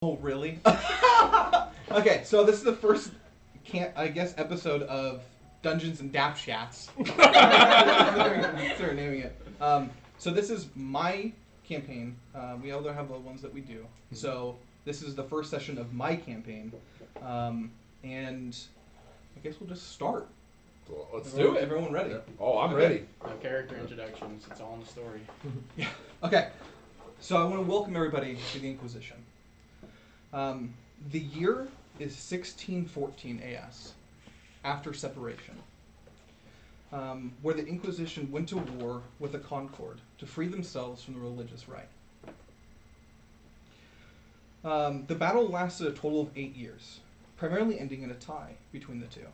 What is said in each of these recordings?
Oh, really? Okay, so this is the first, episode of Dungeons and Dapshats. Start naming it. So this is my campaign. We also have the ones that we do. So this is the first session of my campaign, and I guess we'll just start. Well, let's do it. Everyone ready? Oh, I'm ready. No character introductions. It's all in the story. Yeah. Okay. So I want to welcome everybody to the Inquisition. The year is 1614 AS, after separation, where the Inquisition went to war with the Concord to free themselves from the religious right. The battle lasted a total of 8 years, primarily ending in a tie between the two.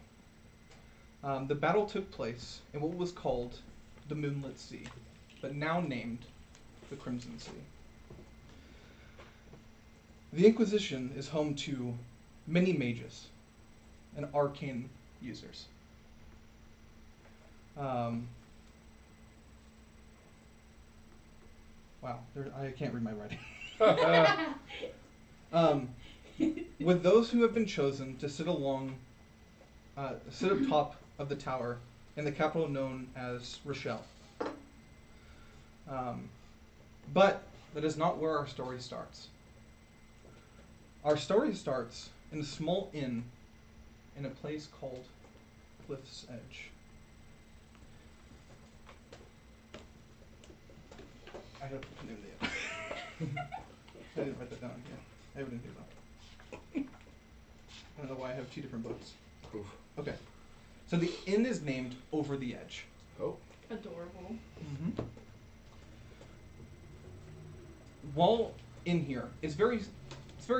The battle took place in what was called the Moonlit Sea, but now named the Crimson Sea. The Inquisition is home to many mages and arcane users. Wow, I can't read my writing. With those who have been chosen to sit up top of the tower in the capital known as Rochelle. But that is not where our story starts. Our story starts in a small inn in a place called Cliff's Edge. I have to name it. I didn't write that down here. I have it in here though. I don't know why I have two different books. Oof. Okay. So the inn is named Over the Edge. Oh. Adorable. Mm-hmm. While in here, it's very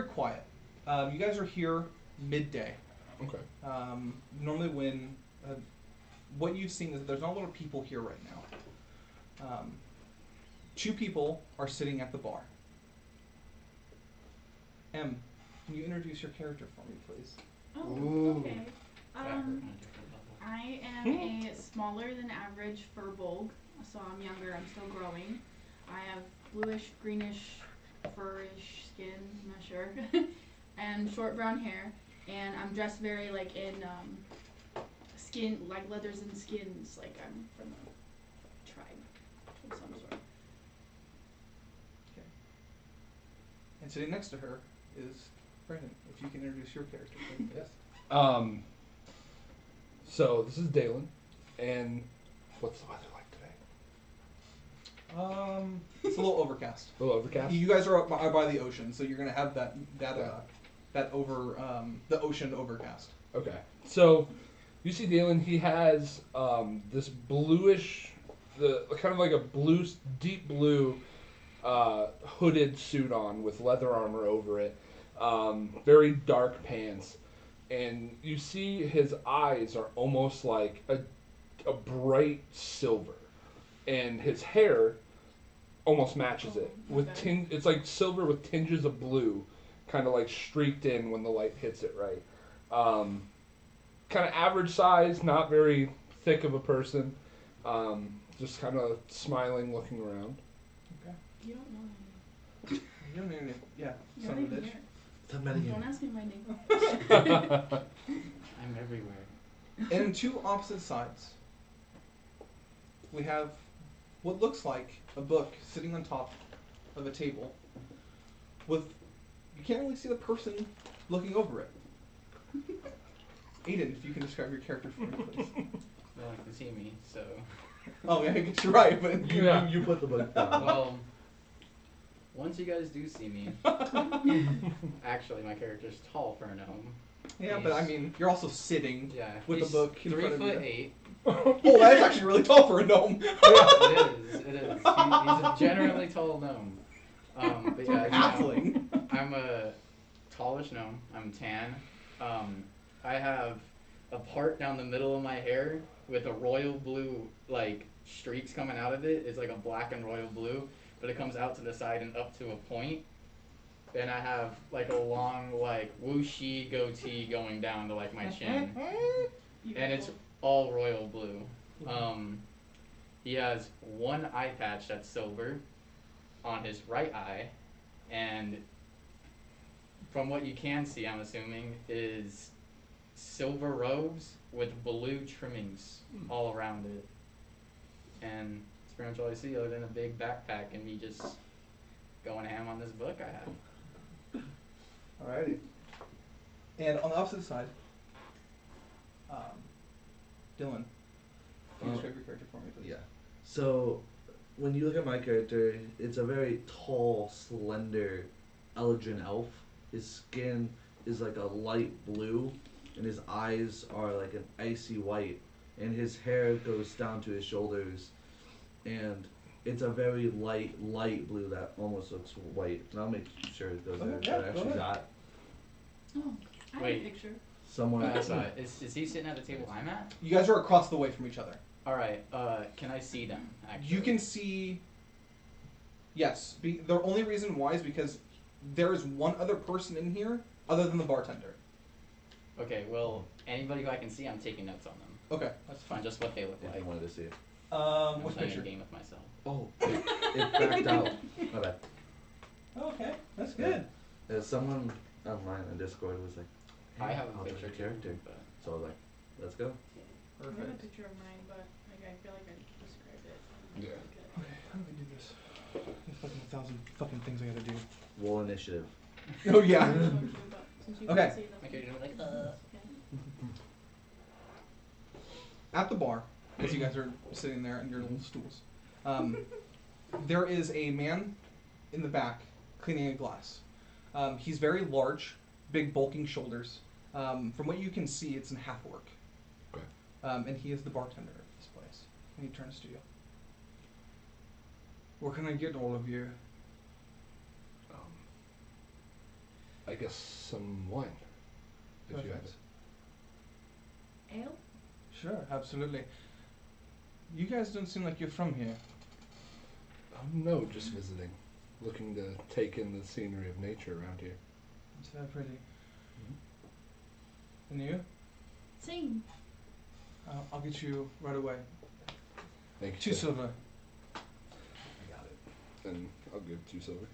quiet. You guys are here midday. Okay. Normally when, what you've seen is that there's not a lot of people here right now. 2 people are sitting at the bar. Em, can you introduce your character for me, please? Oh, Ooh. okay. I am a smaller than average furbolg, so I'm younger, I'm still growing. I have bluish, greenish, furish skin, I'm not sure, and short brown hair, and I'm dressed very like in skin, like leathers and skins, like I'm from a tribe of some sort. Okay. And sitting next to her is Brandon. If you can introduce your character, please. Yes. So this is Dalen, and what's the weather like today? It's a little overcast. A little overcast. You guys are by the ocean, so you're gonna have the ocean overcast. Okay. So you see Dalen. He has this bluish, kind of like a deep blue, hooded suit on with leather armor over it. Very dark pants. And you see his eyes are almost like a bright silver, and his hair almost matches it with it's like silver with tinges of blue, kind of like streaked in when the light hits it right. Kind of average size, not very thick of a person, just kind of smiling, looking around. Okay. You don't know You don't even. Yeah. You're Son not of a even bitch. here. I'm Don't ask me my name. everywhere. And in 2 opposite sides, we have what looks like a book sitting on top of a table with, you can't really see the person looking over it. Aiden, if you can describe your character for me, please. No one can see me, so. Oh, yeah, I guess you're right, but You put the book down. Well, once you guys do see me, actually my character's tall for a gnome. yeah, but I mean, you're also sitting Yeah. with the he's book in front of you. 3'8". Oh, that's actually really tall for a gnome. It is. He's a generally tall gnome. But yeah, as you know, Halfling. I'm a tallish gnome. I'm tan. I have a part down the middle of my hair with a royal blue, like, streaks coming out of it. It's like a black and royal blue, but it comes out to the side and up to a point. Then I have, like, a long, like, whooshy goatee going down to, like, my chin. And it's all royal blue. He has one eye patch that's silver on his right eye, and from what you can see, I'm assuming, is silver robes with blue trimmings all around it. And that's pretty much all I see other than a big backpack and me just going ham on this book I have. Alrighty. And on the opposite side, Dylan, can you describe your character for me, please? Yeah. So, when you look at my character, it's a very tall, slender, elegant elf. His skin is like a light blue, and his eyes are like an icy white, and his hair goes down to his shoulders, and it's a very light blue that almost looks white. And I'll make sure it goes there. Okay, But yeah, I go actually ahead. got Oh, I have Wait. a picture. somewhere. Is he sitting at the table I'm at? You guys are across the way from each other. Alright, can I see them, actually? You can see. Yes. The only reason why is because there is one other person in here other than the bartender. Okay, well, anybody who I can see, I'm taking notes on them. Okay, that's On fine. just what they look If like. you wanted to see it. I'm Which playing picture? a game with myself. Oh, it backed out. My bad. Okay, that's good. There's someone online on Discord was like, I have I'll a do picture a too, character. but So I was like, let's go. I have a Perfect. picture of mine, but like I feel like I described it. Yeah. Okay, how do we do this? There's fucking 1,000 fucking things I gotta do. Roll initiative. Oh yeah. Okay. Okay. my character was like, At the bar, as you guys are sitting there in your little stools, there is a man in the back cleaning a glass. He's very large, big bulking shoulders. From what you can see, it's in half orc. Okay. And he is the bartender of this place. And he turns to you. What can I get all of you? I guess some wine, if you have Perfect. it. Ale? Sure, absolutely. You guys don't seem like you're from here. No, just visiting. Looking to take in the scenery of nature around here. It's very pretty. And you? Same. I'll get you right away. Thank you. 2 sir. silver. I got it. And I'll give 2 silver.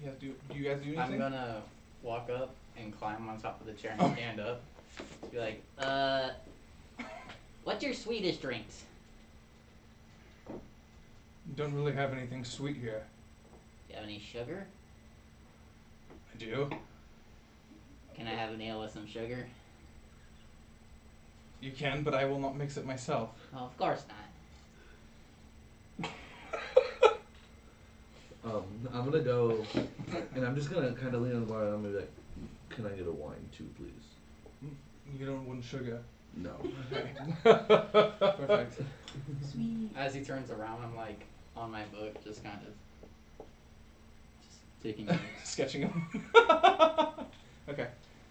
You guys do you guys do anything? I'm gonna walk up and climb on top of the chair and Oh. stand up. Be like, what's your sweetest drinks? Don't really have anything sweet here. Do you have any sugar? I do. Can I have an ale with some sugar? You can, but I will not mix it myself. Well, of course not. I'm gonna go, and I'm just gonna kind of lean on the bar, and I'm gonna be like, can I get a wine too, please? You don't want sugar. No. Okay. Perfect. Sweet. As he turns around, I'm like on my book, just kind of just taking notes. Sketching him. Okay.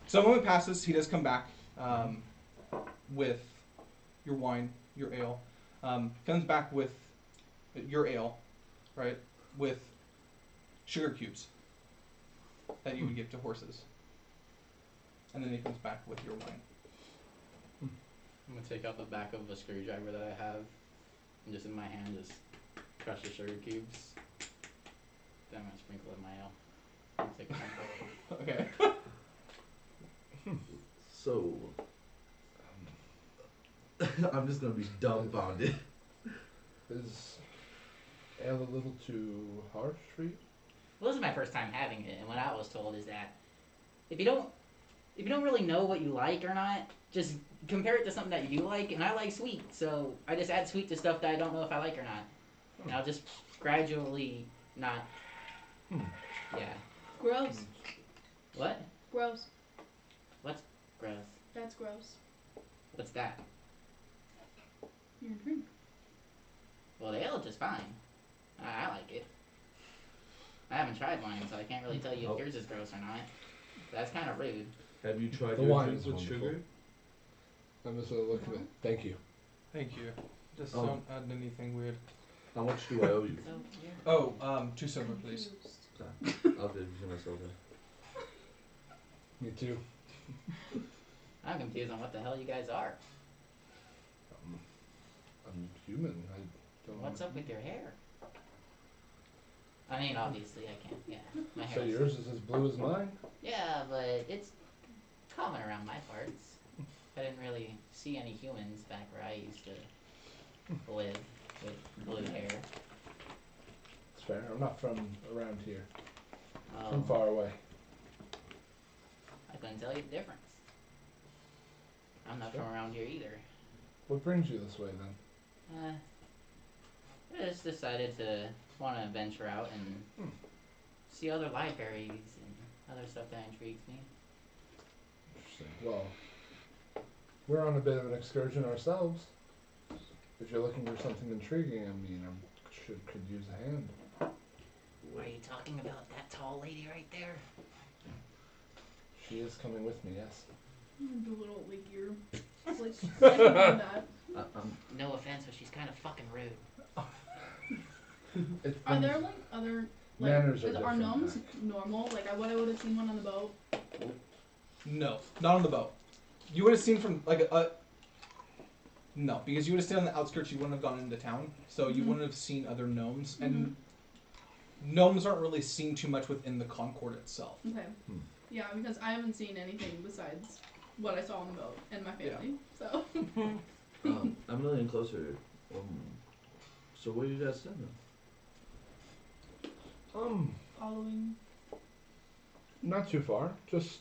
So a moment passes. He does come back with your wine, your ale. Comes back with your ale, right? With sugar cubes that you would give to horses. And then he comes back with your wine. I'm gonna take out the back of a screwdriver that I have, and just in my hand, just crush the sugar cubes. Then I'm gonna sprinkle it in my ale. And take a sample. Okay. So, I'm just gonna be dumbfounded. Is ale a little too harsh for you? Well, this is my first time having it, and what I was told is that if you don't really know what you like or not, just compare it to something that you do like. And I like sweet, so I just add sweet to stuff that I don't know if I like or not. And I'll just gradually not. Yeah. Gross. What? Gross. What's gross? That's gross. What's that? Your drink. Well, the ale is just fine. I like it. I haven't tried wine, so I can't really tell you if yours is gross or not. That's kind of rude. Have you tried The your wine drink is with wonderful. sugar? I'm just looking at it. Thank you. Thank you. Just Oh. don't add anything weird. How much do I owe you? So weird. Oh, 2 silver, please. Confused. I'll give you myself Me too. I'm confused on what the hell you guys are. I'm human. I don't What's up with your hair? I mean, obviously, I can't. Yeah. So Yes. yours is as blue as mine? Yeah, but it's common around my parts. I didn't really see any humans back where I used to live with blue hair. It's fair. I'm not from around here. Um, From far away. I couldn't tell you the difference. I'm not Sure. from around here either. What brings you this way then? I just decided to want to venture out and see other libraries and other stuff that intrigues me. Interesting. Well, we're on a bit of an excursion ourselves. If you're looking for something intriguing, I mean, could use a hand. Are you talking about that tall lady right there? She is coming with me, yes. The little like you're like second on that. No offense, but she's kind of fucking rude. It's Are been- there like other like Manners are are different, gnomes right? normal? Like I would have seen one on the boat. No, not on the boat. You would have seen from like a. No, because you would have stayed on the outskirts. You wouldn't have gone into town, so you Mhm. wouldn't have seen other gnomes. And gnomes aren't really seen too much within the Concord itself. Okay. Yeah, because I haven't seen anything besides what I saw on the boat and my family. So I'm moving closer. So where you guys sitting? following. Not too far. Just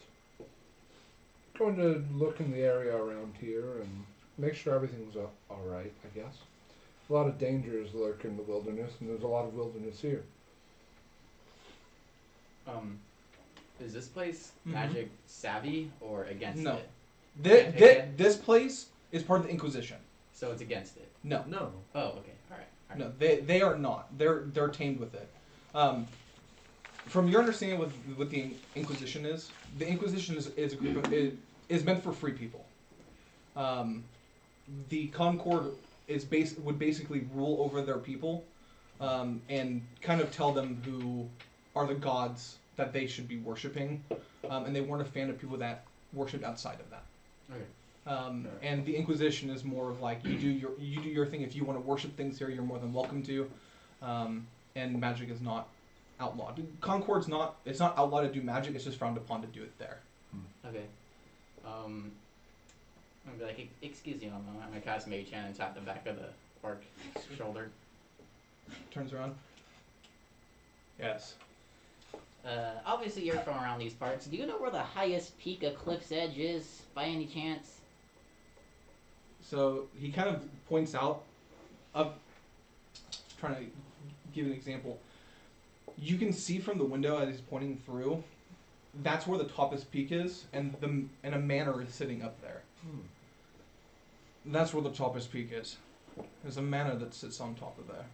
going to look in the area around here and make sure everything's all right, I guess. A lot of dangers lurk in the wilderness, and there's a lot of wilderness here. Is this place Mhm. magic savvy or against No. it? This place is part of the Inquisition. So it's against it. No, No. Oh, okay. All right. no, they are not. They're tamed with it. From your understanding of what the Inquisition is, the Inquisition is a group of is meant for free people. The Concord would basically rule over their people, and kind of tell them who are the gods that they should be worshiping, and they weren't a fan of people that worshipped outside of that. Okay. And the Inquisition is more of like you do your thing. If you want to worship things here, you're more than welcome to. And magic is not outlawed. Concord's not. It's not outlawed to do magic. It's just frowned upon to do it there. Okay. I'm gonna be like, excuse me, I'm gonna cast Mage Hand and tap the back of the orc's shoulder. Turns around. Yes. Obviously you're from around these parts. Do you know where the highest peak of Cliff's Edge is, by any chance? So he kind of points out. Trying to give an example. You can see from the window as he's pointing through. That's where the topest peak is, and a manor is sitting up there. That's where the topest peak is. There's a manor that sits on top of there.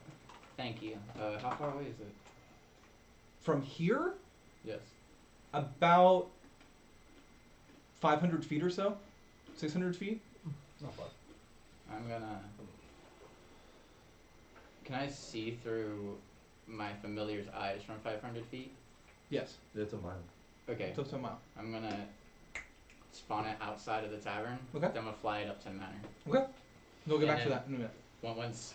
Thank you. How far away is it? From here, Yes. about 500 feet or so, 600 feet. Not far. I'm gonna. Can I see through my familiar's eyes from 500 feet? Yes, It's a mile. Okay. it's up to a mile. I'm gonna spawn it outside of the tavern. Okay. Then I'm gonna fly it up to the manor. Okay. We'll get And back to then- that in a minute.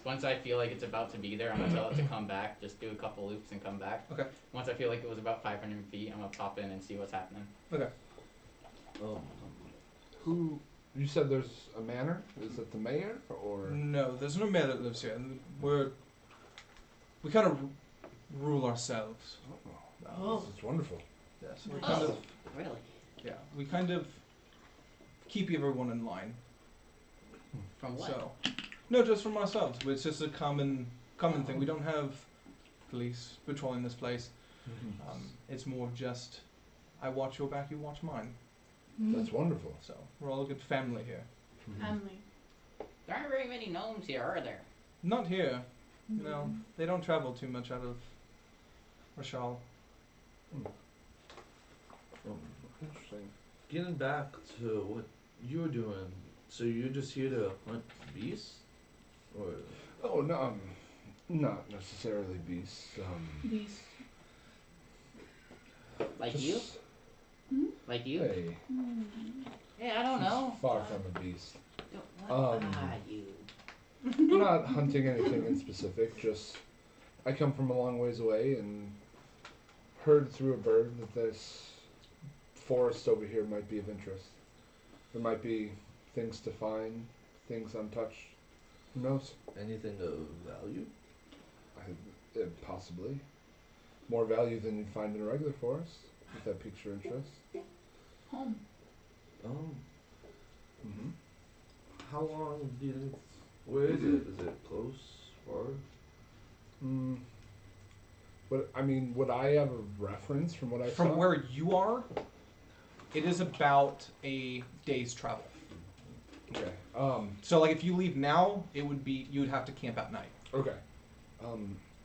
Once I feel like it's about to be there, I'm gonna tell it to come back. Just do a couple loops and come back. Okay. Once I feel like it was about 500 feet, I'm gonna pop in and see what's happening. Okay. Who? You said there's a manor? Is it the mayor or? No, there's no man that lives here. We kind of rule ourselves. Oh, it's wonderful. Yes, we kind of Really? we kind of keep everyone in line. From what? So, no, just from ourselves. It's just a common thing. We don't have police patrolling this place. It's more of just I watch your back, you watch mine. That's wonderful. So we're all a good family here. Family. There aren't very many gnomes here, are there? Not here. No, they don't travel too much out of Rashal. Interesting. Getting back to what you're doing, so you're just here to hunt beasts? Or Oh no, not necessarily beasts. Beast. Like just- you? Like you? Hey, Yeah, I don't know. far from a beast. What Um, are you? I'm not hunting anything in specific. Just I come from a long ways away and heard through a bird that this forest over here might be of interest. There might be things to find, things untouched. Who knows? Anything of value? Possibly. More value than you'd find in a regular forest, if that piques your interest. Home. Mm-hmm. How long do you think? Where is it? Is it close? Far? Would I have a reference from what I saw? From where you are, it is about a day's travel. Okay. So like if you leave now, it would be you would have to camp at night. Okay.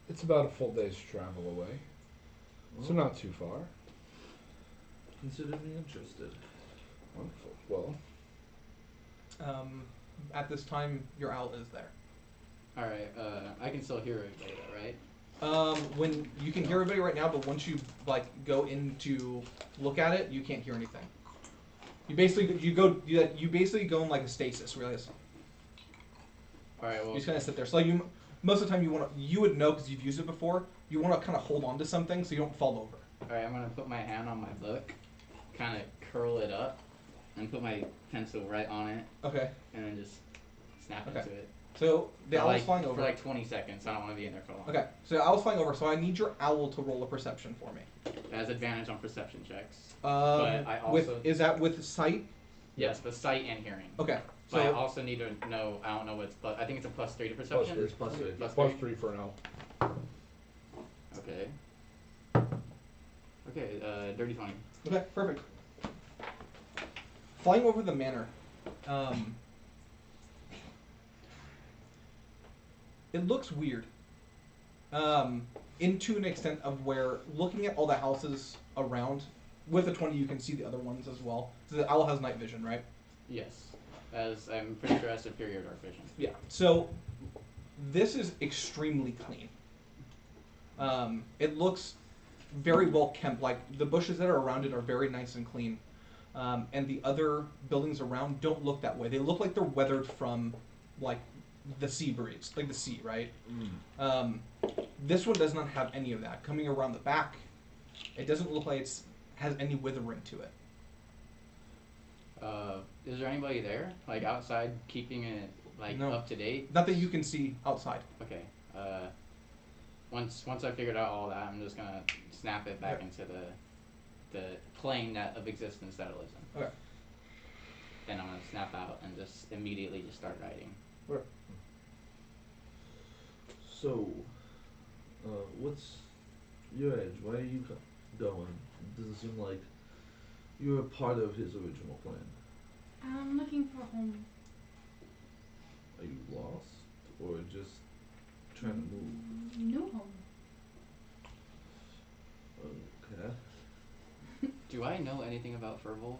It's about a full day's travel away, so not too far. Consider me interested. Wonderful. Well, At this time, your owl is there. Alright, I can still hear everybody though, right? When you can hear everybody right now, but once you like go in to look at it, you can't hear anything. You basically go in like a stasis, really. Alright, well, You just kind of sit there. So like most of the time you would know because you've used it before. You want to kind of hold on to something so you don't fall over. alright, I'm gonna put my hand on my book, kind of curl it up, and put my pencil right on it, Okay. and then just snap Okay. into it. So the For owl's like, flying over. For like 20 seconds, I don't want to be in there for long. Okay. So the owl's flying over. So I need your owl to roll a perception for me. It has advantage on perception checks. But I also... Is that with sight? Yes, with sight and hearing. Okay. But I So also need to know, I don't know what's plus, I think it's a +3 to perception. It's plus 3. plus 3 for an owl. Okay. Okay, dirty 20. okay, perfect. Flying over the manor. It looks weird. Into an extent of where looking at all the houses around, with a 20 you can see the other ones as well. So the owl has night vision, right? Yes. As I'm pretty sure it has superior dark vision. Yeah. So this is extremely clean. It looks very well kept. Like the bushes that are around it are very nice and clean. And the other buildings around don't look that way. They look like they're weathered from like the sea breeze, like the sea, right? This one does not have any of that. Coming around the back, it doesn't look like it has any withering to it. Is there anybody there? Like outside keeping it like No. up to date? Not that you can see outside. Okay. Once I figured out all that, I'm just gonna snap it back into the plane of existence that it lives in. Okay. Then I'm gonna snap out and just immediately just start writing. So, what's your edge? Why are you going? Does it seem like you're a part of his original plan? I'm looking for home. Are you lost? Or just trying to move? New home. Okay. Do I know anything about furbolgs?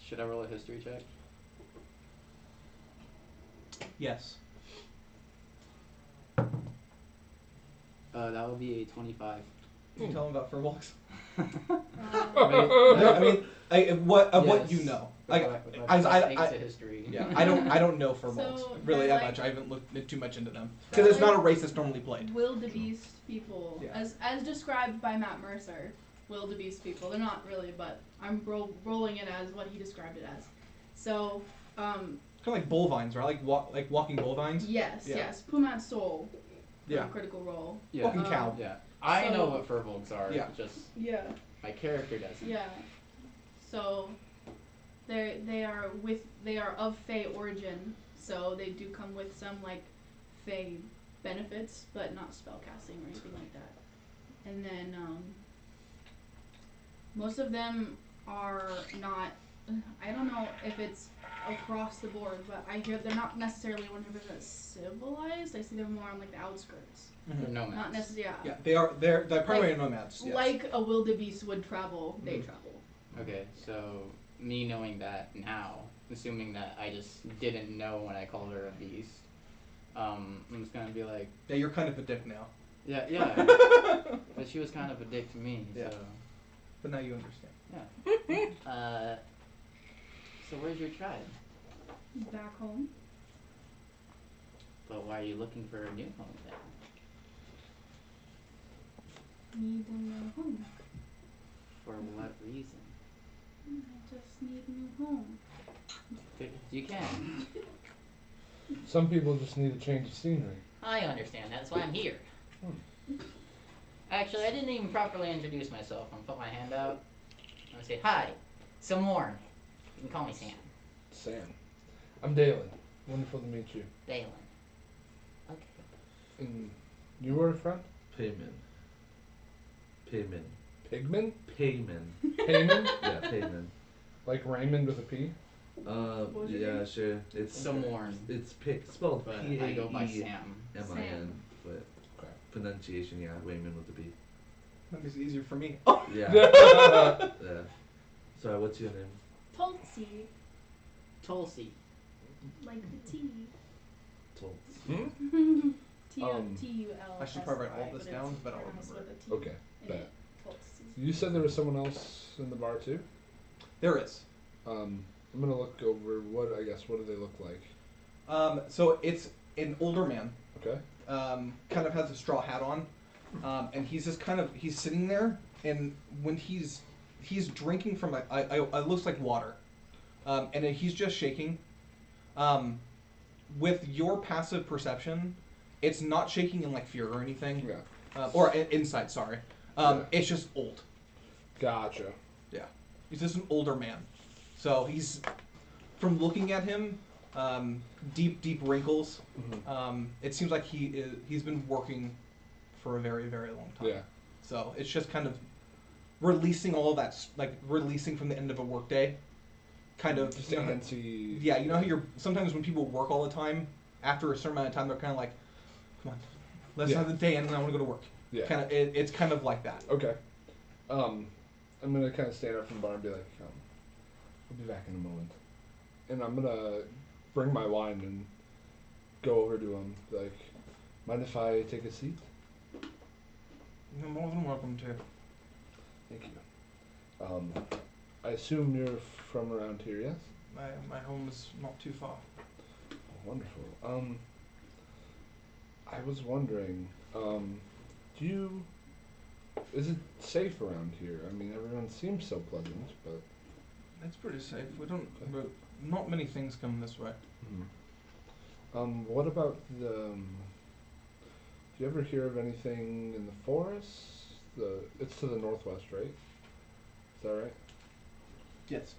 Should I roll a history check? Yes. That would be a 25. Can you tell them about furbolgs? Right? What you know? Like, With my I +8 to history. yeah, I don't know furbolgs So, really they're that like- much. I haven't looked too much into them because it's not a race that's normally played. Wildebeest people, Yeah. as described by Matt Mercer. Wildebeest people. They're not really, but I'm rolling it as what he described it as. So, Kind of like bull vines, right? Like walking bull vines. yes, Yeah. yes. Pumat Soul. Yeah. Critical Role. Yeah. Walking cow. Yeah. I So- know what furbolgs are. Yeah. Just Yeah. my character doesn't. Yeah. So they are of Fey origin, so they do come with some like Fey benefits, but not spellcasting or anything like that. And then most of them are not. I don't know if it's across the board, but I hear they're not necessarily 100% civilized. I see them more on like the outskirts, They're nomads. not necessarily. Yeah, they're primarily nomads. Yes. Like a wildebeest would travel, they travel. Okay, so me knowing that now, assuming that I just didn't know when I called her a beast, I'm just gonna be like, Yeah, you're kind of a dick now, yeah, but she was kind of a dick to me, Yeah. so but now you understand. yeah. So where's your tribe? Back home. But why are you looking for a new home then? need a new home. For what reason? I just need a new home. You can. Some people just need a change of scenery. I understand. That's why I'm here. Actually, I didn't even properly introduce myself. I'm gonna put my hand out. I'm gonna say, hi, some more. You can call me Sam. Sam. I'm Dalen. Wonderful to meet you. Dalen. Okay. And you were a friend? Payman. Payman. Pigman? Payman. Payman? Yeah, Payman. Like Raymond with a P? was your Yeah, name? sure. It's Somorn. spelled But P A I go by E Sam. M I N, but Okay. pronunciation, yeah, Wayman with the B. That makes it easier for me. Yeah. Yeah. Yeah. Sorry, what's your name? Tulsi, Tulsi. like the tea. Toltz. T-U-L. I should probably write all this down, but I'll remember it. Okay, bet. Tulsi. You said there was someone else in the bar too? There is. I'm gonna look over what do they look like? So it's an older man. Okay. Kind of has a straw hat on, and he's just he's sitting there, and when he's drinking from it looks like water, and then he's just shaking. With your passive perception, it's not shaking in like fear or anything, Yeah. or insight. Sorry, Yeah. it's just old. Gotcha. Yeah, he's just an older man. So he's, from looking at him, deep wrinkles. Mhm. It seems like he's been working for a very, very long time. Yeah. So it's just kind of releasing all of that, like releasing from the end of a workday. Kind of. Just You know, antsy. yeah, you know how sometimes when people work all the time, after a certain amount of time, they're kind of like, come on, let's Yeah. have the day end and I want to go to work. Yeah. Kind of, it's kind of like that. Okay. I'm gonna kind of stand up from the bar and be like, I'll be back in a moment. And I'm gonna bring my wine and go over to him. Like, mind if I take a seat? You're more than welcome to. Thank you. I assume you're from around here, yes? My home is not too far. Oh, wonderful. I was wondering, is it safe around here? I mean, everyone seems so pleasant, but. It's pretty safe. We don't. But not many things come this way. What about the? Do you ever hear of anything in the forest? It's to the northwest, right? Is that right? Yes.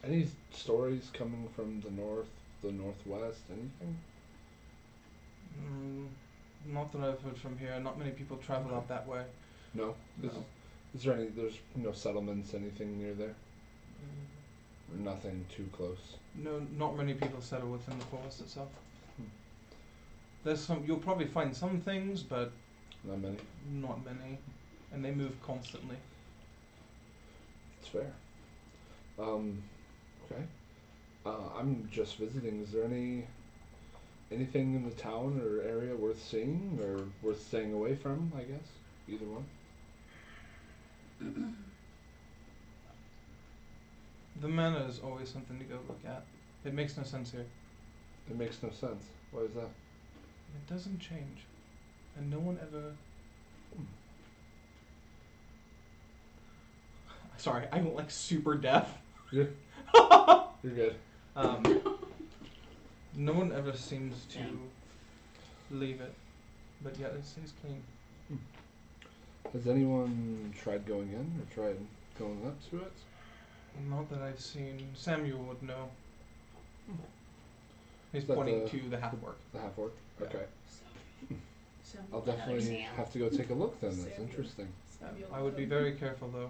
Any stories coming from the northwest? Anything? Not that I've heard from here. Not many people travel out that way. No. No. Is there any? There's no settlements, anything near there? Or nothing too close. No, not many people settle within the forest itself. Hmm. There's some. You'll probably find some things, but Not many. not many, and they move constantly. It's fair. Okay. I'm just visiting. Is there anything in the town or area worth seeing or worth staying away from? I guess either one. The manor is always something to go look at. It makes no sense here. It makes no sense. Why is that? It doesn't change, and no one ever. Sorry, I went like super deaf. You're good. No one ever seems to leave it, but yet it stays clean. Has anyone tried going in or tried going up to it? Not that I've seen. Samuel would know. He's Is that pointing the- to the half orc. The half orc? Yeah. Okay. Samuel. I'll definitely Sam. have to go take a look then. That's Samuel. interesting. Samuel. I would be very careful though.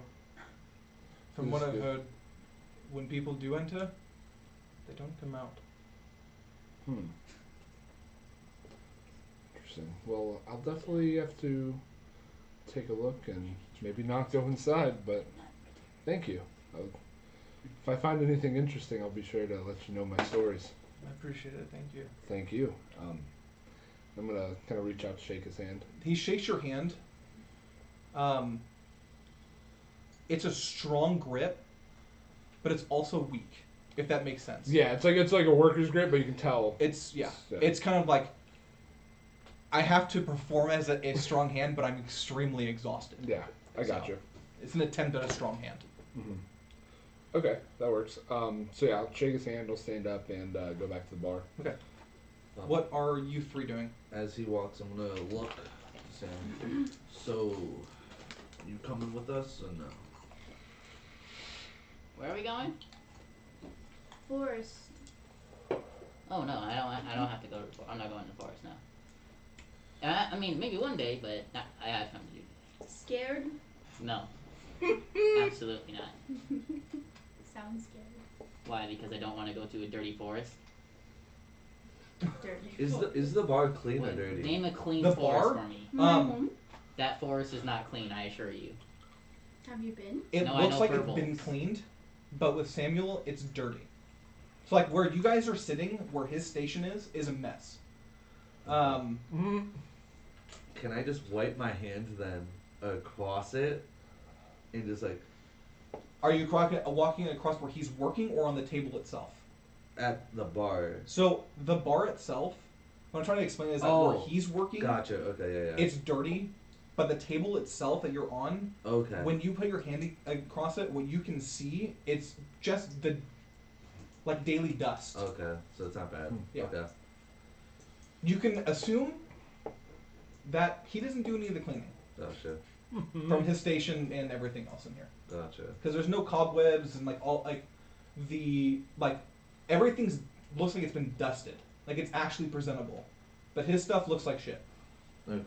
From what That's I've good. heard, when people do enter, they don't come out. Interesting. Well, I'll definitely have to take a look and maybe not go inside, but thank you. If I find anything interesting, I'll be sure to let you know my stories. I appreciate it. Thank you. Thank you. I'm gonna kind of reach out to shake his hand. He shakes your hand. It's a strong grip, but it's also weak, if that makes sense. Yeah, it's like a worker's grip, but you can tell. It's yeah. Yeah. It's kind of like I have to perform as a strong hand, but I'm extremely exhausted. Yeah, I got So, you. It's an attempt at a strong hand. Okay, that works. So yeah, I'll shake his hand, I'll stand up, and go back to the bar. Okay. What are you three doing? As he walks, I'm gonna look to Sam. So, you coming with us or no? Where are we going? Forest. Oh no, I don't have to go to the forest. I'm not going to the forest now. I mean, maybe one day, but I have something to do. Scared? No. Absolutely not. Sounds scared. Why? Because I don't want to go to a dirty forest? Dirty. Is the bar clean or Wait, dirty? name a clean The forest bar? for me. My home. That forest is not clean, I assure you. Have you been? It No, I looks know like purple. it's been cleaned, but with Samuel, it's dirty. So like where you guys are sitting, where his station is a mess. Can I just wipe my hands then across it and just like Are you walking across where he's working or on the table itself? at the bar? So the bar itself, what I'm trying to explain is that where he's working, Gotcha. Okay, yeah. it's dirty, but the table itself that you're on, Okay. when you put your hand across it, what you can see, it's just the like daily dust. Okay, so it's not bad. Yeah. Okay. You can assume that he doesn't do any of the cleaning Gotcha. from his station and everything else in here, Gotcha. because there's no cobwebs and like all like everything's looks like it's been dusted, like it's actually presentable, but his stuff looks like shit. Okay.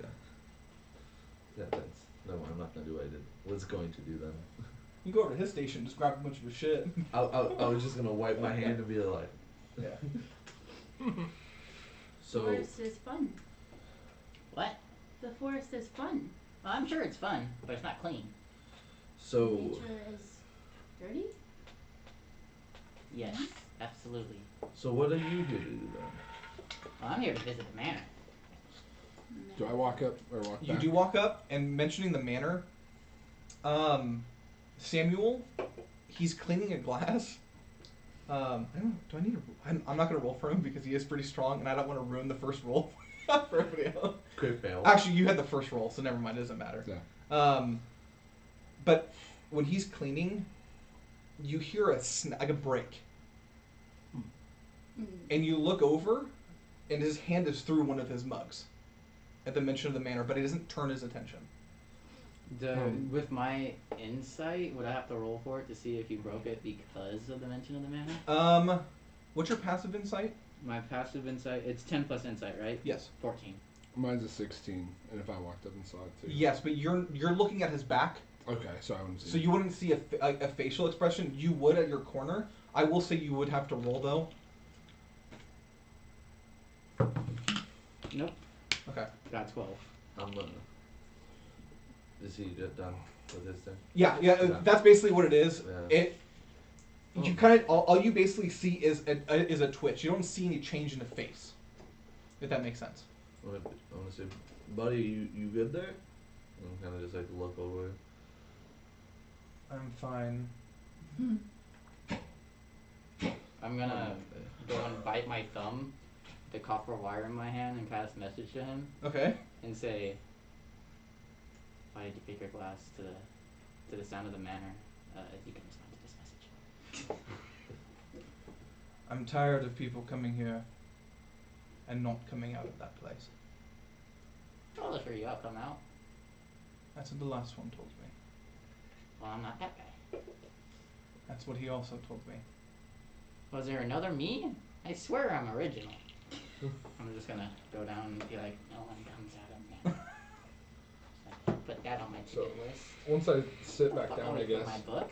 Yeah, thanks. No, I'm not gonna do what I was going to do then. You go over to his station, just grab a bunch of his shit. I was just gonna wipe my hand and be like, Yeah. so. Forest is fun. What? The forest is fun. Well, I'm sure it's fun, but it's not clean. So. Nature is dirty. Yes, absolutely. So what are you here to do then? Well, I'm here to visit the manor. Do I walk up or walk You back? do walk up, and mentioning the manor, Samuel, he's cleaning a glass. I don't. Do I need a? I'm not gonna roll for him because he is pretty strong, and I don't want to ruin the first roll for everybody else. Crit fail. Actually, you had the first roll, so never mind. It doesn't matter. Yeah. But when he's cleaning, you hear like a break, and you look over, and his hand is through one of his mugs, at the mention of the manor, but he doesn't turn his attention. With my insight, would I have to roll for it to see if you broke it because of the mention of the manor? What's your passive insight? My passive insight, it's 10 plus insight, right? Yes. 14. Mine's a 16, and if I walked up and saw it too. Yes, but you're looking at his back, Okay, so I wouldn't see. so you wouldn't see a facial expression. You would at your corner. I will say you would have to roll though. Nope. Okay. Got 12. I'm gonna. Is he just done with his thing? Yeah, Yeah. that's basically what it is. Yeah. You kind of all you basically see is a twitch. You don't see any change in the face, if that makes sense. I want to say, buddy, you good there? And kind of just like look over. I'm fine. I'm gonna go and bite my thumb, the copper wire in my hand, and cast message to him Okay. and say, why did you pick your glass to the sound of the manor? You can respond to this message. I'm tired of people coming here and not coming out of that place. I'll assure you I'll come out. That's what the last one told me. Well, I'm not that guy. That's what he also told me. Was there another me? I swear I'm original. I'm just gonna go down and be like, no one comes out of me. Put that on my to-do list. Once I sit back Fuck down, I away from guess. my book.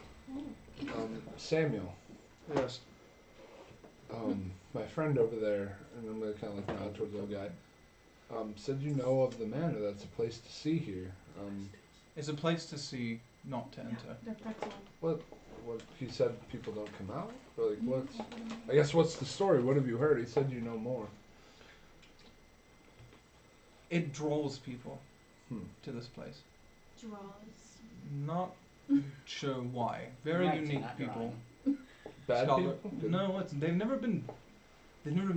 Samuel, Yes. my friend over there, and I'm gonna kind of like nod towards the old guy. Said you know of the manor. That's a place to see here. It's a place to see, not to enter. They're pretzel. What he said? People don't come out. Or like what's? I guess what's the story? What have you heard? He said you know more. It draws people Hmm. to this place. Draws. Not sure why. Very Right, unique not people. Bad Scholar- people? Good. No, they've never been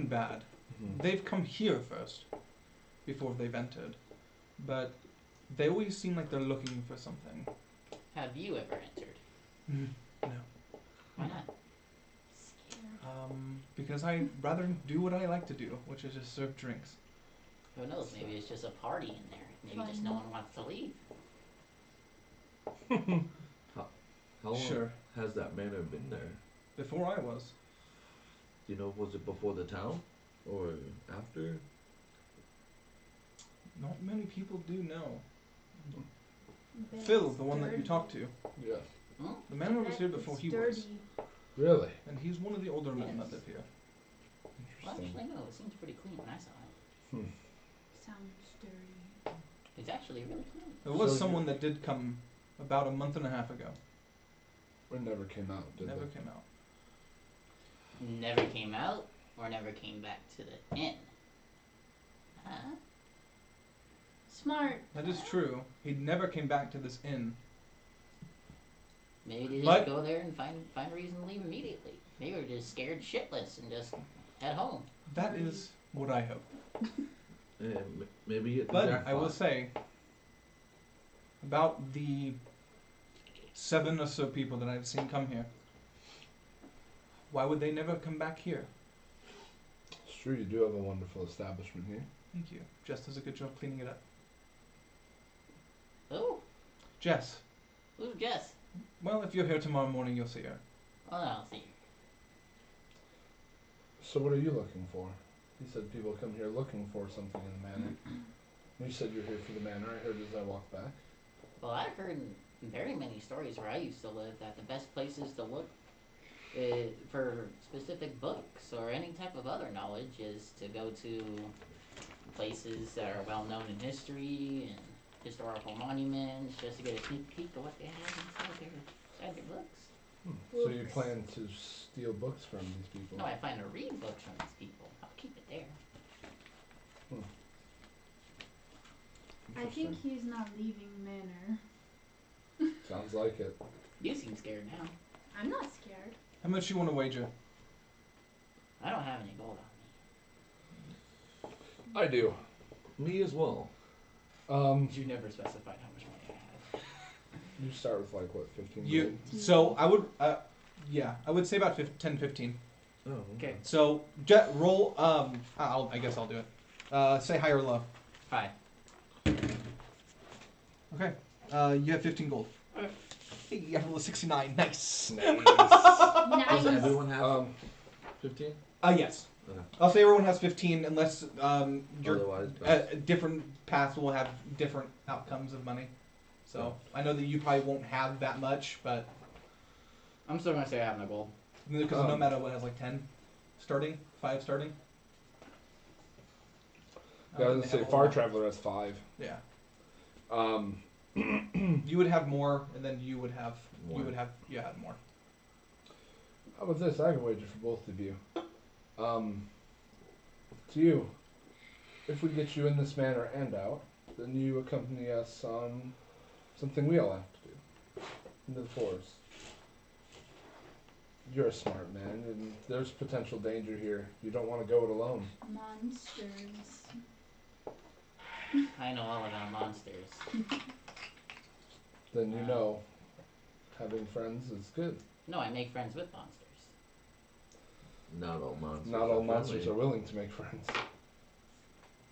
bad. Mhm. They've come here first. before they've entered, but they always seem like they're looking for something. Have you ever entered? No. Why not? Scared. Because I'd rather do what I like to do, which is just serve drinks. Who knows? Maybe it's just a party in there. Maybe just no one wants to leave. How long Sure. has that manor been there? Before I was. Do you know, was it before the town or after? Not many people do know. Bet Phil, it's the one that you dirty. talked to. Yeah. Hmm? The manor was Bet here before it's he dirty. was. Really? And he's one of the older men that Yes. live here. Well, Interesting. actually, no. It seems pretty clean when I saw it. Sounds dirty. It's actually really clean. There was So someone that did come about a month and a half ago. It never came out, did Never they? came out. Never came out or never came back to the inn. Huh? Smart. That is true. He never came back to this inn. Maybe they just But- go there and find a reason to leave immediately. Maybe they're just scared shitless and just head home. That is what I hope. Maybe it. But I will say, about the 7 or so people that I've seen come here, why would they never come back here? It's true, you do have a wonderful establishment here. Thank you. Jess does a good job cleaning it up. Oh, Jess, who's Jess? well, if you're here tomorrow morning, you'll see her. Oh, I'll see. So what are you looking for? You said people come here looking for something in the manor. You said you're here for the manor. I heard as I walked back. Well, I've heard very many stories where I used to live that the best places to look for specific books or any type of other knowledge is to go to places that are well known in history and historical monuments, just to get a sneak peek of what they have inside their books. So you plan to steal books from these people? No, I plan to read books from these people. I'll keep it there. I think he's not leaving Manor. Sounds like it. You seem scared now. I'm not scared. How much you want to wager? I don't have any gold on I do. Me as well. me. You never specified how much money I had. You start with like what, 15 You. gold? So I would, yeah, I would say about 10, 15. Oh. Okay. So roll. I guess I'll do it. Say high or low. Hi. Okay. You have 15 gold. Hey, you have a 69. Nice. Does Nice. everyone have 15? Yes. Okay. I'll say everyone has 15 unless your Otherwise, different paths will have different outcomes of money. So I know that you probably won't have that much, but I'm still gonna say I have no gold. because no matter what has like 10 starting, 5 starting. Yeah, I was They gonna say have a Far lot. Traveler has 5. Yeah. Um, You would have more, and then you would have More. you had more. how about this? I can wager for both of you. To you, if we get you in this manor and out, then you accompany us on something we all have to do into the forest. You're a smart man, and there's potential danger here. You don't want to go it alone. Monsters. I know all about monsters. Then you know having friends is good. No, I make friends with monsters. not all monsters. Not all are monsters are friendly. willing to make friends.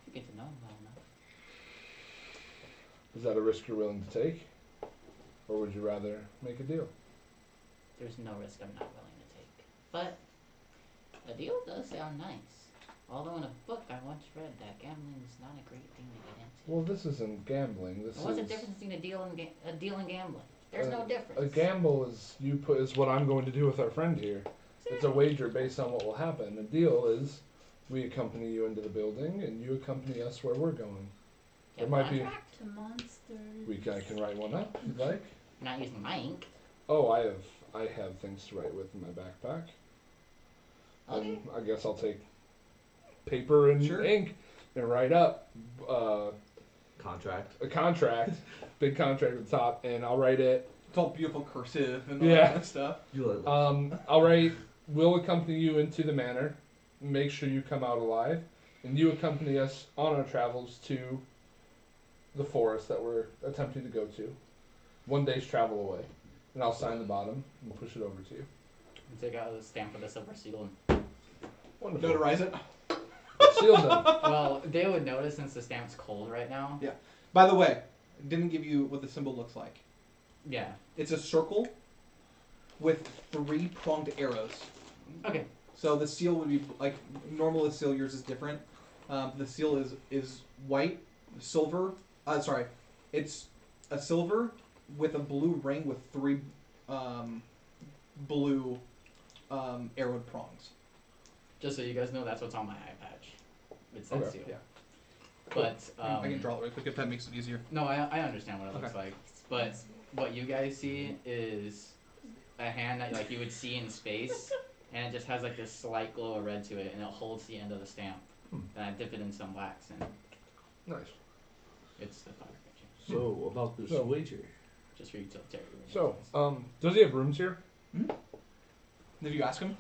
You get to know them well enough. Is that a risk you're willing to take? Or would you rather make a deal? There's no risk I'm not willing to take. But a deal does sound nice. Although in a book I once read that gambling is not a great thing to get into. Well, this isn't gambling. This What's the is difference between a deal and gambling? There's no difference. a gamble is what I'm going to do with our friend here. It's a wager based on what will happen. A deal is we accompany you into the building and you accompany us where we're going. You have it might be- contract? To monsters. I can write one up if you'd like. You're not using my ink. Oh, I have things to write with in my backpack. Okay. I guess I'll take paper and Sure. ink and write up Contract. a contract, big contract at the top, and I'll write it. It's all beautiful cursive and all Yeah. that kind of stuff. You like I'll write, we'll accompany you into the manor, make sure you come out alive, and you accompany us on our travels to the forest that we're attempting to go to. 1 day's travel away. And I'll sign the bottom and push it over to you. And take out the stamp with the silver seal. And, Wonderful. Notarize it. Sealed them. well, they would notice since the stamp's cold right now. Yeah. By the way, I didn't give you what the symbol looks like. Yeah. It's a circle with 3 pronged arrows. Okay. So the seal would be like normal. The seal, yours is different. The seal is white, silver. Sorry, it's a silver with a blue ring with 3 blue arrowed prongs. Just so you guys know, that's what's on my eye patch. It's that Okay. seal. Yeah. But I can draw it real quick if that makes it easier. No, I understand what it looks Okay. like. But what you guys see is a hand that like you would see in space, and it just has like this slight glow of red to it, and it holds the end of the stamp. And I dip it in some wax, and Nice. it's the fire picture. So about this So- wager. Just for utilitarian. So, does he have rooms here? Did you ask him?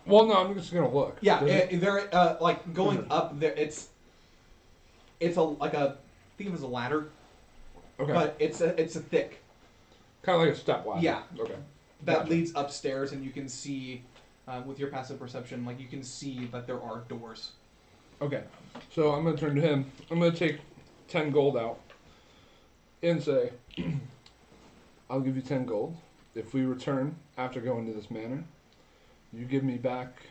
Well, no, I'm just gonna look. Yeah, Does he? they're like going up there. It's like a think of it as a ladder, Okay. but it's a thick Kind of like a step ladder. Yeah. Okay. that Gotcha. leads upstairs, and you can see with your passive perception, like you can see that there are doors. Okay. So I'm gonna turn to him. I'm gonna take 10 gold out and say, I'll give you 10 gold if we return after going to this manor. You give me back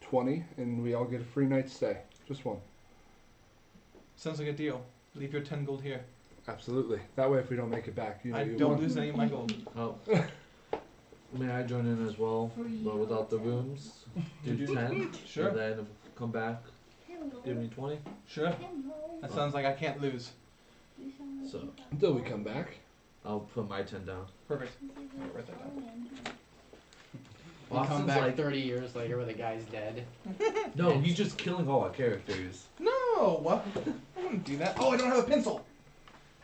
20, and we all get a free night's stay. Just one. Sounds like a deal. Leave your 10 gold here. Absolutely. That way, if we don't make it back, you know I you don't won. lose any of my gold. Oh. May I join in as well, but without the rooms? Do 10. Sure. And then come back, give me 20. Sure. That sounds like I can't lose. So Until we come back. I'll put my 10 down. Perfect. Write that down. You come Austin's back like, 30 years later where the guy's dead. no, he's just killing all our characters. No, what? I wouldn't do that. Oh, I don't have a pencil.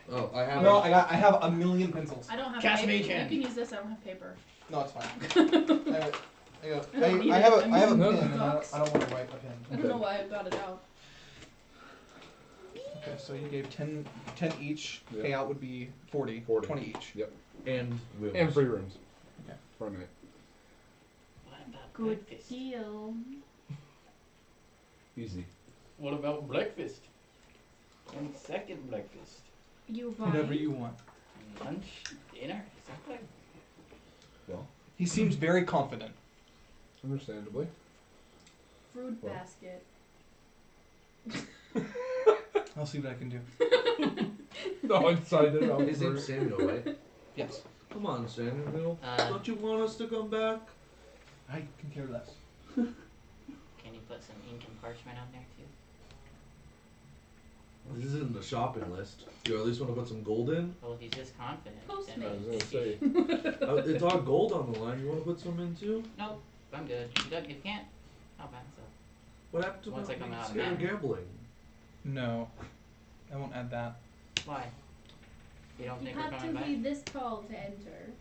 Oh, I have. No, I have a million pencils. I don't have Cast paper. mage You hand. can use this. I don't have paper. No, it's fine. I don't need I it. have a I'm I have a using pen, and books. I don't want to write a pen. I don't know why I got it out. Okay, so you gave 10 each. Yeah. Payout would be 40. 40. 20 each. And rooms. And free rooms. Okay. For a night. What about Good breakfast? deal. Easy. What about breakfast? And second breakfast? You buy. Whatever you want. Lunch? Dinner? Something? Well, He seems very confident. understandably. Fruit Well. basket. I'll see what I can do. No, excited. His name's Samuel, right? Yes. Come on, Samuel. Uh, Don't you want us to come back? I can care less. Can you put some ink and parchment on there too? This isn't the shopping list. You at least want to put some gold in? Well, if he's just confident. I was then gonna say. It's our gold on the line. You want to put some in too? Nope, I'm good. You can't. I'll buy myself. What happened to Once I come being out of scared of manor. gambling? No. I won't add that. Why? You don't You think we're have to coming back? be this tall to enter.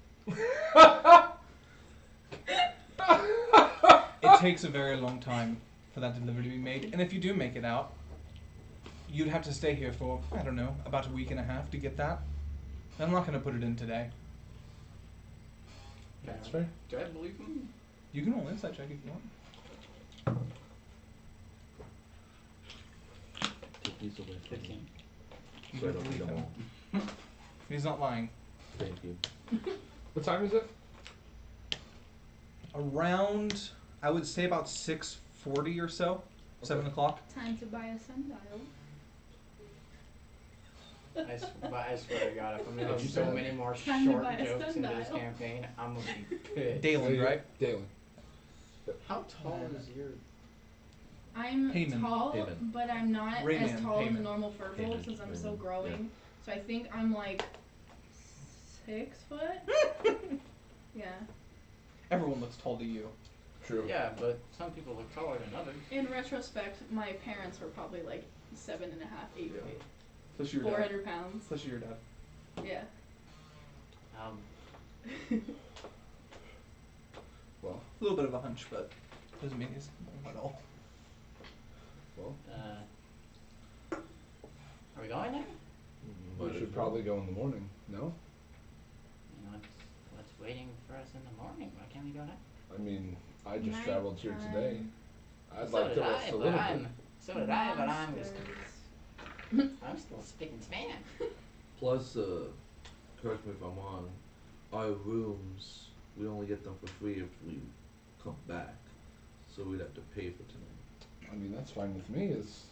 It takes a very long time for that delivery to be made. And if you do make it out, you'd have to stay here for, I don't know, about a week and a half to get that. I'm not going to put it in today. That's fair. Do I believe him? You can roll insight check if you want. Take these away from me. 15. You So I don't don't need believe them him. all. He's not lying. Thank you. What time is it? Around, I would say about 6:40 or so. 7 o'clock. Time to buy a sundial. But I swear to God, if I'm gonna Oh, do you so said- many more Time to short buy a jokes in this sundial. campaign, I'm gonna be pissed. Daily, right? Daily. How tall is your... I'm Payment. tall, Payment. but I'm not Rayman, as tall in the payment. normal furbolg Payment, since I'm Rayman, still growing. yeah. So I think I'm like 6 foot. Yeah. Everyone looks tall to you. True. Yeah, but some people look taller than others. In retrospect, my parents were probably like 7.5, 8 feet, Especially your dad. 400 pounds. Especially your dad. Yeah. Well, A little bit of a hunch, but doesn't mean he's small at all. Well, Are we going there? we should probably go in the morning. No? What's waiting for us in the morning? Why can't we go now? I mean, I just Night traveled here time. today. I'd So like did to rest I, a but little I'm. bit. So did I, but I'm Monsters. I'm still spick and span. Plus, correct me if I'm wrong, our rooms, we only get them for free if we come back. So we'd have to pay for tonight. I mean, that's fine with me. As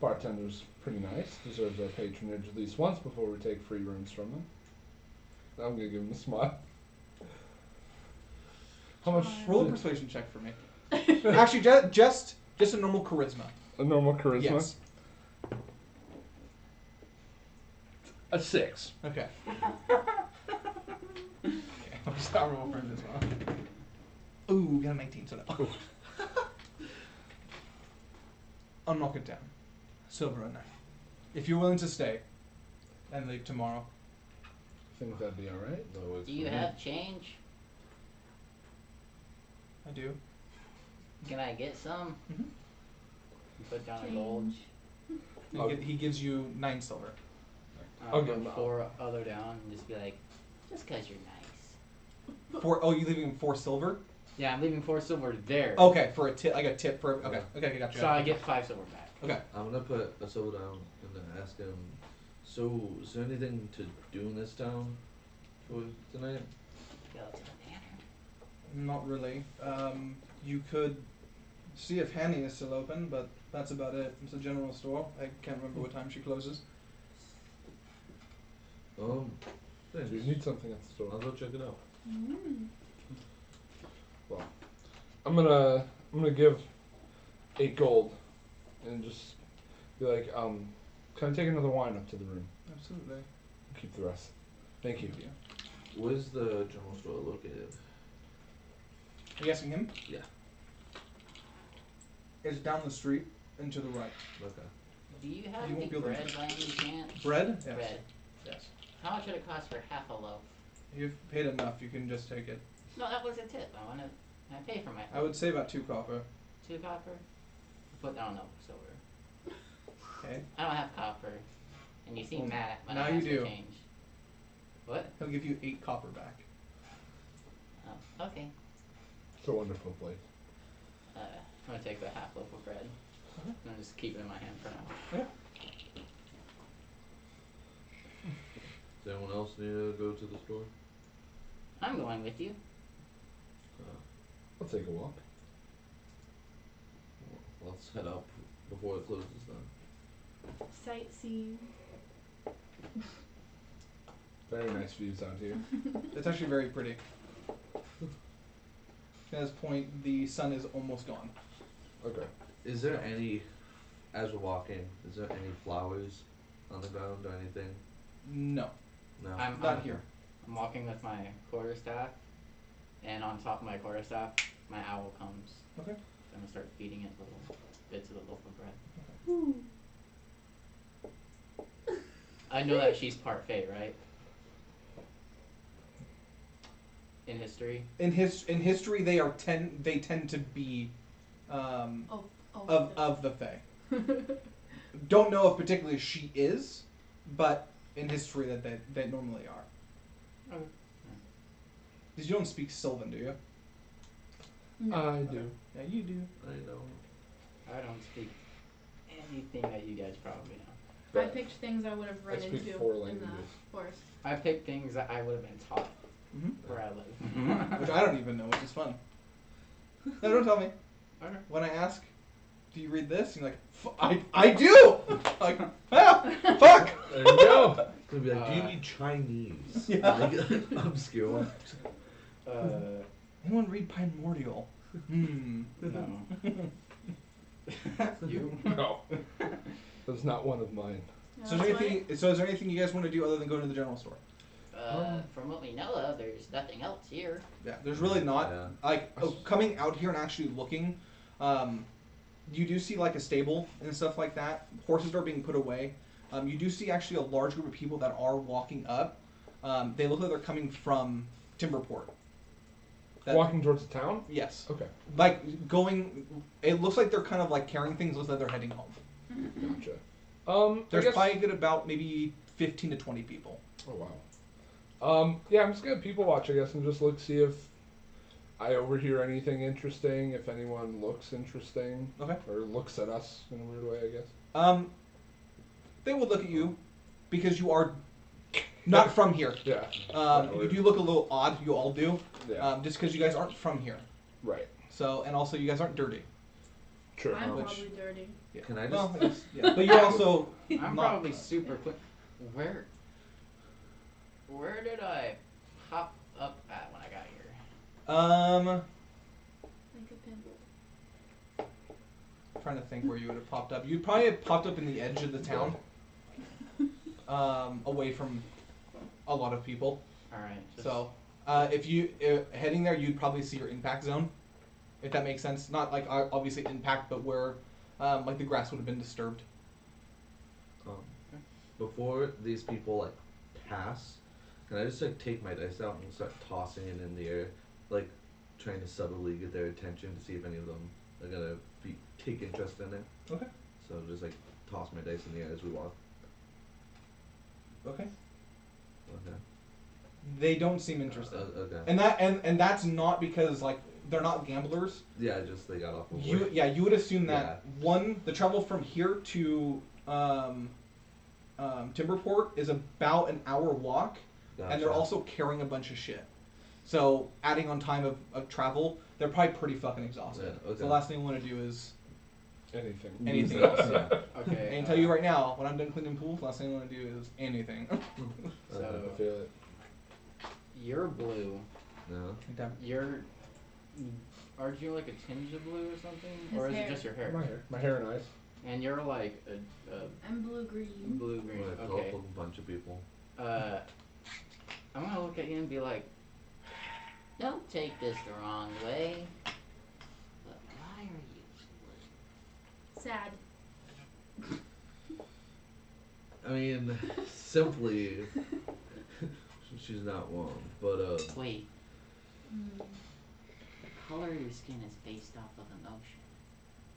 bartender's pretty nice. Deserves our patronage at least once before we take free rooms from him. I'm gonna give him a smile. How much? Roll a persuasion check for me. Actually, just a normal charisma. A normal charisma? Yes. A 6. Okay. Okay, I'll roll for him as well. Ooh, got a 19, so no. I'll knock it down. Silver a night. If you're willing to stay and leave tomorrow, Think that'd be alright? No, it's Do you have change? I do. Can I get some? Mhm. Put down a gold. He gives you 9 silver. I'll Put give him 4 other down. And just be like, just 'cause you're nice. You leaving him 4 silver? Yeah, I'm leaving 4 silver there. Okay, for a tip, like a tip for. Okay, Yeah. okay, gotcha. So I get 5 silver back. Okay. I'm gonna put a soda down and then ask him, so is there anything to do in this town for tonight? Go to the manor. Not really. You could see if Hanny is still open, but that's about it. It's a general store. I can't remember what time she closes. Thanks. Do you need something at the I'll store? go check it out. Mm. I'm gonna give 8 gold and just be like, can I take another wine up to the room? Absolutely. Keep the rest. Thank you. Where's the general store located? Are you asking him? Yeah. It's down the street and to the right. Okay. Do you have You any won't be able to- bread by any chance? Bread? Yes. Bread. Yes. How much would it cost for half a loaf? You've paid enough. You can just take it. No, that was a tip. I pay for my I would say about 2 copper. 2 copper. Put down no silver. Okay. I don't have copper. And you seem Well, mad when now I you ask for do. change. What? He'll give you 8 copper back. Oh, okay. It's a wonderful place. I'm gonna take the half loaf of bread. Okay. And just keep it in my hand for now. Yeah. Does anyone else need to go to the store? I'm going with you. I'll take a walk. Let's head up before it closes then. Sightseeing. Very nice views out here. It's actually very pretty. At this point, the sun is almost gone. Okay. Is there any, as we're walking, is there any flowers on the ground or anything? No, No. not here. I'm walking with my quarterstaff, and on top of my quarterstaff, my owl comes. Okay. I'm gonna start feeding it little bits of the loaf of bread. Ooh. I know that she's part Fae, right? In history. In history, they tend to be Oh, of the Fae. Don't know if particularly she is, but in history that they normally are. Okay. Because you don't speak Sylvan, do you? No. I do. Yeah, you do. I know. I don't speak anything that you guys probably know. I picked things I would have run I speak into 4 in the languages. forest. I picked things that I would have been taught Mm-hmm. where I live. Which I don't even know, which is fun. No, don't tell me. Okay. When I ask, do you read this? You're like, I do! Like, fuck! There you go. It's gonna be like, do you need Chinese? Yeah. Like, obscure. Anyone read Primordial? No. You? No. That's not one of mine. Yeah, So that's why- is there anything you guys want to do other than go to the general store? From what we know of, there's nothing else here. Yeah, there's really not. Yeah. Like, coming out here and actually looking, you do see like a stable and stuff like that. Horses are being put away. You do see actually a large group of people that are walking up. They look like they're coming from Timberport. That- Walking towards the town? Yes. Okay. Like going. It looks like they're kind of like carrying things. Looks like they're heading home. Gotcha. There's I guess, probably good about maybe 15 to 20 people. Oh wow. Yeah, I'm just gonna people watch, I guess, and just look see if I overhear anything interesting. If anyone looks interesting, Okay. or looks at us in a weird way, I guess. They would look at you because you are not from here. Yeah. You do look a little odd. You all do. Yeah. Just because you guys aren't from here. Right. So, and also you guys aren't dirty. Sure. I'm Which- probably dirty. Yeah. Can I just? Well, yes, yeah. But you're also. I'm not- probably super quick. Where did I pop up at when I got here? Like a pimple. Trying to think where you would have popped up. You'd probably have popped up in the edge of the town, away from a lot of people. All right. So, if you heading there, you'd probably see your impact zone, if that makes sense. Not like obviously impact, but where like the grass would have been disturbed. Before these people like pass, can I just like take my dice out and start tossing it in the air, like trying to subtly get their attention to see if any of them are gonna take interest in it. Okay. So just like toss my dice in the air as we walk. Okay. Okay. They don't seem interested, Okay. and and that's not because like they're not gamblers. Yeah, just they got off of You work. you would assume that one, the travel from here to Timberport is about an hour walk, and they're Gotcha. also carrying a bunch of shit. So adding on time of travel, they're probably pretty fucking exhausted. Yeah, okay. So the last thing you want to do is Anything. anything else. Yeah. Okay. I can tell you right now, when I'm done cleaning pools, the last thing I want to do is anything. So I feel it. you're blue. No. Aren't you like a tinge of blue or something, His or is hair. it just your hair? My hair and eyes. And you're like a I'm blue-green. blue green. What a Okay. colorful bunch of people. I'm gonna look at you and be like, Don't take this the wrong way. But why are you blue? Sad. I mean, simply, she's not wrong, but Wait, Mm. the color of your skin is based off of emotion.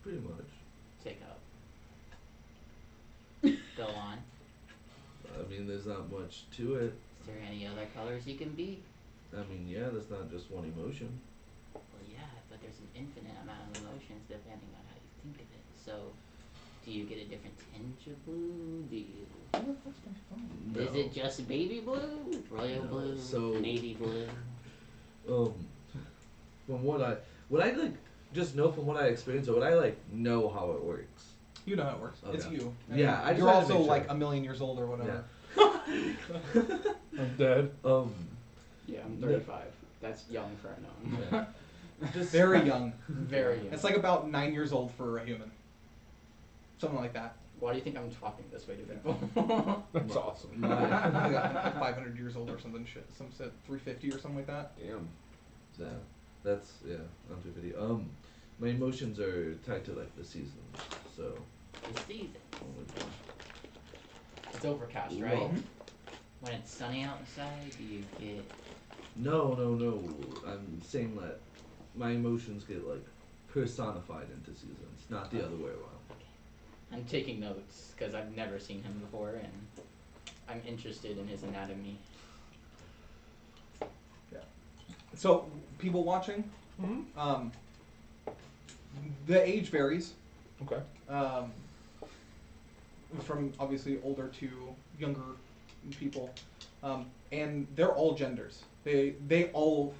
pretty much. take up. Go on. I mean, there's not much to it. Is there any other colors you can be? I mean, yeah, that's not just one emotion. Well, yeah, but there's an infinite amount of emotions depending on how you think of it. So, do you get a different tinge of blue? Do you? No. Is it just baby blue, royal No, blue, so- navy blue? From what I like just know from what I experienced, or what I like know how it works. You know how it works. It's Okay. you. Yeah, I just you're had to also make sure. like a million years old or whatever. I'm dead. Yeah, I'm 35. That's young for a gnome. Yeah. Just Very young. Very young. It's like about 9 years old for a human. Something like that. Why do you think I'm talking this way to people? That's awesome. I got like 500 years old or something. Shit. Some said 350 or something like that. Damn. Yeah, that's I'm 250. My emotions are tied to like the seasons, so. The season. It's overcast, right? Well, When it's sunny outside, do you get? no. I'm saying that my emotions get like personified into seasons, not the other way around. I'm taking notes because I've never seen him before and I'm interested in his anatomy. So, people watching, Mm-hmm. the age varies. Okay. From obviously older to younger people, and they're all genders. They all.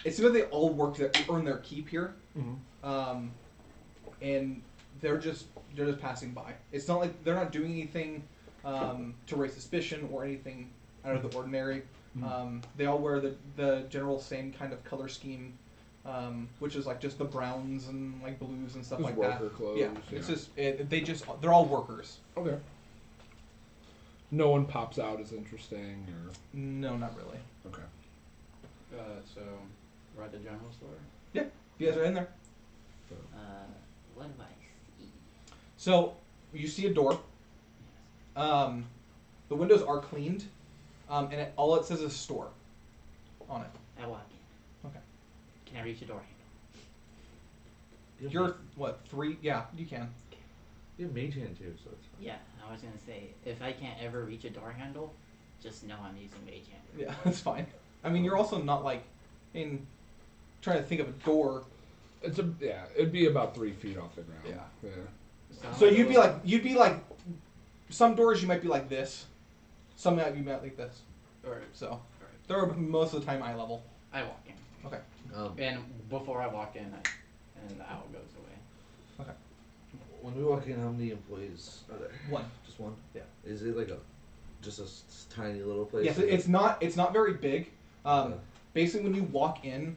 It seems like they all earn their keep here, Mm-hmm. and they're just passing by. It's not like they're not doing anything to raise suspicion or anything out of the ordinary. They all wear the general same kind of color scheme, which is like just the browns and like blues and stuff Just like worker that. clothes, Yeah, yeah. it's just they're all workers. Okay. No one pops out as interesting, or No, not really. okay. So, we're at the general store? You guys are in there. What do I see? So you see a door. The windows are cleaned, and all it says is store on it. I walk in. Can I reach a door handle? You're what, 3? Yeah, you can. You have mage hand too, so it's fine. Yeah, I was gonna say, if I can't ever reach a door handle, just know I'm using mage hand. Yeah, that's fine. I mean, you're also not like trying to think of a door. It'd be about 3 feet off the ground. Yeah. Sound So like a you'd be like, some doors you might be like this, some might be like this. Alright. So they're most of the time eye level. I walk in. Okay. And before I walk in, and the owl goes away. Okay. When we walk in, how many employees are there? 1. Just one? Yeah. Is it like just a tiny little place? Yes, it's not very big. Okay. Basically, when you walk in,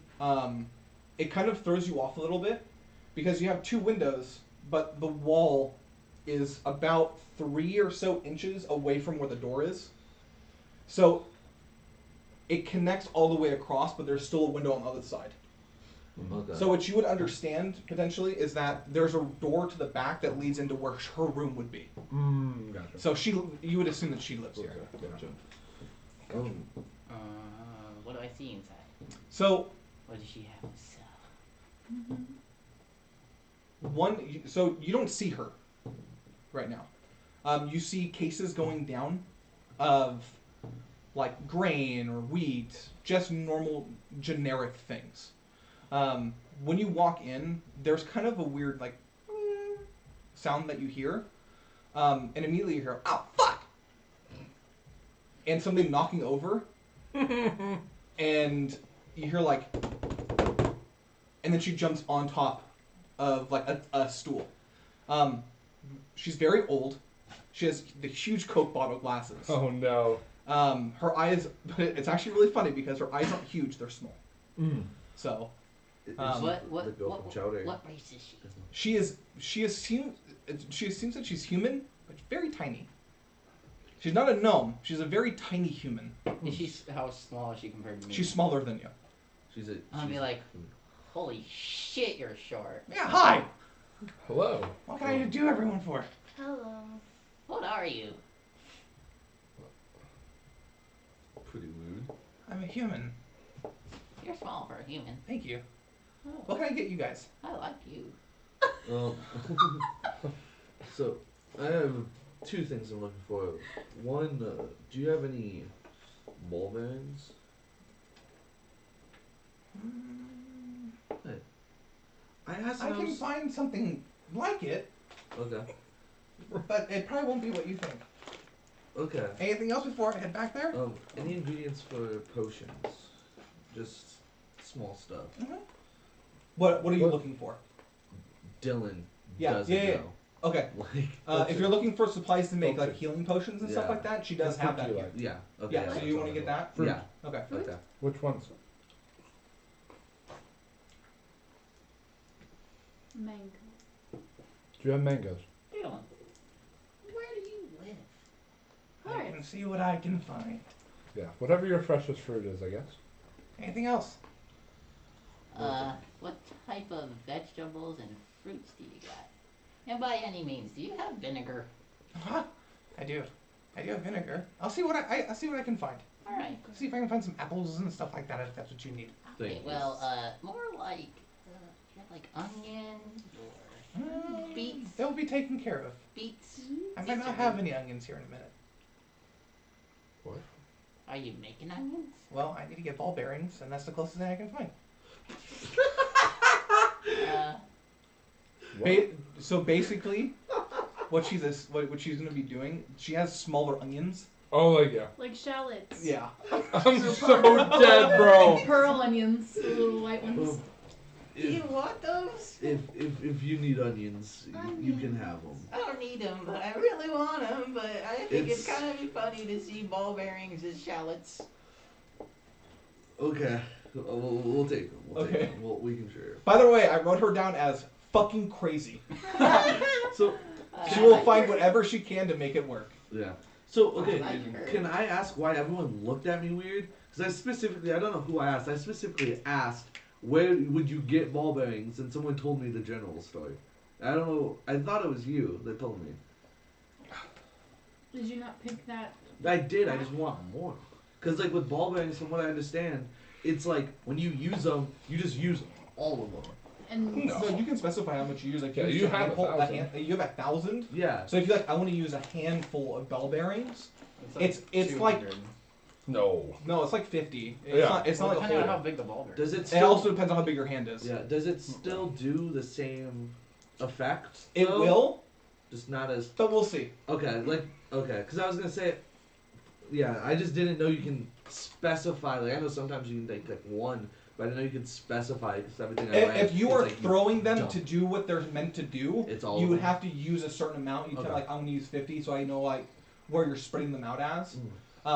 it kind of throws you off a little bit because you have 2 windows, but the wall is about 3 or so inches away from where the door is. So it connects all the way across, but there's still a window on the other side. Okay. So what you would understand potentially is that there's a door to the back that leads into where her room would be. Gotcha. So you would assume that she lives here. Gotcha. What do I see inside? So What does she have to sell? so you don't see her right now. You see cases going down of like grain or wheat, just normal generic things. When you walk in, there's kind of a weird like sound that you hear, and immediately you hear "ow, fuck," and something knocking over, and you hear like, and then she jumps on top of like a stool. She's very old. She has the huge Coke bottle glasses. Oh no. Her eyes, but it's actually really funny because her eyes aren't huge; they're small. So. What Chowder. what race is she? She assumes that she's human, but very tiny. She's not a gnome. She's a very tiny human. Is she how small is she compared to me? She's smaller than you. I'll be like, holy shit, you're short. Yeah. Hi. Hello. What can I do everyone for? Hello. What are you? Pretty rude. I'm a human. You're small for a human. Thank you. Oh, What can I get you guys? I like you. So, I have 2 things I'm looking for. One, do you have any ball bearings? Hey. I asked I those- can find something like it, Okay. but it probably won't be what you think. Okay. Anything else before I head back there? Any ingredients for potions? Just small stuff. What are you What? looking for? Dylan Yeah, doesn't yeah. know. Okay. Like, If you're looking for supplies to make like Okay. healing potions and stuff Yeah. like that, she does What have do that you here. like? yeah. Okay. Yeah. So you want to get that? Fruit. Yeah. Okay. Okay. Which ones? Mango. Do you have mangoes? Dylan, where do you live? I can see what I can find. Yeah. Whatever your freshest fruit is, I guess. Anything else? What type of vegetables and fruits do you got? And by any means, do you have vinegar? Huh? I do. I do have vinegar. I'll see what I'll see what I can find. All right. See if I can find some apples and stuff like that if that's what you need. Okay, Thank well, more like, you have like onions or beets. They'll be taken care of. Beets. I might not have any onions here in a minute. What? Are you making onions? Well, I need to get ball bearings, and that's the closest thing I can find. So basically, what she's gonna be doing, she has smaller onions. Oh, like yeah. Like shallots. Yeah. I'm so dead, bro. Pearl onions, the little white ones. Do you want those? If you need onions, you can have them. I don't need them, but I really want them. But I think it's It's- kind of be funny to see ball bearings as shallots. Okay. We'll take them. We'll Okay. take them. We can share. By the way, I wrote her down as fucking crazy. So She I will like find your- whatever she can to make it work. yeah. So okay, I like her. can I ask why everyone looked at me weird? Because I don't know who I asked. I specifically asked where would you get ball bearings, and someone told me the general store. I don't know. I thought it was you that told me. Did you not pick that? I did. I just want more. Because like with ball bearings, from what I understand, it's like when you use them, you just use all of them. And No. So you can specify how much you use. Like Yeah, you have 1,000. You have 1,000. Yeah. So if you like, I want to use a handful of bell bearings. It's like 200. No. no, it's like 50. It's Yeah. not. It's Well, not like a depending on whole. how big the ball is. Does it It still? also depends on how big your hand is. Yeah. Does it still do the same effect? It though? will, Just not as. but we'll see. Okay. Because I was gonna say. Yeah, I just didn't know you can specify. Like I know sometimes you can take like one, but I didn't know you could specify because everything I read. If you it's are like throwing them jump. to do what they're meant to do, It's all you of would them? have to use a certain amount. You tell Okay. like I'm gonna use 50, so I know like where you're spreading them out as. Mm.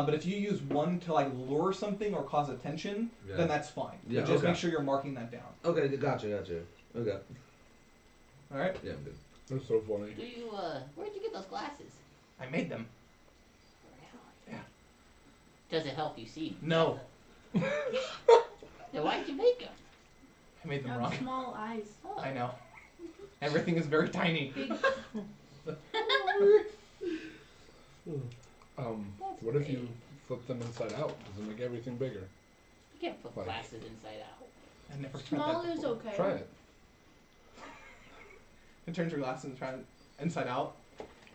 But if you use one to like lure something or cause attention, Yeah. then that's fine. Yeah, But just okay. make sure you're marking that down. Okay, gotcha. Okay. All right. Yeah, I'm good. That's so funny. Do you, where'd you get those glasses? I made them. Really? Yeah. Does it help you see? No, Then why'd you make them? I made them have wrong. small eyes. Oh. I know. Everything is very tiny. Big. What if you flip them inside out? Does it make everything bigger? You can't put Like- glasses inside out. I never tried Small that is before. okay. Try it. It turns your glasses and try it inside out.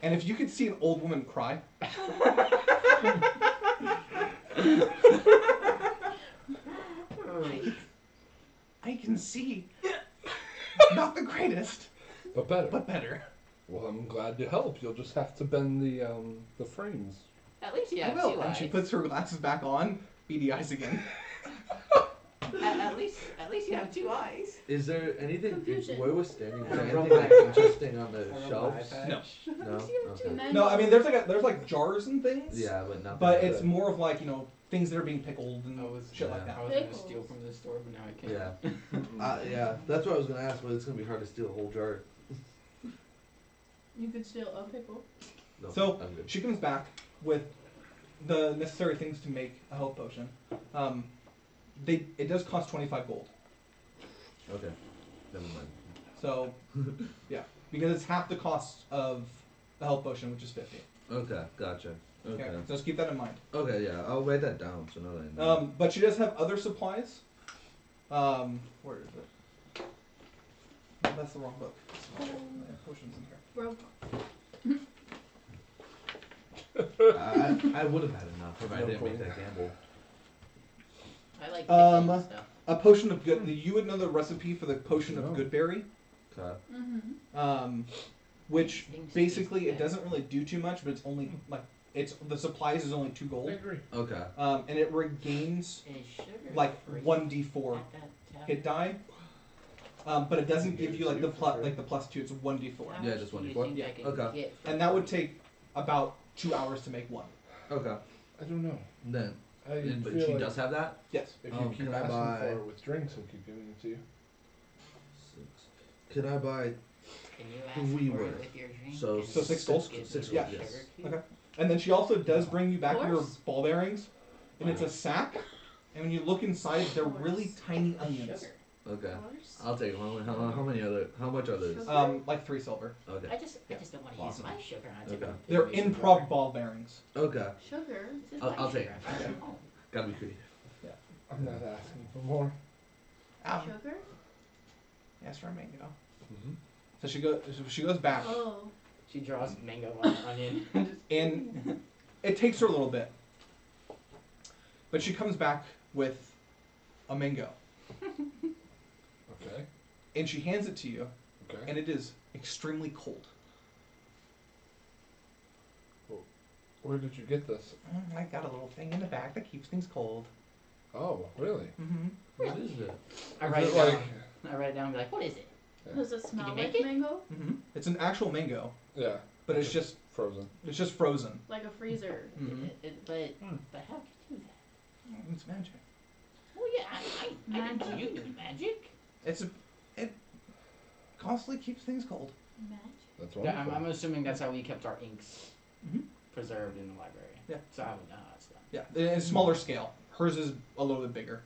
And if you could see an old woman cry, I can see. Not the greatest, But better. but better. Well, I'm glad to help. You'll just have to bend the frames. At least you I have will. two And eyes. she puts her glasses back on, beady eyes again. At least you have two eyes. Is there anything Confusion. where we're standing? Is there I rub anything like my- interesting on the I rub my shelves? eye No. patch. No. At least you have two. Okay. No, I mean there's like jars and things. Yeah, but nothing. But like it's that. more of like things that are being pickled and I was shit yeah. like that. I was gonna Pickles. steal from this store, but now I can't. Yeah. Yeah, that's what I was gonna ask. But it's gonna be hard to steal a whole jar. You could steal a pickle. No, So I'm good. she comes back with the necessary things to make a health potion. It does cost 25 gold. Okay. Never mind. So yeah, because it's half the cost of the health potion, which is 50. Okay, gotcha. Okay. So just keep that in mind. Okay, yeah, I'll write that down so now that I know. But she does have other supplies. Where is it? Oh, that's the wrong book. Potions in here. Broke. I would have had enough if I No didn't make problem. that gamble. I like Um, picking stuff. A potion of good. You would know the recipe for the potion of No. goodberry. Okay. Mm-hmm. Which Things basically taste it doesn't really do too much, but it's only like the supplies is only 2 I gold. agree. Okay. And it regains Is sugar like free 1d4 at that tavern? hit die. But it doesn't give you like the Super free. plus 2. It's 1d4, How Yeah, much just do you 1d4? think Yeah, I could okay. get for and that would free? take about 2 hours to make one. Okay. I don't know. Then, I but feel she like does have that. Yes. if you keep can I asking buy- for it with drinks, he'll keep giving it to you. 6. Can I buy? Can you ask we for were. it with your drink? So- and so 6 gold? give 6 me gold, the yes. sugar cube? Okay. And then she also does bring you back your Horse? ball bearings, and it's a sack. And when you look inside, they're really tiny onions. Sugar. Okay. Horse? I'll take them. How much are those? Sugar? Like 3 silver. Okay. I just don't want to use Awesome. my sugar. I Okay. don't They're use your improv sugar. ball bearings. Okay. Sugar? This is I'll- my I'll take sugar. it. I brought it home. Gotta be creative. I'm not asking for more. Sugar? Yes, for a mango. Mm-hmm. So she goes back, Oh. She draws mango on an onion. and it takes her a little bit, but she comes back with a mango, Okay. and she hands it to you, Okay. and it is extremely cold. Where did you get this? I got a little thing in the back that keeps things cold. Oh, really? Mm-hmm. What is it? I Is write it it down. like? I write it down and be like, what is it? Does it smell you like make it? mango? Mm-hmm. It's an actual mango, Yeah. but it's just frozen. frozen. Like a freezer? Mm-hmm. But how could you do that? It's magic. Well, yeah, I didn't know you knew magic. It constantly keeps things cold. Magic. That's Yeah, wonderful. I'm assuming that's how we kept our inks Mhm. preserved in the library. Yeah. So I would know how it's done. Yeah, it's smaller scale. Hers is a little bit bigger,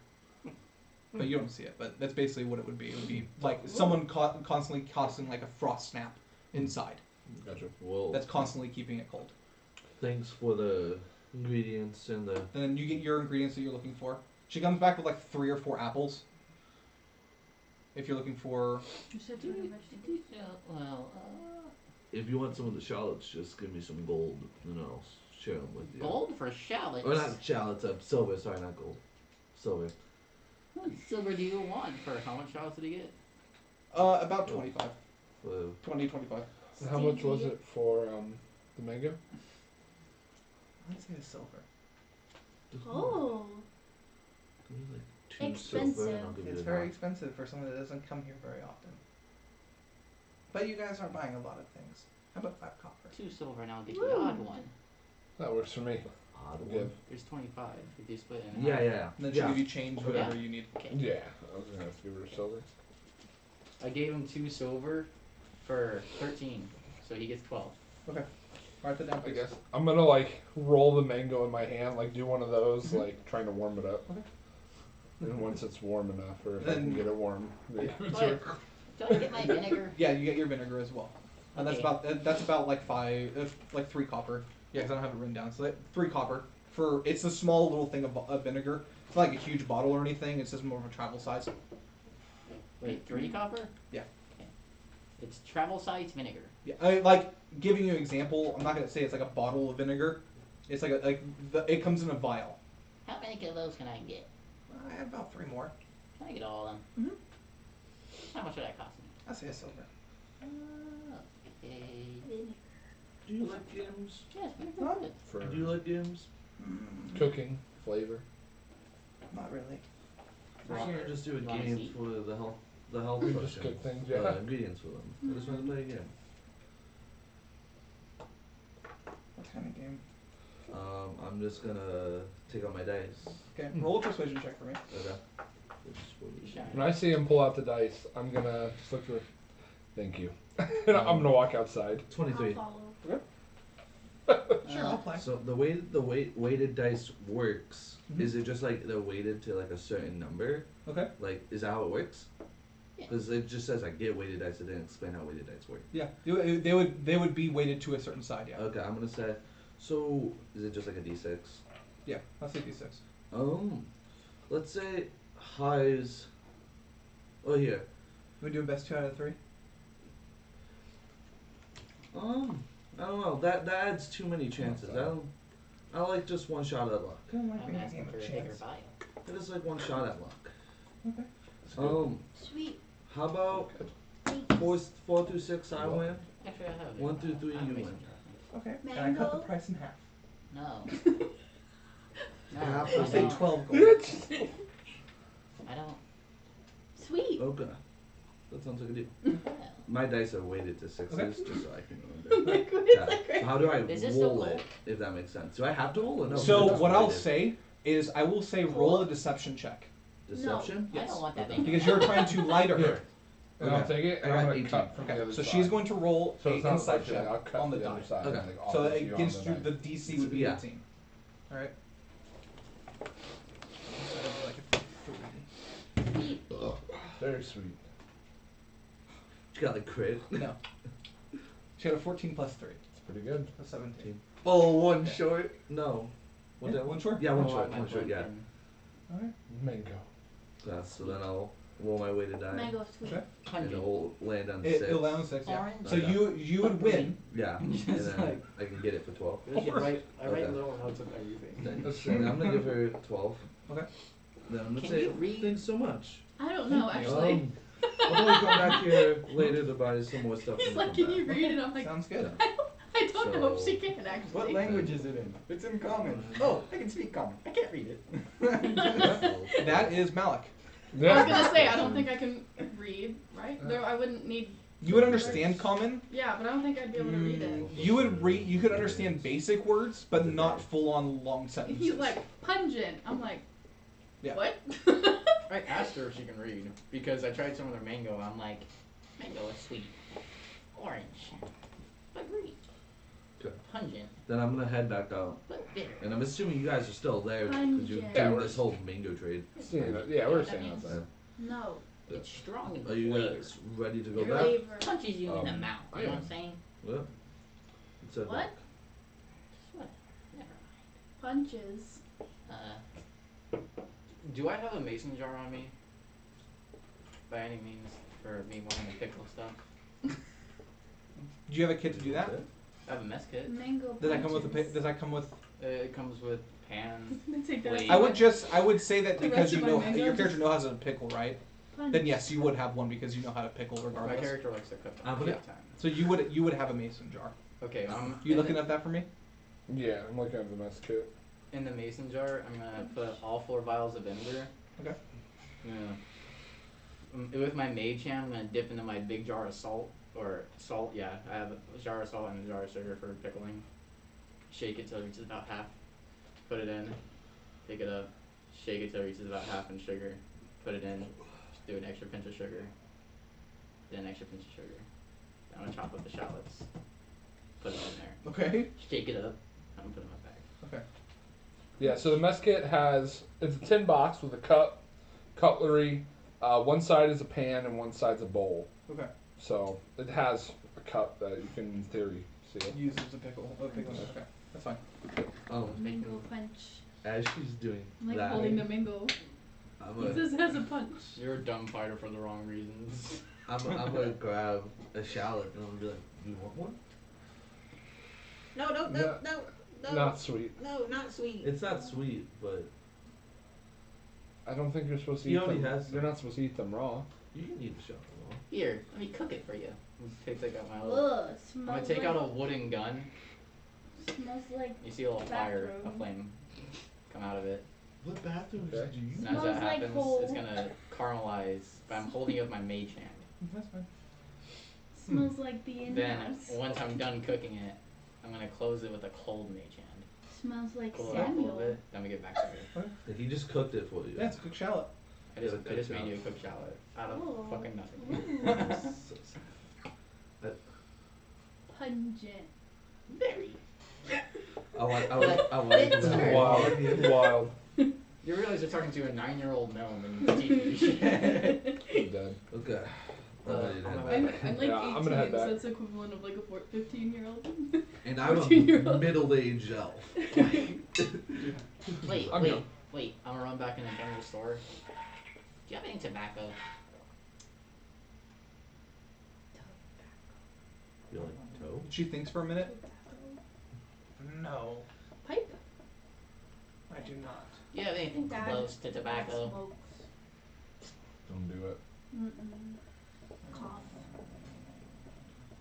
but you don't see it. But that's basically what it would be. It would be like someone constantly causing like a frost snap inside. Gotcha. Well, That's constantly keeping it cold. thanks for the ingredients and the. And then you get your ingredients that you're looking for. She comes back with like 3 or 4 apples. If you're looking for, You said fruit and vegetables. Well, If you want some of the shallots, just give me some gold, and I'll share them with you. gold for shallots. Or not shallots, silver. Sorry, not gold. Silver. What silver do you want for how much shallots did he get? about 25. For 20, 25. And how much was it for the mango? Let's say a silver. Oh. give me like 2 silver, and Expensive. I'll give It's you very half. expensive for someone that doesn't come here very often. But you guys aren't buying a lot of things. How about 5 copper? 2 silver and I'll get Woo. the odd one. That works for me. Odd one. Give. There's 25 if you split it in Yeah, half. yeah, And then yeah. she'll give you change, Okay. whatever you need. Okay. Yeah, I was gonna have to give her silver. I gave him 2 silver for 13, so he gets 12. Write that down, I please. guess I'm gonna like roll the mango in my hand, like do one of those, like trying to warm it up. Okay. And once it's warm enough, or if I Then- can get it warm, Yeah. Wait, do I get my vinegar? Yeah, you get your vinegar as well. And Okay. that's about like 3 copper. Yeah, because I don't have it written down. So 3 copper for it's a small little thing of vinegar. It's not like a huge bottle or anything. It's just more of a travel size. Wait, 3 copper? Yeah. Okay. It's travel size vinegar. Yeah, like giving you an example. I'm not gonna say it's like a bottle of vinegar. It's like it comes in a vial. How many of those can I get? I have about 3 more. Can I get all of them? Mhm. How much would that cost me? I say a silver. Okay. Do you like games? Yes, vinegar's Huh? good. for Do you like games? cooking flavor. Not really. Why can't you just do a You wanna game see? for the health We just potions? cook things, yeah. Ingredients for them. I just want to play a game. What kind of game? I'm just gonna take out my dice. Okay, roll a persuasion check for me. Okay. Persuasion. When I see him pull out the dice, I'm gonna just look for. Thank you. And I'm gonna walk outside. 23. I'll follow. Sure, I'll play. So the way the weighted dice works, Mhm. is it just like they're weighted to like a certain number? Okay. Like, is that how it works? Yeah. Because it just says I get weighted dice. It didn't explain how weighted dice work. Yeah, they would be weighted to a certain side. Yeah. Okay, I'm gonna say. So is it just like a d6? Yeah. I'll say d6. Let's say highs. Oh here. We doing best 2 out of 3. I don't know. That adds too many chances. I like just one shot at luck. Kind of like I'm being a asking game for of a bigger chance. vial. It is like one shot at luck. Okay. Sweet. How about Thanks. 4 through 6 I win? Actually, I have a 1 bigger through 3 vial. I'll you make win. some Okay. And I cut the Mango? price in half. No. No, Half I I'll say don't. 12 gold. I don't. Sweet. Okay. That sounds like a deal. Well, My dice are weighted to 6s Okay. just so I can remember. Like, what Yeah. is that crazy? So how do I Is this still roll cold? it, if that makes sense? Do I have to roll or no? So It's what I'll weighted. say is I will say roll a deception check Deception? I Yes. don't want that Okay. mango. because you're trying to lie to her. Here. And I'll Okay. take it, and I I'm got gonna 18. cut from the Okay. other So side. she's going to roll So a it's not insight like that, check I'll cut on the the other die. side. Okay. And, like, So opposite that you on against the you, the knife. DC would be Yeah. 18. All right. So that'd be like a 3. Very sweet. She got like crit. No. She had a 14 plus 3, It's pretty good. so 17. Oh, one short? No. Yeah, that one short? Yeah, one Oh, short. my One short, book yeah. and All right. Mango. Yeah, so then I'll roll my way to die. Mango sweet. Okay. And Pungent. it'll land on It 6. allows 6. Yeah. Orange. So Okay. you would win. Yeah. And Just then like- I can get it for 12. I write Okay. little notes of everything. Then That's and right. I'm gonna give her 12. Okay. Then I'm gonna Can say, you read? thanks so much. I don't know actually. I'll probably come back here later to buy some more stuff. He's and like, come can back. you read? And I'm like, Sounds good. I don't know if So- she can actually. What language is it in? It's in common. Oh, I can speak common. I can't read it. That is Malik. I was gonna say I don't think I can read, right? There, I wouldn't need. You would understand common. Yeah, but I don't think I'd be able to read it. You would read. You could understand basic words, but not full-on long sentences. He's like pungent. I'm like, Yeah. what? I asked her if she can read because I tried some of their mango. I'm like, Mango is sweet. Orange. But green. Okay. Pungent. Then I'm gonna head back out. But bitter. And I'm assuming you guys are still there because you're Pungent. doing Yeah, this whole mango trade. Yeah, we're That staying means outside. No. It's strong in Are you flavor. guys ready to go It back? Flavor. punches you in the mouth. I You know am. what I'm saying? Well, it said What? What? Never Punches. mind. Do I have a mason jar on me? By any means, for me wanting to pickle stuff. Do you have a kit to do that? I have a mess kit. Mango Does that come with a punches. Does that come with? It comes with pan. I'm gonna take that. Wait. I would say that The because rest you of my know mango your character just- knows how to pickle, right? Punch. Then yes, you would have one because you know how to pickle My regardless. character likes to cook all but the it- time. So you would have a mason jar. Okay, You looking at that for me? Yeah, I'm looking at the mess kit. in the mason jar, I'm gonna put all 4 vials of ember. Okay. Yeah. With my mage hand, I'm gonna dip into my big jar of salt. Yeah. I have a jar of salt and a jar of sugar for pickling. Shake it till it reaches about half. Put it in. Pick it up. Shake it till it reaches about half in sugar. Put it in. Just do an extra pinch of sugar. Then an extra pinch of sugar. I'm gonna chop up the shallots. Put it in there. Okay. Shake it up. I'm gonna put it in my bag. Okay. Yeah, so the mess kit it's a tin box with a cup, cutlery. One side is a pan and one side's a bowl. Okay. So it has a cup that you can, in theory, seal. Use as a pickle. Okay, that's fine. Mango punch. As she's doing I'm like that, holding the mango. I'm He gonna, just has a punch. You're a dumb fighter for the wrong reasons. I'm gonna grab a shallot and I'm gonna be like, "You want one?" No, no, no, No. no, no. Not sweet. No, not sweet. It's not sweet, but I don't think you're supposed to He eat already them. has You're some. not supposed to eat them raw. you can eat the shallot. Raw. Here, let me cook it for you. Take out my little. Ugh, I'm smells gonna take like, out a wooden gun. smells like You see a little fire, a Bathroom. flame come out of it. What bathrooms Okay. do you And use? as Smells that like happens, coal. it's gonna caramelize. But I'm holding it with my mage hand. That's fine. smells like the Then in-house. once I'm done cooking it, I'm gonna close it with a cold mage hand. Smells like Cool it off a little Samuel. bit. Then we get back to it. He just cooked it for you. Yeah, it's a cooked shallot. I just Yeah, cooked made shallot. you a cooked shallot out of Oh. fucking nothing. Pungent. Very. I want It's to her. Wild. Wild. You realize you're talking to a 9-year-old gnome and teaching you shit. I'm dead. Okay. I'm ready to I'm head gonna- back. I'm like Yeah, I'm 18, gonna head so back. that's equivalent of like a 15-year-old. And I'm a 14-year-old. middle-aged elf. Wait, I'm wait, young. wait. I'm gonna run back in the general store. Do you have any tobacco? You like toe? She thinks for a minute. No, Pipe? I do not. Do you have anything Dad. close to tobacco? Smokes. Don't do it. Mm-mm. Cough.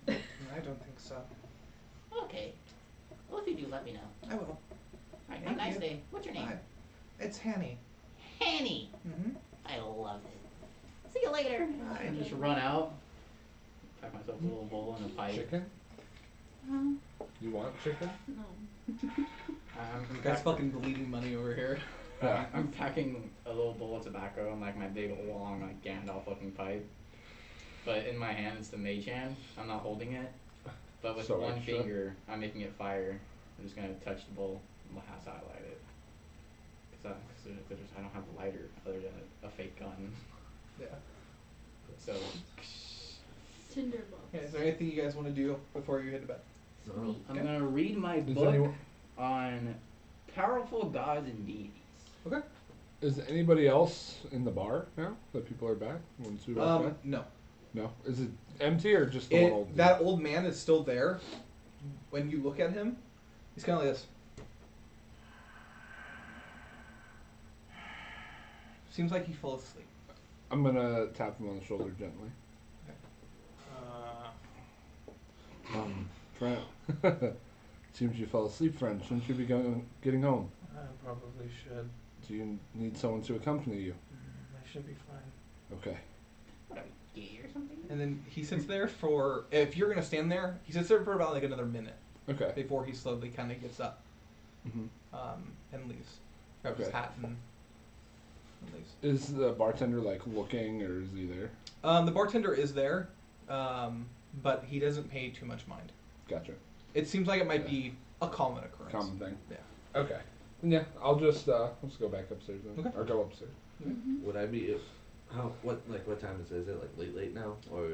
I don't think so. Okay. Well, if you do, let me know. I will. Alright, have a Thank nice you. day. What's your name? Bye. It's Hanny. Hanny. Mm-hmm. I love it. See you later. I just run out, pack myself a little bowl and a pipe. Chicken? You want chicken? No. I'm Guy's fucking bleeding money over here. I'm packing a little bowl of tobacco and like my big long like Gandalf looking pipe. But in my hand it's the mage hand. I'm not holding it. But with So one extra. finger I'm making it fire. I'm just gonna touch the bowl and have to highlight it. Cause I don't have a lighter other than a fake gun. Yeah. So Tinderbox. Okay, is there anything you guys want to do before you head to bed? No. I'm gonna read my Does book anyone, on powerful gods and deities. Okay. is anybody else in the bar now that people are back? Once we walk back? No. No. Is it empty or just the one old dude? That old man is still there. When you look at him, he's kind of like this. Seems like he fell asleep. I'm gonna tap him on the shoulder gently. Friend. Seems you fell asleep, friend. Shouldn't you be getting home? I probably should. Do you need someone to accompany you? I should be fine. Okay. What are we, gay or something? And then he sits there for, if you're going to stand there, he sits there for about like another minute Okay. before he slowly kind of gets up hmm and leaves. Grabs his Okay. hat and leaves. Is the bartender like looking, or is he there? The bartender is there, but he doesn't pay too much mind. Gotcha. It seems like it might Yeah. be a common occurrence. Common thing. Yeah. Okay. Then yeah, I'll just go back upstairs then. Okay. Or go upstairs. Would I be? What time is it? Is it like late now or?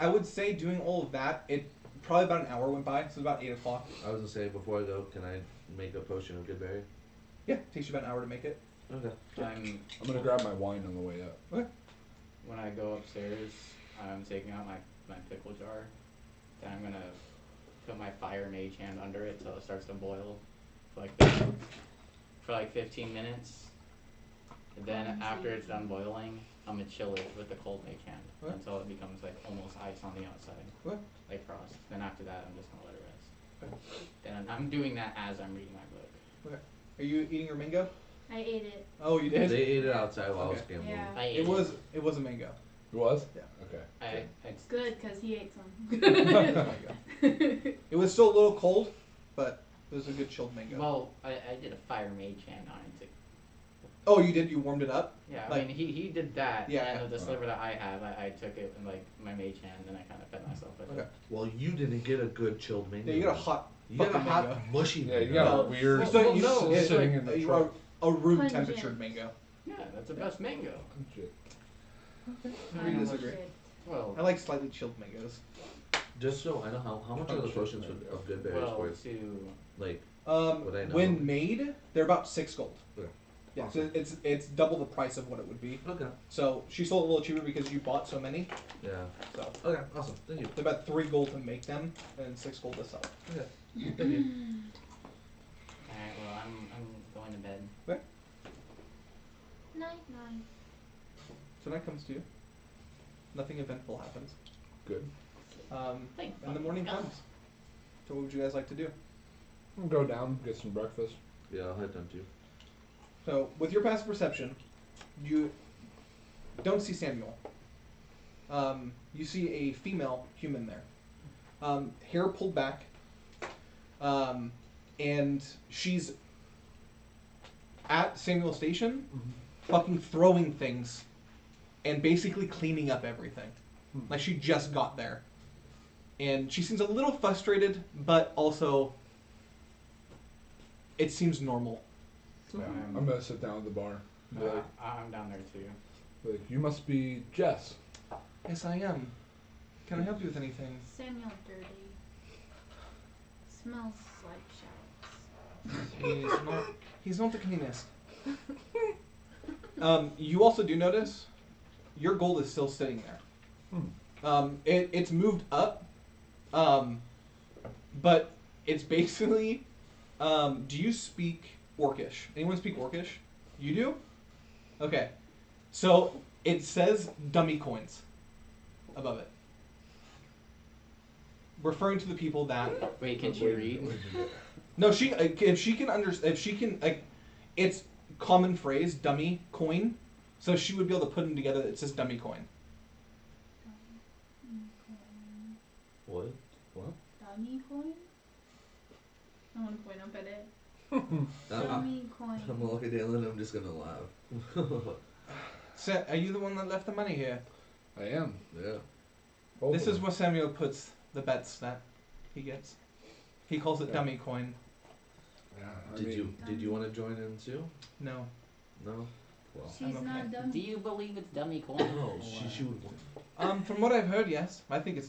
I would say doing all of that, it probably about an hour went by, so about 8 o'clock. I was gonna say before I go, can I make a potion of good berry? Yeah, takes you about an hour to make it. Okay. I'm gonna grab my wine on the way up. when I go upstairs, I'm taking out my pickle jar. Then I'm gonna put my fire mage hand under it till it starts to boil for like 15 minutes. And then after it's done boiling, I'm gonna chill it with the cold mage hand until it becomes like almost ice on the outside, like frost. Then after that, I'm just gonna let it rest. Then I'm doing that as I'm reading my book. Okay. Are you eating your mango? I ate it. Oh, you did? They ate it outside while I was Okay. gambling. Yeah. I ate It was a mango. It was? Yeah. Okay. It's good because he ate some. It was still a little cold, but it was a good chilled mango. Well, I did a fire mage hand on it. Oh, you did? You warmed it up? Yeah, Like- I mean, he did that, Yeah, and yeah. the sliver that I have, I took it in, like, my mage hand, and I kind of fed myself with Okay. it. Well, you didn't get a good chilled mango. Yeah, you got a hot You got a fucking hot, mango. mushy Yeah, you mango. got No. a weird You still- you no, s- sitting it's in the like truck. a room Pungent. temperatured mango. Yeah, that's the best mango. Shit. We disagree. Well, I like slightly chilled mangoes. Just so I know how much are the potions of good berries well, worth? to Like, Would I know? When made, they're about 6 gold. Okay. Yeah, Awesome. so it's double the price of what it would be. okay. So she sold a little cheaper because you bought so many. Yeah. So Okay. Awesome. Thank you. they're about 3 gold to make them and 6 gold to sell. Okay. Thank you. Alright, well, I'm going to bed. Night. So night comes to you. Nothing eventful happens. Good. Thank And the morning God. comes. So what would you guys like to do? I'll go down, get some breakfast. Yeah, I'll head down too. So with your passive perception, you don't see Samuel. You see a female human there. Hair pulled back. And she's at Samuel Station, fucking throwing things and basically cleaning up everything. Like she just got there. And she seems a little frustrated, but also it seems normal. Yeah, I'm gonna sit down at the bar. Be like, I'm down there too. like, you must be Jess. Yes, I am. Can I help you with anything? Samuel dirty. Smells like showers. He's not the cleanest. You also do notice your gold is still sitting there. It's moved up, but it's basically. Do you speak Orcish? Anyone speak Orcish? You do? Okay. So it says dummy coins above it, referring to the people that. Wait, can she read? No, she if she can understand, if she can like, it's common phrase dummy coin, so she would be able to put them together. It says dummy coin. What? Dummy coin? I want to point up at it. I'm Dummy coin. gonna look at Dalen and I'm just gonna laugh. So, are you the one that left the money here? I am. Yeah. Both This of is them. where Samuel puts the bets that he gets. He calls it Yeah. dummy coin. Yeah, I Did mean, you want to join in too? No. No. Well. She's I'm not okay. dummy. Do you believe it's dummy coin? No, she would win. From what I've heard, yes. I think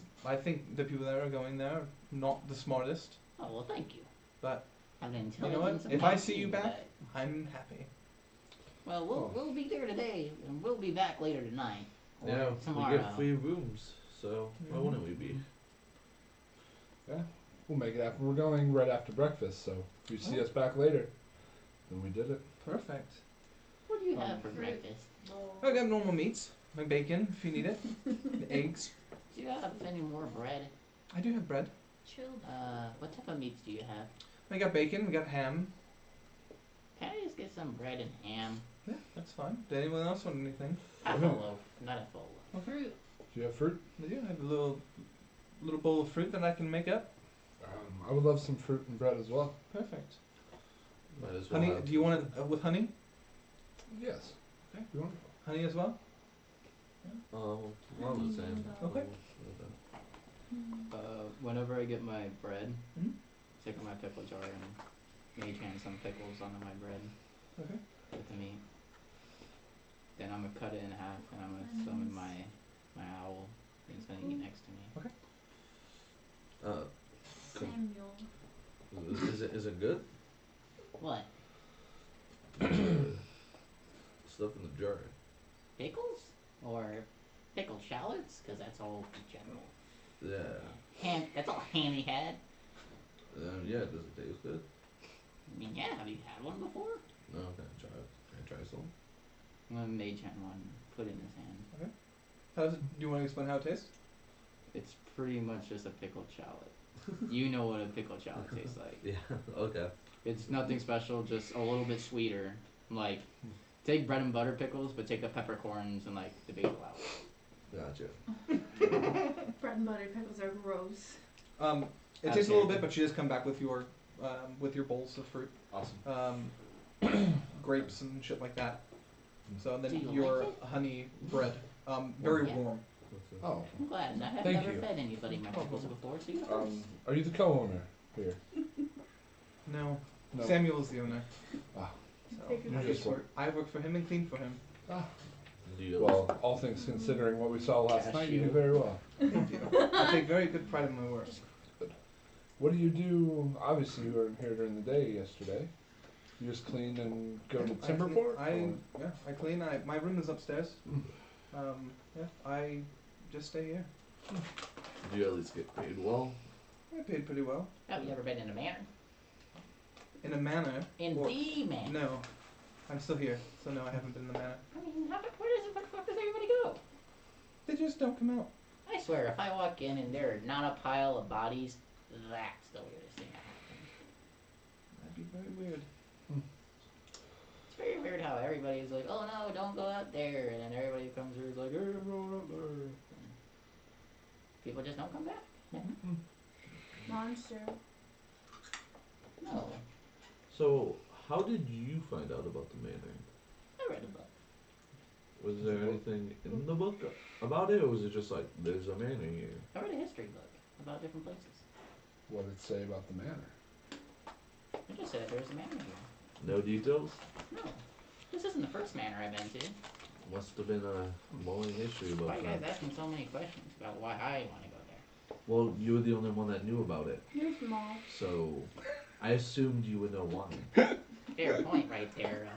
the people that are going there are not the smartest, Oh, well, thank you. but An you know intelligence what? of If I see you 19, back, but- I'm happy. Well, Oh. we'll be there today, and we'll be back later tonight. Or Yeah, tomorrow. we get free rooms, so why wouldn't we be? yeah, we'll make it happen. We're going right after breakfast, so if you see us back later, then we did it. Perfect. What do you have for fruit. breakfast? I got normal meats, my bacon if you need it, the eggs. Do you have any more bread? I do have bread. Chilled. What type of meats do you have? I got bacon. We got ham. Can I just get some bread and ham? Yeah, that's fine. Did anyone else want anything? Half a Okay. loaf, not a full loaf. Fruit. Do you have fruit? I do. I have a little bowl of fruit that I can make up. I would love some fruit and bread as well. Perfect. Might as well Honey, have do you want it with honey? Yes. Okay. You want? Honey as well? Oh, I'm the same. Okay. Whenever I get my bread, Mhm. take out my pickle jar and mage hand some pickles onto my bread Okay. with the meat. Then I'm gonna cut it in half and I'm gonna summon my owl and it's gonna eat next to me. Samuel. Is it good? What? stuff in the jar? Pickles? Or pickled shallots? Because that's all general. Yeah. That's all Hammy had. Yeah, does it taste good? I mean, yeah, have you had one before? No, can I try it? Can I try some? Mage hand one, put it in his hand. How does it, do you want to explain how it tastes? It's pretty much just a pickled shallot. You know what a pickled shallot tastes like. Yeah, okay. It's nothing special, just a little bit sweeter. Like, take bread and butter pickles, but take the peppercorns and like the basil out. Gotcha. Bread and butter pickles are gross. It tastes a little bit, but you just come back with your bowls of fruit, Awesome. grapes and shit like that. So and Do then you your like it? honey bread, very Yeah. warm. Oh, I'm glad. I have Thank never you. fed anybody my pickles before, so you're first. are you the co-owner here? No, No. Samuel is the owner. Ah. So Figured You I, just work. I work for him and clean for him. Do you Well, all things considering what we saw last night, you do Cashew. very well. Thank you. I take very good pride in my work. What do you do? Obviously, you weren't here during the day yesterday. You just clean and go to I Timberport? clean- I clean. My room is upstairs. Mm. Yeah, I just stay here. Do you at least get paid well? I paid pretty well. Have you ever been in a manor? In a manor. In or- the manor? No, I'm still here, so no, I haven't been in the manor. I mean, where the fuck does everybody go? They just don't come out. I swear, if I walk in and there are not a pile of bodies, that's the weirdest thing that happened. That'd be very weird. It's very weird how everybody's like, oh no, don't go out there, and then everybody who comes here is like, hey, I'm going out there. And people just don't come back. Monster. No, So, how did you find out about the manor? I read a book. Was there anything in the book about it, or was it just like, there's a manor here? I read a history book about different places. What did it say about the manor? It just said there was a manor here. No details? No, this isn't the first manor I've been to. Must have been a long history Why about are you guys that. asking so many questions about why I want to go there? Well, you were the only one that knew about it, You're small. so I assumed you would know why. Fair point right there.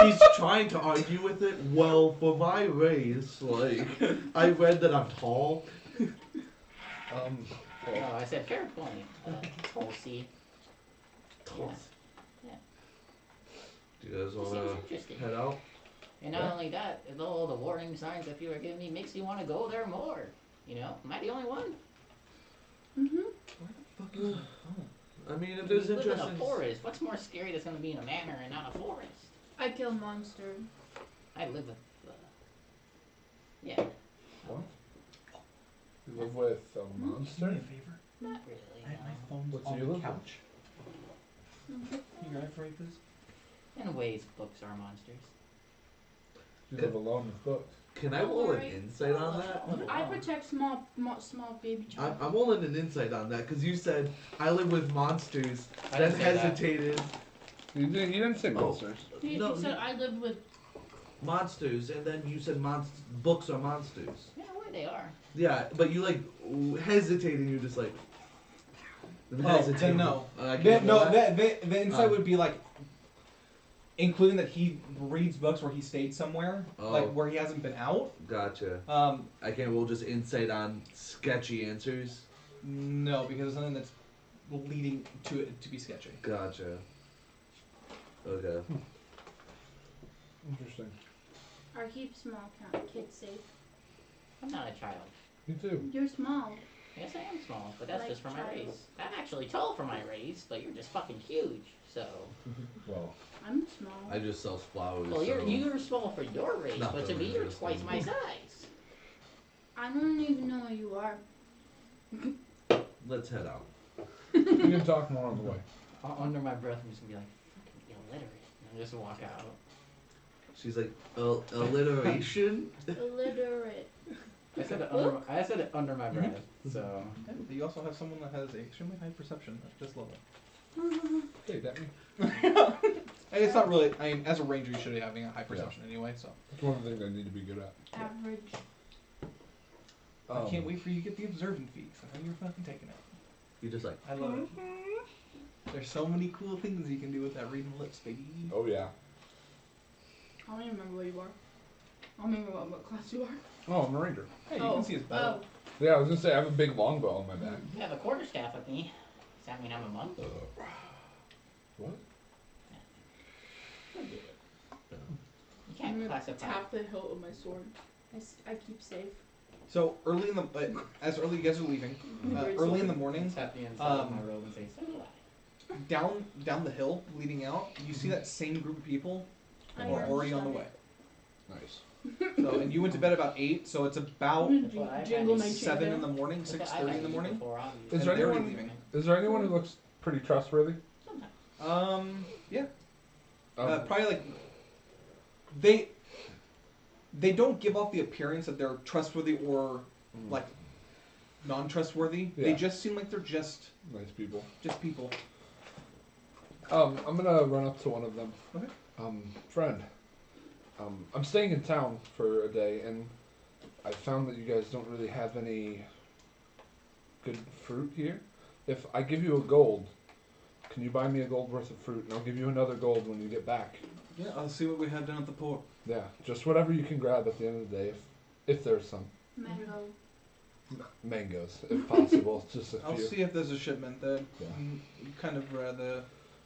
He's trying to argue with it. Well, for my race, like, I read that I'm tall. No, I said fair point. Tulsi. Tall. Yeah. Do you guys It want seems to interesting. head out? And not Yeah. only that, all the warning signs that people are giving me makes me want to go there more. You know, am I the only one? Mm-hmm. I mean, if You there's live in a interesting... forest. What's more scary that's going to be in a manor and not a forest? I kill monster. I live with. Yeah, What? You live with a monster? favor. not really. No. phone What's on your live couch. Mm-hmm. You grab for me, please? In ways, books are monsters. You live alone with books. Can I roll an insight on that? I protect small baby child. I'm rolling an insight on that, because you said, I live with monsters, I then didn't say that. hesitated. You didn't say Oh. monsters. He No, said I lived with. Monsters, and then you said books are monsters. Yeah, where they are. Yeah, but you like hesitated, and you're just like... Then no. I can't roll that? The insight Oh. would be like, including that he reads books where he stayed somewhere, Oh. like where he hasn't been out. Gotcha. Um, I can't roll just insight on sketchy answers. no, because it's something that's leading to it to be sketchy. Gotcha. Okay. Interesting. Are keep small kids safe? I'm not a child. Me too. You're small. Yes, I am small, but that's Like just for my child. race. I'm actually tall for my race, but you're just fucking huge. So, Well, I'm small. I just sell flowers. well, so you're small for your race, Not but to very me, you're interesting. twice my size. I don't even know who you are. let's head out. we can talk more on the way. Under my breath, I'm just gonna be like, Fucking illiterate. and just walk out. She's like, alliteration? Illiterate. I said it under my breath. So And you also have someone that has extremely high perception at this level. Hey, that me. And it's not really. I mean, as a ranger, you should be having a high perception anyway. So It's one of the things I need to be good at. Average. I can't wait for you to get the observant feat. 'Cause I know you're fucking taking it. You're just like, I love it. There's so many cool things you can do with that reading lips, baby. Oh yeah. I don't even remember what you are. I don't remember what class you are. Oh, I'm a ranger. Hey, you can see his bow. Yeah, I was gonna say I have a big longbow on my back. You have a quarterstaff with me. Does that mean I'm a monk? What? You can't I'm gonna classify. tap the hilt of my sword. I keep safe. So early in the as early you guys are leaving, early in the morning, Tap the inside of my robe and say, so do I. down the hill leading out, you see that same group of people I are already on the way. Nice. So and you went to bed about 8, so it's about That's what I've Jingle had my to- 7 in the chain morning, that's what 6:30 I've had in the to do morning. before, obviously. Is And there they're already anyone? leaving. Is there anyone who looks pretty trustworthy? Sometimes. Yeah. Um, Probably like they don't give off the appearance that they're trustworthy or like non-trustworthy. Yeah. They just seem like they're just nice people. people. I'm gonna run up to one of them. Okay. Friend. I'm staying in town for a day, and I found that you guys don't really have any good fruit here. If I give you a gold, can you buy me a gold worth of fruit, and I'll give you another gold when you get back. Yeah, I'll see what we have down at the port. Yeah, just whatever you can grab at the end of the day, if there's some. Mango. Mangoes, if possible, just a I'll few. see if there's a shipment that Yeah. kind of rather.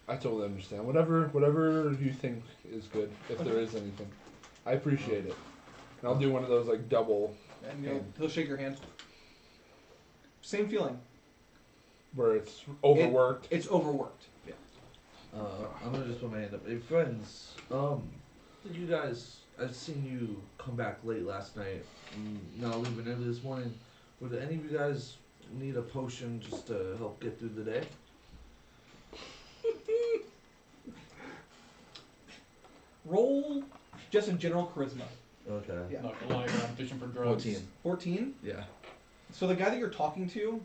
I totally understand. Whatever you think is good, if there is anything. I appreciate it. And I'll do one of those like double And hand, he'll shake your hand. Same feeling. where it's overworked. It's overworked. Yeah. I'm gonna just put my hand up. Hey friends, did you guys? I've seen you come back late last night. Now leaving early this morning. Would any of you guys need a potion just to help get through the day? Roll just a general charisma. Okay. Yeah. Not gonna lie, I'm fishing for drugs. 14. 14. Yeah. So the guy that you're talking to,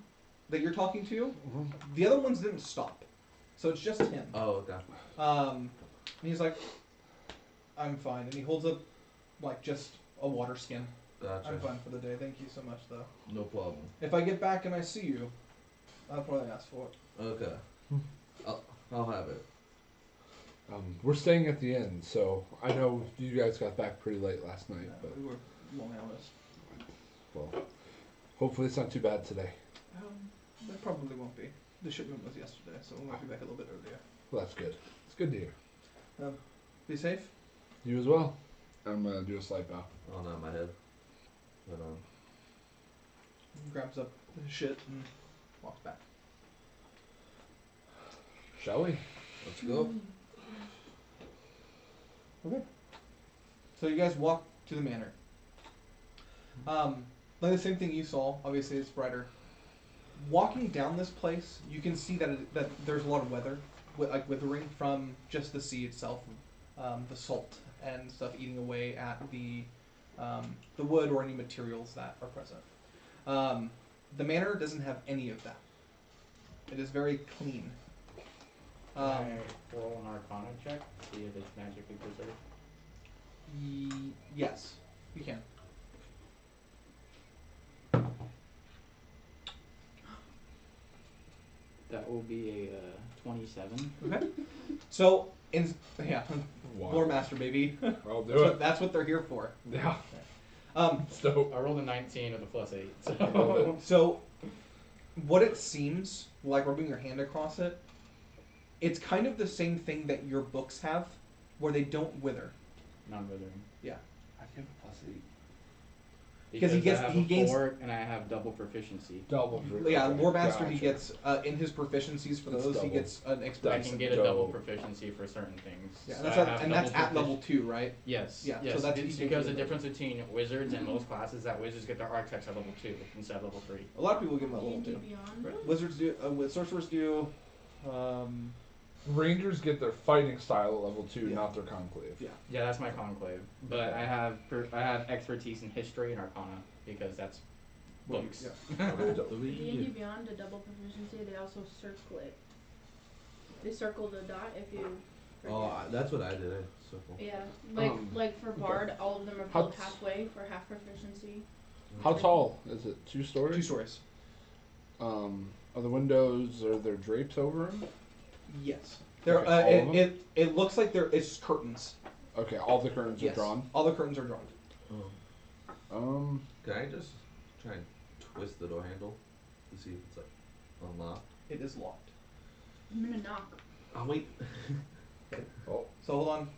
the other ones didn't stop. So it's just him. Oh, okay. And he's like, I'm fine. And he holds up, like, just a water skin. Gotcha. I'm fine for the day. Thank you so much, though. No problem. If I get back and I see you, I'll probably ask for it. Okay. I'll have it. We're staying at the inn, so I know you guys got back pretty late last night, Yeah, but we were long hours. well, hopefully it's not too bad today. It probably won't be. The shipment was yesterday, so we might be back a little bit earlier. Well, that's good. It's good to hear. Be safe. You as well. I'm gonna do a slight bow. Oh, not my head. But Grabs up the shit and walks back. Shall we? let's go. Okay. So you guys walk to the manor. Like the same thing you saw. Obviously, it's brighter. Walking down this place, you can see that there's a lot of weather, like withering from just the sea itself, the salt and stuff eating away at the wood or any materials that are present. The manor doesn't have any of that. It is very clean. Can I roll an Arcana check, see if it's magically preserved? Yes, you can. That will be a 27. Okay. So, Wow. lore master, baby. I'll do it. That's what they're here for. Yeah. Um, So I rolled a 19 with a +8. Love So. it. so, what it seems like, rubbing your hand across it, it's kind of the same thing that your books have, where they don't wither. Non-withering. I give a +8. Because he gets- I have he a gains- 4 and I have double proficiency. Double. Yeah, okay, lore master, he gotcha. gets in his proficiencies for It's those, he double. gets an I expertise. can get a Double. double proficiency for certain things. Yeah, So that's I at, have and that's double at level 2, right? Yes. Yeah, so Yes. that's it's equal because to the the- difference between wizards and most classes that wizards get their architects at level 2 instead of level 3. A lot of people give them at level D&D 2. Beyond. Right. Wizards do, sorcerers do. Rangers get their fighting style at level 2, Yeah. not their conclave. Yeah. Yeah, that's my conclave. But I have expertise in history and Arcana because that's books. Yeah. D&D Beyond a double proficiency, they also circle it. They circle the dot if you forget. Oh, that's what I did. I circle. Yeah, Um, like for Bard, all of them are How built t- halfway for half proficiency. How tall is it? 2 stories? 2 stories. Are the windows, are there drapes over them? Yes. There. Okay, all of It looks like it's curtains. Okay, all the curtains Yes. are drawn. All the curtains are drawn. Can I just try and twist the door handle to see if it's like unlocked? It is locked. I'm gonna knock. Oh wait. Oh. So hold on.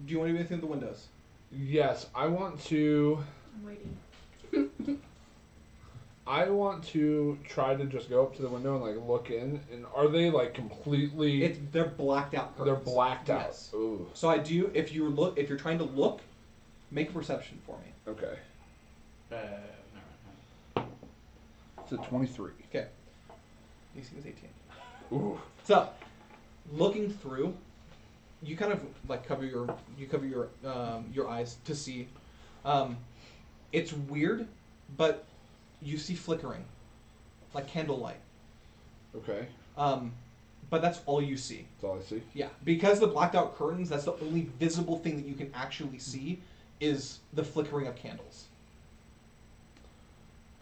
Do you want to do anything with the windows? Yes, I want to. I'm waiting. I want to try to just go up to the window and like look in. And are they like completely? They're blacked out curtains. They're blacked out. Yes. Ooh. So I do. If you're trying to look, make a perception for me. Okay. Never mind. It's a 23. Okay. DC was 18. Ooh. So, looking through, you kind of like cover your eyes to see. It's weird, but you see flickering, like candlelight. Okay. But that's all you see. That's all I see. Yeah, because the blacked out curtains, that's the only visible thing that you can actually see is the flickering of candles.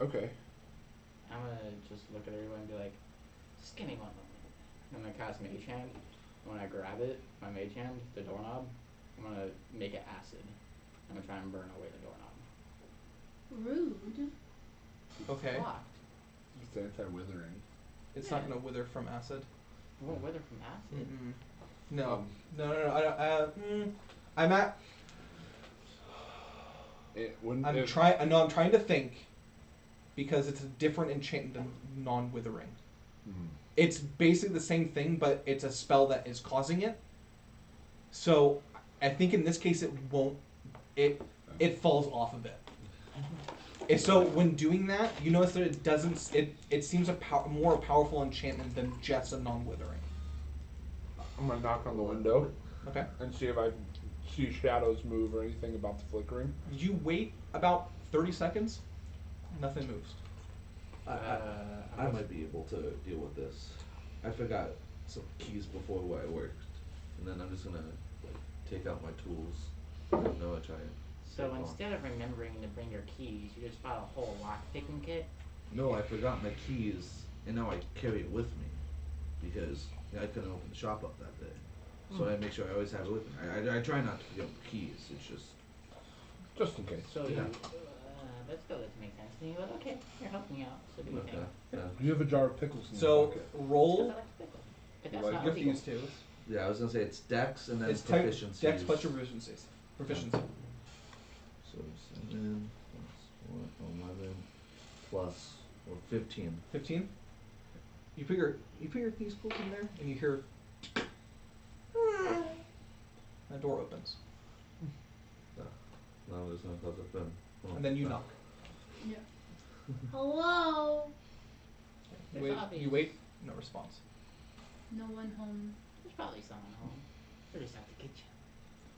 Okay. I'm gonna just look at everyone and be like, just give me 1 moment. I'm gonna cast Mage Hand. When I grab it, my Mage Hand, the doorknob, I'm gonna make it acid. I'm gonna try and burn away the doorknob. Rude. Okay. Locked. It's anti-withering. It's Yeah. not gonna wither from acid. It won't wither from acid. Mm-mm. No. I'm at. I'm trying to think, because it's a different enchantment than non-withering. It's basically the same thing, but it's a spell that is causing it. So, I think in this case it won't. It falls off of it. And so when doing that, you notice that it doesn't. It seems more powerful enchantment than just a non-withering. I'm gonna knock on the window. Okay. And see if I see shadows move or anything about the flickering. You wait about 30 seconds. Nothing moves. I might be able to deal with this. I forgot some keys before where I worked, and then I'm just gonna like take out my tools. And I'm gonna try and. So take instead of remembering to bring your keys, you just bought a whole lock picking kit? No, I forgot my keys, and now I carry it with me because I couldn't open the shop up that day. So I make sure I always have it with me. I try not to forget my keys. It's just in case. So Yeah. that still doesn't make sense to me, but okay, you're helping me out, so do your thing. yeah. You have a jar of pickles in your So pocket. roll. Because I like to pickle. But that's Like not You have to illegal. use twos. Yeah, I was gonna say it's Dex and then It's type proficiency. Dex plus your proficiencies. Proficiency. So 7 plus 11 plus 15. 15. You put your these tools in there, and you hear. The door opens, No, there's no close up then. Oh, and then you no. knock. Yeah. Hello. There's You obvious. wait. No response. No one home. There's probably someone home. They're just out the kitchen.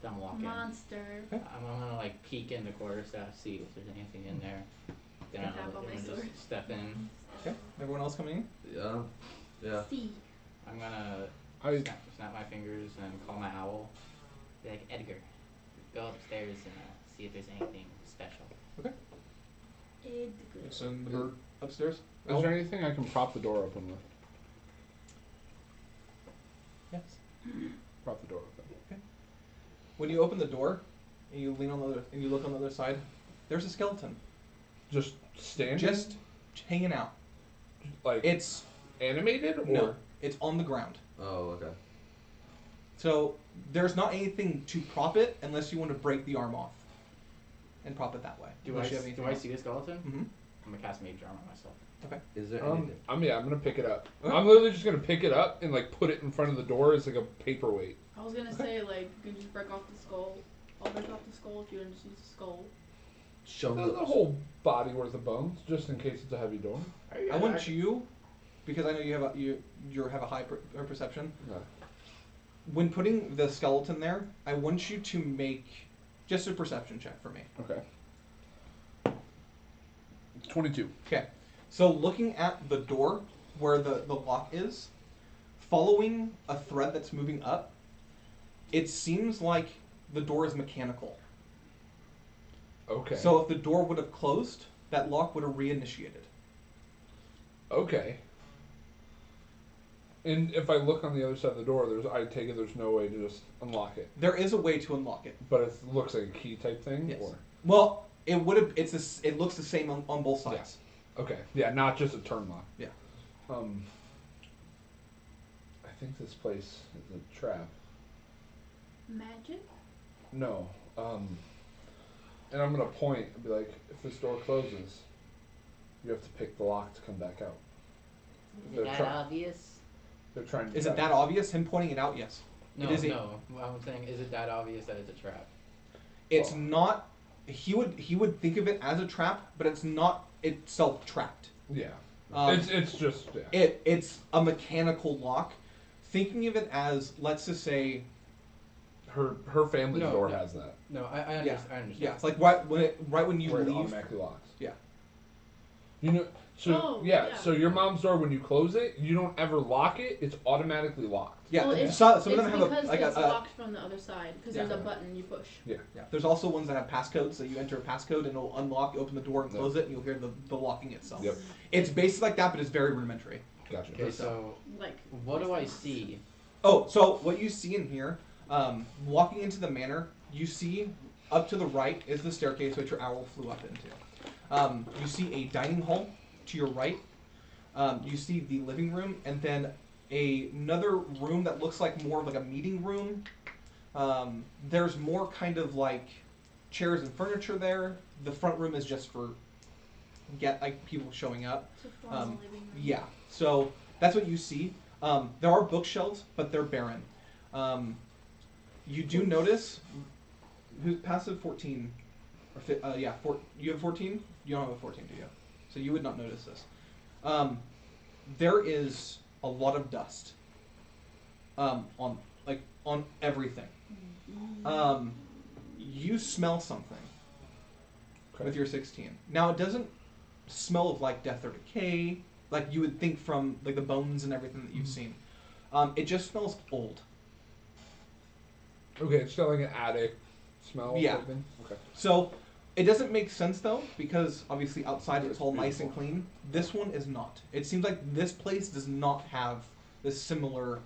I'm walking. Monster. Okay. I'm gonna like peek in the corner stuff, see if there's anything in there. Then Tap I'll on my just sword. step in. Okay. Everyone else coming in? Yeah. See. I'm gonna snap my fingers and call my owl. Be like, Edgar, go upstairs and see if there's anything special. Edgar. Send the bird upstairs. Is there anything I can prop the door open with? Yes. Prop the door open. When you open the door, and you lean on the other, and you look on the other side, there's a skeleton Just standing? just hanging out. like It's animated or no, it's on the ground. Oh, okay. So there's not anything to prop it unless you want to break the arm off and prop it that way. Do Unless I you have anything do I else. see the skeleton? Mm-hmm. I'm gonna cast Mage Armor myself. Is there anything? I'm gonna pick it up. Okay. I'm literally just gonna pick it up and like put it in front of the door as like a paperweight. I was gonna say like you can just break off the skull. I'll break off the skull if you want to just use the skull. Shove The whole body worth of bones, just in case it's a heavy door. I want you, because I know you have a high perception. No. When putting the skeleton there, I want you to make just a perception check for me. Okay. 22. Okay. So looking at the door where the lock is, following a thread that's moving up, it seems like the door is mechanical. Okay. So if the door would have closed, that lock would have reinitiated. Okay. And if I look on the other side of the door, I take it there's no way to just unlock it. There is a way to unlock it. But it looks like a key type thing? Yes. Or? Well, it would have. It looks the same on both sides. Okay. Yeah, not just a turn lock. Yeah. I think this place is a trap. Magic? No. And I'm gonna point and be like, if this door closes, you have to pick the lock to come back out. Is it that obvious? They're trying to. Is it that obvious? Him pointing it out? Yes. No, It is no. What I'm saying, is it that obvious that it's a trap? It's not. He would think of it as a trap, but it's not itself trapped. Yeah. It's just It's a mechanical lock. Thinking of it as, let's just say, her family's door has that. No, I understand. I understand. yeah, it's like right when you Where it leave. automatically locks. Yeah. You know. So Oh, yeah. yeah. So your mom's door, when you close it, you don't ever lock it. It's automatically locked. Yeah, Well, it's, some of it's them have because like it's a locked from the other side. Because Yeah. there's a button you push. yeah. There's also ones that have passcodes, so you enter a passcode and it'll unlock. You open the door and close it, and you'll hear the locking itself. Yep. It's basically like that, but it's very rudimentary. Gotcha. Okay, so Like. what do I see? Oh, so what you see in here, walking into the manor, you see up to the right is the staircase which your owl flew up into. You see a dining hall to your right. You see the living room, and then another room that looks like more of like a meeting room. There's more kind of like chairs and furniture there. The front room is just for people showing up. It's a formal living room. Yeah, so that's what you see. There are bookshelves, but they're barren. You do notice who's passive 14. You have 14? You don't have a 14, do you? So you would not notice this. There is a lot of dust on everything. You smell something with your 16. Now it doesn't smell of like death or decay, like you would think from like the bones and everything that you've seen. It just smells old. Okay, it's got like an attic smell. Yeah. Or something? Okay. So it doesn't make sense though, because obviously outside it's all nice and clean. This one is not. It seems like this place does not have this similar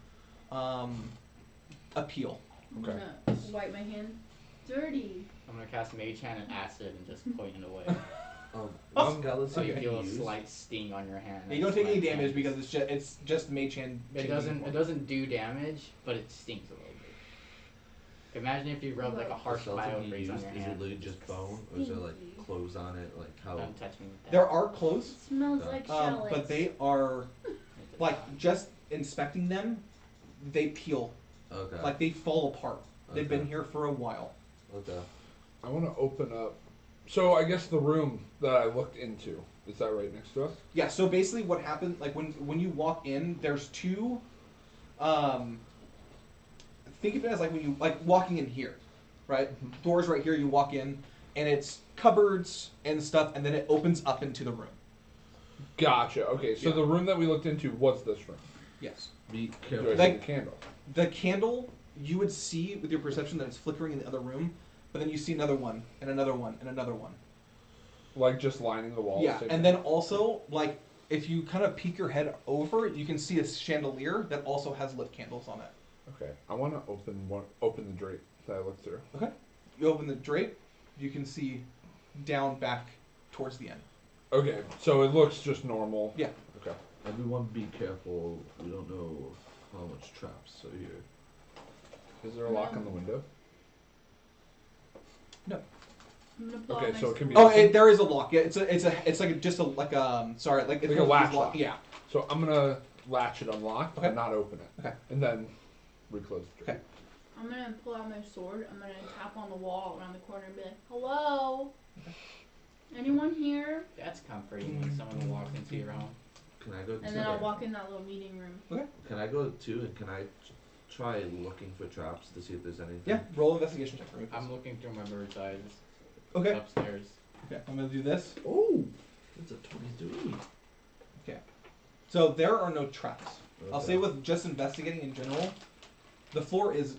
appeal. I'm Okay. gonna wipe my hand. Dirty. I'm gonna cast Mage Hand and Acid and just point it away. Let's So see you if I feel can a use. slight sting on your hand. You don't take any damage because it's just mage hand. It doesn't do damage, but it stings a little bit. Imagine if you rubbed like a harsh The skeleton you biofreeze on used, your is it hand. literally just bone, or is there like clothes on it? Like how? Don't touch me with that. There are clothes, Smells like shallots. but they are like just inspecting them. They peel, Okay. like they fall apart. They've Okay. been here for a while. Okay. I want to open up. So I guess the room that I looked into, is that right next to us? Yeah. So basically, what happened? Like when you walk in, there's two. Think of it as like when you walking in here, right? Doors right here. You walk in, and it's cupboards and stuff, and then it opens up into the room. Gotcha. Okay, so Yeah. the room that we looked into was this room. Yes. Be Do I careful. see Like- the candle? The candle, you would see with your perception that it's flickering in the other room, but then you see another one and another one and another one. Like just lining the walls. Yeah, type and thing? then also like if you kind of peek your head over, you can see a chandelier that also has lit candles on it. Okay, I want to open the drape that I looked through. Okay. You open the drape, you can see down back towards the end. Okay, so it looks just normal. Yeah. Okay. Everyone, be careful. We don't know how much traps are here. Is there a lock on the window? No. I'm gonna pull Okay, out my so it can be- sword. Oh, there is a lock. Yeah, it's like just a sorry, like it's Like a one of latch these lock. Yeah. So I'm gonna latch it unlocked, Okay. but not open it. Okay. And then reclose the drape. Okay. I'm gonna pull out my sword. I'm gonna tap on the wall around the corner and be like, "Hello, anyone here?" That's comforting when someone walks into your home. Can I go? And then I'll walk in that little meeting room. Can I go too? And can I try looking for traps to see if there's anything? Yeah. Roll investigation check for me. Please. I'm looking through my bird's eyes Okay. upstairs. Okay. I'm gonna do this. Oh, it's a 23. So there are no traps. I'll Okay. say with just investigating in general, the floor is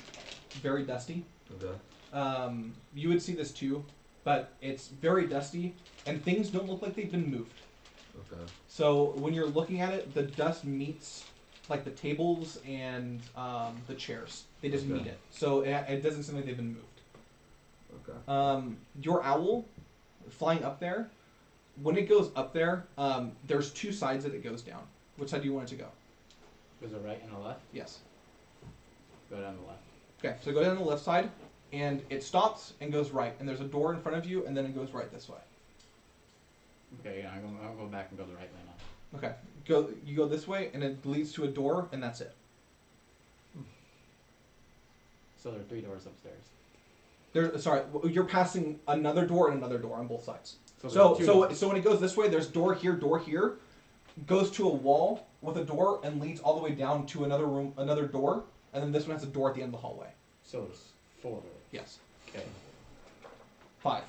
very dusty. Okay. You would see this too, but it's very dusty, and things don't look like they've been moved. Okay. So when you're looking at it, the dust meets like the tables and the chairs. They just Okay. meet it. So it doesn't seem like they've been moved. Okay. Your owl, flying up there, when it goes up there, there's two sides that it goes down. Which side do you want it to go? There's a right and a left. Yes. Go down the left. Okay, so go down the left side, and it stops and goes right, and there's a door in front of you, and then it goes right this way. Okay, yeah, I'll go back and go the right way now. Okay, you go this way, and it leads to a door, and that's it. So there are 3 doors upstairs. You're passing another door and another door on both sides. there's 2 doors. So when it goes this way, there's door here, goes to a wall with a door, and leads all the way down to another room, another door, and then this one has a door at the end of the hallway. So there's 4 doors. Yes. Okay. 5.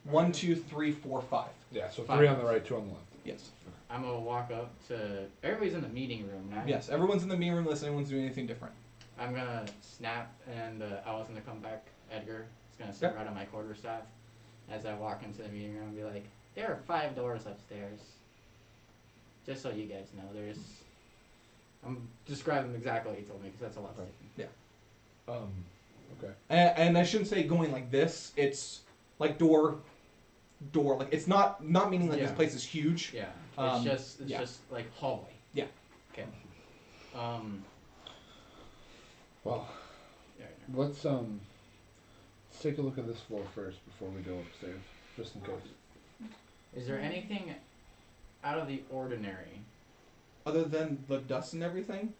1, 2, 3, 4, 5. Yeah, so 5. 3 on the right, 2 on the left. Yes. I'm gonna walk up to. Everybody's in the meeting room now. Yes. Everyone's in the meeting room unless anyone's doing anything different. I'm gonna snap, and I was gonna come back. Edgar is gonna sit Yep. right on my quarterstaff as I walk into the meeting room and be like, "There are 5 doors upstairs. Just so you guys know, there's." I'm describing exactly what he told me because that's a lot. Okay. Yeah. Okay. And I shouldn't say going like this. It's like door. Like it's not meaning like this Yeah. place is huge. Yeah. Um, It's yeah. just like hallway. Yeah. Okay. Well, Yeah. let's take a look at this floor first before we go upstairs, just in case. Is there anything out of the ordinary? Other than the dust and everything,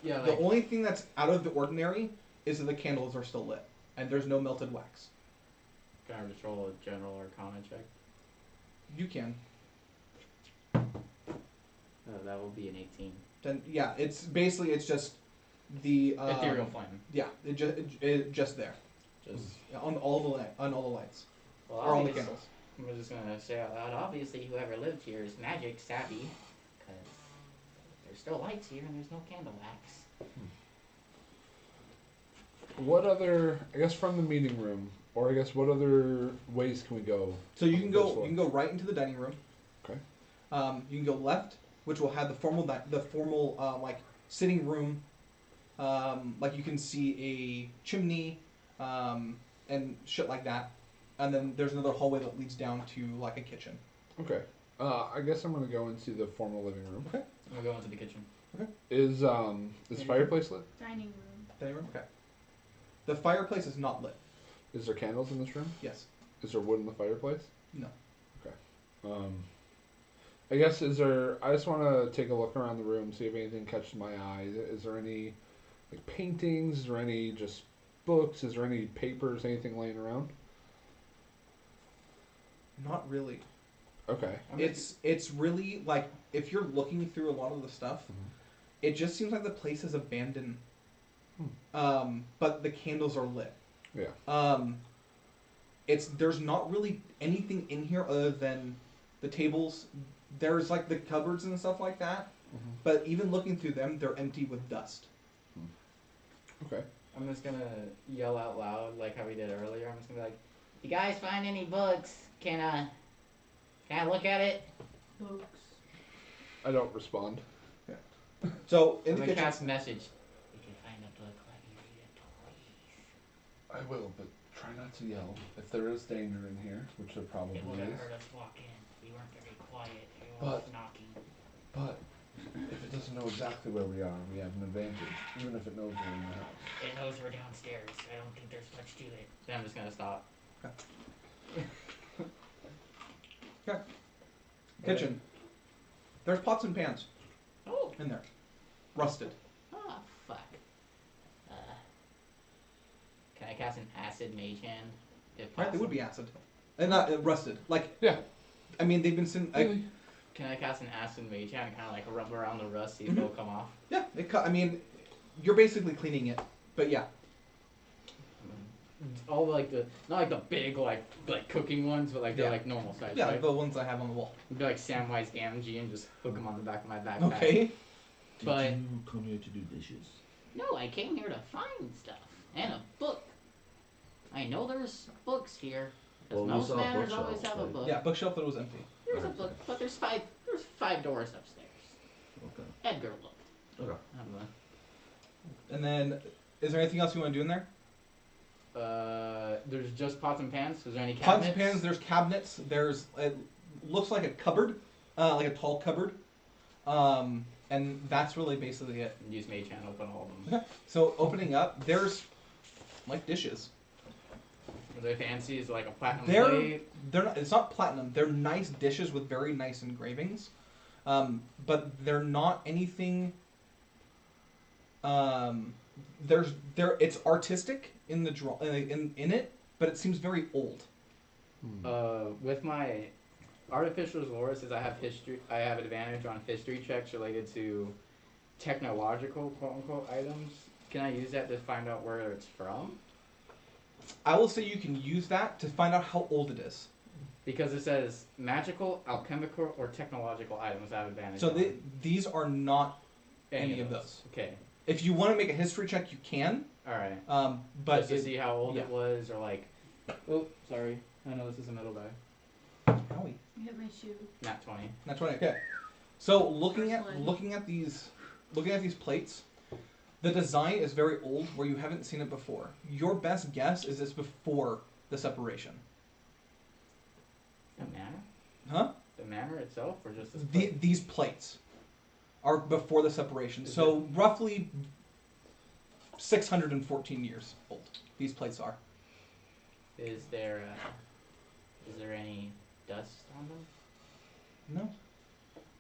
Yeah. the only thing that's out of the ordinary is that the candles are still lit and there's no melted wax. Can I just roll a general arcana check? You can. That will be an 18. Then yeah, it's just the Ethereal flame. Yeah, it just there. Just. On all the lights Well, or on the obvious- candles. I'm just gonna say out loud. Obviously, whoever lived here is magic savvy, because there's still lights here and there's no candle wax. What other, I guess from the meeting room, or I guess what other ways can we go? So you can First go floor. you can go right into the dining room. Okay. You can go left, which will have the formal like sitting room. Like you can see a chimney, and shit like that. And then there's another hallway that leads down to like a kitchen. Okay. I guess I'm gonna go into the formal living room. Okay. I'm gonna go into the kitchen. Is fireplace lit? Dining room. Dining room. Okay. The fireplace is not lit. Is there candles in this room? Yes. Is there wood in the fireplace? No. Okay. I guess I just want to take a look around the room, see if anything catches my eye. Is there any like paintings? Is there any just books? Is there any papers? Anything laying around? Not really. Okay. It's really like if you're looking through a lot of the stuff, it just seems like the place is abandoned. But the candles are lit. Yeah. There's not really anything in here other than the tables. There's like the cupboards and stuff like that. But even looking through them, they're empty with dust. Okay. I'm just gonna yell out loud like how we did earlier. I'm just gonna be like, "You guys find any books? Can I look at it?" Books. I don't respond. So in I'm the gonna kitchen, cast message. If you find a book, let me read it, please. I will, but try not to yell. If there is danger in here, which there probably It would have is. heard us walk in. We weren't very quiet. Everyone But- was knocking. But if it doesn't know exactly where we are, we have an advantage, even if it knows we're in the house. It knows we're downstairs. I don't think there's much to it. Then I'm just gonna stop. kitchen. There's pots and pans Oh, in there, rusted. oh, fuck. Can I cast an acid mage hand? If Right, they possible? would be acid, and not rusted. Like Yeah. I mean, they've been sitting. Can I cast an acid mage hand and kind of like rub around the rust, see if Mhm. it'll come off? Yeah, I mean, you're basically cleaning it, but yeah. All like the not like the big like cooking ones, but like they're Yeah. like normal size. Yeah, right? the ones I have on the wall. It'd be like Samwise Gamgee and just hook them on the back of my backpack. Okay. But- Did you come here to do dishes? No, I came here to find stuff. And a book. I know there's books here. Because Well, we most saw a manners bookshelf, always have a right? book. Yeah, bookshelf that was empty. There's a book, but there's five doors upstairs. Okay. Edgar looked. Okay. And then, is there anything else you want to do in there? There's just pots and pans. Is there any Pots cabinets? and pans. There's cabinets. There's it looks like a cupboard, like a tall cupboard, and that's really basically it. Use mage hand, open all of them. Okay. So opening up, there's like dishes. Are they fancy? Is it like a platinum They're plate? not. It's not platinum. They're nice dishes with very nice engravings, but they're not anything. It's artistic in the draw in it, but it seems very old. With my artificial lore says I have advantage on history checks related to technological quote unquote items. Can I use that to find out where it's from? I will say you can use that to find out how old it is. Because it says magical, alchemical, or technological items I have advantage So on. these are not any of those. Okay. If you want to make a history check, you can. Alright. But Just to see how old yeah. it was, or like... Oh, sorry. I know this is a middle die. Howie. You hit my shoe. Nat 20. Not 20. Okay. So looking First at these plates, the design is very old, where you haven't seen it before. Your best guess is it's before the separation. The manor? Huh? The manor itself, or just this These plates are before the separation. Is So roughly 614 years old. These plates are. Is there any dust on them? No.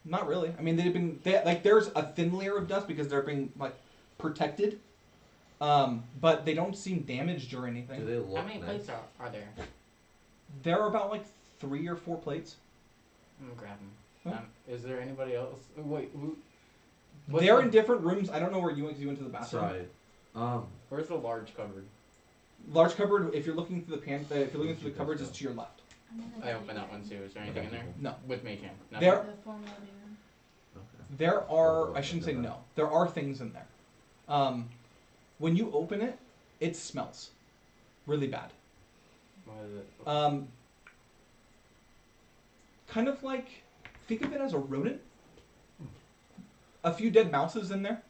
Not really. I mean, there's a thin layer of dust because they're being like protected. But they don't seem damaged or anything. Do they look How many nice? plates are there? There are about like 3 or 4 plates. I'm gonna grab them. Oh. Is there anybody else? Wait, who? They're in different rooms. I don't know where you went. 'Cause you went to the bathroom. Sorry. Where's the large cupboard? Large cupboard. If you're looking through if you're looking through the cupboards, it's to your left. I open that one too. Is there anything in there? No. With mage hand. There- The formal name. Okay. There are. I shouldn't say no. There are things in there. When you open it, it smells really bad. What is it? Kind of like, think of it as a rodent. A few dead mouses in there.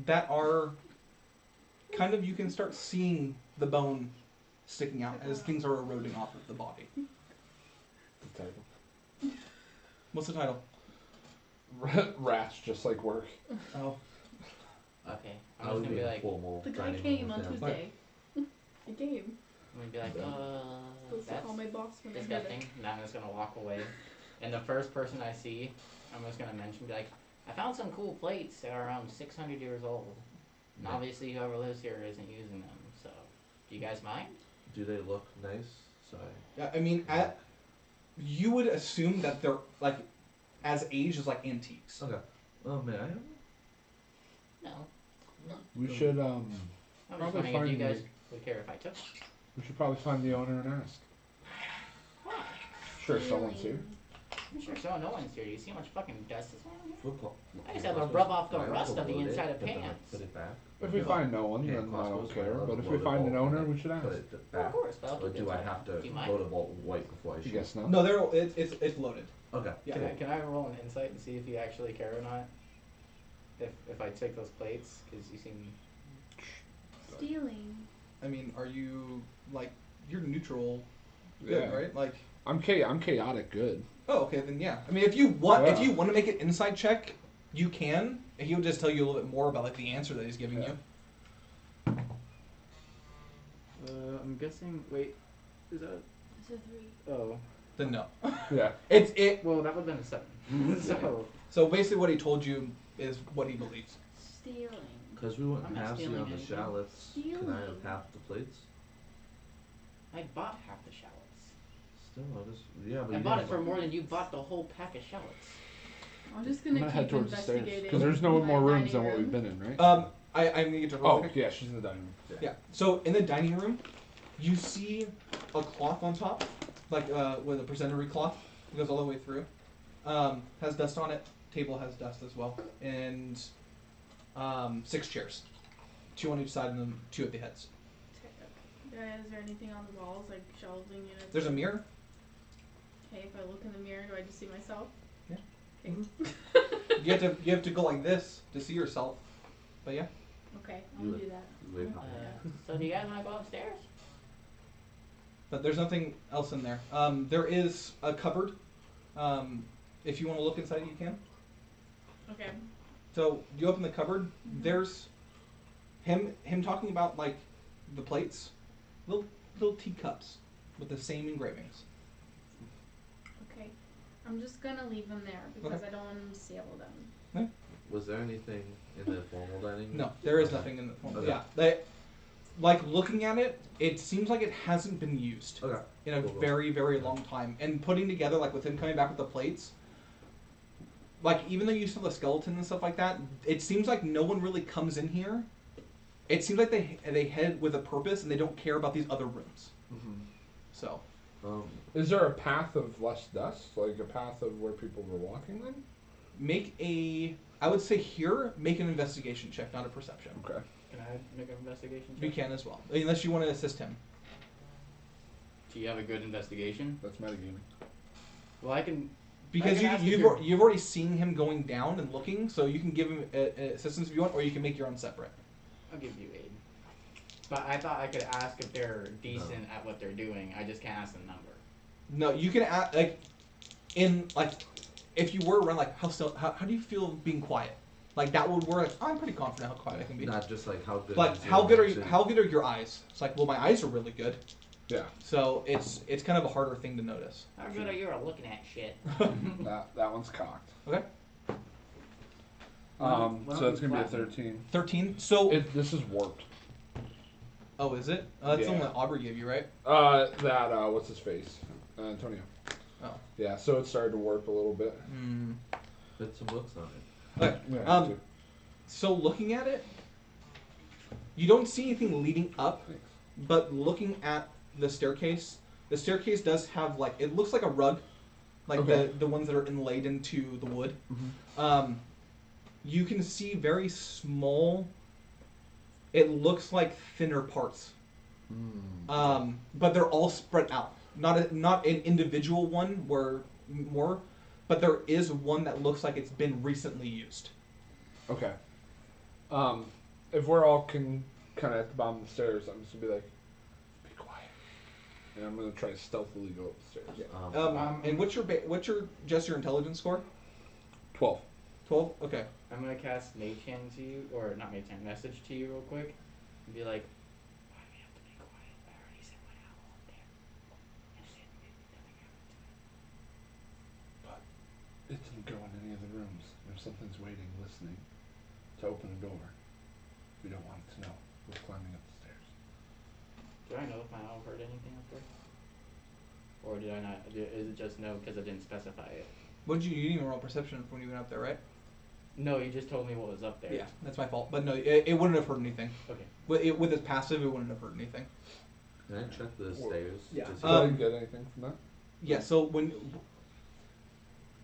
That are kind of, you can start seeing the bone sticking out as things are eroding off of the body. The title. What's the title? Rats just like work. Oh, Okay. I'm I just would gonna be be in like, formal The guy dining came room on with him. Tuesday. He came. I'm gonna be like, Supposed to that's call my boss when I heard disgusting. it. And I'm just gonna walk away. And the first person I see, I'm just gonna mention, be like, I found some cool plates that are around 600 years old. And Yeah. obviously whoever lives here isn't using them, so do you guys mind? Do they look nice? Sorry. yeah. I mean, you would assume that they're like, as aged as like antiques. Okay. Oh man, I have No. We should I'm just Probably wondering if you find guys the- would care if I took. probably find the owner and ask. Why? Sure, someone's here. I'm sure so. No one's here. You see how much fucking dust is around here? football. I just have to rub off the rust of the inside of Put pants. it back. If we find no one, Yeah, then I don't crossbows, care. whatever, But if we load it find an all, owner, and we should ask. Put it Well, back. of course, but I'll Or keep do it I inside. have to Do you mind? go to vault white before I You shoot? guess not. No, it's loaded. Okay. Yeah. Can I roll an insight and see if you actually care or not? If I take those plates, because you seem. Stealing. I mean, are you like, you're neutral, good, Yeah. right? Like, I'm chaotic good. oh, okay, then yeah. I mean, if you want Yeah. to make an insight check, you can. And he'll just tell you a little bit more about like the answer that he's giving Yeah. you. I'm guessing. Wait, is that? It's a 3. Oh. Then no. Yeah. It. Well, that would have been a 7. So. So basically, what he told you is what he believes. Stealing. Because we went I'm not half stealing on the anything. shallots. Can I have Stealing. half the plates? I bought half the shallots. Still, I just yeah, but I you bought it didn't for buy- more than you bought the whole pack of shallots. I'm just I'm gonna gonna head keep towards the stairs investigating. because there's no my more rooms dining than what we've room. been in, right? I'm gonna get to roll. Oh yeah, she's in the dining room. Yeah. So in the dining room, you see a cloth on top, like with a presentary cloth. It goes all the way through. Has dust on it. Table has dust as well, and 6 chairs, 2 on each side, and then 2 at the heads. Is there anything on the walls, like shelving units? There's a mirror. Okay, if I look in the mirror, do I just see myself? Yeah. You have to go like this to see yourself. But yeah. Okay, You I'll look- do that. Way high. So do you guys want to go upstairs? But there's nothing else in there. There is a cupboard. If you want to look inside, you can. Okay. So you open the cupboard. There's him talking about like the plates, little teacups with the same engravings. Okay. I'm just gonna leave them there because Okay. I don't want them to steal them. Was there anything in the formal dining? No, there is nothing in the phone. Okay. Yeah, like looking at it, it seems like it hasn't been used Okay. in a Cool. very, very long time. And putting together, like with him coming back with the plates, like even though you saw the skeleton and stuff like that, it seems like no one really comes in here. It seems like they head with a purpose and they don't care about these other rooms. Mm-hmm. So Is there a path of less dust, like a path of where people were walking then? I would say here, make an investigation check, not a perception. Okay. Can I make an investigation check? You can as well, unless you want to assist him. Do you have a good investigation? That's metagaming. Well, I can. Because I can ask if you've already seen him going down and looking, so you can give him assistance if you want, or you can make your own separate. I'll give you aid. But I thought I could ask if they're decent at what they're doing. I just can't ask the number. No, you can ask if you were around how do you feel being quiet? Like that would work. I'm pretty confident how quiet I can be. Not just like how good. Like is how your good are you? reaction? How good are your eyes? It's like, well, my eyes are really good. Yeah. So it's kind of a harder thing to notice. How good are you at looking at shit? that one's cocked. Okay. So it's gonna be a 13. 13. So This is warped. oh, is it? That's the one Yeah. that Aubrey gave you, right? What's his face? Antonio. Oh. Yeah, so it started to warp a little bit. Hmm. Put some books on it. Okay. Yeah, too. So looking at it, you don't see anything leading up, Thanks. but looking at the staircase does have it looks like a rug, like Okay. the ones that are inlaid into the wood. Mm-hmm. You can see very small. It looks like thinner parts, but they're all spread out. Not an individual one but there is one that looks like it's been recently used. Okay. If we're all kind of at the bottom of the stairs, I'm just gonna be like, be quiet, and I'm gonna try to stealthily go up the stairs. And what's your intelligence score? 12. 12. Okay. I'm gonna cast Mage Hand to you, or not Mage Hand, message to you real quick, and be like, why do we have to be quiet? I already sent my owl up there. And shit, nothing happened to it. But it didn't go in any of the rooms. If something's waiting, listening to open the door, we don't want it to know we're climbing up the stairs. Do I know if my owl heard anything up there? Or did I not? Is it just no because I didn't specify it? You didn't even roll perception when you went up there, right? No, you just told me what was up there. Yeah, that's my fault. But no, it wouldn't have heard anything. Okay. With its passive, it wouldn't have heard anything. Can I check the Well, stairs? yeah. to see- Did I get anything from that? Yeah. So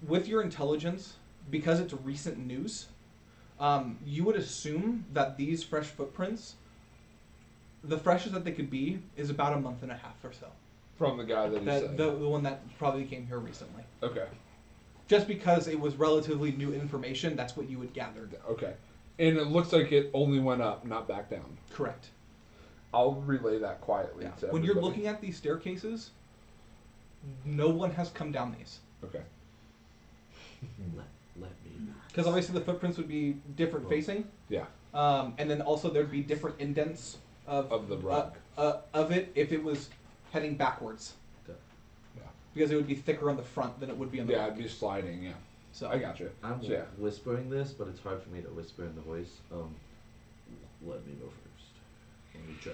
with your intelligence, because it's recent news, you would assume that these fresh footprints, the freshest that they could be, is about a month and a half or so. From the guy that you said. The one that probably came here recently. Okay. Just because it was relatively new information, that's what you would gather. Okay. And it looks like it only went up, not back down. Correct. I'll relay that quietly to When you're everybody. looking at these staircases, no one has come down these. Okay. Let me. Because obviously the footprints would be different facing. Yeah. And then also there'd be different indents Of the rug. of it if it was heading backwards. Okay. Yeah. Because it would be thicker on the front than it would be on the Yeah, back. it'd be sliding, yeah. So I got you. I'm So, yeah. whispering this, but it's hard for me to whisper in the voice. Let me go first. Let me check.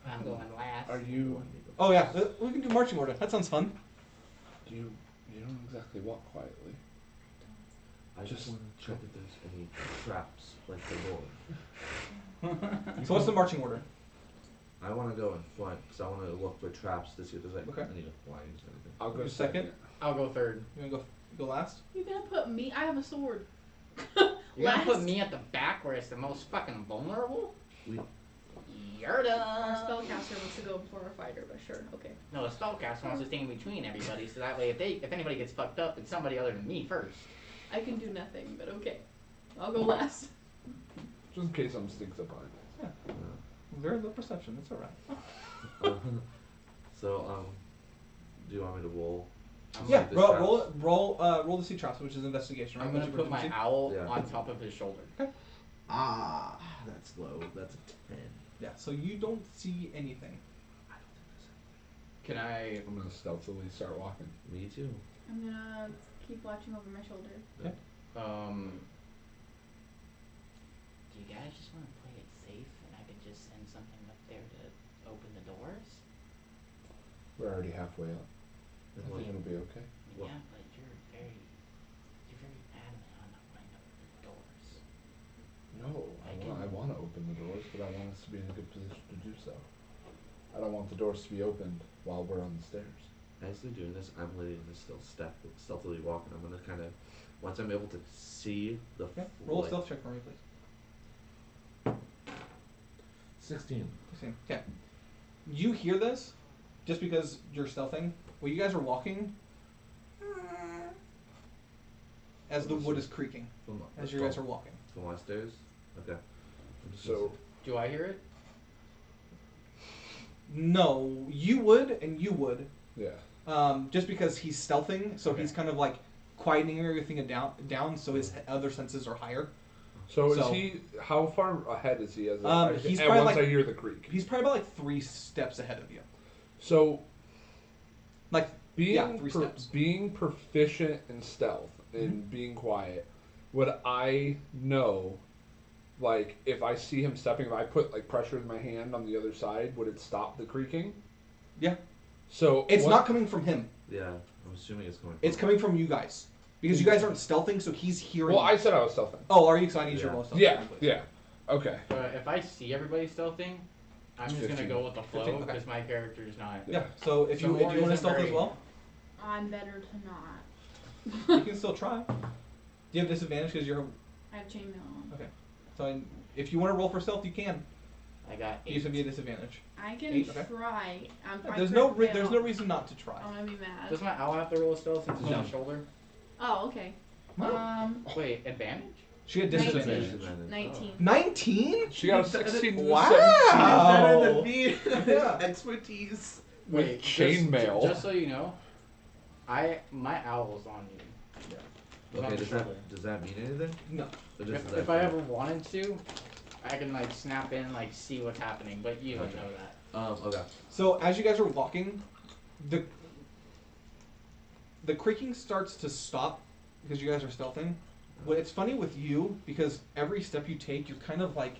I'm going last. Are you... Let me go Oh yeah, first. we can do marching order. That sounds fun. You don't exactly walk quietly. I just want to check if there's any traps like the door. So what's the marching order? I want to go in front because I want to look for traps to see if there's like Okay. any wires or anything. I'll go You're second? second. I'll go third. You wanna go last? You're gonna put me? I have a sword. You're gonna put Last? me at the back where it's the most fucking vulnerable? You're Our done. spellcaster wants to go before our fighter, but sure, okay. No, the spellcaster wants to stay in between everybody, so that way if anybody gets fucked up, it's somebody other than me first. I can do nothing, but okay. I'll go last. Just in case something sneaks up behind us. Yeah. Very low perception. It's alright. So, do you want me to roll? Yeah. See the traps? Roll the sea traps, which is investigation. Right? I'm gonna What's your put my proficiency? owl Yeah. on top of his shoulder. Ah, that's low. That's a 10. Yeah. So you don't see anything. I don't think there's Can I? I'm gonna stealthily start walking. anything. Me too. I'm gonna keep watching over my shoulder. Do you guys just want to play it safe and I could just send something up there to open the doors? We're already halfway up. I think it'll be okay. What? Yeah, but you're very adamant on not wanting to open the doors. No, I want to open the doors, but I want us to be in a good position to do so. I don't want the doors to be opened while we're on the stairs. As they're doing this, I'm letting them still stealthily walk, and I'm gonna kind of, once I'm able to see the Okay. Roll a stealth check for me, please. 16. Okay. You hear this, just because you're stealthing. Well, you guys are walking, as the wood is creaking, as you guys are walking. From my stairs? Okay. So, Do I hear it? No, you would, and you would. yeah. Just because he's stealthing, so Okay. he's kind of like quieting everything down, so his other senses are higher. So is So- he? How far ahead is he? As He's and probably once like- I hear the creak. He's probably about like 3 steps ahead of you. So Like, being yeah, 3 steps. being proficient in stealth and being quiet, would I know? Like, if I see him stepping, if I put like pressure in my hand on the other side, would it stop the creaking? Yeah. So It's what- not coming from him. Yeah, I'm assuming it's coming. It's coming from you guys. Because you guys aren't stealthing, so he's hearing. Well, I said I was stealthing. Oh, are you? So I need your Yeah. roll stealth. Yeah, check, please. yeah. Okay. If I see everybody stealthing, I'm just 15. gonna go with the flow 15, okay. because my character's not. Yeah. So if So you more want to isn't stealth as very- well, I'm better to not. you can still try. Do you have disadvantage because you're? I have chainmail on. Okay. So if you want to roll for stealth, you can. I got You 8. should be a disadvantage. I can Okay. try. I'm fine There's for no fail. there's no reason not to try. I'm gonna be mad. Does my owl have to roll a stealth since it's No. on the shoulder? Oh, okay. Wait, advantage? She had 19. disadvantage. 19. 19? She got a 16. to a Wow. 17. Yeah. Expertise. With just- chainmail. Just so you know, my owl's on me. It's on Okay, the shoulder. does that mean anything? No. Or just If, that if I ever wanted to, I can like snap in, like see what's happening, but you don't Okay. know that. Okay. So as you guys are walking, the creaking starts to stop because you guys are stealthing. Well, it's funny with you because every step you take, you're kind of like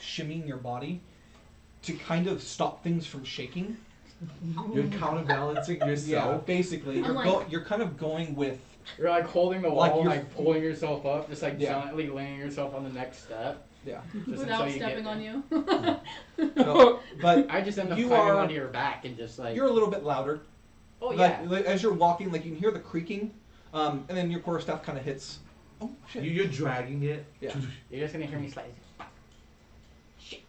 shimmying your body to kind of stop things from shaking. You're counterbalancing Yeah, yourself. basically, I'm you're like- you're kind of going with. You're like holding the Like wall, and you're- like pulling yourself up, just like Yeah. gently laying yourself on the next step. Yeah. Just Without until you get stepping there. on you. So, but I just end up You climbing are- onto your back and just like. you're a little bit louder. Oh Like, yeah. as you're walking, like you can hear the creaking, and then your core staff kind of hits. Oh shit! You're dragging it. Yeah. You're just gonna hear me slightly. Shit.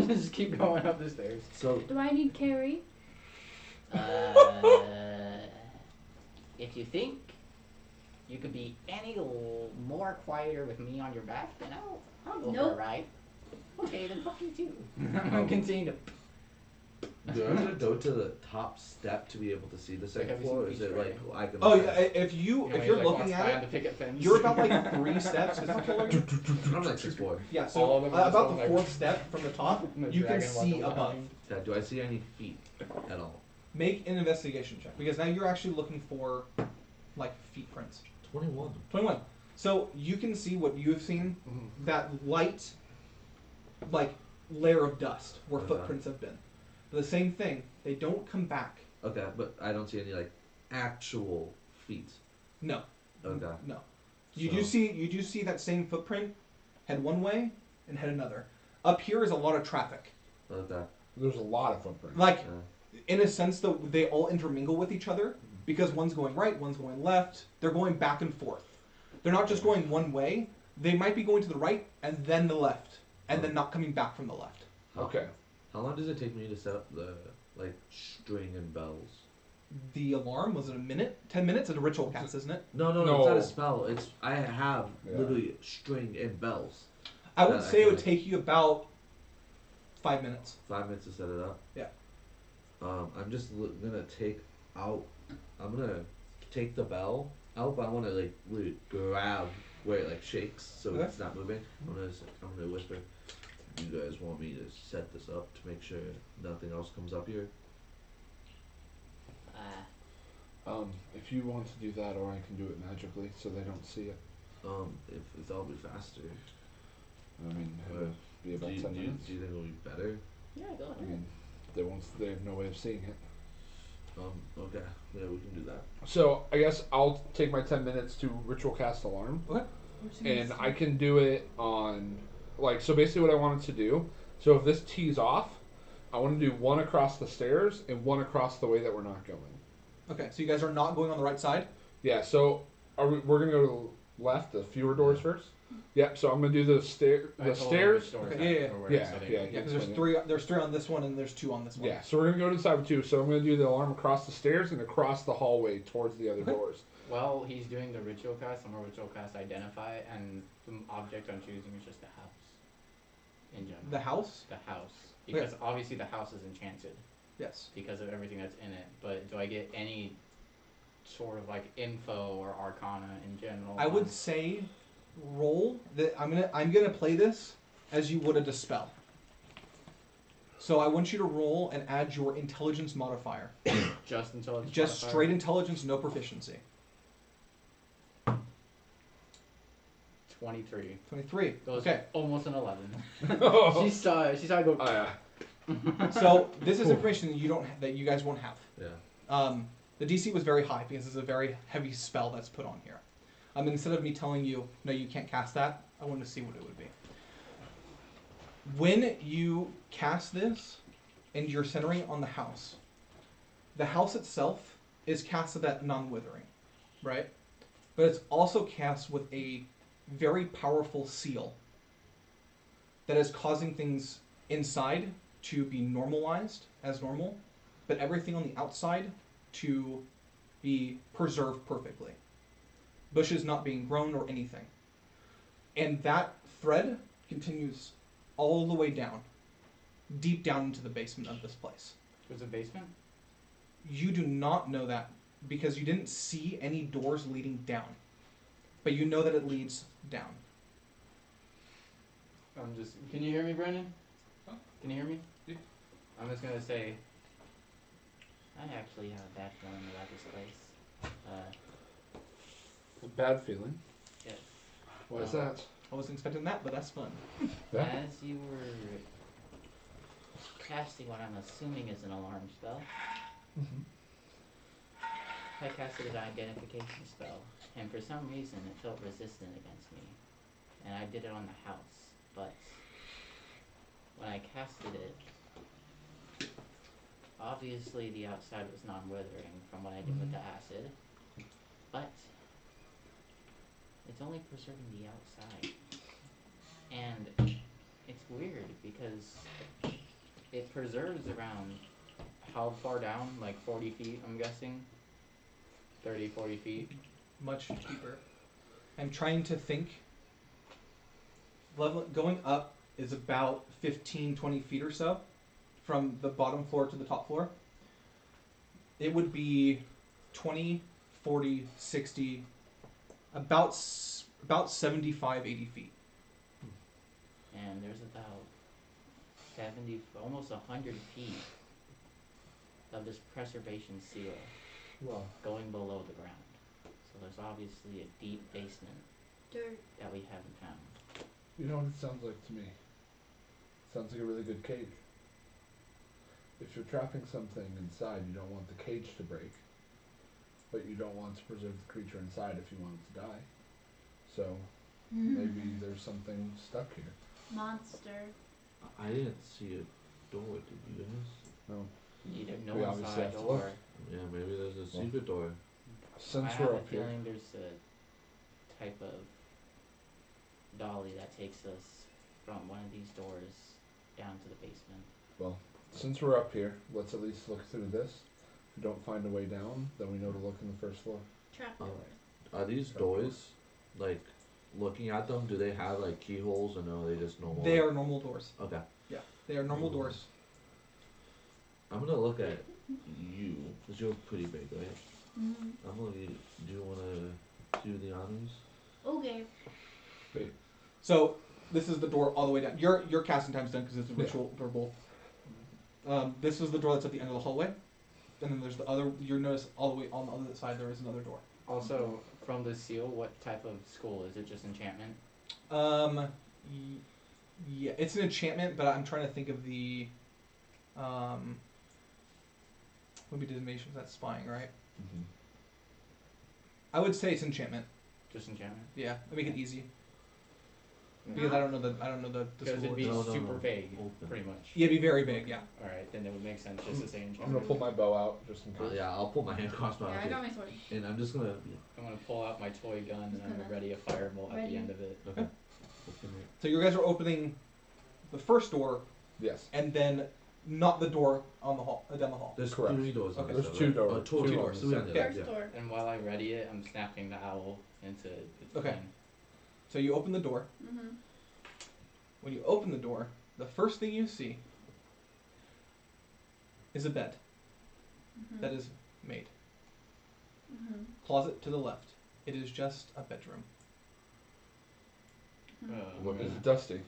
Just keep going up the stairs. So Do I need carry? If you think you could be any more quieter with me on your back, then I'll go for Nope. a ride. Okay, then fuck you too. I'm gonna continue to. do I have to go to the top step to be able to see the second have you floor? Or seen is it Beach like Riding? I can? Oh look yeah, at- if You know, if he, you're like, looking walks at by it, on the picket fence. you're about like 3 steps. How tall are you? I'm like 6'4". Yeah, All so of them are just about going the like- 4th step from the top, And the you can dragon see walking above. behind. Yeah, do I see any feet at all? Make an investigation check because now you're actually looking for like feet prints. 21. 21. So you can see what you've seen, that light, like layer of dust where Okay. footprints have been. The same thing. They don't come back. Okay, but I don't see any like actual feet. No. Okay. No. You So- do see that same footprint head one way and head another. Up here is a lot of traffic. Okay. There's a lot of footprints. Like Yeah. in a sense though they all intermingle with each other because one's going right, one's going left. They're going back and forth. They're not just going one way. They might be going to the right and then the left and then not coming back from the left. Okay. How long does it take me to set up the string and bells? The alarm was it a minute? 10 minutes? It's a ritual cast, isn't it? No, No. it's not a spell. It's I have Yeah. literally string and bells. I would That say it would actually- take you about 5 minutes. 5 minutes to set it up. Yeah. I'm just gonna take out. I'm gonna take the bell out, but I want to really grab where it shakes so Okay. it's not moving. I'm gonna whisper. You guys want me to set this up to make sure nothing else comes up here? If you want to do that, or I can do it magically so they don't see it. If that'll be faster. I mean, Uh, it'll be about 10 minutes. Do you think it'll be better? Yeah, go I ahead. mean, they have no way of seeing it. Okay. Yeah, we can do that. So I guess I'll take my 10 minutes to ritual cast alarm, and I can do it on so basically what I wanted to do. So if this tees off, I want to do one across the stairs and one across the way that we're not going. Okay, so you guys are not going on the right side? Yeah. So we're gonna go to the left, the fewer doors first. Yep. So I'm gonna do the I stairs. told him which doors Okay, yeah, that were yeah, sitting. yeah. Yeah, because there's three on this one and there's 2 on this one. Yeah. So we're gonna go to the side with 2. So I'm gonna do the alarm across the stairs and across the hallway towards the other Okay. doors. While he's doing the ritual cast, I'm a ritual cast identify, and the object I'm choosing is just the house. In general. The house? The house. Because obviously the house is enchanted Yes. because of everything that's in it. But do I get any sort of info or arcana in general? I would say roll that I'm gonna play this as you would a dispel. So I want you to roll and add your intelligence modifier. just intelligence. Just modifier? straight intelligence, no proficiency. 23. 23. Goes Okay. almost an 11. Oh She saw it go. yeah. So this is information that you guys won't have. Yeah. The DC was very high because it's a very heavy spell that's put on here. Instead of me telling you, no, you can't cast that, I wanted to see what it would be. When you cast this and you're centering on the house itself is casted at non-withering, right? But it's also cast with a very powerful seal that is causing things inside to be normalized as normal, but everything on the outside to be preserved perfectly. Bushes not being grown or anything. And that thread continues all the way down, deep down into the basement of this place. There's a basement? You do not know that because you didn't see any doors leading down. But you know that it leads down. Can you hear me, Brandon? Huh? Can you hear me? Yeah. I'm just gonna say, I actually have a bad feeling about this place. A bad feeling. Yes. Why is that? I wasn't expecting that, but that's fun. Yeah. As you were casting what I'm assuming is an alarm spell, Mm-hmm. I casted an identification spell, and for some reason it felt resistant against me. And I did it on the house, but when I casted it, obviously the outside was non-withering from what I did with the acid, but it's only preserving the outside. And it's weird because it preserves around how far down? 40 feet, I'm guessing? 30, 40 feet? Much deeper. I'm trying to think. Going up is about 15, 20 feet or so from the bottom floor to the top floor. It would be 20, 40, 60, about 75, 80 feet. and there's about 70, almost 100 feet of this preservation seal Well, going below the ground. So there's obviously a deep basement Dirt. that we haven't found. you know what it sounds like to me? It sounds like a really good cage. If you're trapping something inside, you don't want the cage to break, but you don't want to preserve the creature inside if you want it to die. So maybe there's something stuck here. Monster. I didn't see a door, did you guys? No. No We one obviously saw a have to door. look. Yeah, maybe there's a Well, secret door. Since I we're have a up here, feeling there's a type of dolly that takes us from one of these doors down to the basement. Well, since we're up here, let's at least look through this. If we don't find a way down, then we know to look in the first floor. Trapdoor. Are these doors, like, looking at them, do they have, like, keyholes, or no, are they just normal? They are normal doors. Okay. Yeah, they are normal doors. I'm gonna look at you, because you're pretty big, right? Mm-hmm. I'm gonna do you wanna do the honors? Okay. So this is the door all the way down. Your casting time's done because it's a Yeah. ritual for both. This is the door that's at the end of the hallway, and then there's the other. You notice all the way on the other side there is another door. Also, from the seal, what type of school is it? Just enchantment? Yeah, it's an enchantment, but I'm trying to think of the. Would be divination. That's spying, right? Mm-hmm. I would say it's enchantment. Just enchantment? Yeah, I make it easy because I don't know the Because school. it'd be No, no, super no. vague, Open. pretty much. Yeah, it'd be very big. Yeah. Alright, then it would make sense just to say I'm gonna enchantment. pull my bow out just in case. Yeah, I'll pull my hand across my Yeah, I armpit, got my sword. and I'm just gonna I'm gonna pull out my toy gun and I'm Just gonna ready a firebolt at ready. the end of it. okay. Open it. So you guys are opening the first door, Yes. and then not the door on the hall down the hall. There's Correct. 3 doors. on Okay. this There's side, 2 right? doors. Oh, two Two doors. doors. So we have Okay. that, First yeah. door. And while I ready it, I'm snapping the owl into its Okay. thing. So you open the door. Mm-hmm. When you open the door, the first thing you see is a bed Mm-hmm. that is made. Mm-hmm. Closet to the left. It is just a bedroom. What It's is dusty.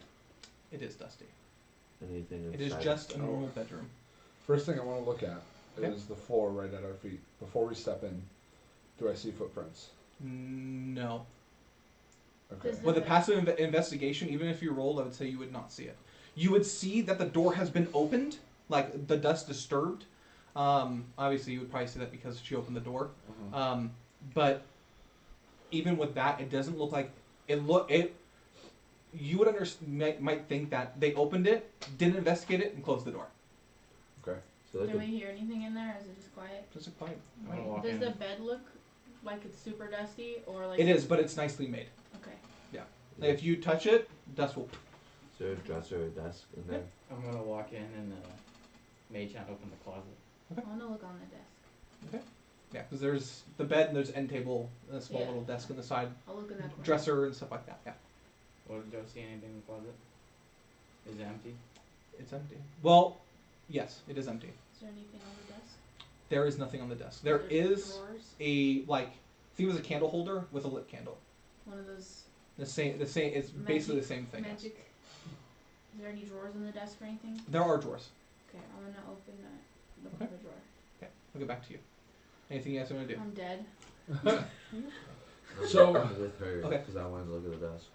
It is dusty. Anything It is inside? just a normal bedroom. First thing I want to look at Okay. is the floor right at our feet. Before we step in, do I see footprints? No. Okay. Does With a Okay. passive investigation, even if you rolled, I would say you would not see it. You would see that the door has been opened, like the dust disturbed. Obviously, you would probably see that because she opened the door. Uh-huh. But even with that, it doesn't look like it. You would might think that they opened it, didn't investigate it, and closed the door. Okay. So like Do we hear anything in there, or is it just quiet? Just a quiet. I'm gonna walk Does in. the bed look like it's super dusty, or like It is, but it's nicely made. Okay. Like if you touch it, dust will. Is there a dresser or desk in there? I'm gonna walk in and mage hand open the closet. I want to look on the desk. Yeah, because there's the bed and there's end table and a small Yeah. little desk on the side, I'll look in that corner. dresser and stuff like that. Yeah, What, do I see anything in the closet? Is it empty? it's empty. Well, yes, it is empty. Is there anything on the desk? There is nothing on the desk. There is drawers. a think of it as a candle holder with a lit candle. One of those The same. It's basically the same thing. yes. magic. Is there any drawers on the desk or anything? There are drawers. Okay, I'm gonna open that. Look Okay. in the drawer. I'll get back to you. Anything you guys want to do? I'm dead. So- I'm with her Okay. because I wanted to look at the desk.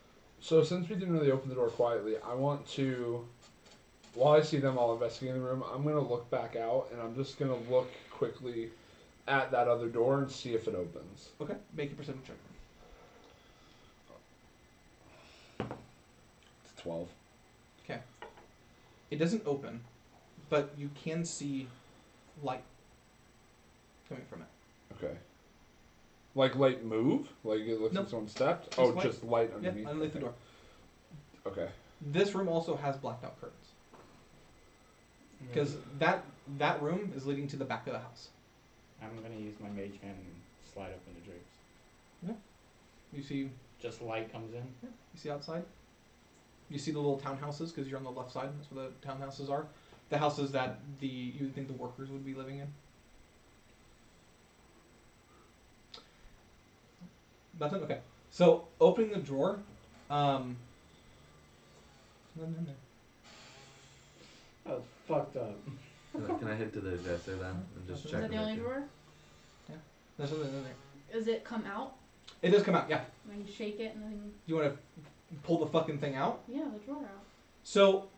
So since we didn't really open the door quietly, I want to, while I see them all investigating the room, I'm gonna look back out and I'm just gonna look quickly at that other door and see if it opens. Okay, make a perception check. It's 12. It doesn't open, but you can see light coming from it. Okay. Like light move? Like it looks No. like someone stepped? Just Oh, light. just light Yeah, underneath. underneath the door. Okay. This room also has blacked out curtains because that room is leading to the back of the house. I'm gonna use my mage hand and slide open the drapes. You see, Just light comes in. you see outside. You see the little townhouses because you're on the left side. That's where the townhouses are. The houses that you would think the workers would be living in. Nothing. Okay. So opening the drawer. Nothing in there. Oh, fucked up. Can I head to the dresser then and just Is check? Is that the only everything? drawer? There's nothing in there. Does it come out? It does come out. Yeah. When you shake it and then You want to pull the fucking thing out. yeah, the drawer out. So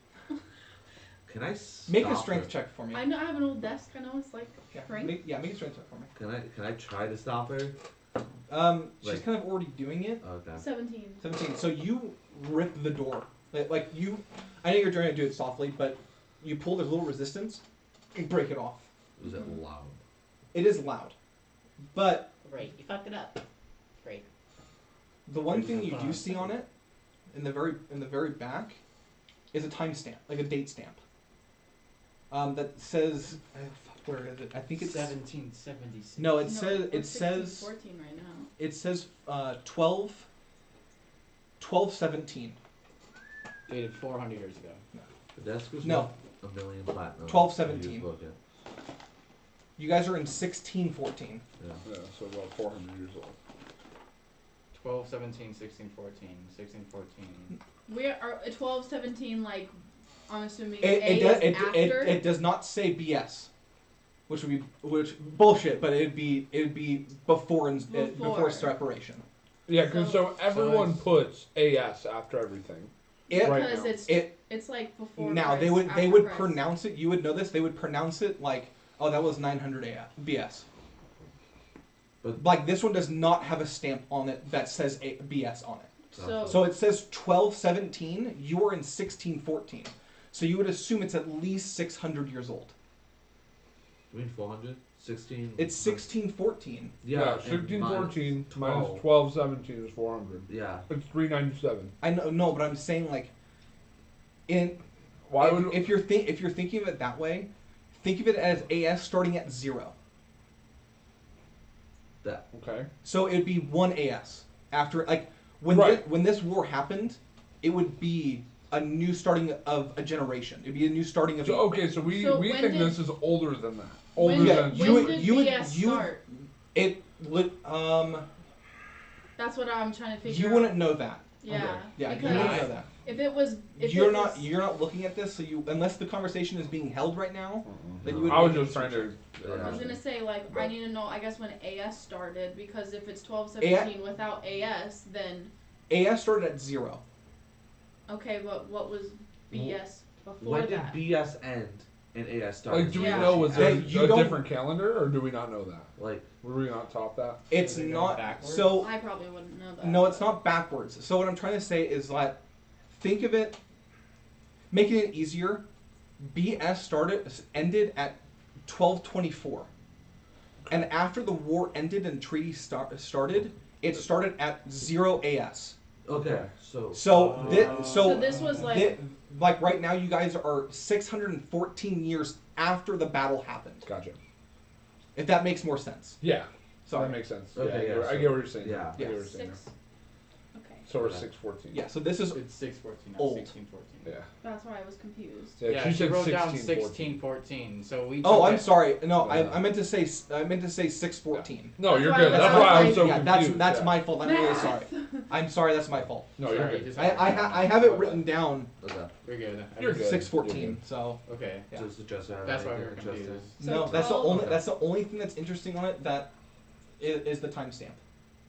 Can I make a stop strength her? check for me. I know I have an old desk. I know it's like Yeah. shrink. Make a strength check for me. Can I try to stop her? She's Like- kind of already doing it. Okay. 17. 17. So you rip the door. Like you, I know you're trying to do it softly, but you pull the little resistance and break it off. Was it loud? It is loud, but Great, you fucked it up. Great. the one thing you do see on it, in the very back, is a timestamp, like a date stamp. that says where is it? I think it's 1776. no. It No, says we're it says 14 right now. it says 1217. Dated 400 years ago. The desk was No. worth $1 million platinum. 1217. You just book it. You guys are in 1614. Yeah. Yeah, so about 400 years old. 12, 17, 16, 14. 16, 14. We are 1217. Like, I'm assuming It A does is after. it does not say BS, which bullshit, but it'd be before Before. separation. Yeah, because so everyone it's- puts AS after everything. It Right because now. it's like before. now Christ, they would after Christ. pronounce it. You would know this. They would pronounce it like, oh, that was 900 BS. But Like this one does not have a stamp on it that says BS on it. So it says 1217. You are in 1614. So you would assume it's at least 600 years old. you mean 400? 16? It's 1614. Yeah, and 1614 minus minus 1217 is 400. Yeah. It's 397. I know, no, but I'm saying like, Why would if you're thinking of it that way, think of it as AS starting at 0. That. Okay. So it'd be 1 AS after like when Right. when this war happened, it would be a new starting of a generation. It'd be a new starting of. So okay, so we So we when think did- this is older than that. when Older Yeah, than you would- did you would- BS you would- start? It would That's what I'm trying to figure you out. wouldn't know that. Yeah. Okay. Yeah, you Because wouldn't know that. if it was, if You're it not was, you're not looking at this, so you unless the conversation is being held right now. Then you would I was make just a trying to. Yeah. I was gonna say like I need to know. I guess when AS started, because if it's 1217 without AS, then AS started at 0. okay. But what was BS before When did that? BS end and AS start? Like, do we Yeah. know was there Hey, you a don't- different calendar, or do we not know that? Like, Were we not taught that? It's Is it going not backwards? so. I probably wouldn't know that. No, it's not backwards. So what I'm trying to say is that think of it, making it easier. BS ended at 1224, and after the war ended and treaty started, it started at 0 AS. okay, so. So So this was like like right now, you guys are 614 years after the battle happened. Gotcha. If that makes more sense. Yeah. Sorry. That makes sense. Okay, yeah, yeah, I so- get what you're saying. yeah. I get what you're saying. 6. Okay, So we're Okay. 614. Yeah. So this is It's 614, not Old. 1614. Yeah. that's why I was confused. Yeah, Yeah, she said wrote down 1614. 1614. So we. Oh, took I'm it- sorry. No, Yeah. I meant to say 614. No, That's you're why good. I That's was why I was like- so Yeah, confused. that's yeah. my fault. I'm really sorry. I'm sorry. That's my fault. No, you're Sorry, good. just- I have it written down Okay. You're good. You're good. 614. So Okay. Yeah. Just adjust that. That's why we were Adjust it. confused. So no, that's the 12 only Okay. that's the only thing that's interesting on it that is the timestamp.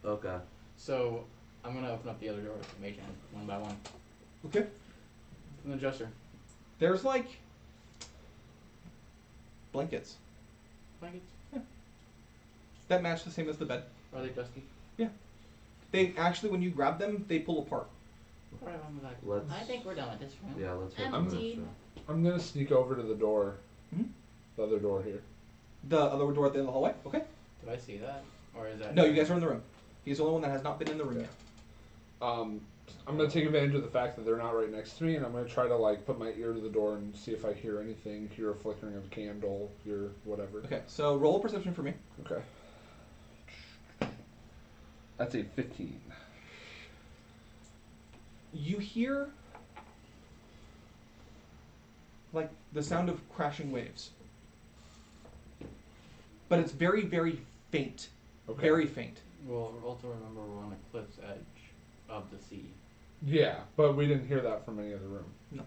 Okay. So I'm gonna open up the other door with the mage hand one by one. Okay. From the dresser. There's like blankets Blankets. that match the same as the bed. Are they dusty? They actually, when you grab them, they pull apart. Alright, I'm back. Let's. I think we're done with this room. Yeah, let's head to the Empty. next room. I'm gonna sneak over to the door. Mhm. The other door here. The other door at the end of the hallway. Okay. Did I see that? Or is that? No, you guys are in the room. He's the only one that has not been in the room Okay. yet. I'm gonna take advantage of the fact that they're not right next to me, and I'm gonna try to like put my ear to the door and see if I hear anything, hear a flickering of a candle, hear whatever. Okay. So roll a perception for me. Okay. That's a 15. You hear like the sound of crashing waves, but it's very, very faint. Okay. Very faint. Well, also remember we're on the cliff's edge of the sea. Yeah, but we didn't hear that from any other room. No.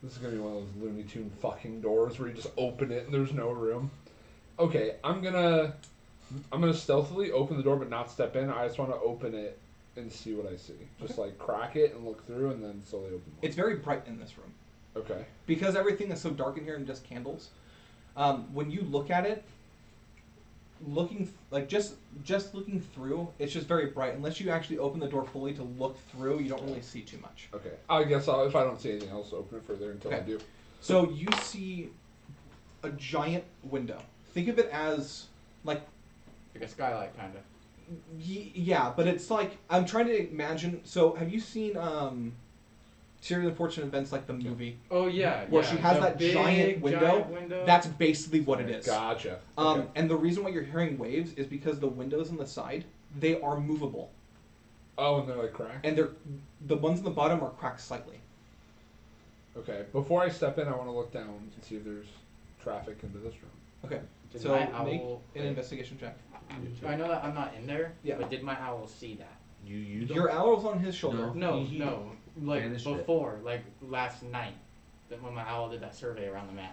This is gonna be one of those Looney Tune fucking doors where you just open it and there's no room. Okay, I'm gonna stealthily open the door but not step in. I just want to open it and see what I see. Just like crack it and look through and then slowly open it. It's very bright in this room Okay. because everything is so dark in here and just candles. When you look at it, just looking through, it's just very bright. Unless you actually open the door fully to look through, you don't really see too much. Okay. I guess if I don't see anything else, open it further until I Okay. do. So you see a giant window. Think of it as like Like a skylight, kind of. yeah, but it's like I'm trying to imagine. So have you seen Series of Unfortunate Events, like the movie, Oh yeah. where yeah. she has The that big, giant window. That's basically what it is. Gotcha. Okay. And the reason why you're hearing waves is because the windows on the side, they are movable, Oh, and they're like cracked? and the ones on the bottom are cracked slightly. Okay. Before I step in, I want to look down and see if there's traffic into this room. Okay, Did so my make owl, an investigation check. I know that I'm not in there. Yeah. But did my owl see that? You don't. Your owl's on his shoulder. No, He no. Like banished it. before, like last night, that when my owl did that survey around the manor,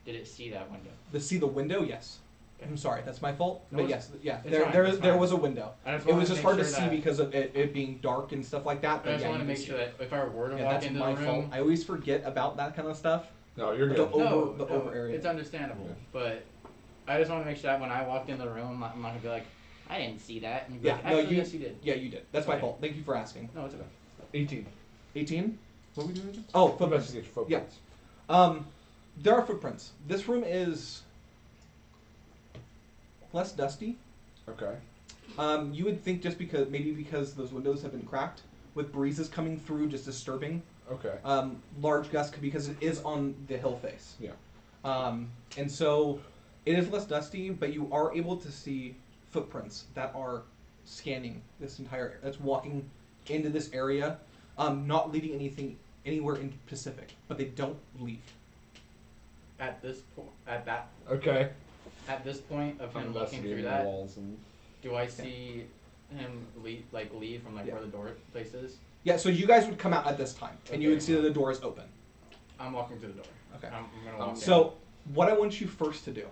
did it see that window? See the window? Yes. Okay. I'm sorry, that's my fault. No, But it's- yes, yeah, it's there fine, there it's there fine. was a window. I just It wanted was just make hard to sure see that- because of it being dark and stuff like that. I But just yeah, want to you make can sure see that if I were to yeah, walk that's into my the fault. room, I always forget about that kind of stuff. No, you're The good. over the over area. it's understandable. Yeah. But I just want to make sure that when I walked in the room, I'm not gonna be like, I didn't see that. And you'd be Yeah, like, no, actually, you- yes, you did. Yeah, you did. That's my Okay. fault. Thank you for asking. No, it's okay. 18. 18. What were we doing again? Oh, footprints. Investigate footprints. There are footprints. This room is less dusty. Okay. You would think just because those windows have been cracked with breezes coming through, just disturbing. Okay. Large gusts because it is on the hill face. Yeah. And so it is less dusty, but you are able to see footprints that are scanning this entire area. That's walking into this area, not leading anywhere in Pacific, but they don't leave. At this point, Okay. at this point of I'm him looking through investigating the that, walls and. do I see him leave from Yeah. where the door place is? Yeah, so you guys would come out at this time, and you Okay. would see that the door is open. I'm walking to the door. Okay. I'm gonna walk So what I want you first to do,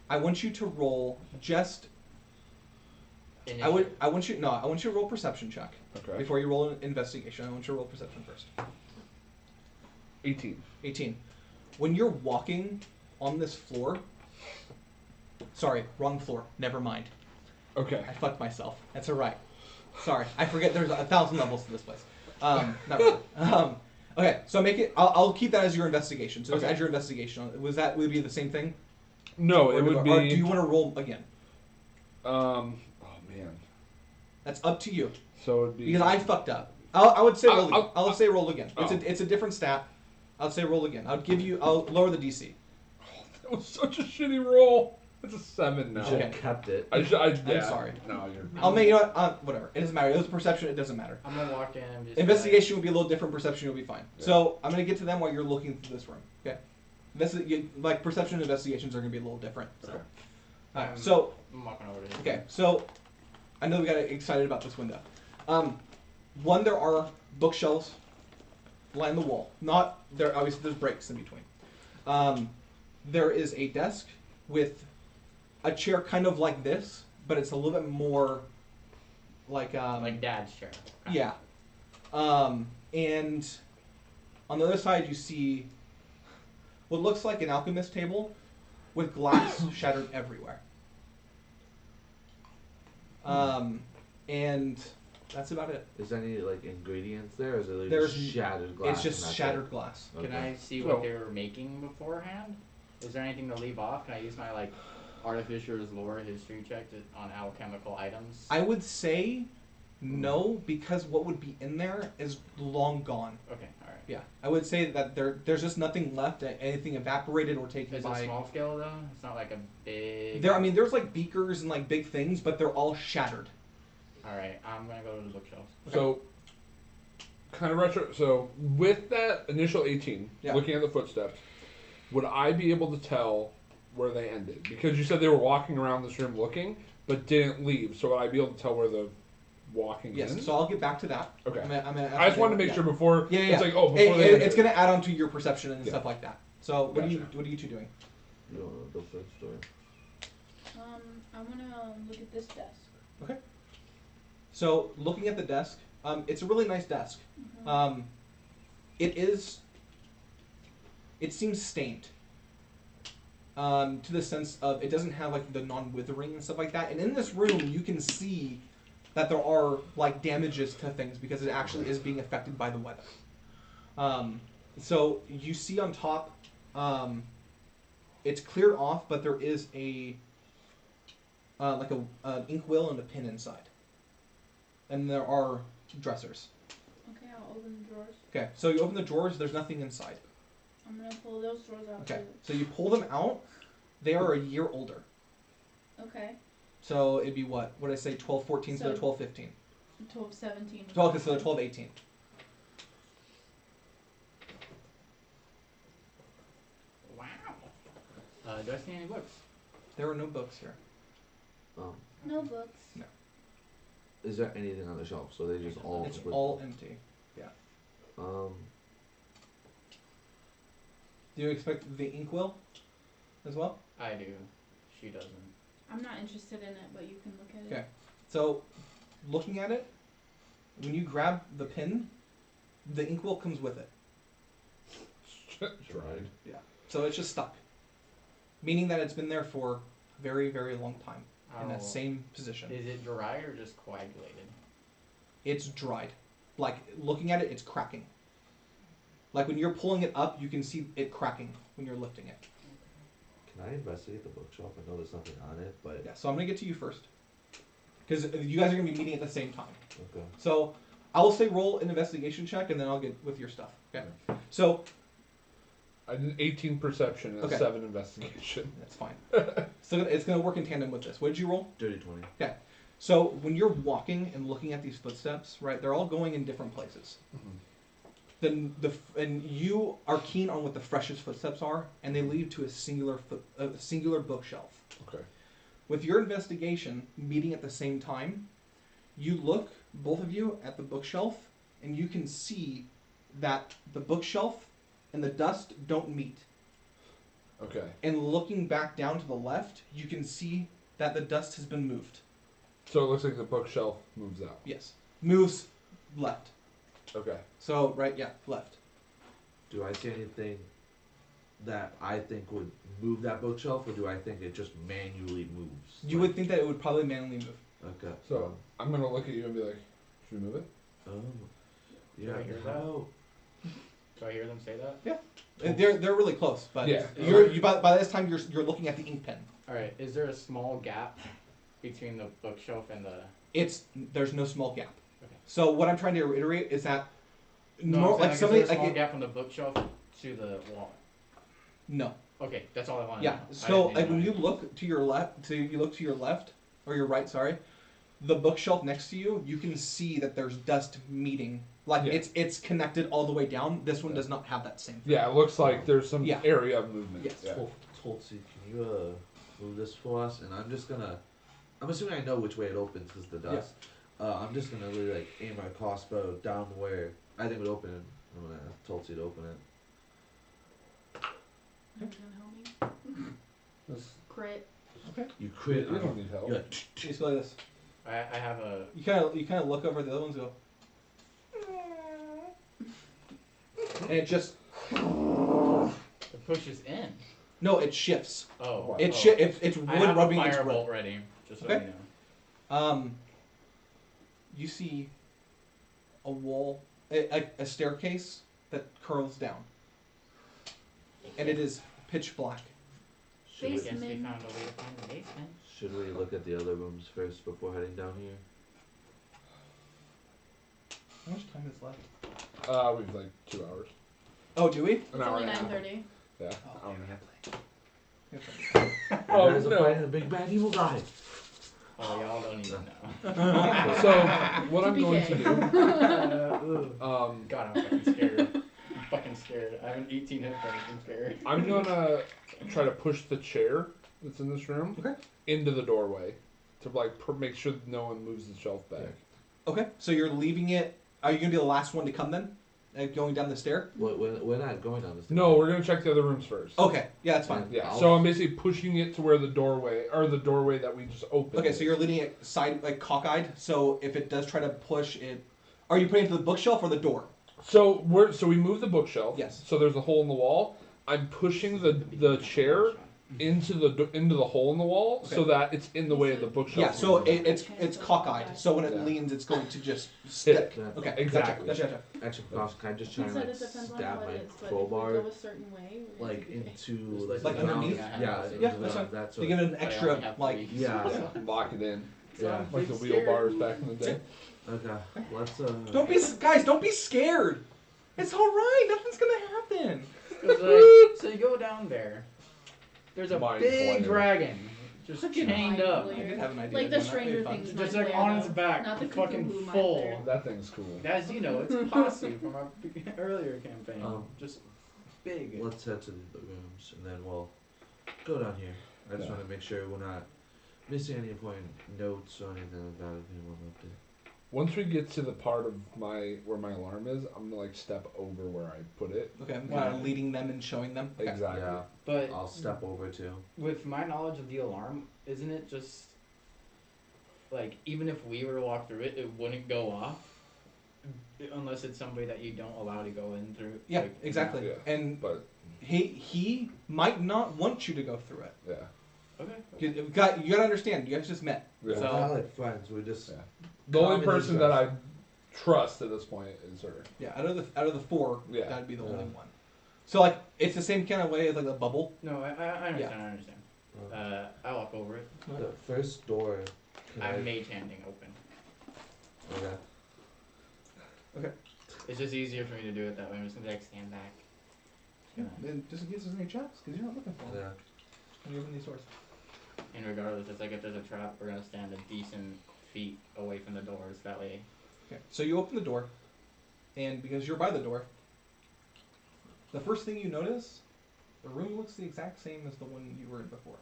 I want you to roll just. down. I want you to roll perception check Okay. before you roll an investigation. I want you to roll perception first. 18. 18. When you're walking on this floor, sorry, wrong floor. Never mind. Okay. I fucked myself. That's alright. Sorry, I forget there's 1,000 levels to this place. Not really. Okay, so make it. I'll keep that as your investigation. So just Okay. add your investigation. Would it be the same thing? No, it Or would Or be. do you want to roll again? Oh man. That's up to you. So it'd be. Because I fucked up. I would say roll. I'll- I'll say roll again. Oh. It's a different stat. I'll say roll again. I'll lower the DC. That was such a shitty roll. It's a 7 You now. should Okay. have kept it. Yeah. sorry. No, you're. I'll make, you know what, whatever. It doesn't matter. It was perception. It doesn't matter. I'm gonna walk in. And just Investigation would be a little different. Perception will be fine. Yeah. So I'm gonna get to them while you're looking through this room. Okay. Like perception and investigations are gonna be a little different. So. Okay. Alright, so I'm walking over to him. okay. So I know we got excited about this window. One, there are bookshelves line the wall. Not there. Obviously, there's breaks in between. There is a desk with a chair kind of like this, but it's a little bit more like Like Dad's chair. yeah. And on the other side, you see what looks like an alchemist table with glass shattered everywhere. And that's about it. Is there any like ingredients there, or is it like There's- just shattered glass? It's just and that's shattered it? glass. Can Okay. I see what they were making beforehand? Is there anything to leave off? Can I use my artificer's lore history check on alchemical items? I would say no, because what would be in there is long gone. Okay, alright. Yeah, I would say that there's just nothing left. Anything evaporated or taken Is it by. small scale though? It's not like a big. There's like beakers and like big things, but they're all shattered. Alright, I'm gonna go to the bookshelves. So, kind of retro. So, with that initial 18, Yeah. looking at the footsteps, would I be able to tell where they ended? Because you said they were walking around this room looking, but didn't leave. So, would I be able to tell where the walking Yes, in? so I'll get back to that. Okay. I'm gonna I just wanted to make yeah. sure before. Yeah, It's like, oh, before they. it's gonna add on to your perception and Yeah. stuff like that. So what Gotcha. are you two doing? You don't want to go first, or I wanna look at this desk. So looking at the desk, it's a really nice desk. Mhm. It seems stained. To the sense of it doesn't have like the non-withering and stuff like that. And in this room, you can see that there are like damages to things because it actually is being affected by the weather. So you see on top, it's cleared off, but there is a like an inkwell and a pin inside, and there are dressers. Okay, I'll open the drawers. Okay, so you open the drawers. There's nothing inside. I'm gonna pull those drawers out Okay, so you pull them out. They are a year older. too. Okay. So it'd be what? What did I say? 12, 14, so they're So- 12, 15. 12, 17. 12, okay, so they're 12, 18. Wow. Do I see any books? There are no books here. No books. Is there anything on the shelf? So they just all. It's all empty. Do you expect the inkwell as well? I do. She doesn't. I'm not interested in it, but you can look at it. Okay. So, looking at it, when you grab the pin, the inkwell comes with it. Dried. So it's just stuck. Meaning that it's been there for a very, very long time in that same position. Is it dry or just coagulated? It's dried. Like, looking at it, it's cracking. Like, when you're pulling it up, you can see it cracking when you're lifting it. Can I investigate the bookshelf? I know there's nothing on it, but Yeah, so I'm going to get to you first. Because you guys are going to be meeting at the same time. okay. So, I will say roll an investigation check, and then I'll get with your stuff. Okay? So, I did 18 perception and Okay. 7 investigation. that's fine. So, it's going to work in tandem with this. What did you roll? Dirty 20. So, when you're walking and looking at these footsteps, right, they're all going in different places. Then and you are keen on what the freshest footsteps are, and they lead to a singular bookshelf. Okay. With your investigation meeting at the same time, you look, both of you, at the bookshelf, and you can see that the bookshelf and the dust don't meet. Okay. And looking back down to the left, you can see that the dust has been moved. So it looks like the bookshelf moves out. Yes. Moves left. Okay. So, right, yeah, left. Do I see anything that I think would move that bookshelf, or do I think it just manually moves? You would think that it would probably manually move. Okay. So I'm gonna look at you and be like, should we move it? Yeah. I hear that? How? Do I hear them say that? They're really close, but Yeah. by this time you're looking at the ink pen. All right. Is there a small gap between the bookshelf and the? There's no small gap. Okay. So what I'm trying to reiterate is that No, like is somebody there a small like gap from the bookshelf to the wall? no. Okay, that's all I want. Yeah. So like when you look to your left, or your right, sorry, the bookshelf next to you, you can see that there's dust meeting. Like Yeah. it's connected all the way down. This one does not have that same thing. Yeah, it looks like there's some Yeah. area of movement. Yes. Yeah. Tulsi, can you move this for us? And I'm assuming I know which way it opens because the dust. I'm just gonna really like aim my crossbow down where I think it would open it. I'm gonna ask Tulsi to open it. Are you gonna help me? This- Crit. You You crit. don't need help. You're like, You just go like this. I have a. You kind of look over the other ones and go. And it just It pushes in. no, it shifts. Oh. It's wood I have rubbing a against firebolt wood. ready, just so Okay. you know. You see a wall, a staircase that curls down, and it is pitch black. should I we, guess we Basement. found a way to find the basement. should we look at the other rooms first before heading down here? How much time is left? We've like 2 hours. Oh, do we? An It's hour only and a half. 9:30. Yeah. Oh, hour and a half. Oh, Oh, guys are no. fighting a big bad evil guy. Oh, y'all don't even know. So what I'm going to TPK. do, God, I'm fucking scared. I'm fucking scared. I have an 18 hit points. I'm scared. I'm gonna try to push the chair that's in this room Okay. into the doorway to like make sure that no one moves the shelf back. Okay, so you're leaving it. Are you gonna be the last one to come then? Going down the stair? We're not going down this. No, we're gonna check the other rooms first. Okay, yeah, that's fine. Yeah. I'll- So I'm basically pushing it to where the doorway that we just opened. Okay, so you're leading it side, like cockeyed. So if it does try to push it, are you putting it to the bookshelf or the door? So we move the bookshelf. Yes. So there's a hole in the wall. I'm pushing the chair into the hole in the wall Okay. so that it's in the way of the bookshelf. Yeah, so it's cockeyed. So when it Yeah. leans, it's going to just stick. Yeah. Okay, Exactly. Gotcha. Extra precaution. Can I just try He and said like it depends on stab what my it is, but if we crowbar go a certain way, we're like gonna be into Just like the ground? underneath? Yeah, Yeah, into that's the- fine. that's To what- give it an I only extra, have like, three. Yeah. Lock it in. So Yeah. I'm Like the freaking wheel scared. bars back in the day. Okay, let's Guys, don't be scared. It's all right. Nothing's gonna happen. So you go down there. There's a Mind big flayer. dragon just Fucking chained mind up. I did have an idea. Like the doing that. That'd Stranger be fun. Things. Just mind like flayer, on its though. back, Not the fucking Cthulhu mind full. flayer. That thing's cool. As you know, it's posse from our earlier campaign. Just big. let's head to the rooms and then we'll go down here. I just Yeah. want to make sure we're not missing any important notes or anything like that. If anyone left it. Once we get to the part of where my alarm is, I'm gonna like step over where I put it. Okay, I'm kind of leading them and showing them. Okay. Exactly. Yeah, But I'll step over too. with my knowledge of the alarm, isn't it just like even if we were to walk through it, it wouldn't go off unless it's somebody that you don't allow to go in through. Yeah, like, exactly. Yeah. And But he might not want you to go through it. yeah. Okay. You gotta understand. You guys just met. Yeah. So- We're not like friends. We just Yeah. The only common person that I interest. trust at this point is her. Yeah, out of the four, Yeah. that'd be the Yeah. only one. So like, it's the same kind of way as like the bubble. No, I understand. Yeah. I understand. I walk over it. The first door. Can I'm mage handing open. Okay. It's just easier for me to do it that way. I'm just gonna like stand back. Yeah. And just in case there's any traps, because you're not looking for them Yeah. when you open these doors. And regardless, it's like if there's a trap, we're gonna stand a decent feet away from the doors. That way. Okay, so you open the door, and because you're by the door, the first thing you notice, the room looks the exact same as the one you were in before.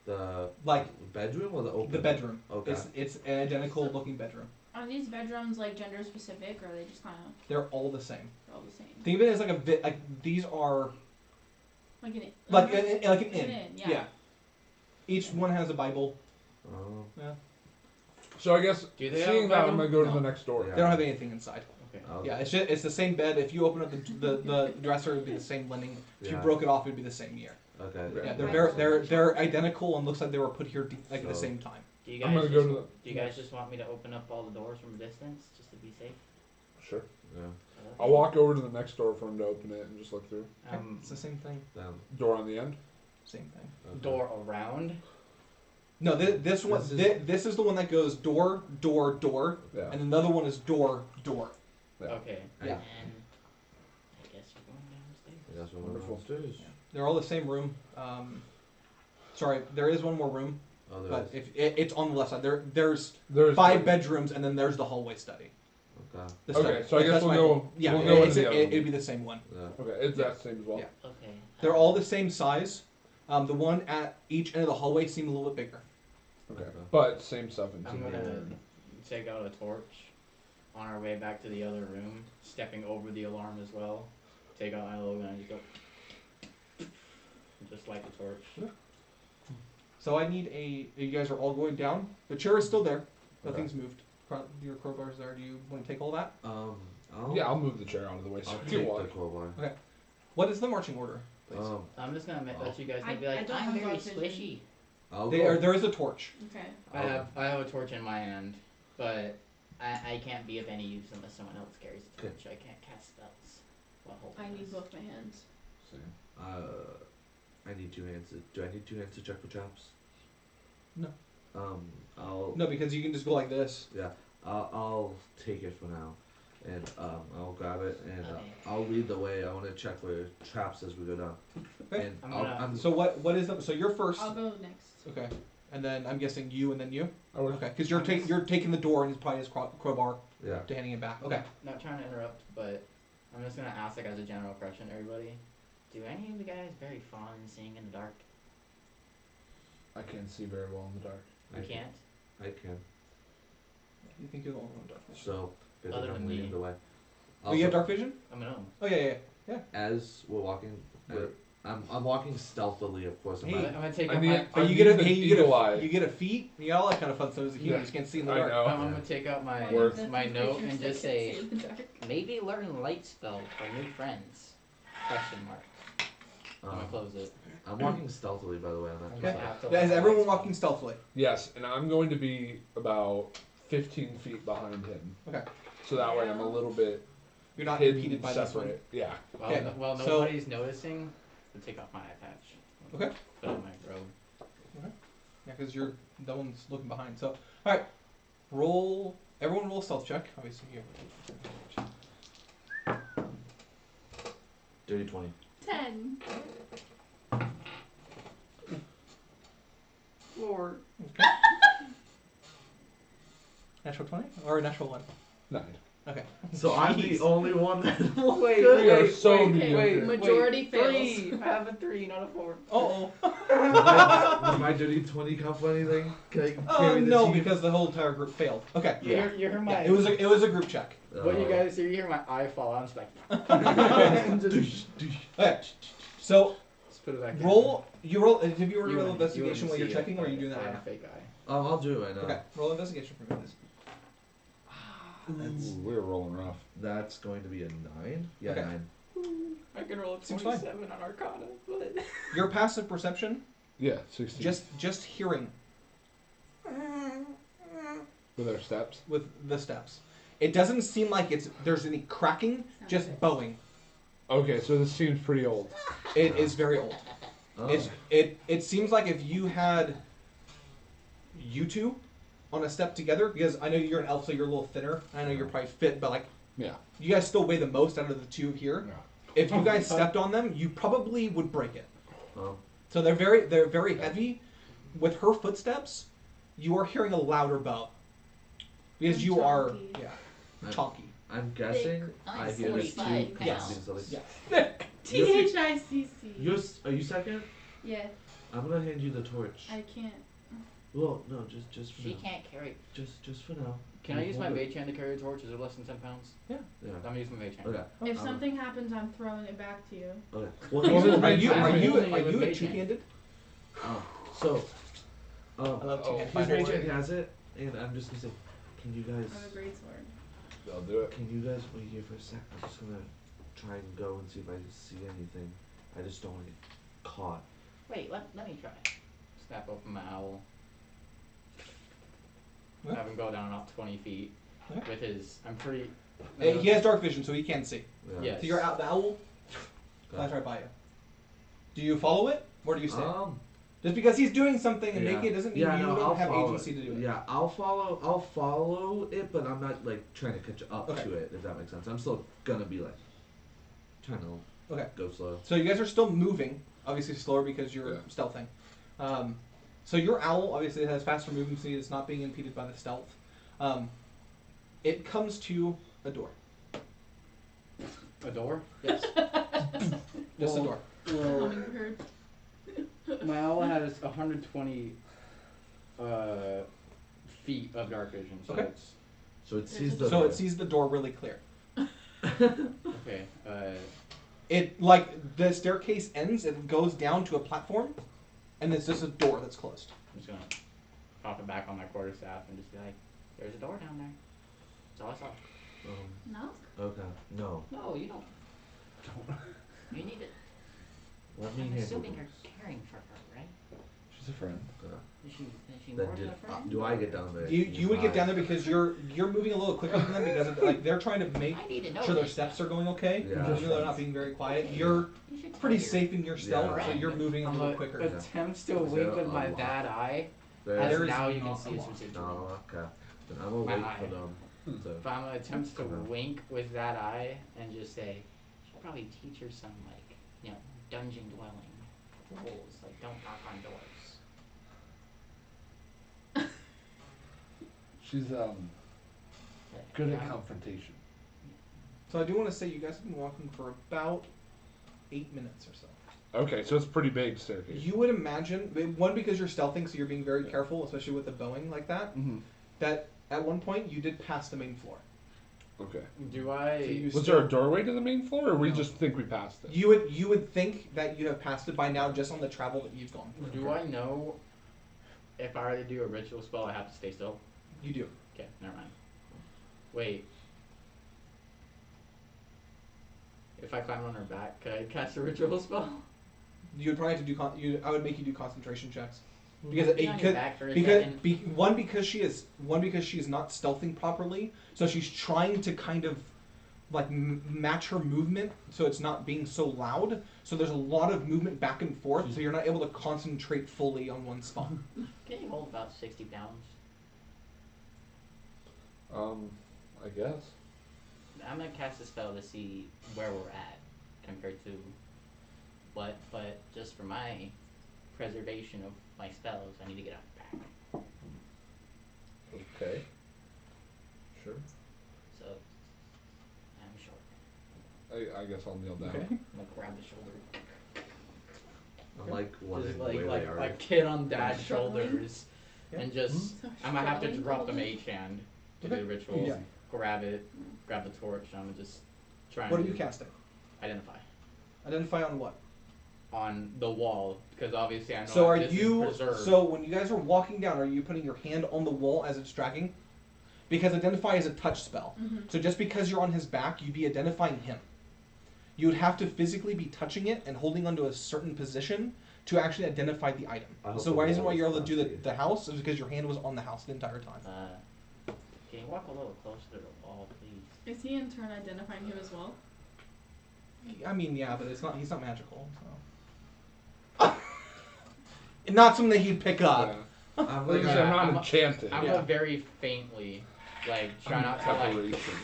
The Like bedroom or the open? the bedroom. Okay. It's an identical looking bedroom. Are these bedrooms like gender specific, or are they just kind of They're all the same. all the same? Think of it as like like these are Like an like an like an inn. yeah. Each one has a Bible. Oh. Yeah. So I guess Do they have seeing a that, I'm gonna go to No. the next door. Yeah. They don't have anything inside. Okay. Okay. Yeah, it's the same bed. If you open up the dresser, it'd be the same linen. If you Yeah. broke it off, it'd be the same year. Okay. Okay. Yeah, Right. they're identical and looks like they were put here like at the So- same time. Do you guys I'm gonna just, go to the. Do you guys just want me to open up all the doors from a distance just to be safe? Sure. Yeah. I'll walk over to the next door for him to open it and just look through. It's the same thing. Then. Door on the end. Same thing. Okay. Door around. No, this one. This is the one that goes door, door, door, Yeah. and another one is door, door. Yeah. Okay. Yeah. And I guess we're going downstairs. I guess we're Wonderful. upstairs. They're all the same room. Sorry, there is one more room, Oh, there but is. if it's on the left side, there's There's 5 bedrooms, and then there's the hallway study. Okay. The Okay, study. so I guess That's we'll my go- fault. Yeah, we'll go into the other one. it'd be the same one. Yeah. Okay, it's that same as well. Yeah. Okay. They're all the same size. The one at each end of the hallway seemed a little bit bigger. Okay. Okay. But same stuff in I'm two. gonna take out a torch on our way back to the other room, stepping over the alarm as well. Take out my little gun and just go. Just light the torch. So I need you guys are all going down. The chair is still there. Okay. Nothing's moved. Your crowbar's there. Do you want to take all that? I'll move the chair out of the way so I'll we take can the walk. crowbar. What is the marching order, please? I'm just gonna let you guys know, be I like, don't I'm have very dark vision. squishy. I'll go. There is a torch. Okay. I have a torch in my hand, but I can't be of any use unless someone else carries a torch. I can't cast spells while holding I need this. both my hands. Same. I need 2 hands. Do I need 2 hands to check for traps? No. I'll. No, because you can just go like this. Yeah. I'll take it for now, and I'll grab it and Okay. I'll lead the way. I want to check for traps as we go down. Okay. And I'm I'll, gonna- I'm So what is the? So you're first. I'll go next. Okay. And then I'm guessing you and then you. I would. Okay. Because you're taking the door and he's probably his crowbar yeah. to handing it back. Okay. Not trying to interrupt, but I'm just gonna ask like as a general question, everybody. Do any of you guys very fond seeing in the dark? I can't see very well in the dark. You I can. can't. I can. You think you're the only one with dark vision? So good Other that I'm than leading me. the way. Oh, you have dark vision? I'm an gnome. Oh yeah. As we're walking, Right. I'm walking stealthily, of course. I'm Hey. I'm not, gonna take I out need- my. But I you get need a the hey, eagle eye. you get a feet. You got all that kind of fun stuff as a human. Yeah. You just can't see in the I dark. know. I'm gonna take out my Worth. my note and just say, In the dark. Maybe learn light spell for new friends. Question mark. I'm gonna um, close it. I'm walking stealthily, by the way. I'm not I'm just gonna like, have to Is let the everyone lights walking stealthily? Yes, and I'm going to be about 15 feet behind him. Okay. So that way I'm a little bit You're not hidden, impeded by this one. separate. Yeah. While, Okay, while so- nobody's noticing, I'll take off my eye patch. Okay. Put on my robe. Yeah, because you're the one's looking behind. So, all right, roll Everyone roll a stealth check. Obviously, you have Dirty 20. 10. 4. Okay. Natural 20? Or natural 1? 9. Okay. So I'm the Jeez. only one that won't Wait, good. We are wait, so wait, mediocre. wait, Majority wait. fails. 3. I have a 3, not a 4. Uh-oh. Does my dirty 20 count for anything? Can I carry the No, team? because the whole entire group failed. Okay. You hear my... Yeah, it was a group check. What you guys hear? You hear my eye fall out. I'm just like... Douche, douche. Okay. So Just put it back roll. You roll. Have you in. rolled roll investigation while you're checking, or are you doing that right now? Fake eye. I'll do it right now. Okay. Roll investigation for me, please. That's, Ooh, we're rolling rough. that's going to be a 9. Yeah, Okay. 9. I can roll a Seems fine. 27 on Arcana, but... Your passive perception, Yeah, 16. just hearing with our steps. with the steps. It doesn't seem like there's any cracking, Sounds just good. bowing. Okay, so this seems pretty old. It is very old. Oh. It seems like if you had you two on a step together, because I know you're an elf, so you're a little thinner. I know you're probably fit, but like Yeah. you guys still weigh the most out of the two here. Yeah. If you guys stepped on them, you probably would break it. Oh. So they're very heavy. With her footsteps, you are hearing a louder bow. Because And you are chonky. chonky. I'm guessing I hear this too. 45 'cause Yes. I'm being silly. Yeah. THICC. Are you second? Yeah, I'm gonna hand you the torch. I can't. Well, no, just for She now. can't carry. Just for now. Can I You use my hold it. mage hand to carry a torch? Is it less than 10 pounds? Yeah. I'm gonna use my mage hand. Okay. If something happens, I'm throwing it back to you. Okay. Well, Well, here's are you I'm holding it with a mage hand. two-handed? so, I love two-handed his fighting. mage hand has it, and I'm just gonna say, can you guys, I have a great sword. I'll do it. can you guys wait here for a sec? I'm just gonna try and go and see if I can see anything. I just don't want to get caught. Wait, let me try. Snap open my owl. What? Have him go down about 20 feet Okay. with his. I'm pretty. He has dark vision, so he can see. Yeah. Yes. So you're out. The owl flies right by you. Do you follow it, or do you stay? Just because he's doing something and yeah. naked doesn't mean Yeah, you no, don't I'll have follow agency to do it. Yeah, I'll follow it, but I'm not like trying to catch up Okay. to it, if that makes sense. I'm still gonna be like trying to Okay. go slow. So you guys are still moving, obviously slower because you're Yeah. stealthing. So your owl obviously has faster movement speed. It's not being impeded by the stealth. It comes to a door. A door? Yes. Just a door. Well, Hummingbird. my owl has 120 feet of dark vision, so Okay. it's. So it sees the So it sees the door really clear. Okay. It like the staircase ends. It goes down to a platform, and it's just a door that's closed. I'm just gonna pop it back on my quarterstaff and just be like, "There's a door down there." That's all I saw. Knock? Okay. No. No, you don't. You need it. Let me I'm handle assuming this. you're caring for her, right? She's a friend. Is she Then more than a friend? do I get down there? You would get down there because you're moving a little quicker than them because of, like they're trying to make I need to know sure their this. steps are going okay. Yeah. Even though they're not being very quiet, you're You should tell pretty your- safe in your stealth, Yeah. so you're moving a I'm little a quicker. attempts to Is wink there with my a lock? bad eye. There As There is now you can not see a it's lock. what Oh, okay. Then I will My wait eye. for them. So, If I'm attempts to Come on. wink with that eye and just say, Should probably teach her some dungeon dwelling rules, like don't knock on doors. She's But, good at yeah. confrontation. So I do want to say you guys have been walking for about 8 minutes or so. Okay, so it's a pretty big staircase. You would imagine, one, because you're stealthing, so you're being very careful, especially with the bowing like that, Mm-hmm. that at one point you did pass the main floor. Okay. "Do I?" So you Was still- there a doorway to the main floor, or we No. just think we passed it? You would think that you have passed it by now just on the travel that you've gone. Do I know if I were to do a ritual spell, I have to stay still? You do. Okay, never mind. Wait. If I climb on her back, could I cast a ritual spell? You would probably have to do. I would make you do concentration checks because Be on your back for a second. because she is not stealthing properly, so she's trying to kind of like match her movement so it's not being so loud. So there's a lot of movement back and forth, so you're not able to concentrate fully on one spot. Can you hold about 60 pounds? I guess. I'm gonna cast a spell to see where we're at compared to what, but just for my preservation of my spells, I need to get out the pack. Okay. Sure. So I'm short. I guess I'll kneel down. Okay. I'm gonna grab the shoulder. I like letting Just the way they are. like kid on dad's Struggling. shoulders, Yeah. and just So I'm gonna have to struggling drop the probably. mage hand to Okay. do the ritual. Yeah. Grab it, grab the torch. And I'm gonna just try What and are you casting? identify Identify on what? on the wall because obviously I know So are this you? is preserved. So when you guys are walking down, are you putting your hand on the wall as it's dragging? Because identify is a touch spell. Mhm. So just because you're on his back, you'd be identifying him. You would have to physically be touching it and holding onto a certain position to actually identify the item. I hope So the the reason wall why is you're able to do flashy. the house is because your hand was on the house the entire time. Can you walk a little closer to the wall, please? Is he in turn identifying him as well? I mean, yeah, but it's not. He's not magical. So. Not something that he'd pick up. Yeah. I'm Like, like, I'm not I'm- enchanted. I'm Yeah. very faintly like try I'm not an to like, aberration.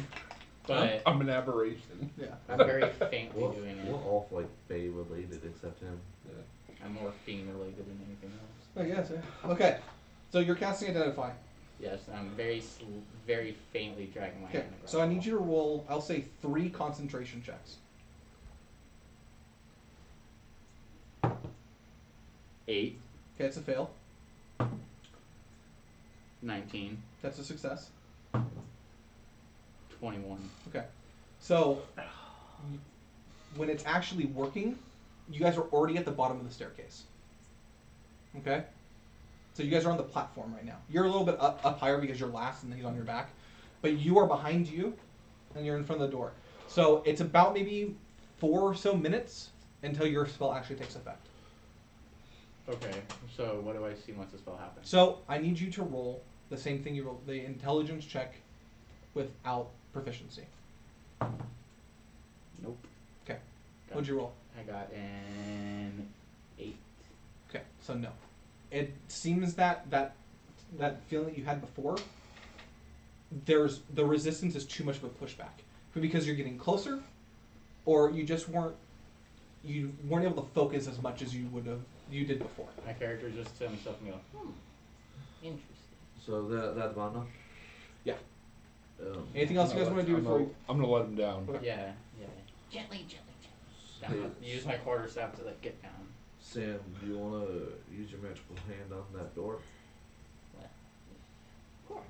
but I'm an aberration. Yeah. I'm very faintly we're, doing we're it. all like Bay related except him. I'm more fiend related than anything else. I guess. Yeah. Okay. So you're casting identify. Yes, I'm very faintly dragging my Okay. hand across. So I the need wall. you to roll. I'll say 3 concentration checks. 8, Okay, it's a fail. 19, That's a success. 21. Okay. So when it's actually working, you guys are already at the bottom of the staircase. Okay? So you guys are on the platform right now. You're a little bit up higher because you're last and he's on your back. But you are behind you and you're in front of the door. So it's about maybe 4 or so minutes until your spell actually takes effect. Okay, so what do I see once the spell happens? So I need you to roll the same thing you rolled, the intelligence check without proficiency. Nope. Okay. What'd you roll? I got an 8. Okay, so no. It seems that feeling that you had before, there's the resistance is too much of a pushback. But because you're getting closer, or you just weren't able to focus as much as you did before. My character just to himself and go, Interesting. So that mana? Yeah. Anything Anything else you guys want to do before we... I'm gonna let him down. Okay. yeah. Gently. I'm gonna use my quarterstaff to like get down. Sam, do you want to use your magical hand on that door? Of course.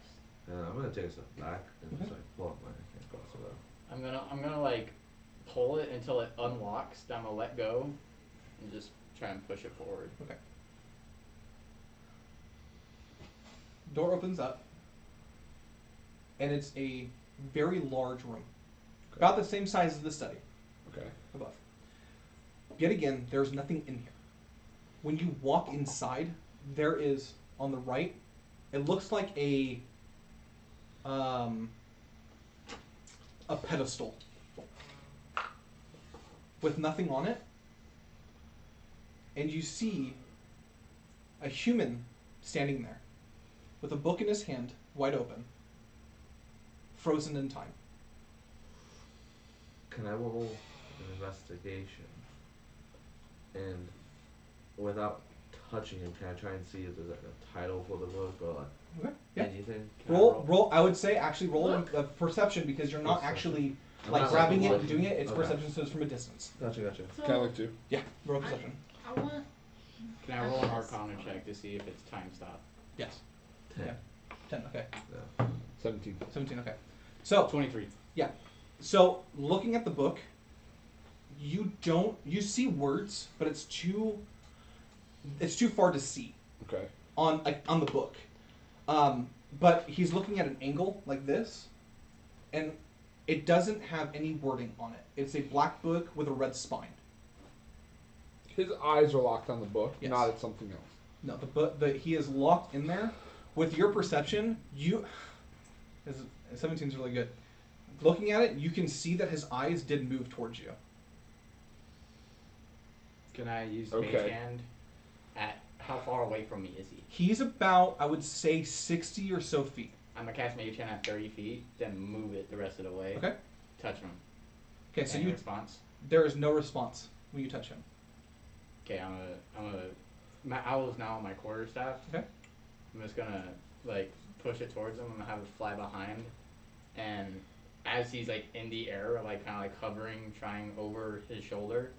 I'm gonna take a step back and Okay. just like pull up my hand across it out. I'm gonna like pull it until it unlocks. Then I'm gonna let go and just try and push it forward. Okay. Door opens up, and it's a very large room. About the same size as the study Okay. above. Yet again, there's nothing in here. When you walk inside, there is, on the right, it looks like a pedestal with nothing on it, and you see a human standing there with a book in his hand, wide open, frozen in time. Can I roll an investigation? And without touching him, can I try and see if there's like a title for the book or like Okay. Yeah. anything? Can I Roll. I would say actually roll a perception because you're not Perception. actually I'm like not, grabbing it looking. and doing it. It's Okay. perception, so it's from a distance. Gotcha. So Can I look too? Yeah. Roll perception. I want. Can I roll an Arcana check to see if it's time stop? Yes. 10. Yeah. 10. Okay. Yeah. 17. 17. Okay. So 23. So looking at the book, you see words, but it's too far to see Okay. on the book. But he's looking at an angle like this, and it doesn't have any wording on it. It's a black book with a red spine. His eyes are locked on the book, Yes. not at something else. No, he is locked in there. With your perception, his 17 is really good. Looking at it, you can see that his eyes did move towards you. Can I use Okay. Mage Hand? At how far away from me is he? He's about, I would say, 60 or so feet. I'm gonna cast Mage Hand at 30 feet, then move it the rest of the way. Okay. Touch him. Okay, so Any you response? there is no response when you touch him. Okay, my owl is now on my quarterstaff. Okay. I'm just gonna like push it towards him. I'm gonna have it fly behind, and as he's like in the air, like kind of like hovering, trying over his shoulder,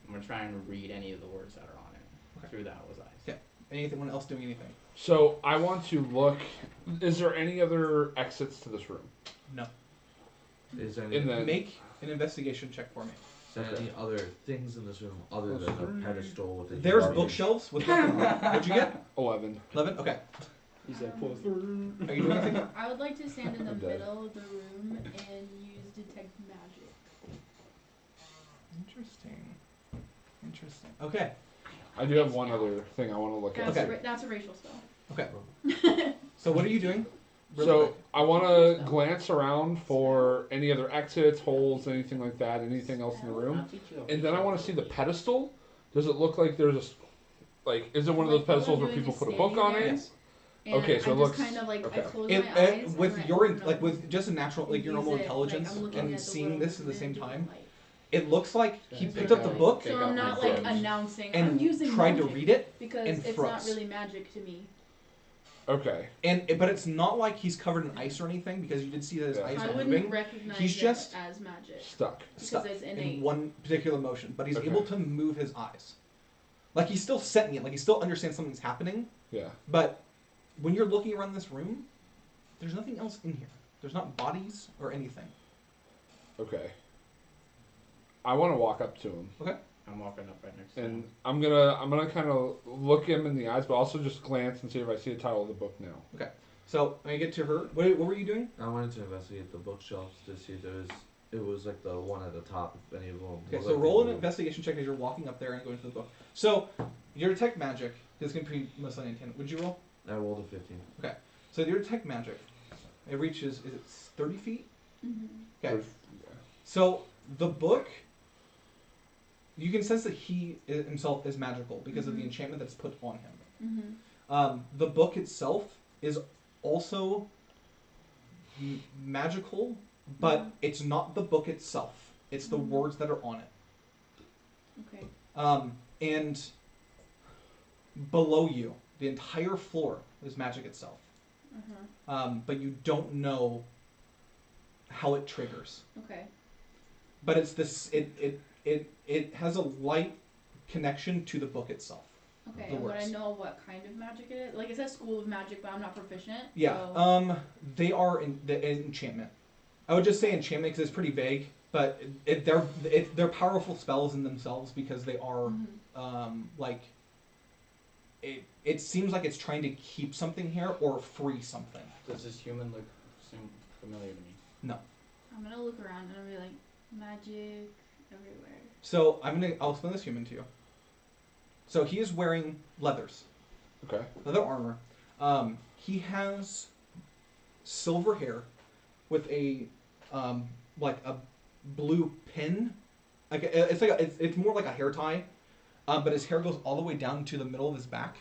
I'm gonna try and read any of the words that are on it Okay. through the owl's eyes. Okay. Anyone else doing anything? So I want to look. Is there any other exits to this room? No. Is there In any, the Make an investigation check for me. is there any other things in this room other than a pedestal with a There's huge- bookshelves with nothing on it. What'd you get? 11. 11? Okay. He said, Um, "Pull through." Are you doing anything? I would like to stand in the I'm dead. middle of the room and use detect magic. Interesting. Okay. I do have one other thing I want to look at. That's, Okay. that's a racial spell. Okay. So what are you doing? Real So quick. I want to glance around for any other exits, holes, anything like that, anything else in the room. I'll teach you a And then I want to see the pedestal. Does it look like there's a, like, is it one of those Like, all pedestals we're where doing people is put a book standing on there, it? Yes. And Okay, so I it just looks- kind of like okay. I close It, my eyes with and I your open like up with just a natural like your and normal use it, intelligence like, I'm looking and at the seeing world this at the in same different time, light. it looks like he That's picked up the okay. book Take So out I'm my not like clothes. announcing I'm and using tried to magic read it, because and it's froze. not really magic to me. Okay. but it's not like he's covered in ice or anything because you did see that his Yeah. eyes I are wouldn't moving. recognize He's it just as magic Stuck. because Stuck it's in innate. one particular motion, but he's Okay. able to move his eyes. Like he's still sentient, like he still understands something's happening, Yeah. but when you're looking around this room, there's nothing else in here. There's not bodies or anything. Okay. I want to walk up to him, I'm walking up right next to and him. I'm gonna kind of look him in the eyes, but also just glance and see if I see the title of the book now. So when you get to her, what were you doing? I wanted to investigate the bookshelves to see if it was like the one at the top, if any of them. Okay, looked so like roll they an investigation check as you're walking up there and going to the book. So your detect magic is going to be mostly unintended. Would you roll? I rolled a 15. So your detect magic, it reaches, is it 30 feet? Mhm. Okay. So the book, you can sense that he himself is magical because of the Mhm. enchantment that's put on him. Mhm. The book itself is also magical, but Mhm. it's not the book itself. It's the Mhm. words that are on it. Okay. And below you, the entire floor is magic itself. But you don't know how it triggers. Okay. But it's this. It has a light connection to the book itself. Okay. The And would I words. know what kind of magic it is? Like it says school of magic, but I'm not proficient. Yeah. So. They are in the enchantment. I would just say enchantment because it's pretty vague, but they're powerful spells in themselves because they are Mhm. like. It seems like it's trying to keep something here or free something. Does this human look familiar to me? I'm gonna look around and I'll be like, magic everywhere. So I'll explain this human to you. So he is wearing leather armor. He has silver hair with a like a blue pin. Like it's more like a hair tie, but his hair goes all the way down to the middle of his back,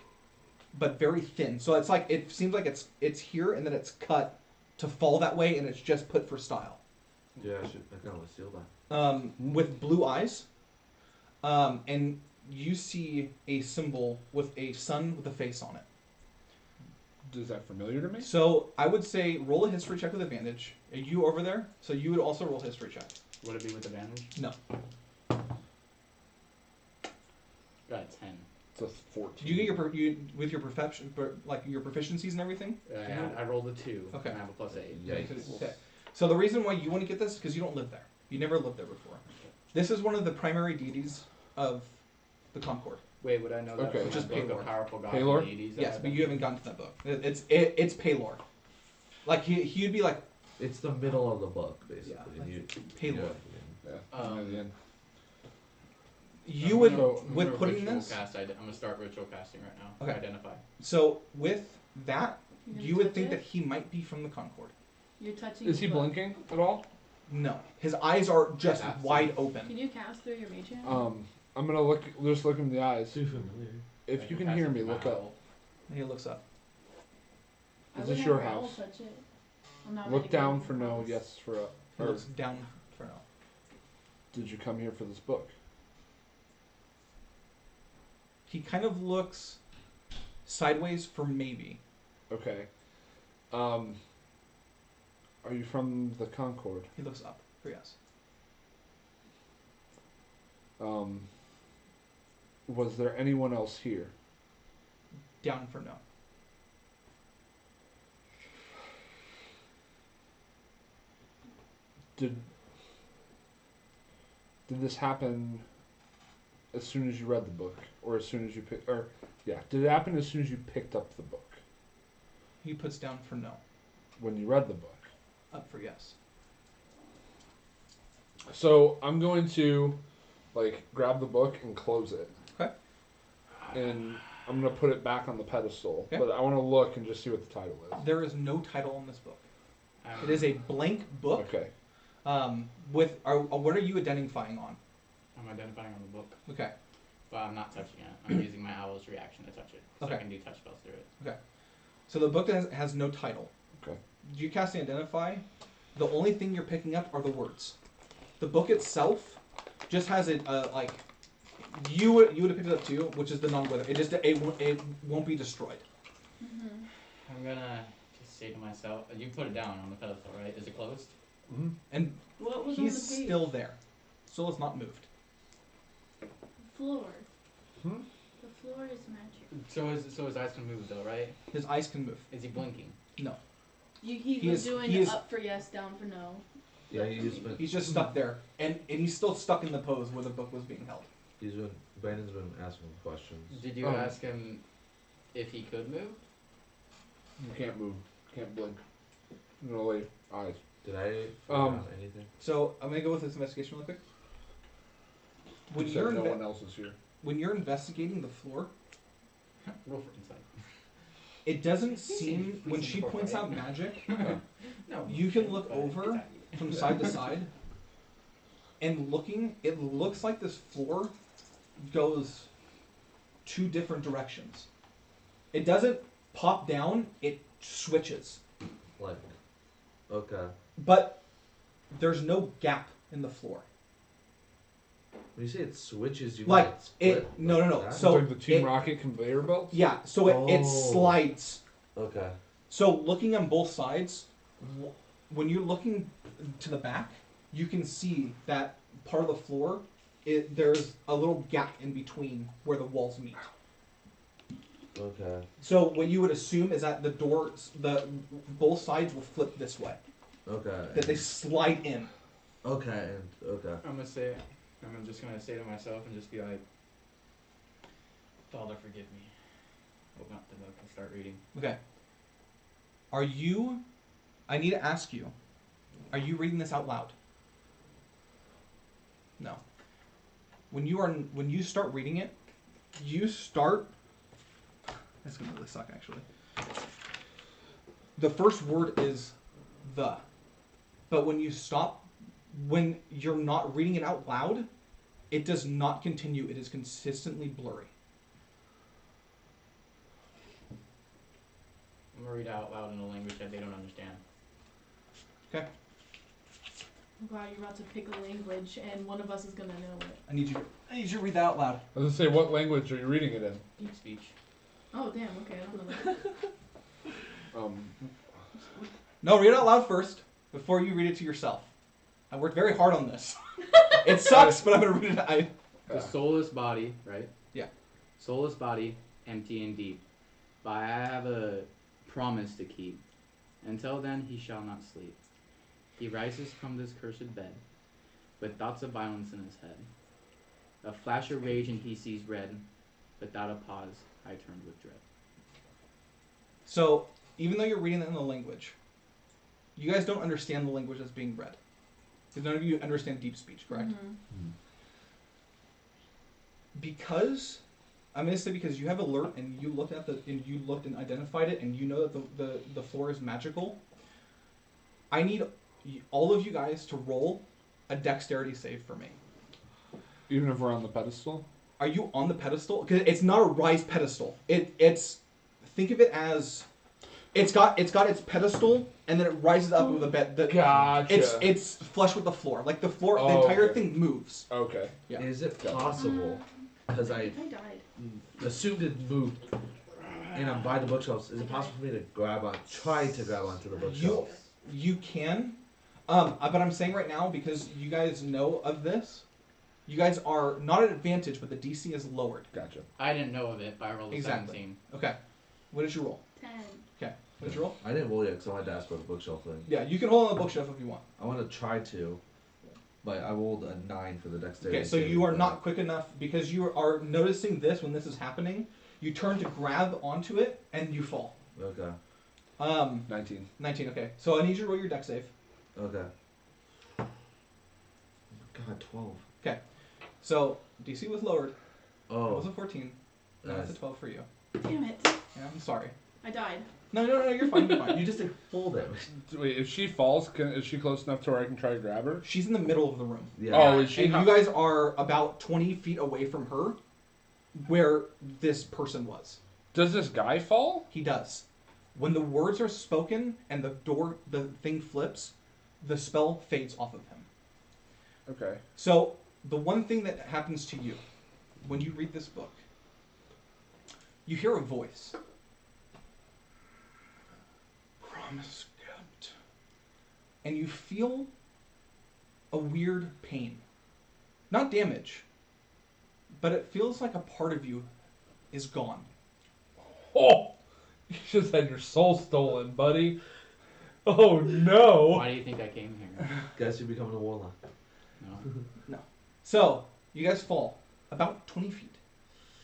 but very thin. So it's like it seems like it's here and then it's cut to fall that way, and it's just put for style. Yeah, I kind of want to steal that. With blue eyes, and you see a symbol with a sun with a face on it. Is that familiar to me? So I would say roll a history check with advantage. Are you over there? So you would also roll a history check. Would it be with advantage? No. Got a 10. It's a 14. Did you get with your perfection, like your proficiencies and everything? I rolled a 2. Okay. And I have a +8. Yikes. Okay. So the reason why you want to get this is because you don't live there. You never lived there before. This is one of the primary deities of the Concord. Wait, would I know that? Okay. from Which is that book Paylor. of powerful gods Paylor? and deities? that Yes, I've but been- you haven't gotten to that book. It's Paylor. Like he'd be like It's the middle of the book, basically. Yeah, and you, Paylor. Yeah. Um, near the end. You would So- I'm with gonna putting ritual this. Cast, I'm gonna start ritual casting right now. Okay. Identify. So with that, You're gonna you would touch think it? that he might be from the Concord. You're touching. Is he the book. blinking at all? No, his eyes are just Absolutely. wide open. Can you cast through your mage hand? I'm gonna just look him in the eyes. too familiar. If I you can can cast hear it me, with my look up. owl. And he looks up. I is would this have your Raoul house? touch it. I'm not Look metagaming down the for no, class. yes for a. He Or looks down for no. did you come here for this book? He kind of looks sideways for maybe. Okay. Are you from the Concord? He looks up for yes. Was there anyone else here? Down for no. Did this happen as soon as you read the book, or as soon as you did it happen as soon as you picked up the book? He puts down for no. When you read the book. Up for yes. So I'm going to grab the book and close it. Okay. And I'm gonna put it back on the pedestal. Okay. But I want to look and just see what the title is. There is no title on this book. It is a blank book. Okay. What are you identifying on? I'm identifying on the book, Okay. but I'm not touching it. I'm using my owl's reaction to touch it, so Okay. I can do touch spells through it. So the book has no title. Okay. You cast Identify. The only thing you're picking up are the words. The book itself just has it you would have picked it up too, which is the non-weather. It won't be destroyed. Mm-hmm. I'm gonna just say to myself, you put it down on the pedestal, right? Is it closed? Mm-hmm. And What was he's on the page? still there. Still has not moved. Floor. Hmm? The floor is magic. So his eyes can move though, right? His eyes can move. Is he blinking? No. He He was is- doing he is- up for yes, down for no. Yeah, He's just stuck there. And he's still stuck in the pose where the book was being held. Brandon's been asking questions. Did you ask him if he could move? You can't move. Can't blink. No lay eyes. Did I figure out anything? So I'm gonna go with this investigation really quick. When You you're said no one else is here. when you're investigating the floor, Roll for insight. it doesn't seem when she points out magic, No. you can look but over it's from side to side, and it looks like this floor goes two different directions. It doesn't pop down, it switches. Okay. But there's no gap in the floor. When you say it switches, you Like, mean it it- split? no, no, no. that? So- like the Team it- Rocket conveyor belts? Yeah, so it Oh. slides. Okay. So looking on both sides, when you're looking to the back, you can see that part of the floor, there's a little gap in between where the walls meet. Okay. So what you would assume is that both sides will flip this way. Okay. That they slide in. Okay. Okay. I'm just gonna say to myself and just be like, Father, forgive me. Open up the book and start reading. Okay. I need to ask you, are you reading this out loud? No. When you start reading it, that's gonna really suck actually. The first word is the. But when you're not reading it out loud, it does not continue. It is consistently blurry. I'm gonna read out loud in a language that they don't understand. Okay? Oh god, you're about to pick a language and one of us is gonna know it. I need you to read that out loud. I was gonna say, what language are you reading it in? Deep speech. Oh damn, okay, I don't know that. No, read it out loud first before you read it to yourself. I worked very hard on this. It sucks, but I'm gonna read it. The soulless body, right? Yeah. Soulless body, empty and deep. But I have a promise to keep. Until then, he shall not sleep. He rises from this cursed bed, with thoughts of violence in his head. A flash of rage and he sees red. Without a pause, I turned with dread. So, even though you're reading it in the language, you guys don't understand the language that's being read. Because none of you understand deep speech, correct? Mhm. Because I'm gonna say because you have alert and you looked and identified it and you know that the floor is magical. I need all of you guys to roll a dexterity save for me. Even if we're on the pedestal? Are you on the pedestal? Because it's not a rise pedestal. It's think of it as It's got its pedestal, and then it rises up with a bed. Gotcha. It's flush with the floor. Like the floor, the Oh, entire okay. thing moves. Okay. Yeah. Is it possible, because I I died. assumed it moved, and I'm by the bookshelves, is it possible for me to try to grab onto the bookshelves? You can, but I'm saying right now because you guys know of this, you guys are not at advantage, but the DC is lowered. Gotcha. I didn't know of it, but I rolled a Exactly. 17. Okay. What did you roll? 10. Okay. What did you roll? I didn't roll yet because I wanted to ask about the bookshelf thing. Yeah, you can hold on the bookshelf if you want. I want to try to, but I rolled a 9 for the dexterity. Okay, so you are not quick enough because you are noticing this when this is happening. You turn to grab onto it and you fall. Okay. 19. 19. Okay, so I need you to roll your dex save. Okay. God, 12. Okay, so DC was lowered. It Oh. was a 14. Now it's a 12 for you. Damn it. Yeah, I'm sorry. I died. No, you're fine. You're fine. You just did full damage. Wait, if she falls, is she close enough to where I can try to grab her? She's in the middle of the room. Yeah. Oh, is she? And you guys are about 20 feet away from her, where this person was. Does this guy fall? He does. When the words are spoken and the thing flips, the spell fades off of him. Okay. So, the one thing that happens to you when you read this book, you hear a voice. Promise kept. And you feel a weird pain. Not damage, but it feels like a part of you is gone. Oh! You just had your soul stolen, buddy. Oh no! Why do you think I came here? Guess you're becoming a warlock. No. So, you guys fall about 20 feet.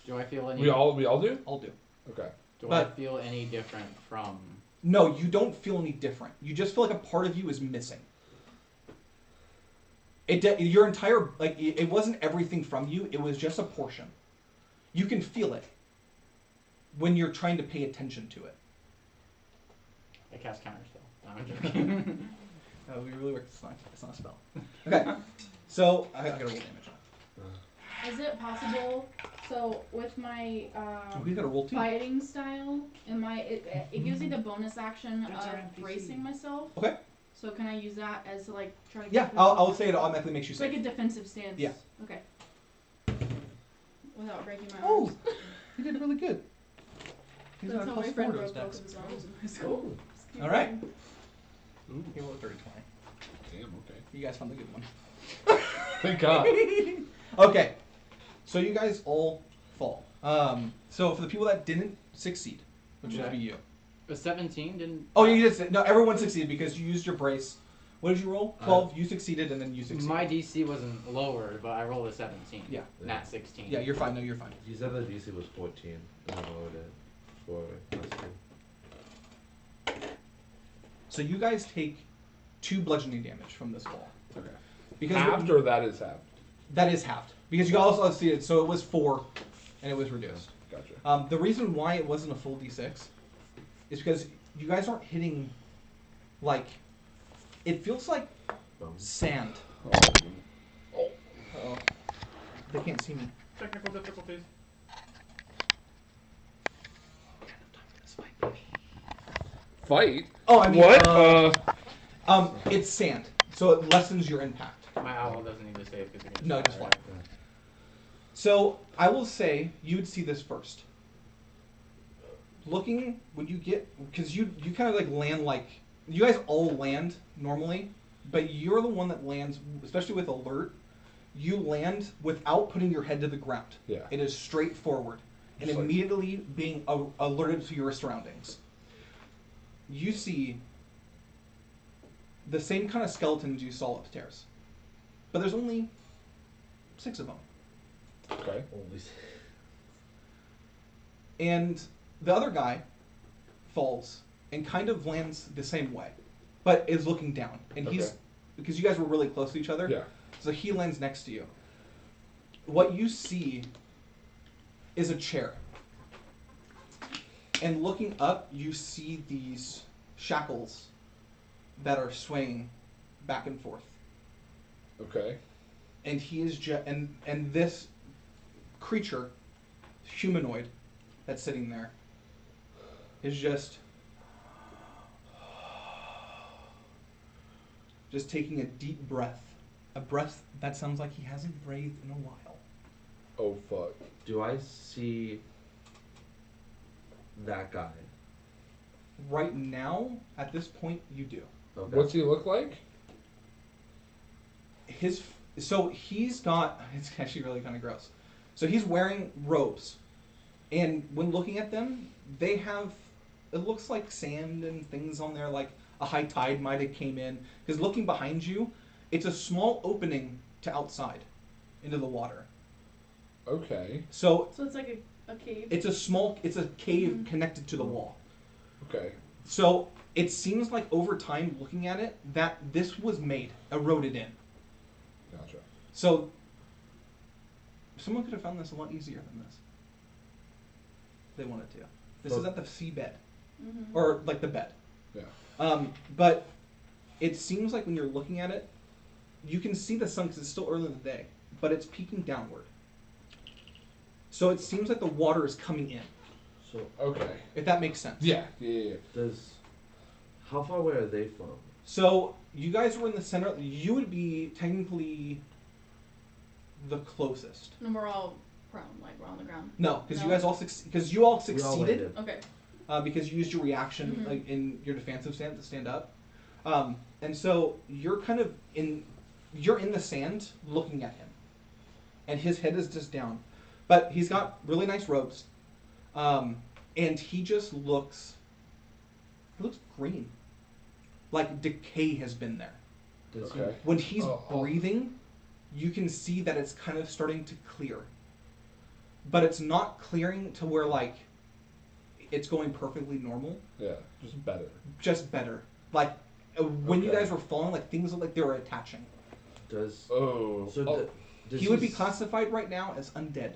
Do I feel any? We all do? I'll do. Okay. Do but- I feel any different from? No, you don't feel any different. You just feel like a part of you is missing. Your entire, it wasn't everything from you, it was just a portion. You can feel it when you're trying to pay attention to it. I cast counterspell. No, I'm joking. We really work. It's not a spell. Okay, so I gotta roll damage. Is it possible? So with my We gotta roll too. fighting style, it gives me the bonus action That's our of NPC. bracing myself. Okay. So can I use that as to like try to? Yeah, keep I'll myself- say it automatically makes you It's like a safe. defensive stance. Yeah. Okay. Without breaking my Oh, arms. you did really good. He's That's got a how my plus 4 friend to his broke both dex. of his arms in high school. Just keep All right. going. Ooh, He rolled a 30 20. damn, okay. You guys found the good one. Thank God. Okay, so you guys all fall. So for the people that didn't succeed, which would be you. A 17 didn't. Oh, you did. No, everyone succeeded because you used your brace. What did you roll? 12. You succeeded, and then you succeeded. My DC wasn't lowered, but I rolled a 17. Yeah. Not 16. Yeah, you're fine. No, you're fine. You said the DC was 14, and I lowered it for us two. So you guys take 2 bludgeoning damage from this fall. Okay. Because Halved or that is halved? that is halved. Because you also succeeded, so it was 4, and it was reduced. Gotcha. The reason why it wasn't a full d6 is because you guys aren't hitting, like, it feels like Bones. sand. Oh. Uh-oh. They can't see me. Technical difficulties. Fight? Oh, I mean, What? it's sand, so it lessens your impact. My owl doesn't need to save because it No, just fly. So I will say you would see this first. Looking when you get, because you kind of like land like you guys all land normally, but you're the one that lands, especially with alert. You land without putting your head to the ground. Yeah. It is straight forward, and Just like- immediately being alerted to your surroundings. You see the same kind of skeletons you saw upstairs, but there's only 6 of them. Okay. Holy And the other guy falls and kind of lands the same way, but is looking down. And he's, Okay. because you guys were really close to each other, Yeah. so he lands next to you. What you see is a chair. And looking up, you see these shackles that are swaying back and forth. Okay. And he is and this creature, humanoid, that's sitting there, is just just taking a deep breath. A breath that sounds like he hasn't breathed in a while. Oh fuck. Do I see that guy? Right now, at this point, you do. Okay. What's he look like? So he's got, it's actually really kind of gross. So he's wearing robes, and when looking at them, they have, it looks like sand and things on there, like a high tide might have came in. Because looking behind you, it's a small opening to outside, into the water. Okay. So So it's like a cave. it's a cave connected to the wall. Okay. So it seems like over time, looking at it, that this was eroded in. Gotcha. So someone could have found this a lot easier than this. They wanted to. This is at the seabed, or like the bed. Yeah. But it seems like when you're looking at it, you can see the sun because it's still early in the day, but it's peeking downward. So it seems like the water is coming in. So Okay. If that makes sense. Yeah. how far away are they from? So you guys were in the center. You would be technically the closest. And we're all prone, like we're on the ground. No, because No? you all We all succeeded. landed. Okay. Because you used your reaction Mhm. like in your defensive stance to stand up, and so you're kind of you're in the sand looking at him, and his head is just down, but he's got really nice robes, and he just looks green, like decay has been there. Does Okay. When he's Oh. breathing, you can see that it's kind of starting to clear, but it's not clearing to where like it's going perfectly normal. Yeah. Just better. Just better. Like when you Okay. guys were falling, like things looked like they were attaching. Does Oh. so? Oh. Does He would be s- classified right now as undead.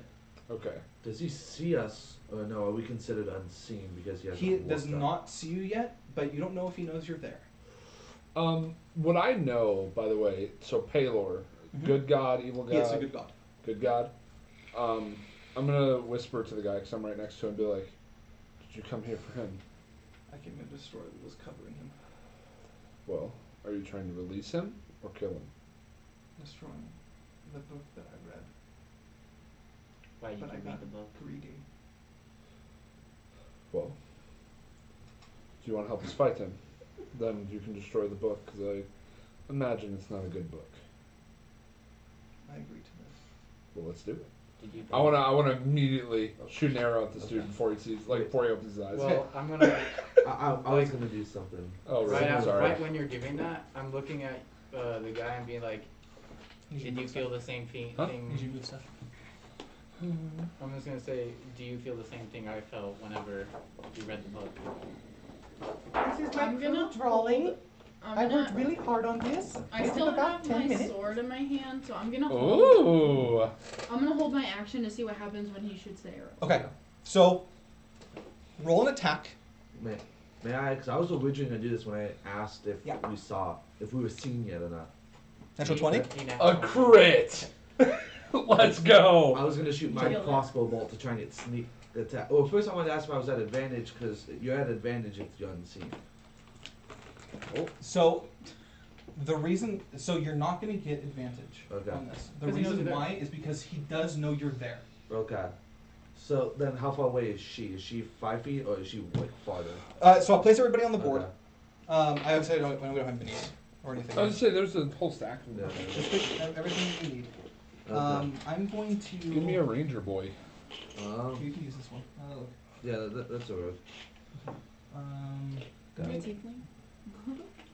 Okay. Does he see us? Or no? Are we considered unseen because he has? He does not see you yet, but you don't know if he knows you're there. What I know, by the way, so Palor, Mhm. good god, evil god. He is a good god. Good god. I'm gonna whisper to the guy because I'm right next to him and be like, "Did you come here for him?" I came to destroy what was covering him. Well, are you trying to release him or kill him? Destroying the book that I read. Why you But I can got read the book. greedy. Well, do you want to help us fight him? Then you can destroy the book because I imagine it's not a good book. I agree to this. Well, let's do it. Did you? I wanna immediately shoot an arrow at this dude before he sees, like before he opens his eyes. Well, I'm gonna I was gonna do something. Oh, right right. after, Sorry. right when you're giving that, I'm looking at the guy and being like, "Did you feel the same Huh? thing?" Did you move stuff? I'm just gonna say, "Do you feel the same thing I felt whenever you read the book?" This is my I'm gonna fruit trolley. hold- I'm I gonna- worked really hard on this. I It still took about have 10 my minutes. sword in my hand, so I'm gonna Ooh. I'm gonna hold my action to see what happens when he shoots the arrow. Okay, so roll an attack. May I? Because I was originally gonna do this when I asked if Yeah. if we were seen yet or not. Natural 20. A crit. Let's go. I was gonna shoot my Kill it. crossbow bolt to try and get sneak attack. Well, first I wanted to ask if I was at advantage because you're at advantage if you're unseen. So you're not going to get advantage Okay. on this. The 'Cause he knows reason you're there. why is because he does know you're there. Okay. So then, how far away is she? Is she 5 feet or is she like farther? So I'll place everybody on the board. Okay. I obviously don't have minis or anything. I was gonna say there's a whole stack of them. Yeah. Just pick everything you need. Okay. I'm going to. Give me a ranger boy. You can use this one. Look. Yeah, that's alright. My Okay. tiefling.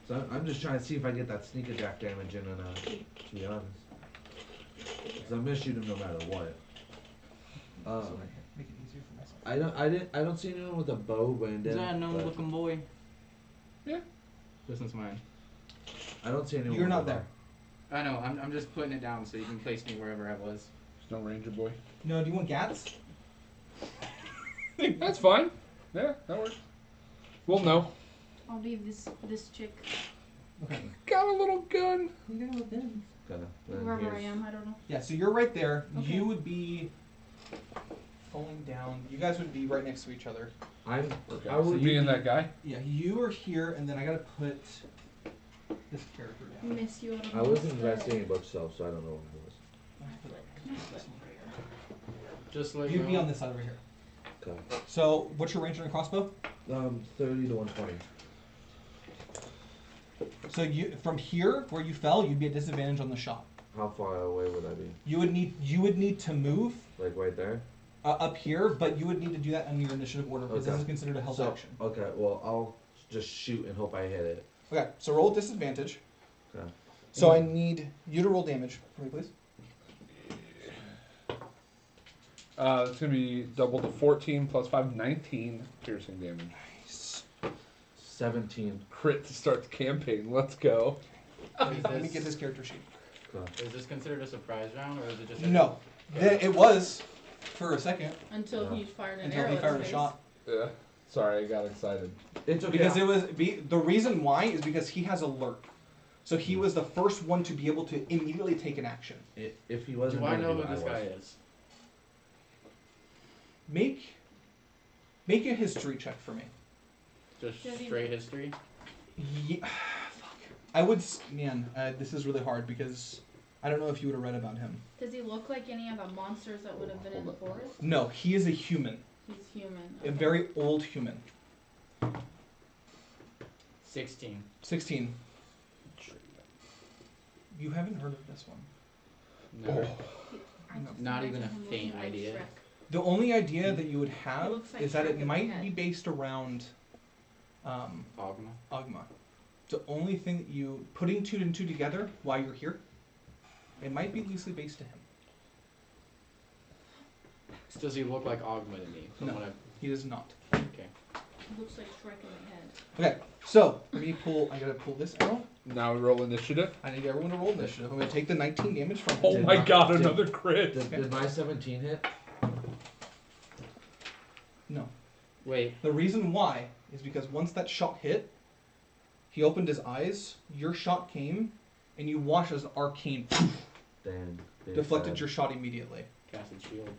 So I'm just trying to see if I get that sneak attack damage in, and to be honest, 'cause I'm gonna shoot him no matter what. So make it easier for myself. I don't see anyone with a bow, Brandon. Is that a gnome but looking boy? Yeah. This one's mine. I don't see anyone. You're with not a bow. there. I know. I'm just putting it down so you can place me wherever I was. There's no ranger boy. No, do you want Gats? That's fine. Yeah, that works. Well, no. I'll be this chick. Okay. Got a little gun. Okay. Then Wherever I here's- am, I don't know. Yeah, so you're right there. Okay. You would be falling down. You guys would be right next to each other. I'm. Okay. I So would me and that guy. Yeah, you are here, and then I gotta put this character down. Miss you. I was investing in bookshelf, so I don't know what it was. Just like You'd be on this side over here. Okay. So, what's your range on your crossbow? 30 to 120. So you from here where you fell, you'd be at disadvantage on the shot. How far away would I be? You would need to move Like right there? up here, but you would need to do that in your initiative order because this Okay. is considered a held So, action. okay, well, I'll just shoot and hope I hit it. Okay, so roll disadvantage. Okay. So I need you to roll damage for me, please. It's gonna be double to 14 plus 5, 19 piercing damage. Nice. 17. Crit to start the campaign. Let's go. Let me get this character sheet. Okay. Is this considered a surprise round, or is it just? No, it was for a second Until Yeah. he fired an until arrow he at fired his a face. shot. Yeah. Sorry, I got excited. It's okay. Because it was the reason why is because he has alert, so he was the first one to be able to immediately take an action. If he wasn't Do I gonna know do who it, this I guy was. is? Make a history check for me. Just Does he- straight history. Yeah, fuck. I would, this is really hard because I don't know if you would have read about him. Does he look like any of the monsters that would have been in the forest? No, he is a human, He's human. a okay. very old human. 16. 16. You haven't heard of this one. No. I just Not imagine even a him looking faint like idea. Shrek. The only idea that you would have looks like is that Shrek it in the might head. be based around Ogma. Ogma. The only thing that you putting two and two together while you're here, it might be loosely based to him. Does he look like Ogma to me? From No. what He does not. Okay. He looks like Shrek in the head. Okay, so let me pull. I gotta pull this arrow. Now we roll initiative. I need everyone to roll initiative. I'm gonna take the 19 damage from Oh him. my not- god, did- another crit. Did my 17 hit? No. Wait. The reason why is because once that shot hit, he opened his eyes. Your shot came, and you watched as an arcane Damn. big deflected sad. your shot immediately. Casted shield.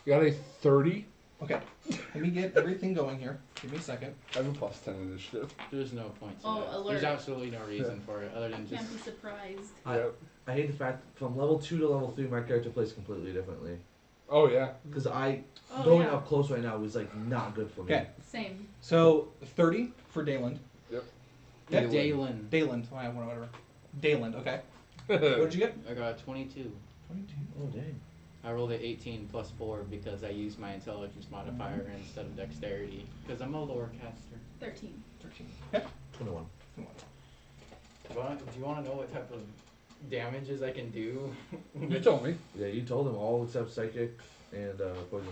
Got a 30. Okay, let me get everything going here. Give me a second. I have a plus 10 initiative. There's no point to Oh, that. alert. There's absolutely no reason for it other than just. Can't be surprised. I hate the fact from level 2 to level 3, my character plays completely differently. Oh yeah. Because Oh, going yeah. up close right now was like not good for me. Okay, Same. so 30 for Dayland. Dayland. Dalen. Dayland, whatever. Dayland, okay. What did you get? I got a 22. 22. Oh dang. I rolled an 18 plus 4 because I used my intelligence modifier instead of dexterity. Because I'm a lore caster. 13. 13. Okay. 21. Do you want to know what type of damages I can do? You told me. Yeah, you told him all except psychic and poison.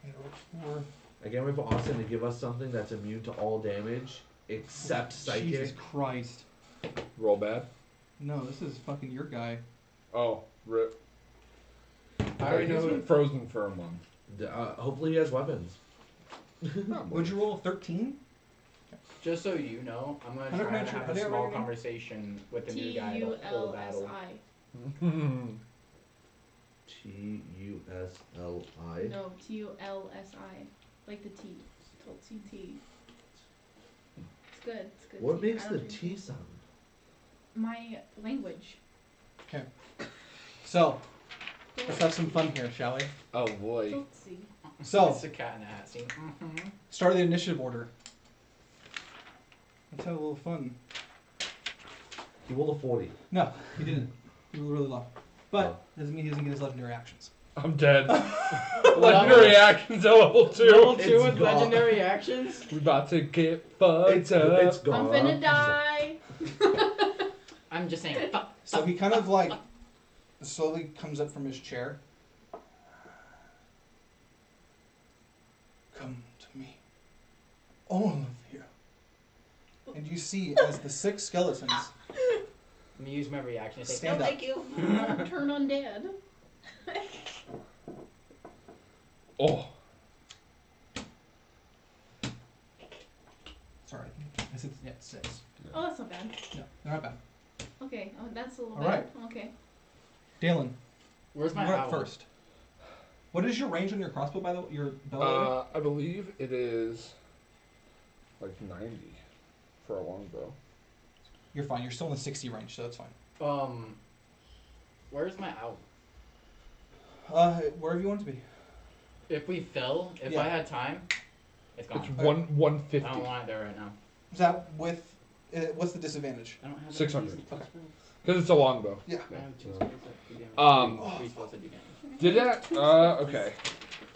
I rolled 4. I can't wait for Austin to give us something that's immune to all damage except psychic. Jesus Christ. Roll bad. No, this is fucking your guy. Oh, rip. I already know He's who. been frozen for a month. Hopefully he has weapons. Would you roll 13? Just so you know, I'm gonna Hundred try and metric- have a there we small go. conversation with the new guy the whole battle. T-U-L-S-I. T-U-S-L-I. No, T-U-L-S-I. Like the T. Tulsi T. It's good. It's good. What tea. makes I the don't drink T tea. sound? My language. So, let's have some fun here, shall we? Oh boy. Tulsi. So, It's a cat in a hat scene. Mm-hmm. start of the initiative order. Let's have a little fun. He rolled a 40. No, he didn't. He was really low. But, doesn't mean he doesn't get his legendary actions. I'm dead. Legendary actions at level 2. Level 2 It's with gone. legendary actions? We about to get fucked It's up. gone. I'm finna die. I'm just saying, fuck. So he kind of like slowly comes up from his chair. Come to me, all of you. And you see as the 6 skeletons Let me use my reaction to say, stand no, up. thank you. Turn undead. Oh. Sorry, I said yeah, 6. Oh, that's not bad. No, they're not bad. Okay, oh, that's a little All better. Okay. Dalen, Where's my you're owl? up first. What is your range on your crossbow, by the way? Your bow? I believe it is like 90. for a longbow. You're fine. You're still in the 60 range, so that's fine. Where's my out? Wherever you want to be. If we fell, if Yeah. I had time, it's gone. It's 150. I don't want it there right now. Is that with? What's the disadvantage? I don't have 600. any Okay. Because it's a longbow. Yeah. I have 2 spells that do damage. Three spells that do damage. Did that? Okay.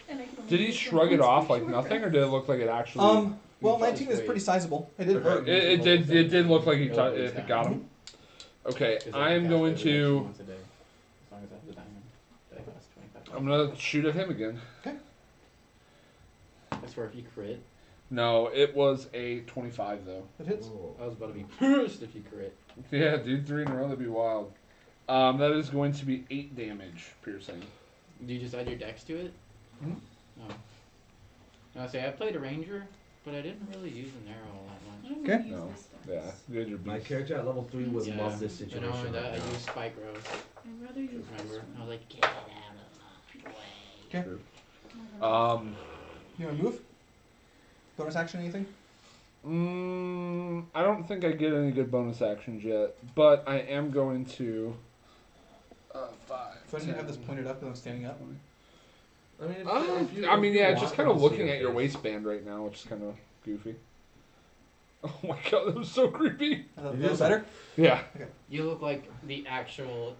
And I can only Did he use shrug it one off speech like word. nothing, or did it look like it actually? Well, Just 19 is wait. pretty sizable. It did hurt. It did look like he It'll it lose got down. him. Okay, 'Cause I can I'm cast going every action to. once a day, as long as I have the diamond. That costs 25. I'm gonna shoot at him again. I swear if you crit, No, it was a 25 though. It hits. I was about to be pissed if you crit. Yeah, dude, 3 in a row, that'd be wild. That is going to be 8 damage piercing. Do you just add your dex to it? Mhm. No. No, I say I played a ranger, but I didn't really use an arrow all that I much. don't Okay. use No. this stuff. Yeah, you had your My beast. character at level 3 would Yeah. love this And situation. not only that, right I now. used spike rose. I'd rather use Remember? this I was like, Get out of my way. Okay. True. one. You want to move? Bonus action? Anything? I don't think I get any good bonus actions yet, but I am going to. 5. So I need to have this pointed up because I'm standing up. I mean, if you, I if mean, you yeah, want just them kind of to see looking at your face. waistband right now, which is kind of goofy. Oh my god, that was so creepy. That It was is better? Yeah. you look like the actual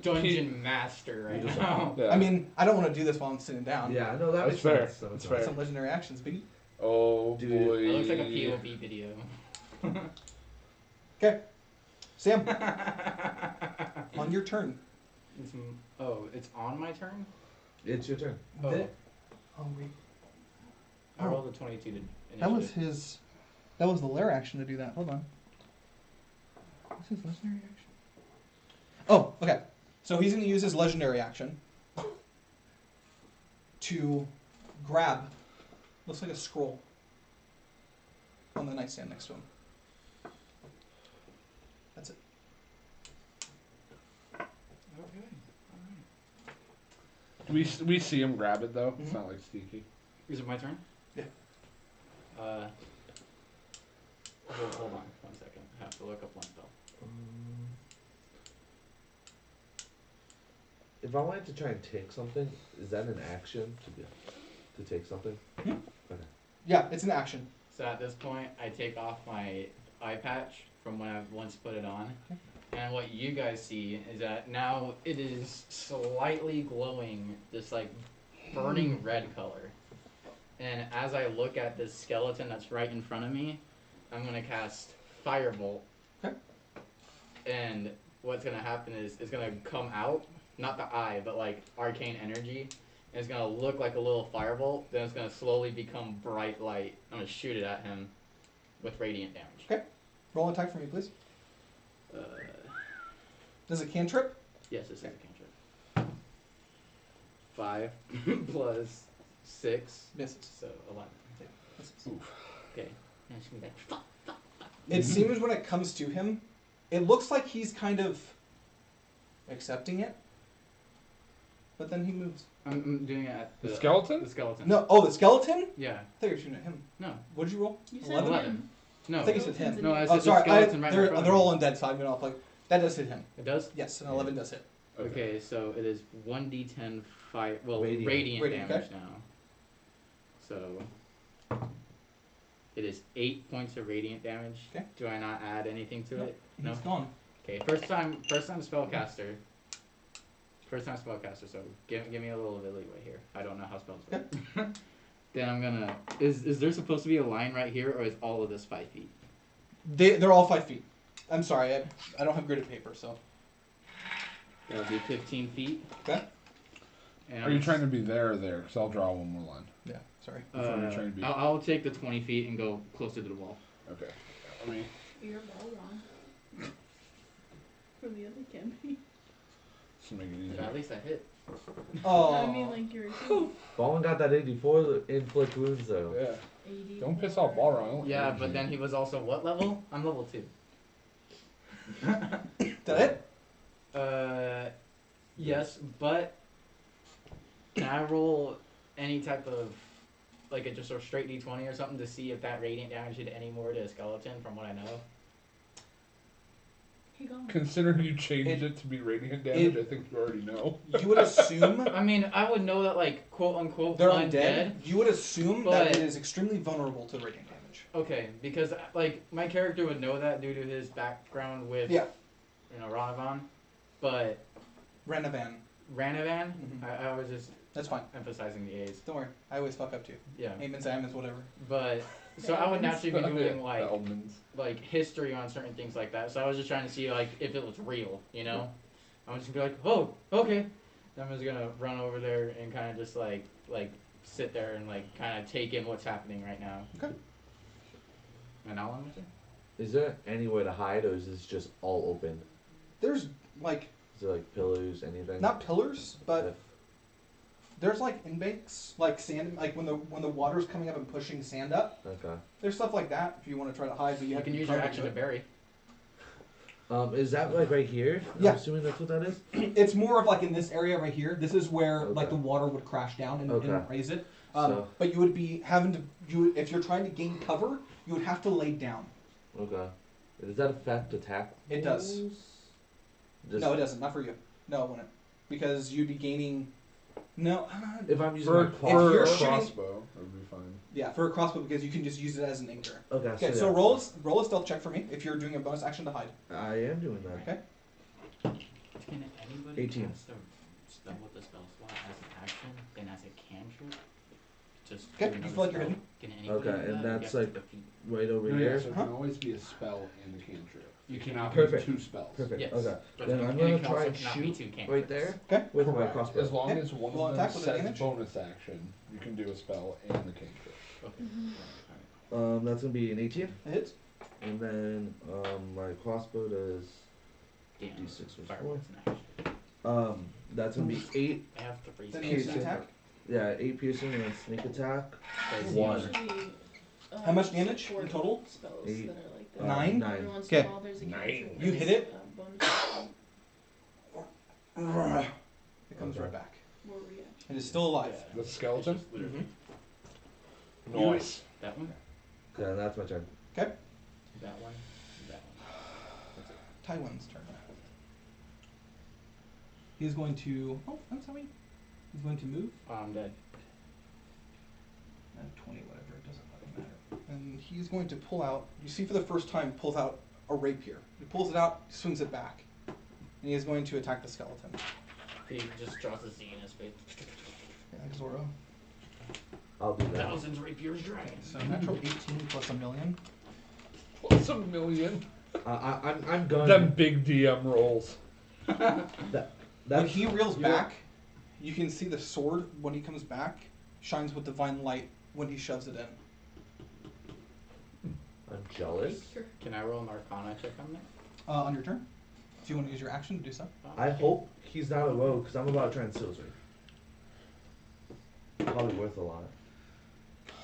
dungeon master right You just- now. Yeah. I mean, I don't want to do this while I'm sitting down. Yeah, no, that That's makes fair. sense. That makes That's fair. Some legendary actions, biggie. Oh Dude, boy. It looks like a POV video. Okay. Sam, on your turn. It's on my turn? It's your turn. Oh. Oh, wait. I rolled a 22 to initiative. That was the lair action to do that. Hold on. What's his legendary action? Oh, okay. So he's going to use his legendary action to grab, looks like a scroll on the nightstand next to him. That's it. Okay. We see him grab it though. It's Mhm. not like sneaky. Is it my turn? Yeah. Hold on 1 second. I have to look up one spell. If I wanted to try and take something, is that an action to take something? Yeah, it's an action. So at this point, I take off my eye patch from when I once put it on. And what you guys see is that now it is slightly glowing, this like burning red color. And as I look at this skeleton that's right in front of me, I'm gonna cast Firebolt. Okay. And what's gonna happen is it's gonna come out, not the eye, but like arcane energy. And it's gonna look like a little firebolt, then it's gonna slowly become bright light. I'm gonna shoot it at him with radiant damage. Okay. Roll an attack for me, please. Does it cantrip? Yes, this is a cantrip. 5 plus 6, Misses. so 11. Misses. Okay. And it's gonna be like, fuck. It seems when it comes to him, it looks like he's kind of accepting it, but then he moves. I'm doing it at The skeleton? The skeleton. No, oh, the skeleton? Yeah. I thought you were shooting at him. No. What did you roll? You said 11? him. No. I think you said him. No, I Oh, said the sorry. skeleton right in front of They're me. all undead, so I'm going off like that does hit him. It does? Yes, an 11 does hit. Okay, so it is 1d10 Radiant. radiant Radiant, damage now. So it is 8 points of radiant damage. Okay. Do I not add anything to it? No. He's gone. Okay, first time spellcaster. First time spellcaster, so give me a little leeway here. I don't know how spells work. Then I'm gonna is there supposed to be a line right here, or is all of this 5 feet? They're all 5 feet. I'm sorry, I don't have gridded paper, so. That'll be 15 feet. Okay. And Are you trying to be there or there? Because I'll draw one more line. Yeah, sorry. Which one are you trying to be? I'll take the 20 feet and go closer to the wall. Okay. Let me. You're all wrong. From the other campaign. Just make it easy. But at least I hit. Oh. I mean, like you're Ballin got that 84 inflict wounds though. Yeah. 80. Don't piss off Balrog. I don't Yeah, hate but you. then he was also what level? I'm level 2. That it? Yes, but can I roll any type of like a just a straight D20 or something to see if that radiant damage did any more to a skeleton from what I know? Keep going. Considering you changed it to be radiant damage, I think you already know. You would assume I mean, I would know that like quote unquote they're undead. undead. You would assume that But- it is extremely vulnerable to radiant damage. Okay, because like my character would know that due to his background with Yeah. Ronavan, but Renovan. Ranavan, Mhm. I was just That's fine. emphasizing the A's. Don't worry. I always fuck up too. Yeah, Amens, Amens, whatever. but so I would naturally be doing like Almonds. history on certain things like that. So I was just trying to see like if it was real, you know. I'm just gonna be like, oh, okay. I'm just gonna run over there and kind of just like sit there and like kind of take in what's happening right now. Okay. And now I'm with Is there any way to hide, or is this just all open? There's like Is there like pillars, anything? not pillars, but If- there's like embanks, like sand, like when the water's coming up and pushing sand up. Okay. There's stuff like that if you want to try to hide, but you You have can to use be your prone action to it. bury. Is that like right here? Yeah. I'm assuming that's what that is. It's more of like in this area right here. This is where like Okay. the water would crash down and Okay. raise it. So- But you would be having to if you're trying to gain cover, you would have to lay down. Okay. Does that affect attack? It does. rolls? Just No, it doesn't. Not for you. No, it wouldn't. Because you'd be gaining. No. If I'm using For, my if for you're a shooting- crossbow, that would be fine. Yeah, for a crossbow because you can just use it as an anchor. Okay. Okay, so roll a stealth check for me if you're doing a bonus action to hide. I am doing that. Okay. Can anybody 18. cast a spell with the spell slot as an action and as a cantrip? Just Okay, do you another feel like you're spell? hidden? Can anybody Okay, do and that? You that's have to like- defeat- Right over No, here. yeah, so it Huh? can always be a spell and a cantrip. You Okay. cannot Perfect. be two spells. Perfect. Yes. Okay. But Then it I'm can gonna also try and not be shoot two cantrips. right there Okay. with my Correct. crossbow. As long Yeah. as one Roll of attack them with says advantage. bonus action, you can do a spell and the cantrip. Okay. That's gonna be an 18, It hits. and then my crossbow does Damn. D6 or Fire 4. was an action. That's gonna be 8. I have to freeze. Then Okay, instant so- attack. Yeah, 8 piercing and then sneak attack. Because One. Usually, How much damage support in total? Spells 8. that are like that. 9? Every once Okay. in a while there's a 9. cantrip You that's, hit it? bonus action It comes Okay. right back. or reaction. It is still alive. The skeleton? Just literally Nice. that one, Okay, that's my turn. that one, that one. That's it. Taiwan's turn. He's going to. Oh, I'm sorry. He's going to move. Oh, I'm dead. 20, whatever. It doesn't really matter. And he's going to pull out. You see, for the first time, pulls out a rapier. He pulls it out, swings it back, and he is going to attack the skeleton. He just draws a Z in his face. Yeah, like Zorro. I'll do that. Thousands rapiers dragon. So natural 18 plus a million. Plus a million. I'm going. Them big DM rolls. When That's he reels you're- back, you can see the sword when he comes back shines with divine light when he shoves it in. I'm jealous. Can I roll an Arcana check on that? On your turn. Do you want to use your action to do so? I hope he's not a rogue, because I'm about to try and steal his ring. Probably worth a lot.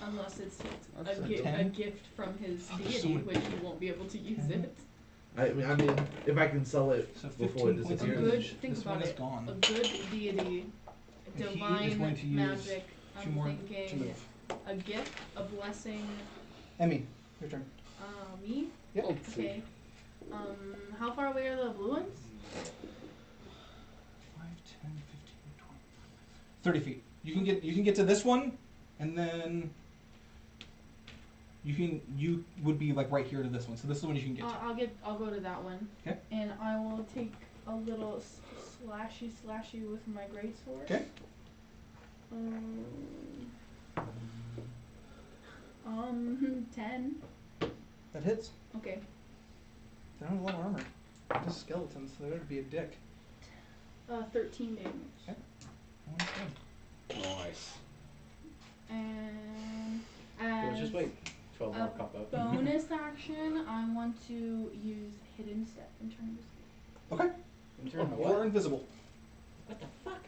Unless it's That's a, a a 10. gift from his Oh, deity, so many- which you won't be able to use 10. it. I mean, if I can sell it So before 15 it points of disappears. Good, damage. think This about one is it. A gone. good deity, And he is divine going to use magic. 2 I'm more to thinking move. a gift, a blessing. Emmy, your turn. Me? Yep. Let's see. Okay. How far away are the blue ones? 5, 10, 15, 20. 30 feet. You can get to this one, and then you would be like right here to this one. So this is the one you can get to. I'll go to that one. Okay. And I will take a little slashy with my greatsword. Okay. 10. That hits. Okay. They don't have a lot of armor. They're just skeletons, so they're gonna be a dick. 13 damage. Okay. That one's good. Nice. And It was as just wait. 12 more a pop up. bonus action, I want to use hidden step and turn to escape. Okay. Turn the You're what? invisible. What the fuck?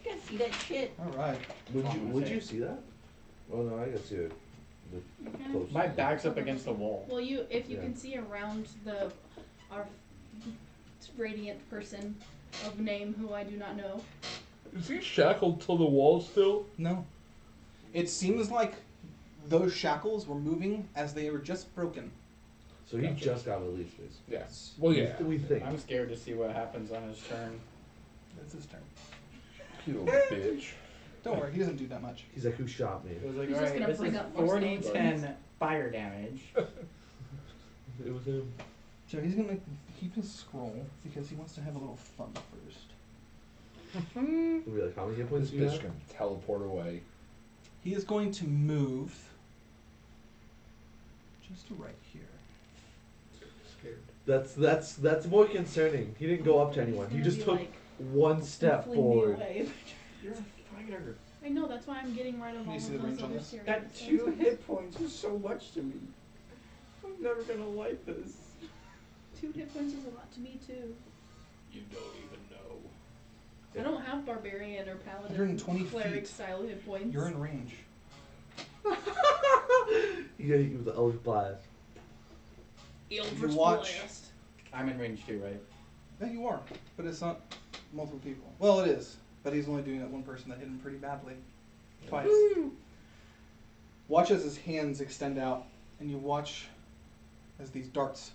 You guys see that shit? All right. Would you see that? Oh no, I got to see it. Okay. Close. My back's up against the wall. Well, if you Yeah. can see around our radiant person of name who I do not know. Is he shackled to the wall still? No. It seems like those shackles were moving as they were just broken. So he Gotcha. just got released, basically. Yes. Well, yeah. We think. I'm scared to see what happens on his turn. That's his turn. You little bitch. Don't worry, he doesn't do that much. He's like, who shot me? It was like, He's just alright, gonna this bring is up more 40, skeletons. 10 fire damage. It was him. So he's gonna keep his scroll because he wants to have a little fun first. We'll be like, how many hit points This do you bitch have? can teleport away. He is going to move just to right here. Scared. That's more concerning. He didn't go up to anyone. He just took one step fling me forward. away. You're a fighter. I know, that's why I'm getting rid of Can all you see of the range those on other this? series. That 2 hit points is so much to me. I'm never gonna like this. 2 hit points is a lot to me too. You don't even know. I don't have barbarian or paladin 120 cleric feet. style hit points. You're in range. He got hit with the Eldritch Blast. Eldritch watch- Blast. I'm in range too, right? Yeah, you are, but it's not multiple people. Well, it is, but he's only doing that one person that hit him pretty badly. Twice. Watch as his hands extend out, and you watch as these darts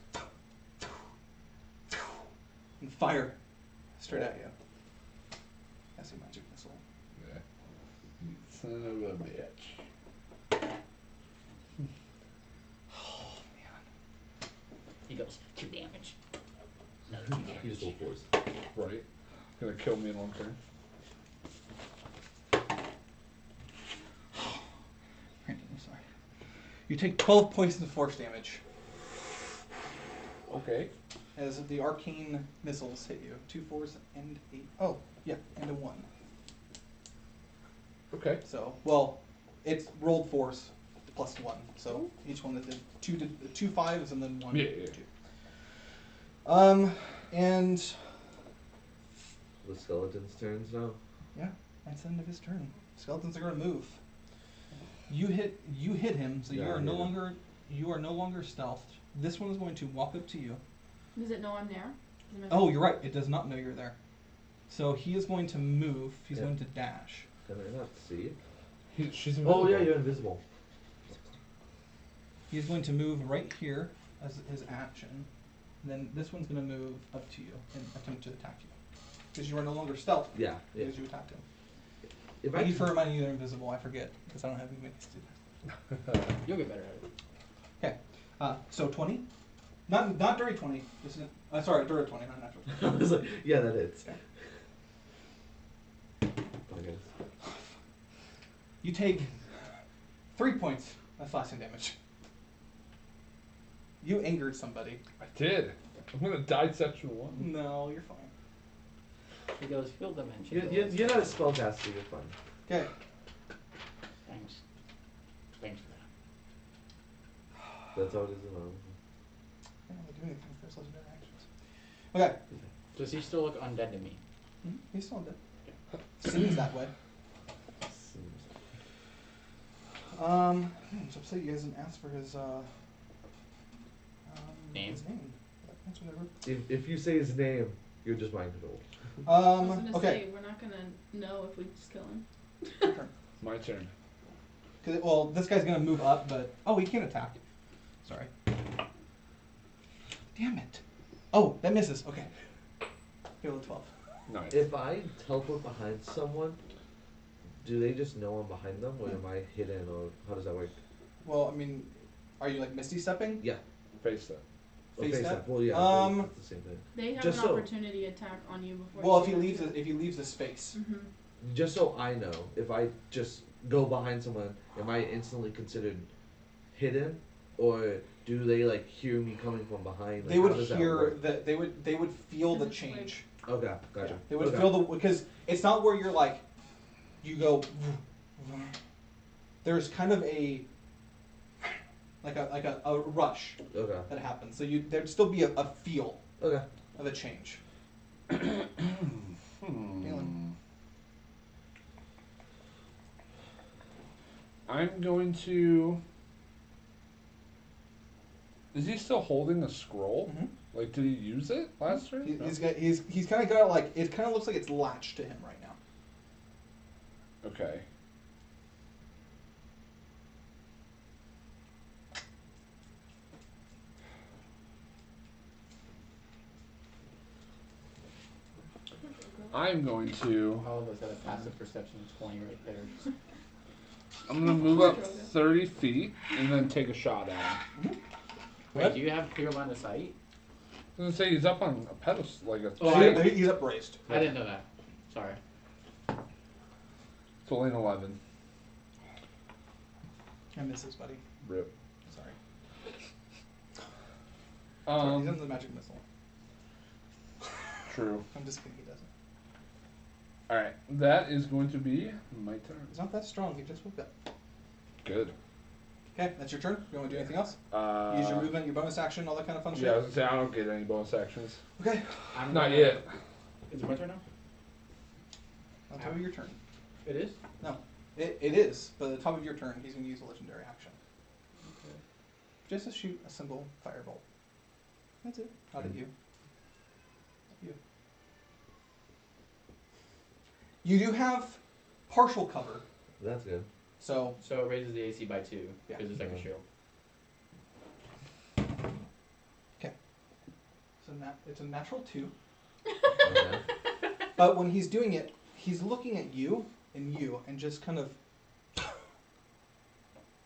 and fire straight at you. That's a magic missile. Yeah. You son of a bitch. Oh man. He goes, 2 damage. Another 2 damage. He just rolled force. Right. Gonna kill me in 1 turn. Brandon, I'm sorry. You take 12 points of force damage Okay. as the arcane missiles hit you. 2 4s and 8. Oh, yeah, and a 1. Okay. So, well, it's rolled force plus 1. So each one that did 2 5s and then 1. Yeah, yeah. 2. And The skeleton's turns now. yeah, that's the end of his turn. Skeletons are going to move. You hit him, so Yeah, you I hit him. are no longer stealthed. This one is going to walk up to you. Does it know I'm there? Oh, you're right. It does not know you're there. So he is going to move. He's Yeah. going to dash. Can I not see? She's invisible. Oh yeah, you're invisible. He's going to move right here as his action. And then this one's going to move up to you and attempt to attack you. Because you are no longer stealth. Yeah. Yeah. Because you attacked him. If I I need to remind you they're invisible. I forget. Because I don't have any ways to do that. You'll get better at it. Okay. So 20? Not dirty 20. This is, sorry, dirty 20, not natural. I was like, yeah, that hits. Okay. Oh, I guess. You take 3 points of slashing damage. You angered somebody. I did. I'm gonna die section 1. No, you're fine. He goes, field dimension. You're not a spellcaster. You're fine. Okay. Thanks. Thanks for that. That's how it is in Ireland. I don't really do anything for his legendary actions. Okay. Does he still look undead to me? He's still dead. Seems that way. So upset you guys didn't ask for his Name? His name. But that's whatever. If you say his name, you're just mind controlled. I was gonna Okay. say, we're not gonna know if we just kill him. Your turn. My turn. Well, this guy's gonna move up, but he can't attack. Sorry. Damn it. Oh, that misses. Okay. Roll a 12. Nice. If I teleport behind someone, do they just know I'm behind them, or am I hidden, or how does that work? Well, I mean, are you like Misty stepping? Yeah. Face that. Face Okay, step? well, yeah, Um, it's the same thing. They have Just an so- opportunity attack on you before. Well, you if he leaves the space. Mm-hmm. Just so I know, if I just go behind someone, am I instantly considered hidden, or do they like hear me coming from behind? Like, They how would does that hear work? that they would feel the Because it's like- change. Okay, gotcha. They would Okay. feel the because it's not where you're like you go. There's kind of a rush Okay. that happens. So there'd still be a feel Okay. of a change. I'm going to. Is he still holding a scroll? Mhm. Like, did he use it last turn? He, No? he's kind of got like it kind of looks like it's latched to him right now. Okay. I'm going to. All of us had a passive perception of 20 right there. I'm gonna move up 30 feet and then take a shot at him. Wait, What? do you have clear line of sight? I was gonna say he's up on a pedestal, like a. Oh, He's upraised. I didn't know that. Sorry. It's only an 11. I misses, buddy. Rip. Sorry. Sorry, he's in the magic missile. True. I'm just kidding, he doesn't. Alright, that is going to be my turn. He's not that strong, he just woke up. Good. Okay, that's your turn. You want to do anything else? Use your movement, your bonus action, all that kind of fun Yeah, I was shit? gonna say, I don't get any bonus actions. Okay, I'm Not gonna- yet. Is it my turn now? on top of your turn. It is? It is, but at the top of your turn, he's going to use a legendary action. Okay. Just to shoot a simple firebolt. That's it. Not at you. You. You do have partial cover, That's good. so So it raises the AC by 2 Yeah. because it's like a Yeah. shield. it's a natural 2. Okay. But when he's doing it, he's looking at you and just kind of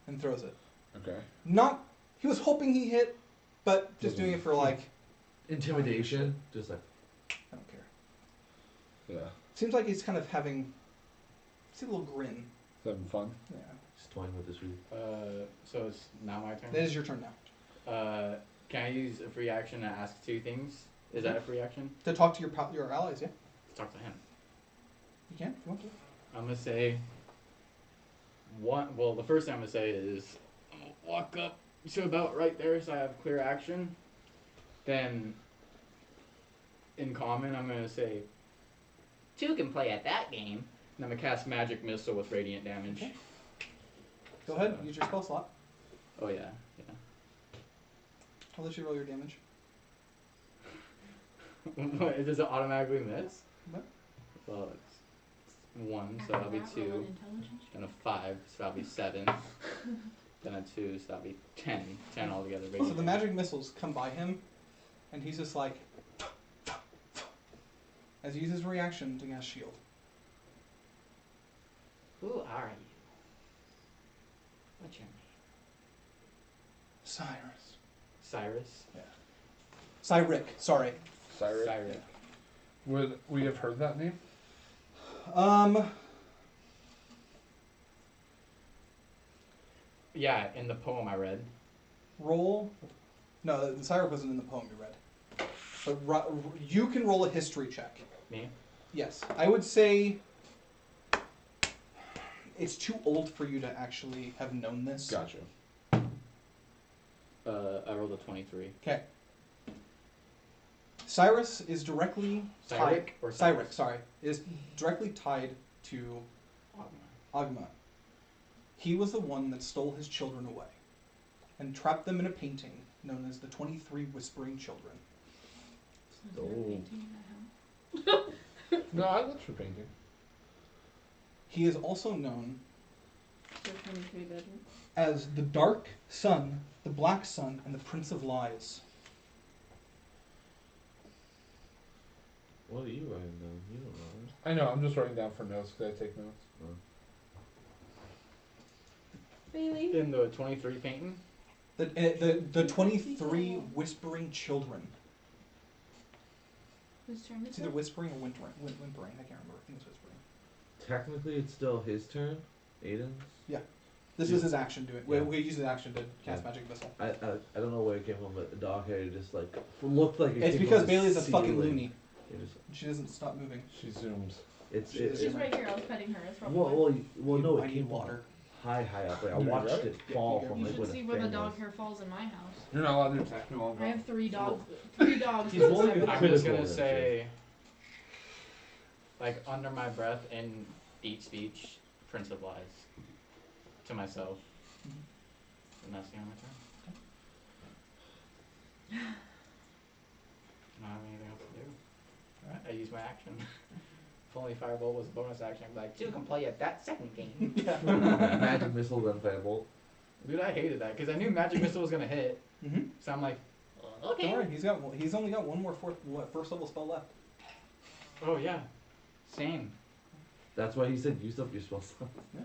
and throws it. Okay. Not he was hoping he hit, but just doing it for like Intimidation. Just like. I don't care. Yeah. Seems like he's kind of having see a little grin. He's having fun. Yeah. Just toying with this read. So it's now my turn? It is your turn now. Can I use a free action to ask 2 things? Is that a free action? To talk to your allies, yeah? Let's talk to him. You can if you want to. I'm gonna say one. Well, the first thing I'm gonna say is I'm gonna walk up to about right there, so I have clear action. Then, in common, I'm gonna say 2 can play at that game. and I'm gonna cast magic missile with radiant damage. Okay. Go ahead, use your spell slot. Oh yeah, I'll let you roll your damage. yeah. What, does it automatically miss? What? Well, it's 1, so that'll be 2. Then a 5, so that'll be 7. Then a 2, so that'll be 10. 10 altogether. So radiant the damage. magic missiles come by him, and he's just like, as he uses reaction to cast shield. Who are you? What's your name? Cyrus. Cyrus. Cyric, sorry. Cyrus. Cyrus. Would we have heard that name? Yeah, in the poem I read. Roll. No, the Cyric wasn't in the poem you read. But you can roll a history check. Me? Yes, I would say it's too old for you to actually have known this. Gotcha. I rolled a 23. Okay. Cyrus is directly Cyric or Cyric, sorry, is directly tied to Agma. He was the one that stole his children away and trapped them in a painting known as the 23 Whispering Children. No, I looked for painting. He is also known So 23 bedrooms. as the Dark Sun, the Black Sun, and the Prince of Lies. What are you writing down? You don't know. I know, I'm just writing down for notes because I take notes. Bailey. In the 23 painting? The 23 Whispering Children. Whose turn is It's either it? whispering or whimpering. I can't remember. I think it's whispering. Technically, it's still his turn. Aiden's. This is his action to it. Yeah. We use his action to cast Yeah. magic missile. I don't know where it came from, but the dog hair just like looked like it It's came because from the Bailey's a fucking ceiling. loony. It just, She doesn't stop moving. She zooms. it's She's She's right here. I was petting her. That's probably well, no, I it need came water. high up. Like I Do you watched grab it Yeah, fall you from you like should where see the where the fan dog was. hair falls in my house. You're not allowed to attack me while I'm I gone. have 3 dogs. 3 dogs. He's and rolling 7 a I'm dogs. just critical gonna then, say, like, under my breath in deep speech, Prince of Lies. To myself. And that's the end of my turn. I don't have anything else to do. Alright, I use my action. If only Firebolt was a bonus action, I'd be like, 2 can play at that second game. Magic missile, then firebolt. dude, I hated that, because I knew Magic Missile was gonna hit. Mm-hmm. So I'm like, Don't Okay. worry, he's only got one more first level spell left. oh yeah. Same. That's why he said use up your spell slot. Yeah.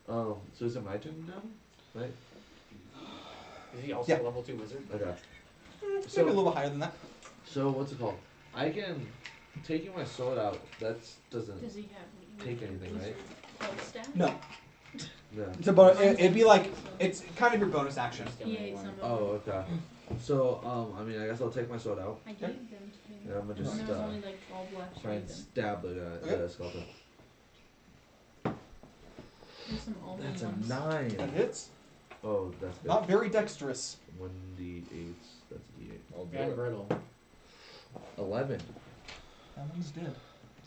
So is it my turn now? Right? Is he also Yeah. a level 2 wizard? Okay. Maybe So- a little higher than that. So what's it called? I can taking my sword out. That doesn't. Does he have Take anything, right? Staff? No, Yeah. it's a bonus. It'd be like it's kind of your bonus action. He ate some of them. Oh, okay. So I mean, I guess I'll take my sword out. I gave them to him. And I'm gonna And just there was only like 12 left. So try I and ate them. stab the guy, Okay. the skeleton. There's some almond That's a ones. 9. That hits. Oh, that's good. Not very dexterous. 1d8. That's a d8. I'll do And it. brittle. 11. That one's dead.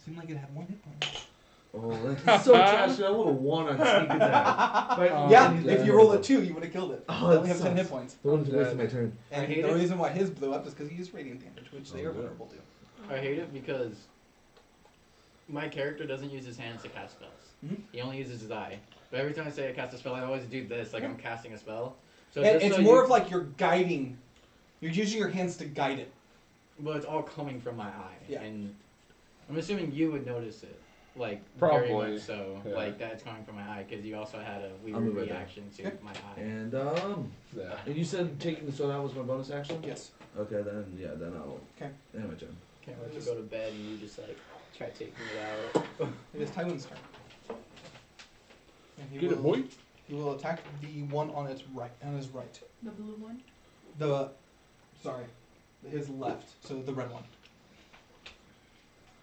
Seemed like it had 1 hit point. Oh, that's so trash. I rolled a 1 on sneak attack. Yeah, Any if you rolled a 2, you would have killed it. Oh, They that only have 10 hit sucks. points. The one's I'm wasting my dead. turn. I And hate the it. reason why his blew up is because he used radiant damage, which they Oh, are yeah. vulnerable to. I hate it because my character doesn't use his hands to cast spells. Mhm. He only uses his eye. But every time I say I cast a spell, I always do this, like I'm casting a spell. So And just it's so more you- of like you're guiding. You're using your hands to guide it. Well, it's all coming from my eye. Yeah. And I'm assuming you would notice it. Like, Probably, very much so. yeah. Like, that's coming from my eye, because you also had a weird move right there. reaction to Okay. my eye. And Yeah. and you said taking the sword out was my bonus action? Yes. Okay, then I'll. Okay. End my turn. Can't let you go to bed and you just, like, try taking it out. It is Tywin's turn. And he Get it, will, boy. he will attack the one on its right, on his right. The blue one? His left. So the red one.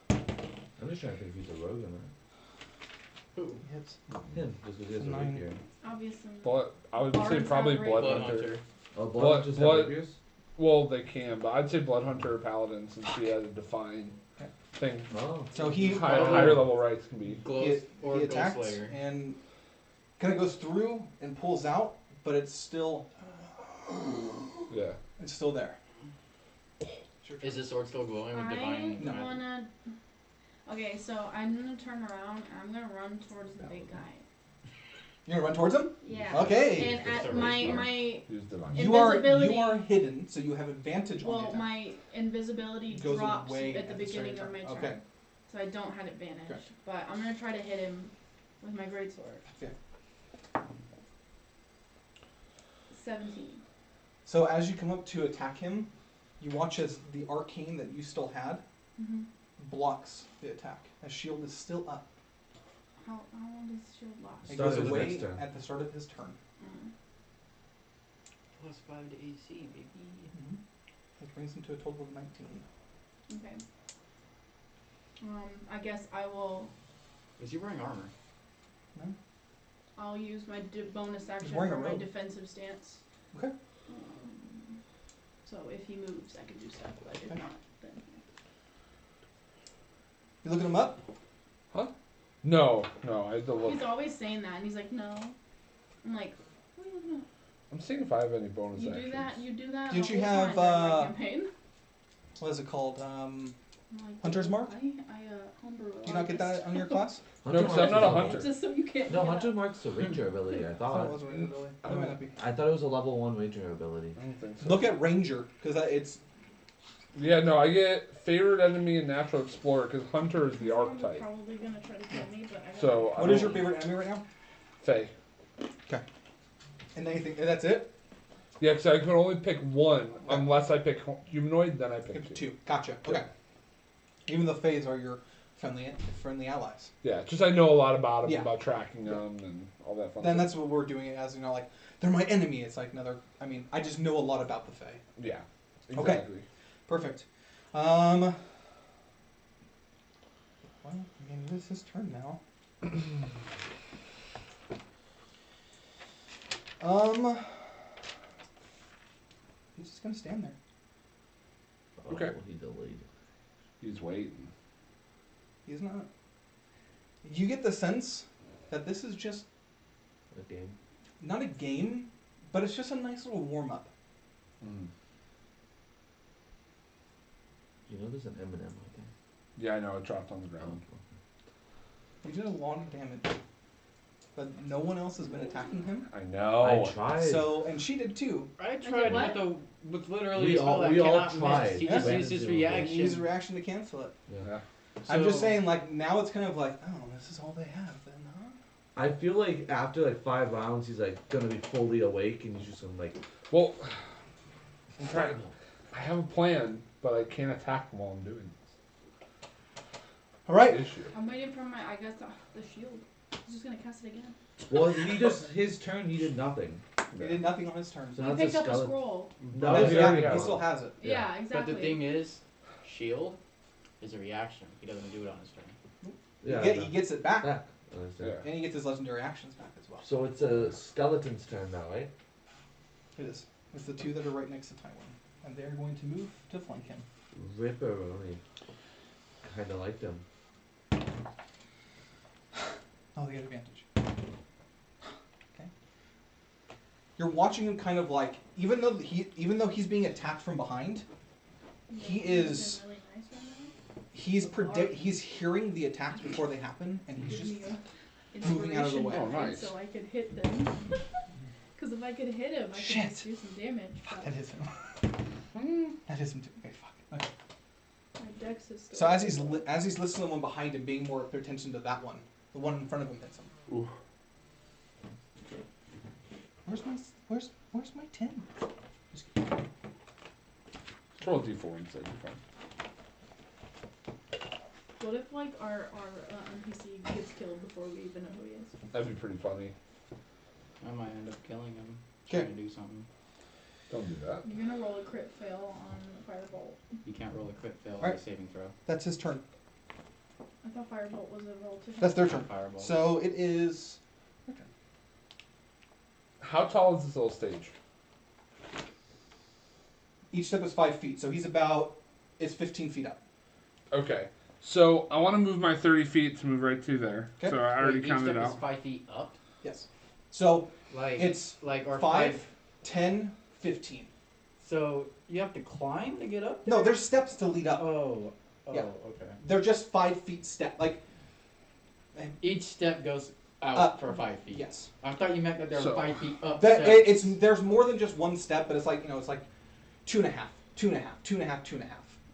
I'm just trying to think if he's a rogue or not. Who? He hits. Him, just because he has a 9. rapier. Obviously. But I would say Bards probably have Blood Blood Hunter. Hunter. Oh, Blood- blood just blood- have rapiers? Well, they can, but I'd say Blood Hunter or Paladin since he has a define thing. Oh. So he Higher level rights can be. Glow he, or he Ghost attacks Slayer. and kind of goes through and pulls out, but it's still Yeah. there. Is his sword still glowing with divine I magic? wanna. Okay, so I'm gonna turn around and I'm gonna run towards the big guy. You're gonna run towards him. Yeah. Okay. And It's at a my race my Use divine. Invisibility. You are hidden, so you have advantage on the well attack. my invisibility Goes drops away at the at the start beginning of of my your turn. turn. Okay. So I don't have advantage. Okay. But I'm gonna try to hit him with my greatsword. Okay. 17. So as you come up to attack him, you watch as the arcane that you still had Mm-hmm. blocks the attack. His shield is still up. How long does shield last? It Start goes of his away next turn. at the start of his turn. Mm. Plus 5 to AC, baby. Which brings him to a total of 19. Okay. I guess I will. Is he wearing armor? No? I'll use my bonus action wearing for a my robe. defensive stance. Okay. So if he moves, I can do stuff. But if Okay. not, then You looking him up? No, I had to look. he's always saying that, and he's like, "No." I'm like, "What are you looking at?" I'm seeing if I have any bonus You actions. do that. You do that. Didn't the you whole have, time during my campaign. What is it called? I'm like, Hunter's Mark? I homebrew. Do you not get that on your class? No, 'cause I'm not a hunter. Just so you can't. No, do that. Hunter Mark's a ranger ability, I I thought it thought. was a ranger ability. That might not be. I thought it was a level 1 ranger ability. I don't think so. Look at ranger, because it's Yeah, no, I get favorite enemy and natural explorer because hunter is the Someone's archetype. Probably gonna try to kill me, but I don't So what is your favorite enemy right now? Faye? And anything? And that's it. Yeah, because I can only pick one unless I pick humanoid, then I pick Pick two. two. Gotcha. Okay. Even the Fays are your friendly allies. Yeah, just I know a lot about them, Yeah. about tracking them and all that fun Then stuff. that's what we're doing it as, like, they're my enemy. It's like another, I just know a lot about the Fae. Yeah, Okay. exactly. Perfect. Well, it is his turn now. He's just gonna stand there. Okay. Oh, he delayed. He's waiting. He's not. You get the sense that this is just A game. not a game, but it's just a nice little warm up. Mm. You know there's an M&M right there? Yeah, I know. It dropped on the ground. He did a lot of damage, but no one else has been attacking him. I know. I tried. So, and she did too. I Okay, tried what? with literally We a spell all- that we all cannot tried. miss. He Yeah. just used his He used reaction. a reaction to cancel it. Yeah. Yeah. I'm just So- saying, like, now it's kind of like, oh, this is all they have then, huh? I feel like after like 5 rounds, he's like gonna be fully awake, and he's just gonna like. Well, I'm trying. I have a plan, but I can't attack him while I'm doing All right. this. Issue. I'm waiting for my, I guess, the shield. He's just gonna cast it again. Well, he just his turn. He did nothing. He did nothing on his turn. So He that's picked a up a skeleton. scroll. No, He he already he has still one. has it. Yeah, But exactly. the thing is, shield is a reaction. He doesn't do it on his turn. Yeah. He gets it back, Back. Understand. Yeah. and he gets his legendary actions back as well. So it's a skeleton's turn now, right? It is. It's the two that are right next to Tywin, and they're going to move to flank him. Ripperoni. Kinda liked him. Oh, they get advantage. Okay. You're watching him kind of like, even though he's being attacked from behind, he is. Really nice right now. He's hearing the attacks before they happen, and he's Give just me a moving out of the way. inspiration Oh, die nice. So I could hit them. Because if I could hit him, I could Shit. just do some damage. fuck, But that hits him. That hits him too. Okay, fuck. Okay. my dex is still. So as he's listening to the one behind him, being more pay attention to that one, the one in front of him hits him. Ooh. Where's my 10? Roll a d4 instead. You're fine. What if like our NPC gets killed before we even know who he is? That'd be pretty funny. I might end up killing him. Okay. Trying to do something. Don't do that. You're gonna roll a crit fail on Firebolt. You can't roll a crit fail Alright. with a saving throw. That's his turn. I thought Firebolt was a roll to hit. That's their turn. Fireball. So it is. Your turn. How tall is this little stage? Each step is 5 feet, so he's about. It's 15 feet up. Okay. So I want to move my 30 feet to move right to there. Okay. So I already Wait, counted each step out. is 5 feet up. Yes. So Like it's like or 5, 10, 15. So you have to climb to get up. No, there's steps to lead up. Oh. Oh. Yeah. Okay. They're just 5 feet step. Like. Each step goes out Up. for 5 feet. Yes. I thought you meant that there were So- 5 feet up. That steps. there's more than just one step, but it's like it's like 2.5, 2.5, 2.5, 2.5.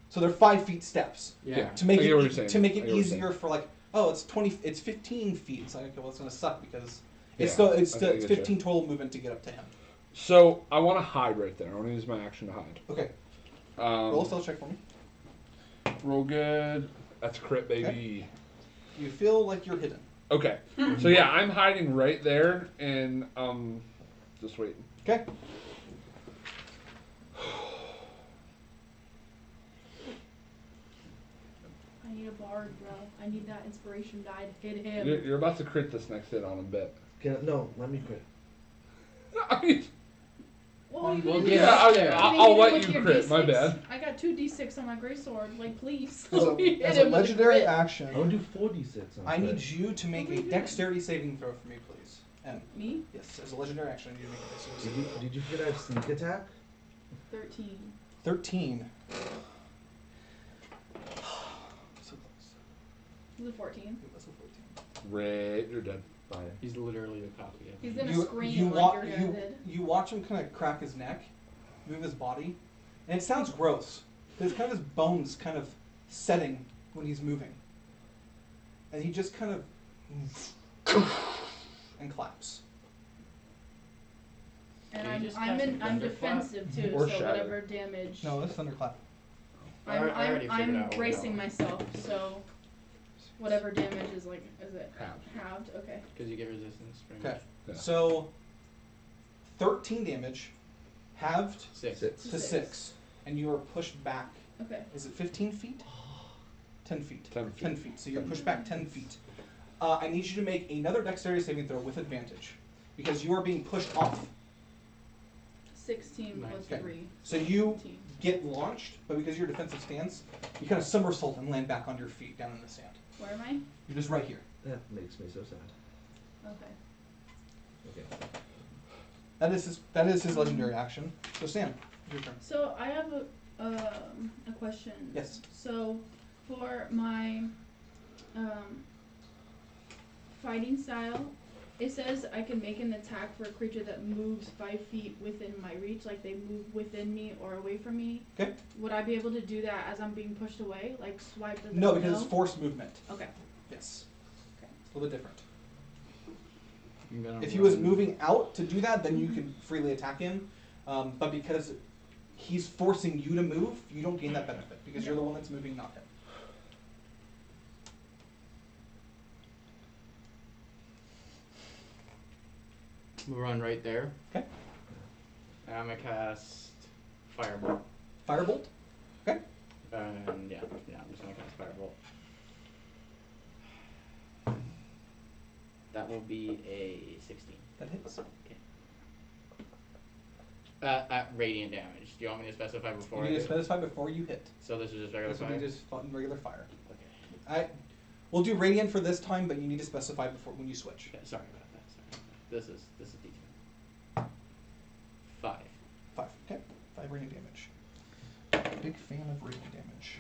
So they're 5 feet steps Yeah. to make I get what you're saying. to make I it get what you're easier for like it's 15 feet. It's like okay, well it's gonna suck because it's Yeah, still I it's get you. 15 total movement to get up to him. So I want to hide right there. I want to use my action to hide. Okay, roll a stealth check for me. Roll good. That's a crit, baby. You feel like you're hidden. Okay. So yeah, I'm hiding right there, and just waiting. Okay. I need a bard, bro. I need that inspiration die to hit him. You're about to crit this next hit on him, bet. No, let me quit. I mean, Well, you We'll didn't get hit up it. there. You didn't I'll hit it let with you your crit, my D6. bad. I got 2 d6 on my greatsword. Like, please. As Let me hit a him with a legendary crit. action, I would do 4d6 on I crit. need you to make What are a you doing? dexterity saving throw for me, please. And Me? yes, as a legendary action, I need you to make a dexterity Did saving you, did you forget I have sneak attack? 13. 13. So close. Is it 14? It was a 14. Red, you're dead. Fine. He's literally a copy of He's me. gonna scream you, like wa- your you, dad did. you watch him kind of crack his neck, move his body, and it sounds gross. There's kind of his bones kind of setting when he's moving. And he just kind of and claps. And Can you just I'm cast I'm Thunderclap? defensive too, Or so shatter. whatever damage. No, that's thunderclap. I already figured I'm out what bracing that was. myself, so whatever damage is like, is it Halved. halved? Okay. Because you get resistance. Pretty Okay. much. Yeah. So 13 damage, halved 6. Six. to 6, and you are pushed back. Okay. Is it 15 feet? 10 feet. 10 feet. 10 feet. So you're pushed back 10 feet. I need you to make another dexterity saving throw with advantage because you are being pushed off. 16 plus Okay. 3. So you 17. get launched, but because your defensive stance, you kind of somersault and land back on your feet down in the sand. Where am I? You're just right here. That makes me so sad. Okay. Okay. That is his legendary action. So Sam, your turn. So I have a question. Yes. So for my fighting style It says I can make an attack for a creature that moves 5 feet within my reach, like they move within me or away from me. Okay. Would I be able to do that as I'm being pushed away? Like swipe the No, because it's forced movement. Okay. Yes. Okay. It's a little bit different. I'm gonna If he was run. moving out to do that, then you can freely attack him. But because he's forcing you to move, you don't gain that benefit because you're the one that's moving, not him. We'll run right there. Okay. And I'm gonna cast Firebolt. Firebolt. Okay. And yeah, I'm just gonna cast Firebolt. That will be a 16. That hits. At radiant damage. Do you want me to specify before? You I need to do? specify before you hit. So this is just regular This will fire. be just regular fire. Okay. We'll do radiant for this time, but you need to specify before when you switch. Okay. Sorry about that. This is D2. 5. 5. Okay. 5 radiant damage. Big fan of radiant damage.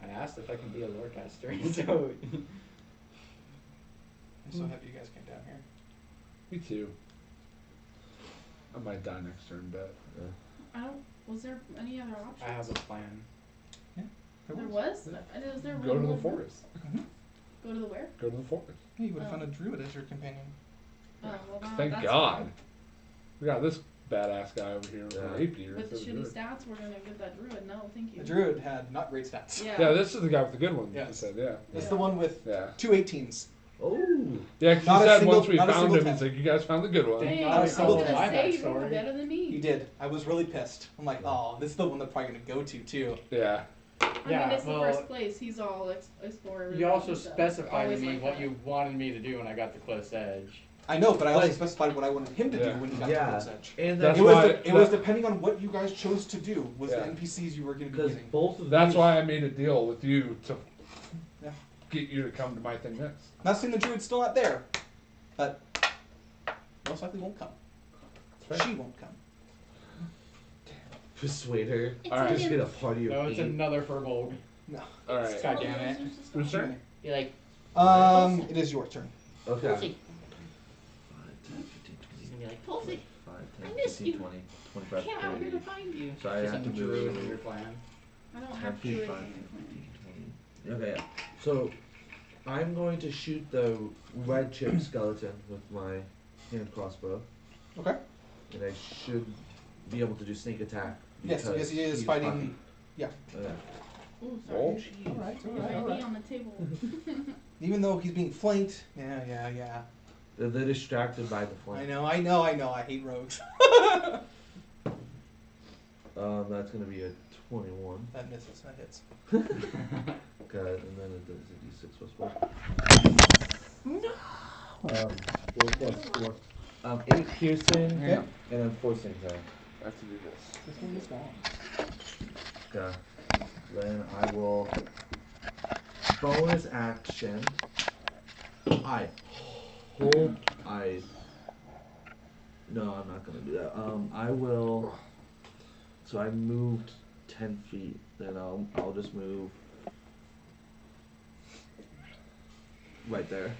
I asked if I can be a lore caster, so. I'm so happy you guys came down here. Me too. I might die next turn, but Was there any other options? I have a plan. There was? Is there go to one the more? forest. Go to the where? Go to the forest. Yeah, you would have Oh. found a druid as your companion. Oh, well, now Thank that's God. fine. We got this badass guy over here with Yeah. a rapier. With the so shitty good. stats, we're gonna get that druid. No, thank you. The druid had not great stats. Yeah. Yeah, this is the guy with the good one. Yes. He said, yeah. It's the one with Yeah. 2 18s. Oh. Yeah, because Not he a said single- once we not a found single him, ten. he's like, you guys found the good one. Dang, Not I a was single gonna my say you were backstory. better than me. He did. I was really pissed. I'm like, oh, this is the one they're probably going to go to, too. Yeah. I Yeah, mean, it's well, the first place. He's all explorer. You also so specified to always me like what that. you wanted me to do when I got to close edge. I know, but I also Like- specified what I wanted him to Yeah. do when he got Yeah. to Close Edge. And That's then why- It was depending on what you guys chose to do, was Yeah. the NPCs you were going to be because getting. both of That's these, why I made a deal with you to Yeah. get you to come to my thing next. Not saying the druid's still not there, but most likely won't come. That's right. She won't come. persuade her. It's Alright. Just get a party of No, it's 8. another Furbolg. Alright. God damn it. Who's turn? You're like, It is your turn. Okay. Tulsi. 5, 10, 15, 20. She's gonna be like, Tulsi, 5, I 10, missed 15, you. 20, I 25, came out here 30. to find you. So I Just have to a druid in your move plan. I don't 10 have feet, druid 5, in 10, my plan. 15, 20. Okay, yeah. So I'm going to shoot the red chip skeleton with my hand crossbow. Okay. And I should be able to do sneak attack. Yes, because yes, he is he's fighting. puffy. Yeah. Oh, Oh. sorry. Alright, There's alright, a alright. bee on the table. Even though he's being flanked. Yeah. They're distracted by the flank. I know. I hate rogues. That's gonna be a 21. That misses. That hits. Okay, and then it does a d6 plus 4. No. 4 plus 4. 8 piercing, Okay. and then 4 sneak attack. I have to do this. This one is long. Okay. Then I will bonus action. I hope I. No, I'm not gonna do that. I will. So I moved 10 feet. Then I'll just move right there.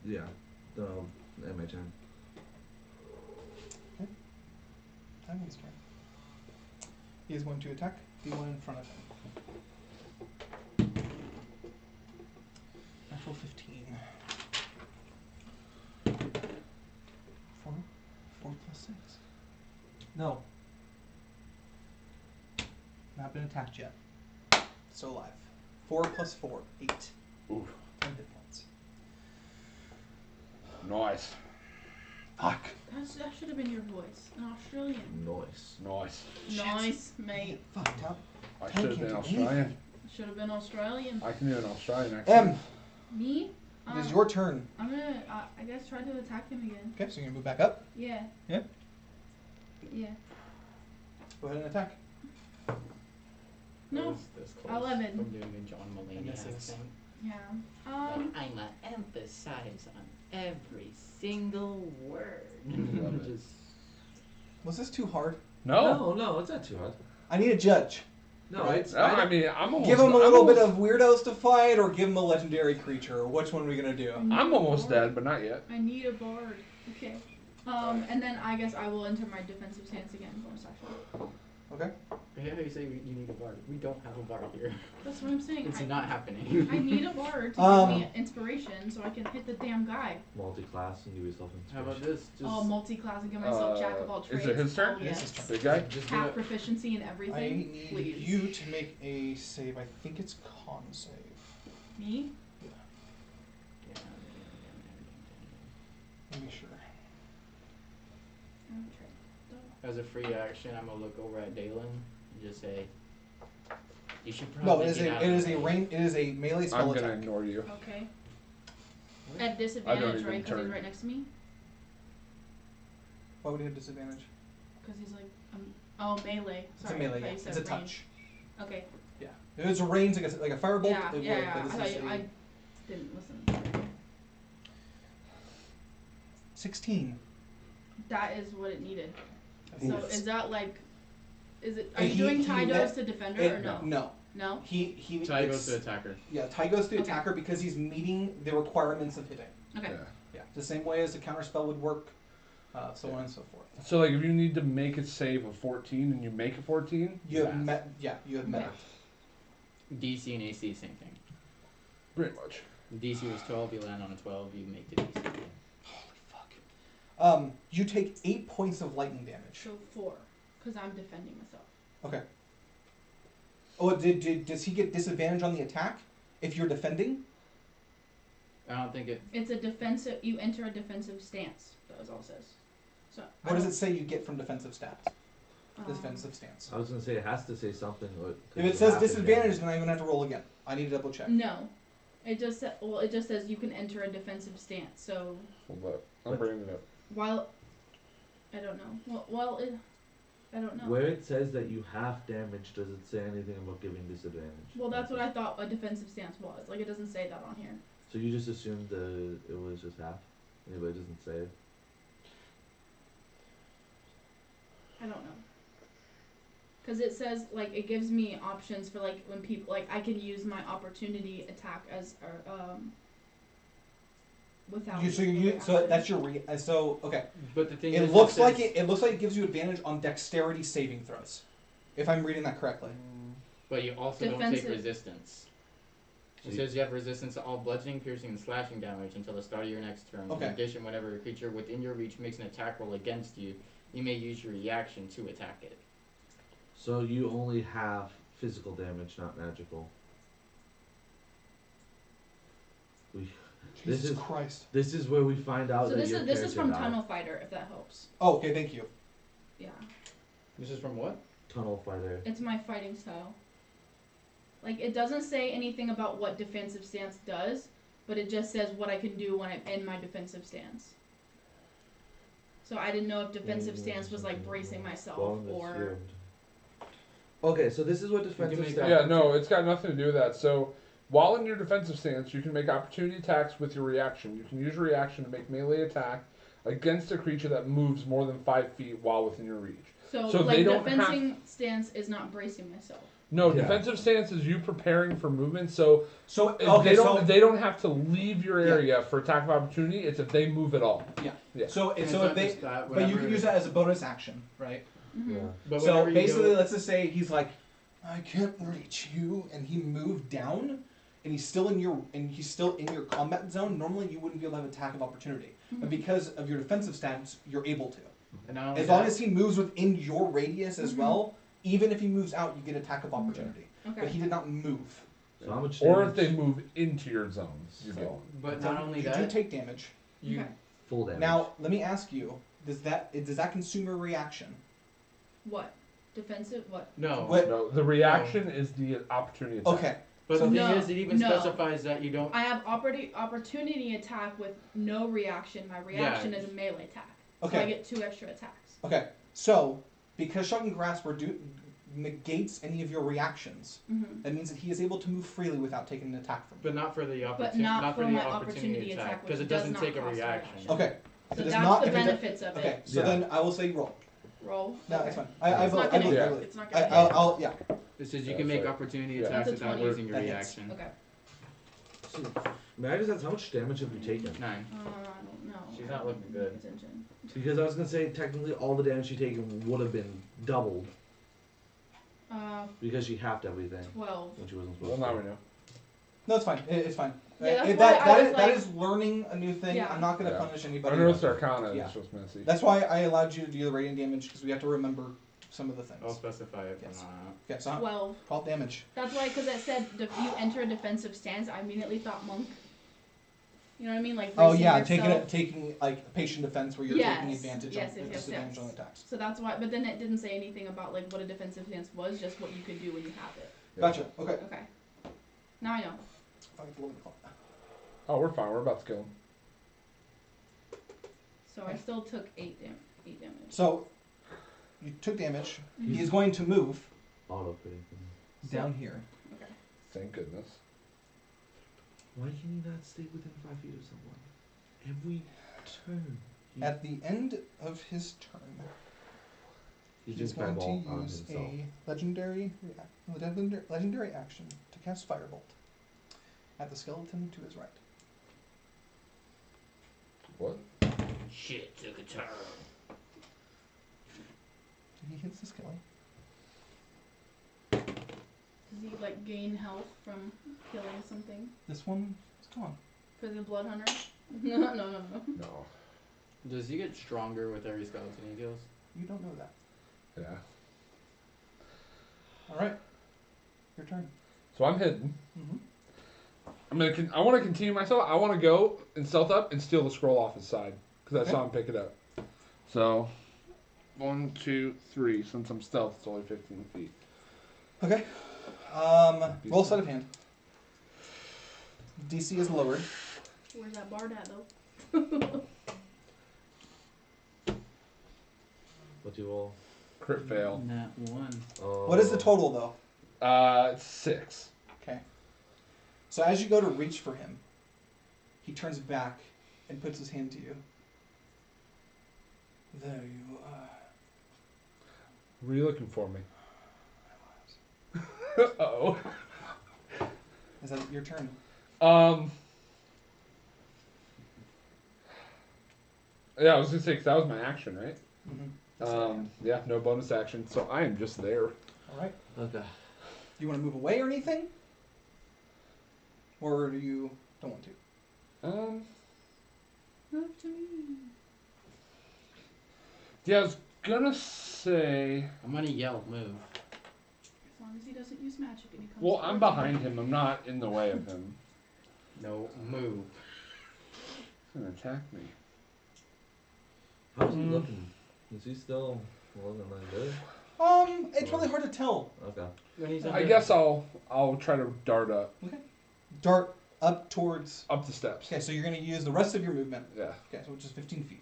Yeah. Then I'll end my turn. Simon's turn. He is going to attack the one in front of him. Natural 15. 4 plus 6. No. Not been attacked yet. Still alive. 4 plus 4. 8. Ooh. 10 hit points. Nice. Fuck. That should have been your voice. An Australian. Nice. Nice. Nice, mate. Fucked up. I Ten should have can't been do anything. Australian. Should have been Australian. I can do an Australian accent. Me? It is your turn. I'm gonna, I guess, try to attack him again. Okay, so you're gonna move back up. Yeah. Yeah. Yeah. Go ahead and attack. No. This close 11. from doing a John Mulaney Misses. accent. Yeah. I'ma emphasize on every single word. Love it. Just. Was this too hard? No. No, it's not too hard. I need a judge. No, Right. it's. I mean, I'm almost. Give him a I'm little bit almost- of weirdos to fight, or give him a legendary creature. Which one are we gonna do? I'm almost dead, but not yet. I need a bard. Okay. And then I guess I will enter my defensive stance again, bonus action. Okay. Yeah, you say you need a bard. We don't have a bard here. That's what I'm saying. It's I, not happening. I need a bard to give me inspiration so I can hit the damn guy. Multi-class and give yourself How inspiration. about this? Just Oh, multi-class and give myself jack of all Is trades. it his turn? Oh, Yes, yes. his Big guy. just do Half it. proficiency in I everything, need please. you to make a save. I think it's con save. Me? Let me be sure. I'm trying. As a free action, I'm gonna look over at Dalen and just say, "You should No, probably it is get a out it of is the a way." rain. It is a melee I'm spell gonna attack. ignore you. Okay. What? At disadvantage, even right? Because he's turn. right next to me? Why would he have disadvantage? Because he's like, oh, melee. It's Sorry, a melee. I thought Yeah. you It's said a range. touch. Okay. Yeah. If it's a range like a firebolt, Yeah, it would. yeah, But I this thought is you, a I didn't listen. 16. That is what it needed. Oof. So is that like, is it? Are And you he- doing he tie met- goes to defender or no? No. No. He. Ty it's- goes to attacker. Yeah, tie goes to Okay. attacker because he's meeting the requirements of hitting. Okay. Yeah. Yeah, the same way as a counter spell would work, so on and so forth. So like, if you need to make a save of 14 and you make a 14, You have pass. met. Yeah, you have met. Okay. it. DC and AC, same thing. Pretty much. DC was 12. You land on a 12. You make the DC. Holy fuck. You take 8 points of lightning damage. So 4, because I'm defending myself. Okay. Oh, does he get disadvantage on the attack if you're defending? I don't think it. It's a defensive. You enter a defensive stance. That was all it says. So. What does it say you get from defensive stats? Defensive stance. I was gonna say it has to say something. If it says disadvantage, then I'm gonna have to roll again. I need to double check. No. It just it just says you can enter a defensive stance. So Hold up. I'm bringing it up. while I don't know. I don't know. Where it says that you half damage, does it say anything about giving disadvantage? Well, that's what I thought a defensive stance was. Like, it doesn't say that on here. So you just assumed it was just half? Anybody doesn't say it? I don't know. Because it says, like, it gives me options for, like, when people, like, I can use my opportunity attack as, without. So action. that's your so okay. But the thing It is, looks says, like it looks like it gives you advantage on dexterity saving throws, if I'm reading that correctly. But you also don't Defensive. take resistance. It So says you have resistance to all bludgeoning, piercing, and slashing damage until the start of your next turn. Okay. In addition, whenever a creature within your reach makes an attack roll against you, you may use your reaction to attack it. So you only have physical damage, not magical. This Jesus is- Christ. This is where we find out So that this your is this is character from died. Tunnel Fighter, if that helps. Oh, okay, thank you. Yeah. This is from what? Tunnel fighter. It's my fighting style. Like, it doesn't say anything about what defensive stance does, but it just says what I can do when I'm in my defensive stance. So I didn't know if defensive stance was like bracing myself Bonus or. yield. Okay, so this is what defensive make stance. Yeah, no, it's got nothing to do with that. So, while in your defensive stance, you can make opportunity attacks with your reaction. You can use your reaction to make melee attack against a creature that moves more than 5 feet while within your reach. So, So like, they don't defending stance is not bracing myself. No, Yeah. defensive stance is you preparing for movement. So So if okay, they don't have to leave your Yeah. area for attack of opportunity. It's if they move at all. yeah. Yeah. So And so it's if not they, just that, but you can whenever- use that as a bonus action, right? Mm-hmm. Yeah. But So whenever you basically, go- let's just say he's like, I can't reach you, and he moved down, and he's still in your combat zone. Normally, you wouldn't be able to have attack of opportunity, but because of your defensive stance, you're able to. and not only As long that- as he moves within your radius as Mhm. well, even if he moves out, you get attack of opportunity. But Okay. he did not move. So how much Or damage? if they move into your zones, you So- go. But So not only you do that, take damage. you Okay. Full damage. Now, let me ask you: does that consume your reaction? What? Defensive? What? no. What? No, the reaction is the opportunity attack. Okay. But So- the thing No, is, it even no. specifies that you don't. I have opportunity attack with no reaction. My reaction is a melee attack. So I Okay. get 2 extra attacks. Okay. So, because Shocking Grasp negates any of your reactions, Mm-hmm. that means that he is able to move freely without taking an attack from you. But not for the But opportunity. not for the my opportunity opportunity attack attack, because which it doesn't does take not a cost a reaction. reaction. Okay. So If it does that's not, the if it does- benefits of Okay. it. So Yeah. then I will say roll. Roll. No, Okay. that's fine. It's not gonna I hit. Yeah. believe. It's not I, gonna hit. I'll yeah. It says you Yeah, can that's make right. opportunity Yeah. attacks That's a without 20. using your That hits. reaction. Okay. So, may I just ask how much damage have you taken? 9. I don't know. She's I not looking didn't good. pay attention. Because I was gonna say technically all the damage you taken would have been doubled because she halved everything 12. when she wasn't Well, supposed now to. we know. No, it's fine. It's fine. Yeah, that's It- why that, I that, was is, that like- is learning a new thing. Yeah. I'm not going to Yeah. punish anybody. Unearthed Arcana Yeah. is just messy. That's why I allowed you to do the radiant damage, because we have to remember some of the things. I'll specify it Yes. from now on. Okay, so 12. 12 damage. That's why, because it said you enter a defensive stance, I immediately thought monk. You know what I mean? Like Oh bracing yeah, yourself. taking like patient defense where you're Yes. taking advantage Yes, on yes, yes, disadvantage yes. on attacks. So that's why, but then it didn't say anything about like what a defensive stance was, just what you could do when you have it. Gotcha. Okay. Okay. Now I know. Oh, we're fine. We're about to kill him. So I still took 8 damage. So you took damage. Mhm. He is going to move Auto critical. down here. Okay. Thank goodness. Why can you not stay within 5 feet of someone? Every turn. At the end of his turn, He's he's just going fireball to on use himself. a legendary action to cast Firebolt at the skeleton to his right. What? Shit took a turn. He hits the skeleton. Does he like gain health from killing something? This one is gone. For the blood hunter? No. No. Does he get stronger with every skeleton he kills? You don't know that. Yeah. All right. Your turn. So I'm hidden. Mm-hmm. I want to continue myself. I want to go and stealth up and steal the scroll off his side because I Okay. saw him pick it up. So 1, 2, 3. Since I'm stealth, it's only 15 feet. Okay. Roll sleight of hand. DC is lowered. Where's that bard at though? What do you roll? Crit fail. Nat 1. What is the total though? 6. Okay. So as you go to reach for him, he turns back and puts his hand to you. There you are. What are you looking for me? Uh-oh. Is that your turn? Yeah, I was gonna say 'cause that was my action, right? Mm-hmm. Yeah, no bonus action, so I am just there. All right. Okay. Do you want to move away or anything? Or do you don't want to? Up to me. Yeah, I was gonna say. I'm gonna yell, move. As long as he doesn't use magic and he comes Well, I'm towards behind me. him. I'm not in the way of him. No, move. He's gonna attack me. How's he looking? Is he still looking like good? It's really hard to tell. Okay. When he's I guess I'll try to dart up Dart up towards. the steps. Okay, so you're going to use the rest of your movement. Yeah. Okay, so which is 15 feet.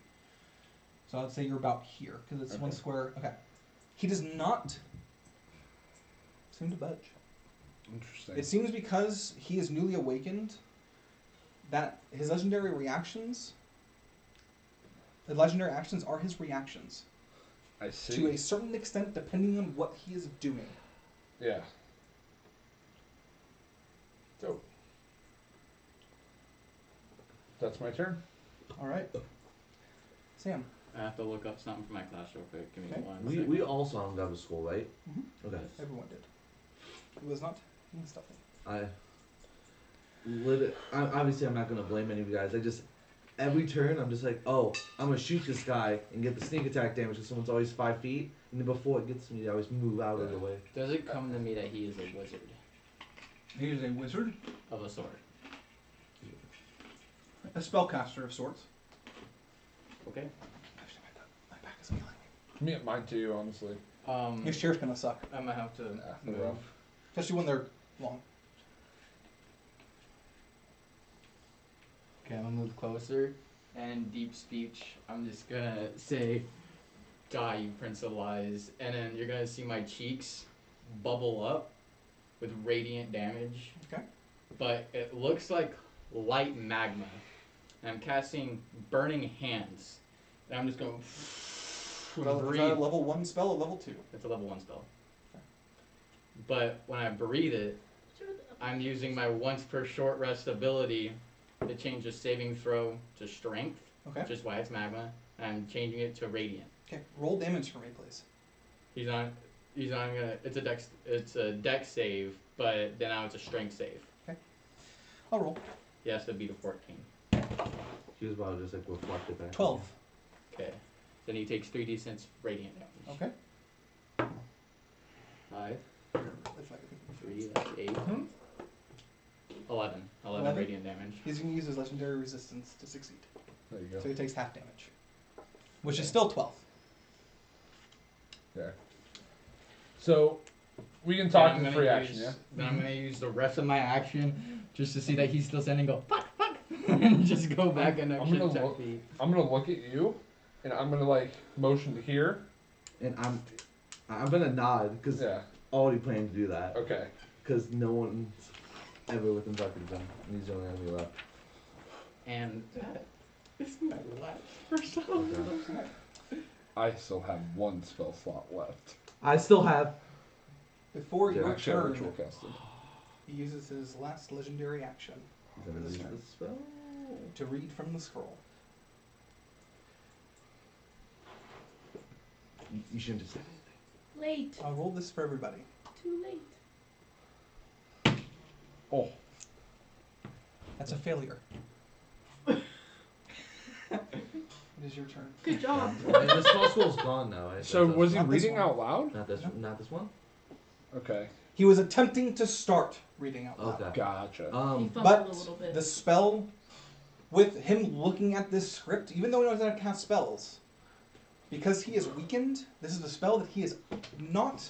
So I'd say you're about here because it's one Okay. square. Okay. He does not seem to budge. Interesting. It seems because he is newly awakened that his legendary reactions. The legendary actions are his reactions I see. to a certain extent, depending on what he is doing. Yeah. Dope. That's my turn. All right, Sam. I have to look up something for my class real quick. Give me Okay. one We second. all saw him go to school, right? Mm-hmm. Okay. Everyone did. It was not stuffing. Obviously I'm not gonna blame any of you guys. I just every turn I'm just like, oh, I'm gonna shoot this guy and get the sneak attack damage because someone's always 5 feet, and then before it gets to me, I always move out of the way. Does it come to me that he is a wizard He is a wizard, of a sword? a spellcaster of sorts. Okay. Actually, my back is killing me. Me, mine too, honestly. Your chair's gonna suck, I'm gonna have to they're move. rough. especially when they're long. Okay, I'm gonna move closer, and in deep speech, I'm just gonna say, "Die, you prince of lies," and then you're gonna see my cheeks bubble up with radiant damage. Okay. But it looks like light magma, and I'm casting Burning Hands, and I'm just going. Is that a level 1 spell or level 2? It's a level 1 spell. but when I breathe it, I'm using my once per short rest ability to change the saving throw to strength, Okay. which is why it's magma, and I'm changing it to radiant. Okay. Roll damage for me, please. He's on it's a dex save, but then now it's a strength save. I'll roll. He has to beat a 14. He was about to just like reflect it back. 12. Okay. Then he takes 3d6 radiant damage. Okay. 5, If I can- 3, that's 8. 11. 11 radiant damage. He's going to use his legendary resistance to succeed. There you go. So he takes half damage. Which is still 12. Okay. So we can talk in free action, yeah? Then I'm going to use the rest of my action just to see that he's still standing and go, fuck, fuck, and just go back an extra 10 feet. I'm gonna look at you, and I'm gonna like motion to here. And I'm gonna nod because Yeah. already planning to do that. Okay. Because no one's ever within sight of him, and he's the only enemy left. And that is my last first Okay. I still have one spell slot left. I still have. Before Yeah, your Actually, I turn, ritual casted. he uses his last legendary action He's gonna This use turn. the spell. to read from the scroll. You shouldn't have said anything. Late. I'll roll this for everybody. Too late. Oh, That's a failure. It is your turn. Good job. I mean, the spell scroll's gone now. Right? so That's was he not this reading one. out loud? not this? No. Not this one. Okay, He was attempting to start reading out loud. Okay. gotcha. He fumbled But a little bit. the spell, with him looking at this script, even though he knows how to cast spells, because he is weakened, this is a spell that he is not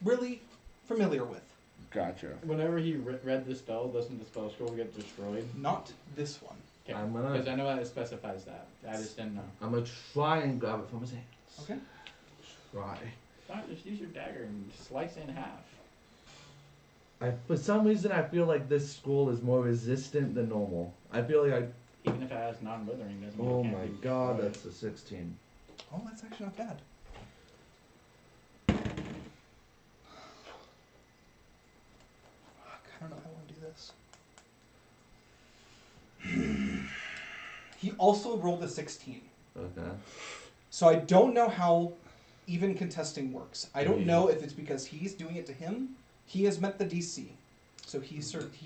really familiar with. Gotcha. Whenever he read the spell, doesn't the spell scroll get destroyed? Not this one. Okay. I'm Because gonna. I know that it specifies that. I just didn't know. I'm gonna try and grab it from his hands. Okay. Try. Don't just use your dagger and slice it in half. For some reason, I feel like this scroll is more resistant than normal. I feel like I. Even if it has non-withering, doesn't mean Oh it can't my be god, destroyed. that's a 16. Oh, that's actually not bad. Fuck, I don't know how I want to do this. He also rolled a 16. Okay. So I don't know how even contesting works. I don't Yeah. know if it's because he's doing it to him. He has met the DC. So he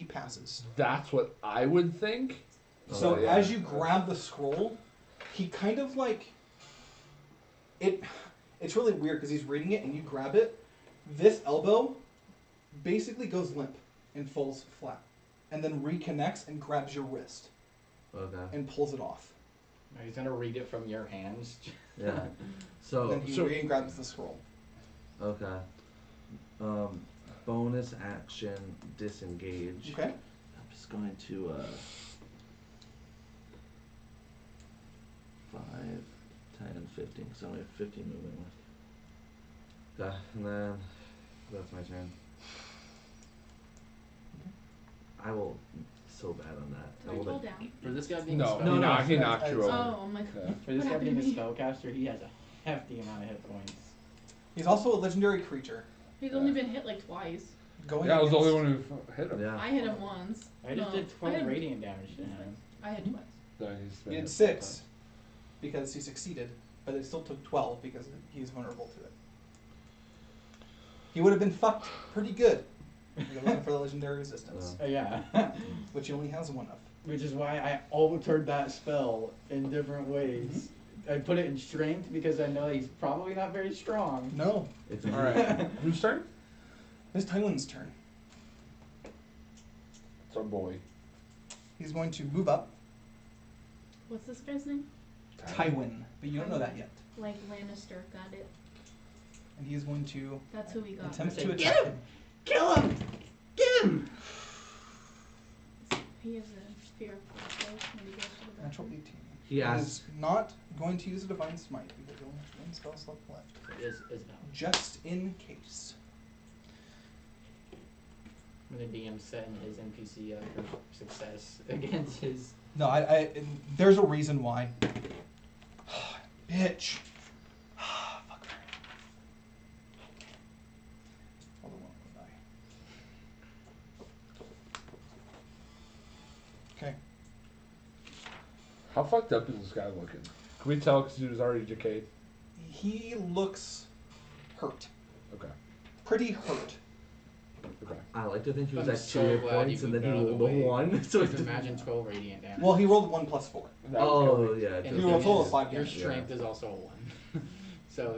passes. That's what I would think. So Oh, yeah. as you grab the scroll, he kind of like it. It's really weird because he's reading it and you grab it. This elbow basically goes limp and falls flat, and then reconnects and grabs your wrist Okay. and pulls it off. He's gonna read it from your hands. Yeah. And So. then he grabs the scroll. Okay. Bonus action disengage. Okay. I'm just going to 5, 10, 15. So I only have 15 movement left. Okay, and then that's my turn. I will so bad on that. Do I roll down? For this guy being No, a spell, he, no, knocked, he no, knocked you over. Oh, I'm like, Yeah. for this what guy being happened a to me? spellcaster, he has a hefty amount of hit points. He's also a legendary creature. He's only been hit like twice. Going Yeah, I was the against- only one who hit him. Yeah. I hit him once. I just No, did 12 I had- radiant damage to him. I hit twice. No, he's been He did hit 6 because he succeeded, but it still took 12 because he's vulnerable to it. He would have been fucked pretty good if it wasn't for the legendary resistance, Yeah. which he only has one of. Which is why I altered that spell in different ways. I put it in strength because I know he's probably not very strong. No, It's All right. Whose turn? it's Tywin's turn. It's our boy. He's going to move up. What's this guy's name? Tywin, but you don't know that yet. Like Lannister, got it. And he is going to That's who we got. attempt Say, to "Get attack him!" him. Kill him! Get him! He has a fear of force when he goes to the Natural bathroom. 18. He He asks. is not going to use a divine smite because he only has one spell slot left. Is Isabel. Just in case. When the DM setting his NPC up for success against his. No, there's a reason why. Bitch. Fuck. Hold on, one more die. Okay. How fucked up is this guy looking? Can we tell because he was already decayed? He looks hurt. Okay. Pretty hurt. Okay. I like to think he was I'm at so 2 hit glad points you and then he moved out of rolled the a way. 1. So Just it didn't imagine matter. 12 radiant damage. Well, he rolled 1 + 4. That was Oh, good. yeah. And just You roll a total of yeah. 5 your damage. strength is also a 1.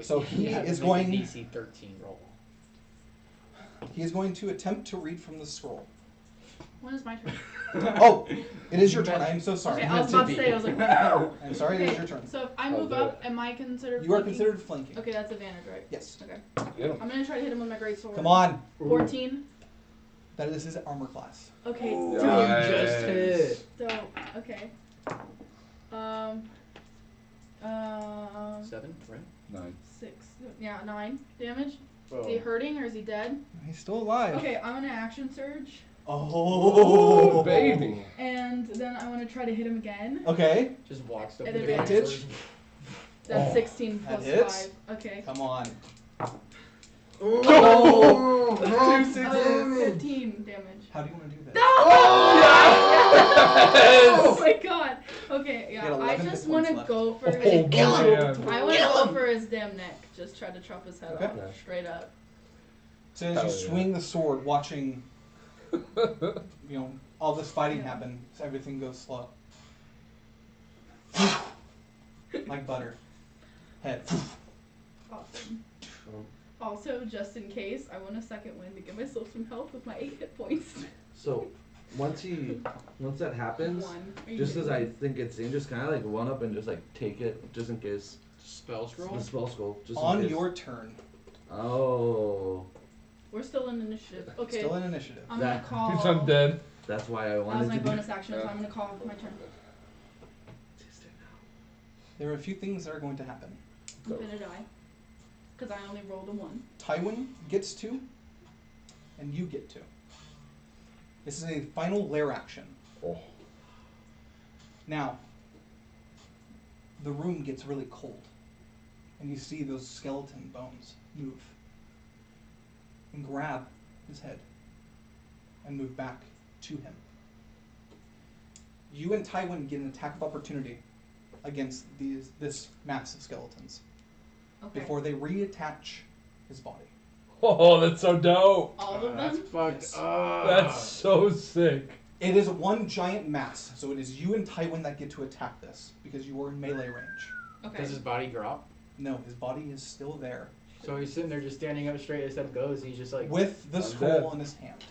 So he has to is make going- a DC 13 roll. He is going to attempt to read from the scroll. When is my turn? Oh, it is your turn. I am so sorry. Okay, I was about to say, I was like, wow. I'm sorry, it is Okay, your turn. so if I I'll move do up, am I considered You are flanking? considered flanking. Okay, that's advantage, right? Yes. Okay. Get him. I'm gonna try to hit him with my great sword. Come on. 14. That is his armor class. Okay. Ooh, Nice. you just hit. So, okay. 7, right? 9. 6. Yeah, 9 damage. Oh. Is he hurting or is he dead? He's still alive. Okay, I'm gonna action surge, Oh, baby. and then I want to try to hit him again. Okay. Just walks up At with advantage. That's Oh. 16 That plus hits. 5. Okay. Come on. Oh! 2 6 15 damage. How do you want to do this? Oh my god. Okay, You yeah. got I 11 just hit want points to left. go for his. Oh, man. I want to go for his damn neck. Just try to chop his head Okay. off straight up. So as Hell you yeah. swing the sword, watching, all this fighting Yeah. happen, so everything goes slow. Like butter. Head. Awesome. Also, just in case, I want a second wind to give myself some health with my 8 hit points. So, once that happens, 1. Are you just kidding as I me? think it's dangerous, kind of like run up and just like take it, just in case. Spell scroll? The spell scroll. Just in On case. your turn. Oh, We're still in initiative. Okay. Still in initiative. I'm gonna That- call. He's undead. that's why I That was wanted my to do. bonus action, so I'm gonna call my turn. There are a few things that are going to happen. I'm gonna die. Because I only rolled a 1. Tywin gets 2, and you get 2. This is a final lair action. Oh. Now, the room gets really cold, and you see those skeleton bones move and grab his head and move back to him. You and Tywin get an attack of opportunity against this mass of skeletons Okay. before they reattach his body. Oh, that's so dope. All of That's them? fucked Yes. up. That's so sick. It is one giant mass, so it is you and Tywin that get to attack this because you are in melee range. Okay. Does his body drop? No, his body is still there So he's sitting there just standing up straight as that goes, and he's just like, with the I'm scroll dead. in his hand.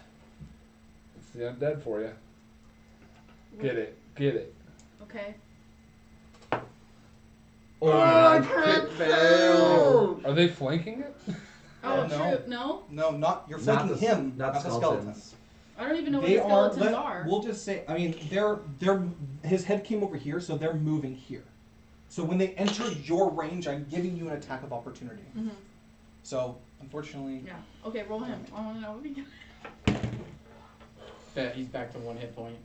It's the undead for you. Get it. Get it. Okay. Oh, crit fail! Are they flanking it? Oh, no. true. No? No, not you're Not flanking the- him, not not the skeletons. skeletons. I don't even know what They the skeletons are. are. We'll just say. I mean, they're his head came over here, so they're moving here. So when they enter your range, I'm giving you an attack of opportunity. Mm-hmm. So unfortunately, Yeah. Okay, roll him. I want to know what he got. Yeah, he's back to 1 hit point.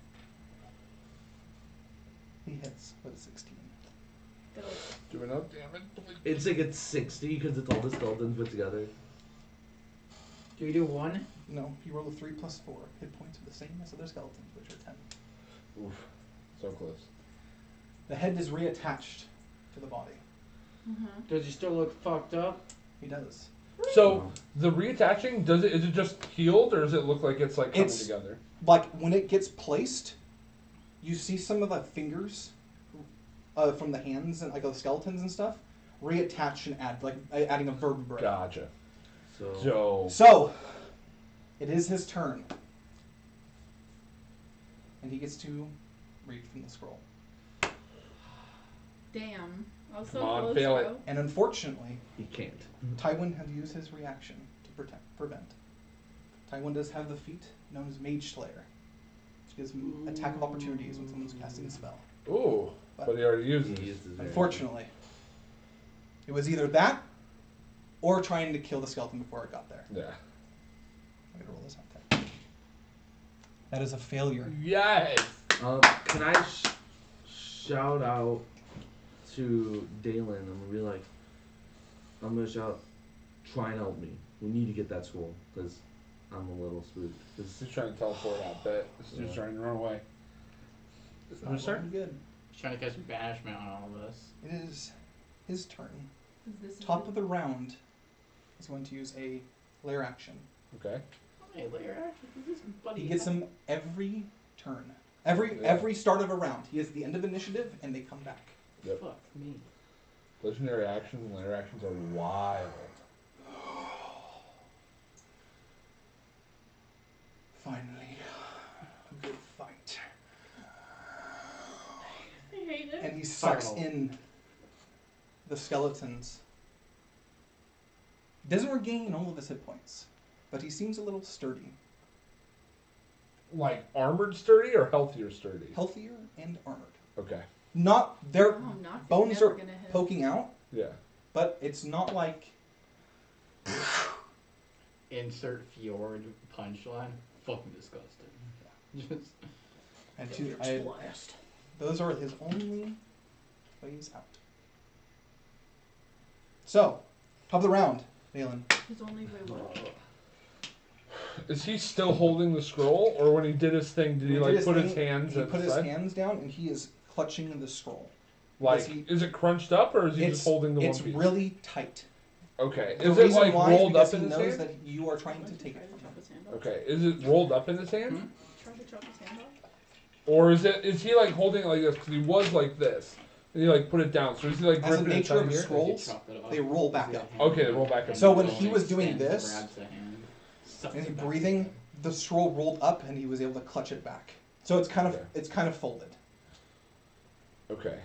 he hits with a 16. Good. Do enough damage. it's like it's 60 because it's all the skeletons put together. Do you do 1? No, you roll a 3 + 4. Hit points are the same as other skeletons, which are 10. Oof. So close. The head is reattached to the body. Mm-hmm. Does he still look fucked up? He does. So the reattaching, is it just healed or does it look like it's like coming It's- together? Like when it gets placed, you see some of the fingers from the hands and like the skeletons and stuff reattach and add like adding a vertebrae. Gotcha. So Dope. So it is his turn, and he gets to read from the scroll. Damn. I was so Come on, close, fail it. bro. And unfortunately, he can't. Tywin has used his reaction to prevent. Tywin does have the feat known as Mage Slayer, which gives him attack of opportunities when someone's casting a spell. Ooh. But he already used He it. used his Unfortunately, it was either that or trying to kill the skeleton before it got there. Yeah. I'm gonna roll this out there. That is a failure. Yes. Can I shout out to Dalen? I'm gonna shout, try and help me. We need to get that scroll because I'm a little spooked. 'Cause- He's trying to teleport out, bet. This dude's Yeah. trying to run away. It's Whose not turn? looking good. He's trying to catch banishment on all of us. It is his turn. Is this Top of the round is going to use a lair action. Okay. Hey, layer action. This is buddy. He gets them every turn. Every start of a round. He is at the end of initiative, and they come back. Yep. Fuck me. Legendary actions and lair actions are wild. Finally, a good fight. I hate it. And he sucks Fireball. in the skeletons. Doesn't regain all of his hit points, but he seems a little sturdy. Like armored sturdy or healthier sturdy? Healthier and armored. Okay. Not their Oh, Noctis bones never are gonna hit. poking out, Yeah. but it's not like Insert fjord punchline. Fucking disgusting. Just those are his only ways out. So, top of the round, Valen. His only way what? Is he still holding the scroll, or when he did his thing, did he When like did put his his thing, hands He at put the his side? hands down, and he is clutching the scroll. Like, he- is it crunched up, or is he just holding the one It's piece? really tight. Okay. The Is it reason like why is rolled because up in he his knows hand? that you are trying to take it from him. Chop his hand off. Okay. Is it rolled up in his hand, Hmm? Try to chop his hand off. or is he like holding it like this? Because he was like this, and he like put it down. So is he like As the gripping it nature tight of here? scrolls, they roll back up. Okay, they roll back up. So when he was doing this, grabs the hand, sucks and he it back breathing, together. the scroll rolled up, and he was able to clutch it back. So it's kind of Okay. folded. Okay.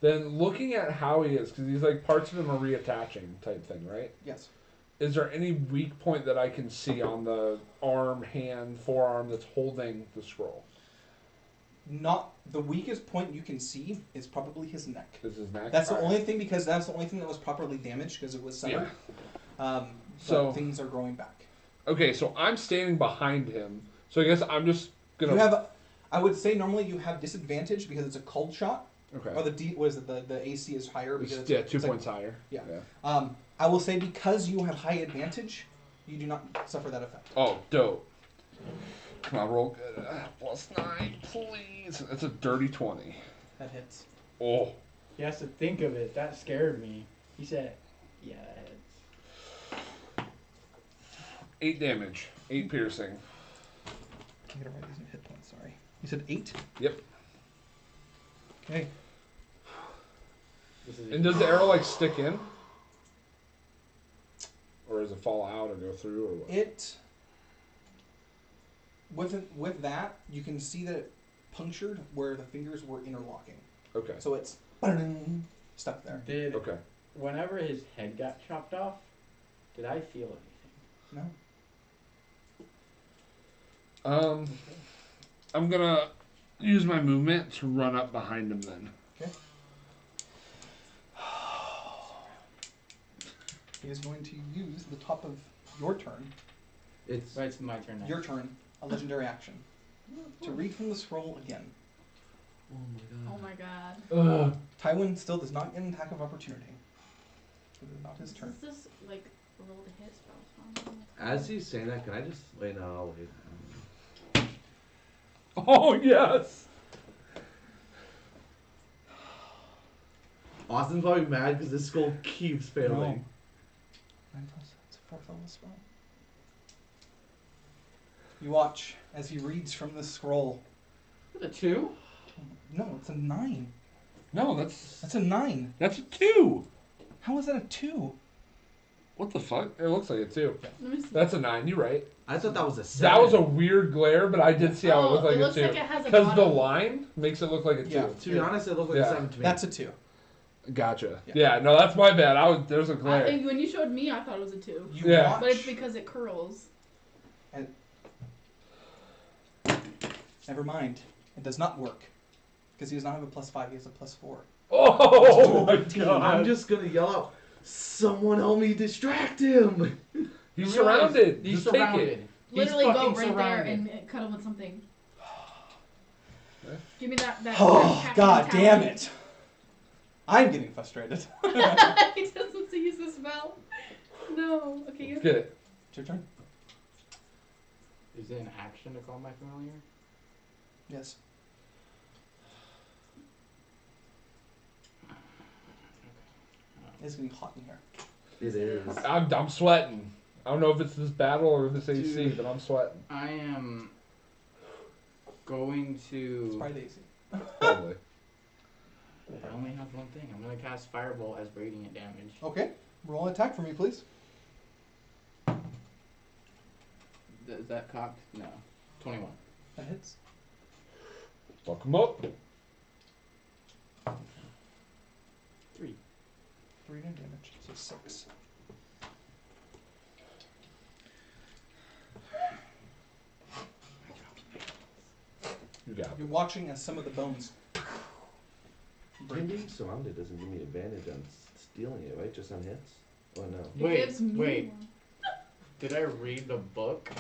Then looking at how he is, because he's like parts of him are reattaching type thing, right? Yes. Is there any weak point that I can see on the arm, hand, forearm that's holding the scroll? Not the weakest point you can see is probably his neck. Is his neck? That's the Alright. only thing because that's the only thing that was properly damaged because it was severed. But So- things are growing back. Okay, so I'm standing behind him. So I guess I'm just gonna. You have, I would say normally you have disadvantage because it's a cold shot. Okay. Or what is it? The AC is higher because It's, yeah, it's 2 like- points higher. Yeah. I will say because you have high advantage, you do not suffer that effect. Oh, dope. Come on, roll good. +9, please. That's a dirty 20. That hits. Oh. He has to think of it. That scared me. He said, "Yeah, it's 8 damage. 8 piercing. I'm gonna write these in hit points. Sorry. You said 8. Yep. Okay. this is And does the arrow like stick in? Or does it fall out or go through or what? It. With that, you can see that it punctured where the fingers were interlocking. Okay. So it's stuck there. Did Okay. whenever his head got chopped off, did I feel anything? No. I'm gonna use my movement to run up behind him then. Okay. He is going to use the top of your turn. It's But it's my turn now. Your turn. A legendary action. To read from the scroll again. oh my god. Oh my god. Tywin still does not get an attack of opportunity. It is not his turn. Is this like a roll to hit spell? As he's saying that, can I just wait? No, I'll wait. Oh yes. Austin's probably mad because this skull keeps failing. 9 plus, it's a 4th level spell. You watch as he reads from the scroll. The 2? No, it's a 9. No, that's That's a 9. a 2. How is that a 2? What the fuck? It looks like a 2. Let me see. That's a 9. You're right. I thought that was a 7. That was a weird glare, but I did see how it looked like it looks a 2. like it has a Because the bottom. line makes it look like a 2. Yeah. To be honest, it looked like Yeah. a 7 to me. That's a 2. Gotcha. Yeah. Yeah. No, that's my bad. There's a glare. I think when you showed me, I thought it was a 2. You Yeah. watch. But it's because it curls. Never mind. It does not work. Because he does not have a +5, he has a +4. Oh my I'm god. just gonna yell out, "Someone help me distract him!" He's surrounded. He's Just take it. surrounded. He's Literally go fucking right surrounded. there and cut him with something. Give me that. Oh, that god talent. damn it. I'm getting frustrated. He doesn't see use the spell. No. Okay. Let's get it. It's your turn. Is it an action to call my familiar? Yes. It's getting hot in here. It is. I'm sweating. I don't know if it's this battle or this AC, Dude. but I'm sweating. I am going It's to. probably the AC. Probably. I only have one thing. I'm gonna cast Firebolt as radiant damage. Okay. Roll an attack for me, please. Is that cocked? No. 21. That hits. Fuck him up. 3. 3 damage. So 6. You got it. You're watching as some of the bones break. Being surrounded doesn't give me advantage on stealing it, right? Just on hits? Or no? It Wait, gives me wait. one. Did I read the book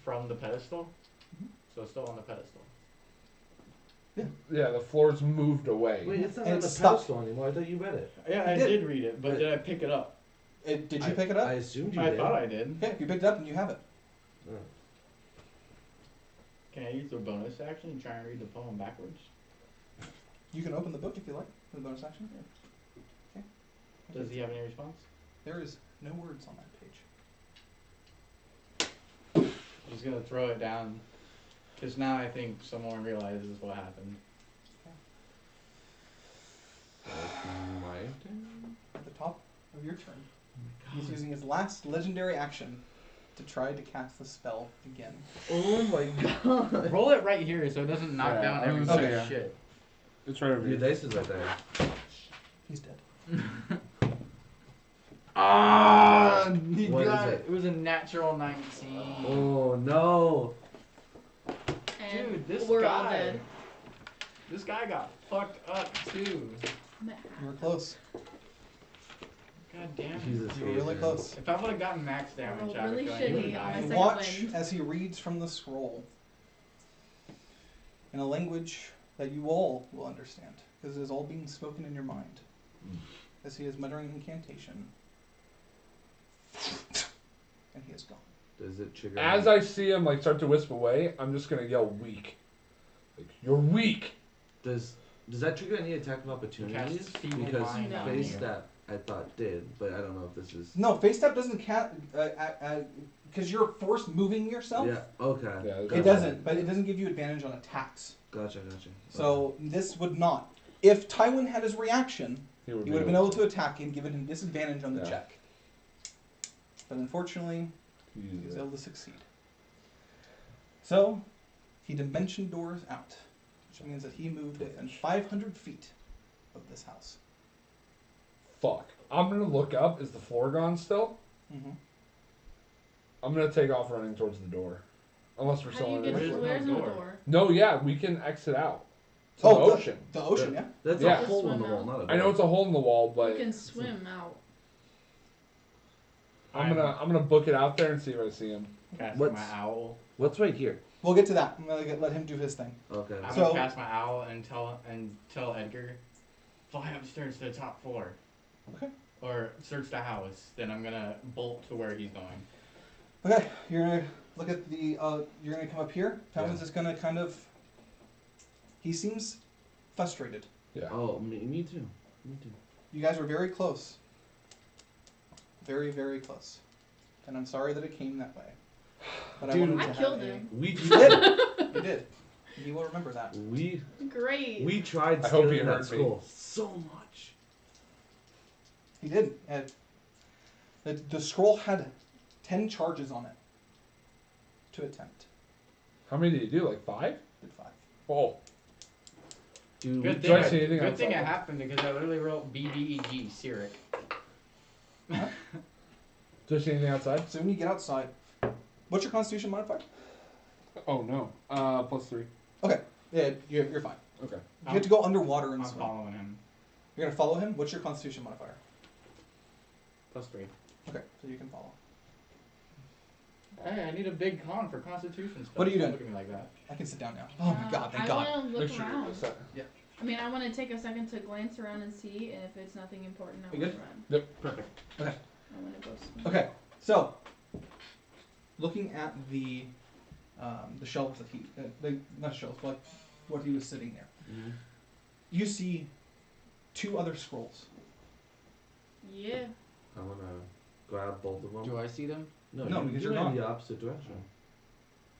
from the pedestal? So it's still on the pedestal. Yeah, the floor's moved away. Wait, it's not And on the it's stuck. pedestal anymore. I thought you read it. Yeah, You I did. did read it, but But- did I pick it up? Did you pick it up? I assumed you I did. thought I did. Okay, if you picked it up, then you have it. Oh. Can I use the bonus action and try and read the poem backwards? You can open the book if you like. The bonus action. Okay. Does he have any response? There is no words on that page. I'm just gonna throw it down, because now I think someone realizes what happened. My turn? At the top of your turn, he's using his last legendary action to try to cast the spell again. Oh my god. Roll it right here so it doesn't knock Yeah, down I every was gonna single say, yeah. shit. It's right over Your here. dice is right there. He's dead. Ah! He What got is it. it? It was a natural 19. Oh no. And Dude, this we're all guy. dead. This guy got fucked up too. You were close. God damn. Jesus. You were really man. close. If I would have gotten max damage, rolled I would really feel like he shitty would've on died. my You second watch wind. as he reads from the scroll in a language that you all will understand, because it is all being spoken in your mind. As he is muttering incantation. And he is gone. Does it trigger? As I see him like start to wisp away, I'm just gonna yell weak. Like, you're weak. Does that trigger any attack of opportunities? Cast Feeble Because Mind on face you. that I thought did, but I don't know if this is. No, face step doesn't count, because you're forced moving yourself. Yeah. Okay. Yeah, It doesn't, but it doesn't give you advantage on attacks. Gotcha. So this would not. If Tywin had his reaction, He he would have been able to attack and given him disadvantage on the Yeah. check. But unfortunately, he use was it. able to succeed. So, he dimension doors out, which means that he moved within 500 feet of this house. Fuck. I'm gonna look up. Is the floor gone still? Mm-hmm. I'm gonna take off running towards the door. Unless we're How do still you in get it. Where's to no where's no door? door? No, yeah, we can exit out. To Oh, the ocean. The ocean, yeah. That's Yeah. a hole in the Swim wall, out. not a door. I know it's a hole in the wall, You but can swim out. I'm gonna book it out there and see if I see him. Cast What's- my owl. What's right here? We'll get to that. I'm gonna let him do his thing. Okay. I'm So- gonna cast my owl and tell Edgar, fly upstairs to the top floor. Okay. Or search the house. Then I'm gonna bolt to where he's going. Okay, you're gonna look at the. You're gonna come up here. Tywin's Yeah. just gonna kind of. He seems frustrated. Yeah. Oh, me too. Me too. You guys were very close. Very, very close. And I'm sorry that it came that way. But Dude. I wanted I to killed have him. We You did. You did. You will remember that. we Great. we tried I hope stealing you that heard me. scroll so much. He did. And the scroll had 10 charges on it to attempt. How many did you do? Like 5? Did 5. Oh. Dude, Good Do I thing, see anything good thing it outside? happened because I literally wrote BBEG, Cyric. Do I see anything outside? So when you get outside, what's your Constitution modifier? Oh no. +3. Okay. Yeah, you're fine. Okay. You have to go underwater and I'm swim. following him. You're gonna follow him. What's your Constitution modifier? +3. Okay, so you can follow. Hey, I need a big con for Constitution stuff. What are you Don't doing? Look at me like that. I can sit down now. Oh my God! Thank I God. want to Make look sure around. you're set. I mean, I want to take a second to glance around and see, and if it's nothing important, I You want good? to run. Perfect. I want to go swim. Okay, so looking at the the shelves that not shelves, but like what he was sitting there. Mm-hmm. You see 2 other scrolls. Yeah. I'm gonna grab both of them. Do I see them? No, No, because you you're went in gone. the opposite direction.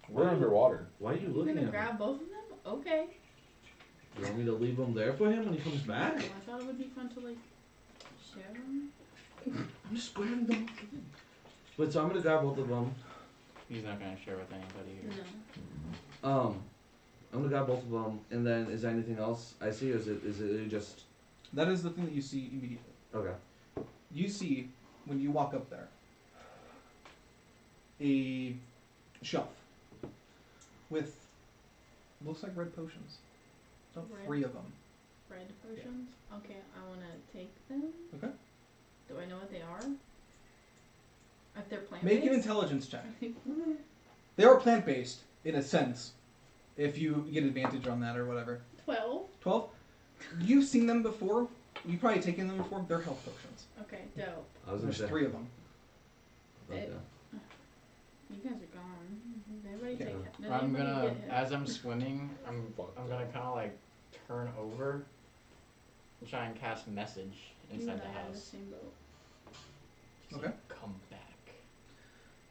We're underwater. Why are you You're looking gonna at me? grab both of them? Okay. You want me to leave them there for him when he comes back? Well, I thought it would be fun to like share them. I'm just grabbing them. But so I'm gonna grab both of them. He's not gonna share with anybody here. No. I'm gonna grab both of them, and then is there anything else I see, or is it just That is the thing that you see immediately. okay? You see, when you walk up there, a shelf with, looks like red potions. About Red? 3 of them. Red potions? Okay, I wanna take them. Okay. Do I know what they are? If they're plant Make an intelligence check. They are plant-based, in a sense, if you get advantage on that or whatever. 12. 12? You've seen them before. You've probably taken them before. They're health potions. Okay, dope. I was gonna There's say 3 of them. Okay. You guys are gone. Did everybody Okay. take did I'm anybody gonna, get hit? as I'm swimming, I'm Fucked gonna up. kind of like turn over and try and cast message You inside and the I are in the house. same boat. Just Okay. like, come back.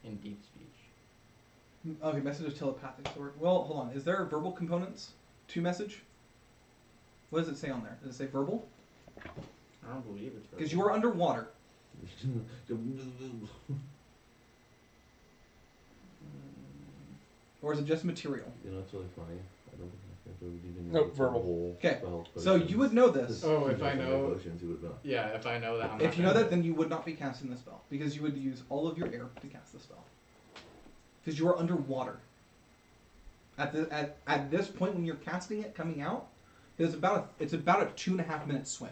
In deep speech. Okay, message is telepathic. So well, hold on. Is there verbal components to message? What does it say on there? Does it say verbal? I don't believe it's Because you are underwater. Or is it just material? You know, it's really funny. I don't think I would even Nope, need to verbal. roll Okay, spell so you would know this. Oh, if I know- Potions, you would know. Yeah, if I know that I'm If not you know gonna- that, then you would not be casting the spell. Because you would use all of your air to cast the spell. Because you are underwater. At this point when you're casting it, coming out, it's about a 2.5 minute swim.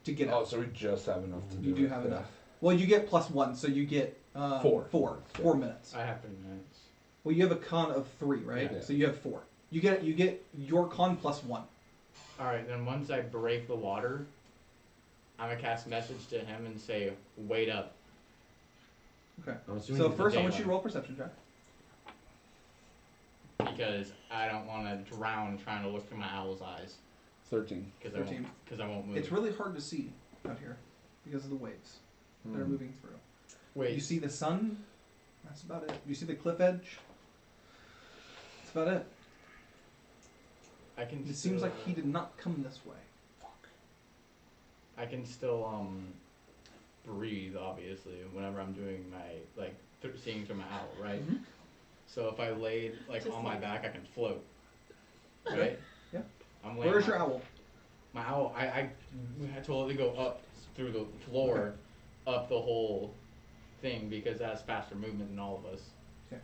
To get Oh, out. so we just have enough to do You do it, have yeah. enough. Well, you get +1, so you get 4. 4 minutes. I have 3 minutes. Well, you have a con of 3, right? Yeah. So you have 4. You get your con +1. Alright, then once I break the water, I'm gonna cast message to him and say, wait up. Okay. I'm assuming So he's first, I day want you to one. roll a perception check. Because I don't want to drown trying to look through my owl's eyes. 13. Because 13. I won't move. It's really hard to see out here because of the waves that are moving through. Wait, You see the sun. That's about it. You see the cliff edge. That's about it. I can It seems like he did not come this way. I can still breathe obviously whenever I'm doing my seeing through my owl, right? Mhm. So if I laid like Just on my like- back, I can float. Right? Yeah. I'm laying Where's my, your owl? My owl. I totally go up through the floor, up the whole thing because it has faster movement than all of us. Okay.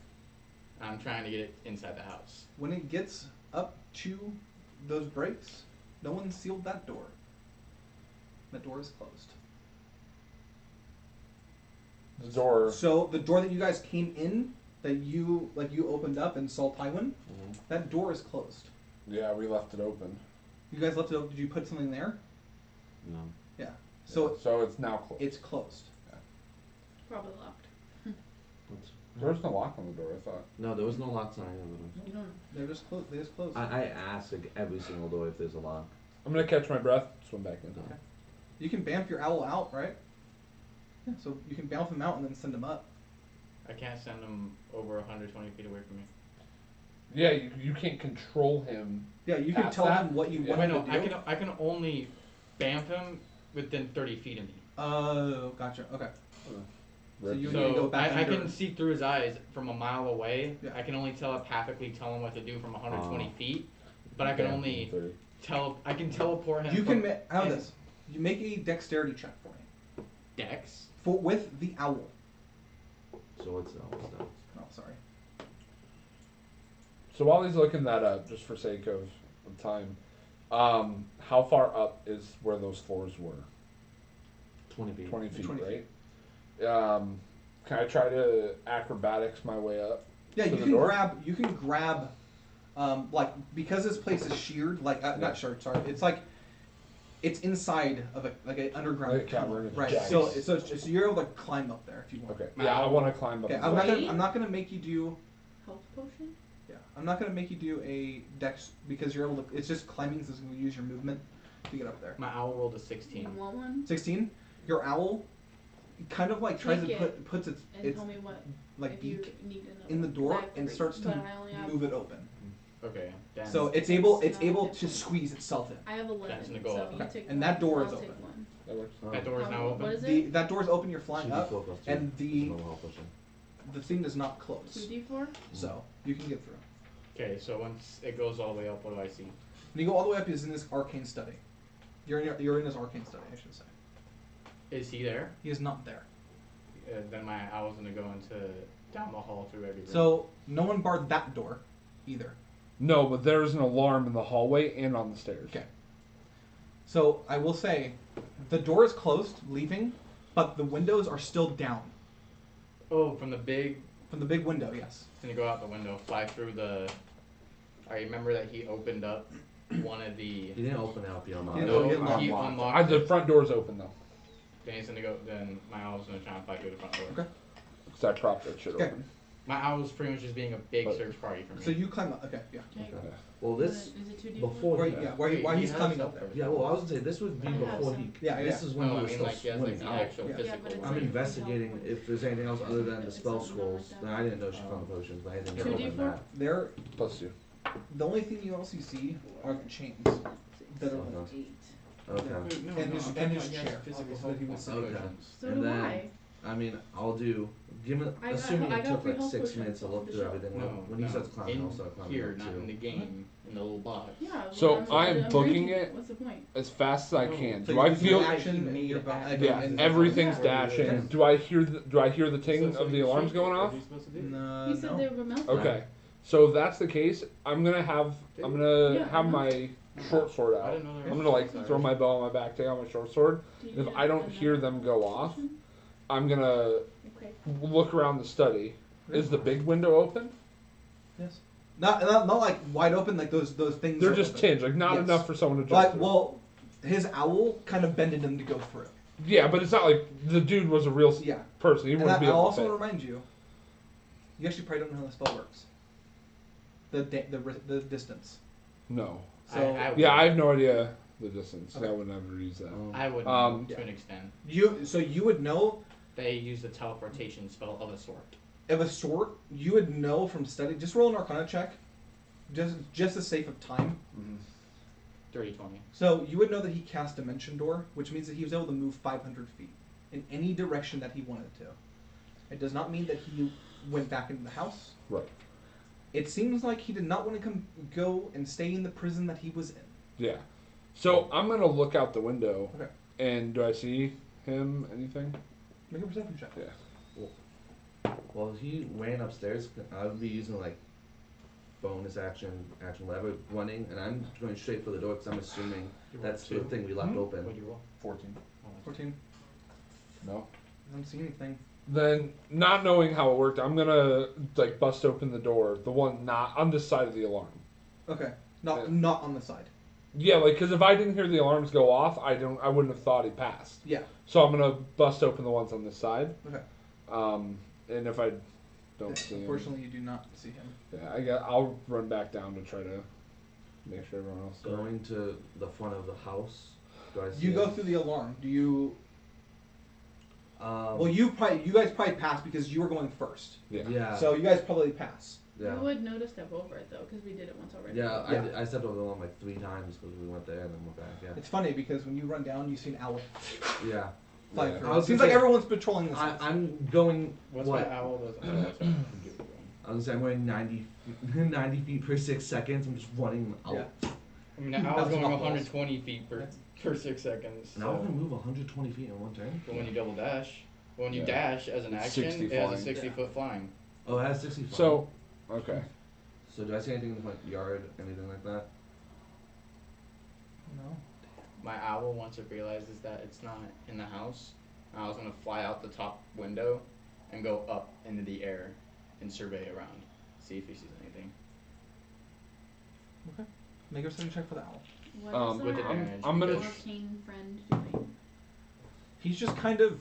I'm trying to get it inside the house. When it gets up to those breaks, no one sealed that door. That door is closed. The door. So the door that you guys came in, that you opened up and saw Tywin, that door is closed. Yeah, we left it open. You guys left it open. Did you put something there? No. Yeah. So So it's now closed. it's closed. Probably locked. There was no lock on the door, I thought. No, there was no lock sign. No, You don't. They're just closed. They just closed. I asked like, every single door if there's a lock. I'm gonna catch my breath, swim back in. Okay. You can bamf your owl out, right? Yeah. So you can bamf him out and then send him up. I can't send him over 120 feet away from me. Yeah, you can't control him. Yeah, you can Past tell that? him what you Yeah. want Wait, him no, to do. I can only bamf him within 30 feet of me. Oh, gotcha. Okay. So you need to So go back I under. can see through his eyes from a mile away. Yeah. I can only telepathically tell him what to do from 120 Oh. feet, but I can only I can teleport him. You can from how in this? You make a dexterity check for me. Dex. With the owl. So what's that? What's that? Oh, sorry. So while he's looking that up, just for sake of time, how far up is where those floors were? 20 feet. 20 feet, 20 right? Can I try to acrobatics my way up? Yeah, To you the can door? grab. You can grab. Like because this place is sheared. Like not sheared. Sorry. It's like. It's inside of an underground Like a tunnel, cavern, right? yes. So you're able to climb up there if you want. Okay. Yeah, I want to climb up. Okay, the I'm door. not gonna make you do. I'm not gonna make you do a dex because you're able to. It's just climbing, so it's gonna use your movement to get up there. My owl rolled a You 16. want one? 16. Your owl kind of like tries Take to it puts its And tell me what like if you beak need to know. in the door I have and three, starts to but I only have, move it open. Okay. Then So it's It's able not to different. squeeze itself in. I have 11, That's gonna go so up. you Okay. take And one. that door I'll is take open. one. That works. that door is now open. What is The it? that door's open. You're flying up, 2d4 plus 2. and the Normal health potion. the thing does not close, 2d4? so you can get through. Okay, so once it goes all the way up, what do I see? When you go all the way up, is in this arcane study. You're in his arcane study, I should say. Is he there? He is not there. Then my owl's gonna go into down the hall through every room. So no one barred that door, either. No, but there's an alarm in the hallway and on the stairs. Okay. So I will say, the door is closed, leaving, but the windows are still down. Oh, from the big. From the big window, yes. It's gonna go out the window, fly through the. I remember that he opened up one of the. He didn't open it up, you He No, didn't he unlock. unlocked. The front door's open though, Then he's gonna go. Then my owl's gonna try and fly through the front door. Okay. because I propped that shit Okay. open. My owl's pretty much just being a big But- search party for me. So you climb up. Okay, yeah. Okay. Okay. Well, this Is it 2d4? before Where, he, yeah, Wait, why he he's has climbing self up there. first. yeah. Well, I was gonna say this would be I have before he. some. Yeah, This yeah. is when No, he I was mean still like he has swimming like the out. actual Yeah. physical but it's one. I'm like- investigating if there's anything else other than the It's spell something scrolls. like that. Then I didn't know she found the potions, but anything other 2d4? than that. There, +2. the only thing you also see are the chains that are linked. 8. Okay. No, And his- I'm and his talking about chair, physical obviously, that he was health Okay. potions. So And do then- I. I mean, I'll do. Given I got- assuming I it got took free like health 6 potions minutes to off look the through shelf. everything. No, When he starts climbing, in I'll start climbing here, up not too. in the game, in the little box. Yeah. So well, I'm I'm booking drinking it. What's the point? As fast as I No. can. So Do I you feel? can action He made your it bo- act- Yeah, and- everything's Yeah. dashing. Do I hear the ting So of the you alarms should- going what off? are you supposed to do? No, He said no. they were melted. Okay. So if that's the case, I'm gonna have Yeah, have I know. my short sword I out. didn't know there I'm was gonna like sorry. throw my bow on my back, take out my short sword. Do you If have I don't another hear them go off, potion? I'm gonna Okay. look around the study. Is the big window open? Yes. Not like wide open like those things. They're are just open. tinged, like not Yes. enough for someone to jump But through. well, his owl kind of bended him to go through. Yeah, but it's not like the dude was a real Yeah. person. He And wouldn't be I'll able to also fit. remind you. You actually probably don't know how the spell works. The distance. No. So Yeah, I have no idea the distance. Okay. I would never use that. I would Um, to an extent. you would know They use the teleportation spell of a sort. of a sort. You would know from study. Just roll an Arcana check. Just the sake of time. Dirty 20. So you would know that he cast Dimension Door, which means that he was able to move 500 feet in any direction that he wanted to. It does not mean that he went back into the house. Right. It seems like he did not want to go and stay in the prison that he was in. Yeah. So I'm gonna look out the window. Okay. And do I see him? Anything? Make a perception check. Yeah. Well, he ran upstairs. I would be using like bonus action lever, running, and I'm going straight for the door because I'm assuming You that's rolled the two. thing we left Hmm? open. What'd you roll? 14. 14. No. I don't see anything. Then, not knowing how it worked, I'm gonna like bust open the door, the one not on this side of the alarm. Okay. Not Yeah. not on the side. Yeah, like because if I didn't hear the alarms go off, I wouldn't have thought he passed. Yeah. So I'm gonna bust open the ones on this side. Okay. And if I don't see him, Unfortunately, you do not see him. yeah, I'll run back down to try to make sure everyone else. Is there. Going to the front of the house. Do I see You go him? through the alarm. Do you? Um, Well, you guys probably pass because you were going first. Yeah. Yeah. So you guys probably pass. yeah. You would know to step over it though, because we did it once already. Yeah, Yeah. I stepped over the one like 3 times because we went there and then went back. Yeah. It's funny because when you run down, you see an owl Yeah. flying Yeah. through. I It was seems gonna like say- everyone's patrolling this house. I'm going. What's what? my owl does? Oh, sorry. I was gonna say I'm going 90 feet per 6 seconds. I'm just running out. Yeah. I mean, I was That's going not 120 feet per 6 seconds. Now I So. can move 120 feet in one turn. But when you double dash, when you Yeah. dash as an It's action, 60 it has a flying. 60-foot flying. Oh, it has 65. So, okay. So do I see anything in the front yard, anything like that? No. My owl, once it realizes that it's not in the house, I was gonna fly out the top window and go up into the air and survey around, see if he sees anything. Okay. Make a perception check for the owl. What is with our advantage. I'm gonna arcane friend doing? He's just kind of.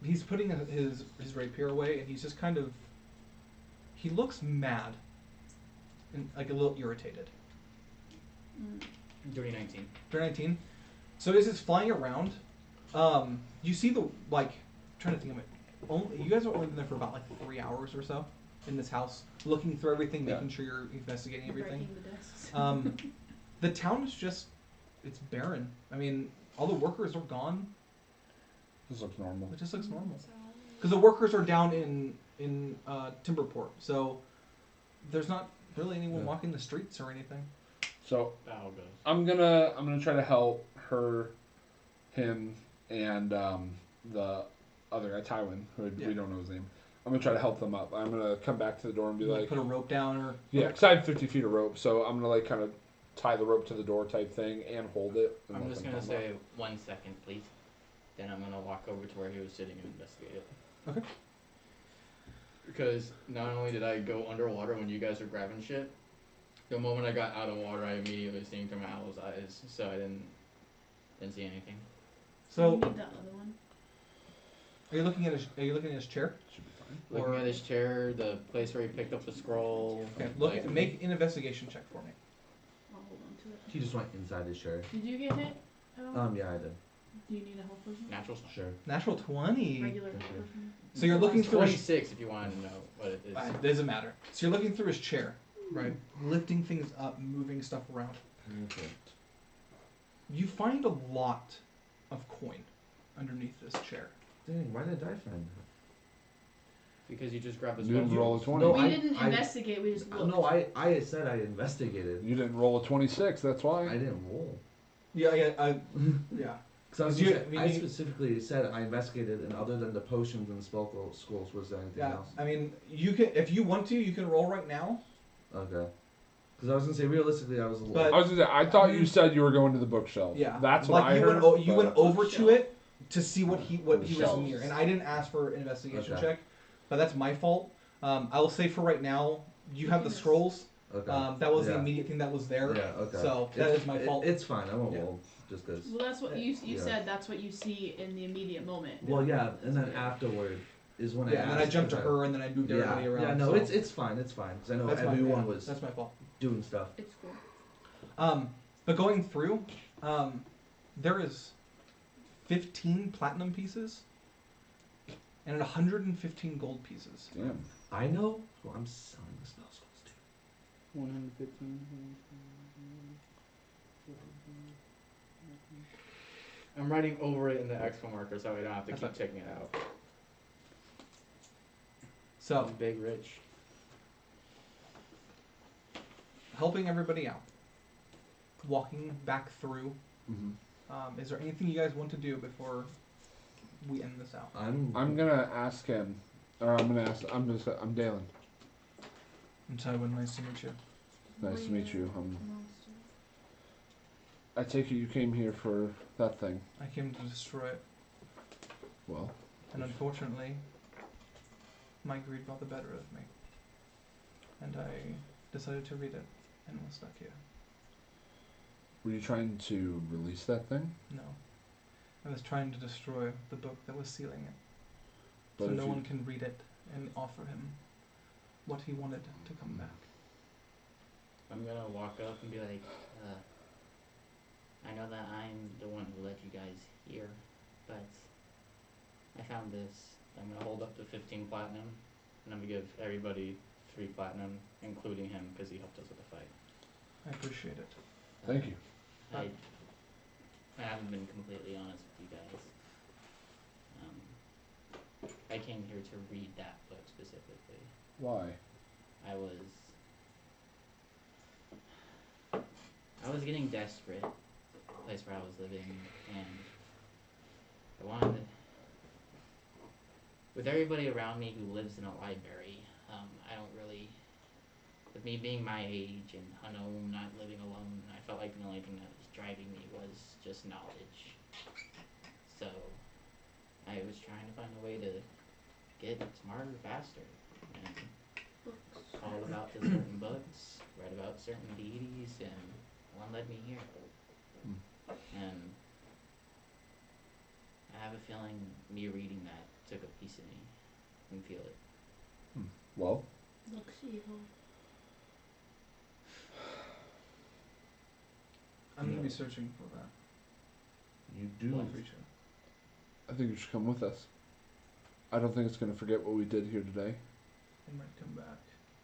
He's putting his rapier away, and he's just kind of. He looks mad. like a little irritated. Dirty 19. Dirty 19. So as it's flying around, you see the like. Trying to think of it. You guys have only been there for about like 3 hours or so in this house, looking through everything, making sure you're investigating everything. Breaking the desks. The town is it's barren. I mean, all the workers are gone. This looks normal. It just looks normal. Because the workers are down in Timberport, so there's not really anyone walking the streets or anything. So Battle goes. I'm gonna try to help her, him, and the other guy, Tywin, who we don't know his name. I'm gonna try to help them up. I'm gonna come back to the door and be like, put a rope down or because I have 50 feet of rope, so I'm gonna like kind of tie the rope to the door type thing and hold it. And I'm let just them gonna come up. say 1 second, please. Then I'm gonna walk over to where he was sitting and investigate it. Okay. Because not only did I go underwater when you guys were grabbing shit, the moment I got out of water, I immediately seen through my owl's eyes, so I didn't see anything. So you need the other one. are you looking at his chair? Should be fine. Looking Or- at his chair, the place where he picked up the scroll. Okay, make an investigation check for me. I'll hold on to it. He just went inside his chair. Did you get hit at all? Yeah, I did. Do you need a health potion? Natural. Sure. Natural 20. Regular Okay. health potion. So you're looking through his 26 if you wanted to know what it is. It doesn't matter. So you're looking through his chair, right? Lifting things up, moving stuff around. Perfect. You find a lot of coin underneath this chair. Dang, why did I find that? Because you just grabbed the You didn't scroll. roll a 20. No, We I- didn't I- investigate, we just looked. No, I said I investigated. You didn't roll a 26. That's why. I didn't roll. Yeah. Because You- I you- specifically said I investigated, and other than the potions and spell scrolls, was there anything Yeah. else? I mean, you can if you want to, you can roll right now. Okay. Because I was gonna say realistically, I was a little. But- I was gonna say, I thought you said you were going to the bookshelf. Yeah. That's what like I you heard. went you but- went over to it to see what he was Shelves. near, and I didn't ask for an investigation Okay. check, but that's my fault. I will say for right now, you have the Yes. scrolls. Okay. That was the Yeah. immediate thing that was there. Yeah. Okay. So that is my fault. It's fine. I won't Yeah. roll just because. Well, that's what you Yeah. said. That's what you see in the immediate moment. Well, yeah, and then afterward is when Yeah, I and then I asked jumped to if her, and then I moved everybody Yeah. around. Yeah. No, so it's fine. It's fine because I know that's my- everyone yeah, was That's my fault. doing stuff. It's cool. But going through, there is 15 platinum pieces and 115 gold pieces. Damn. I know who I'm selling the spell scrolls to. 115. I'm writing over it in the expo marker so I don't have to That's keep fine. checking it out. So I'm big rich. helping everybody out, walking back through. Mm-hmm. Is there anything you guys want to do before we end this out? I'm gonna ask him, or I'm Dalen. I'm Tywin. Nice to meet you. Nice to meet you. I take it you came here for that thing. I came to destroy it, Well, and unfortunately, my greed got the better of me, and I decided to read it, and was stuck here. were you trying to release that thing? No, I was trying to destroy the book that was sealing it, But so if no you- one can read it and offer him what he wanted to come back. I'm gonna walk up and be like, I know that I'm the one who led you guys here, but I found this. I'm gonna hold up the 15 platinum, and I'm gonna give everybody 3 platinum, including him, because he helped us with the fight. I appreciate it. Thank you. I haven't been completely honest with you guys. I came here to read that book specifically. Why? I was getting desperate, the place where I was living, and I wanted to, with everybody around me who lives in a library, I don't really, with me being my age and unknown, not living alone, I felt like the only thing that was driving me was just knowledge. So, I was trying to find a way to get smarter faster, and all about the certain books, read about certain deities, and one led me here. And I have a feeling me reading that took a piece of me. I can feel it. Well, Looks evil. I'm gonna No. be searching for that You do. creature. I think you should come with us. I don't think it's going to forget what we did here today. It might come back.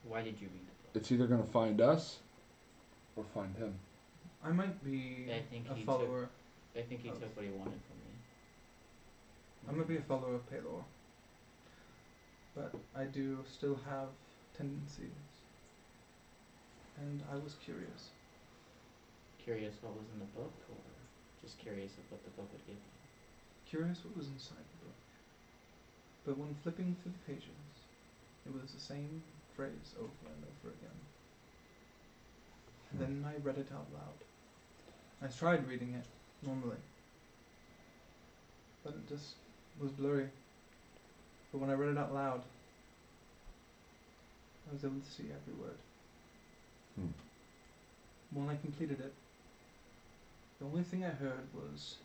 Why did you read the book? It's either going to find us or find him. I might be I think a he follower. I think he took what he wanted from me. I'm gonna be a follower of Paylor. But I do still have tendencies. And I was curious. Curious what was in the book, or just curious of what the book would give you? Curious what was inside the book. But when flipping through the pages, it was the same phrase over and over again. And then I read it out loud. I tried reading it normally, but it just was blurry. But when I read it out loud, I was able to see every word. When I completed it, the only thing I heard was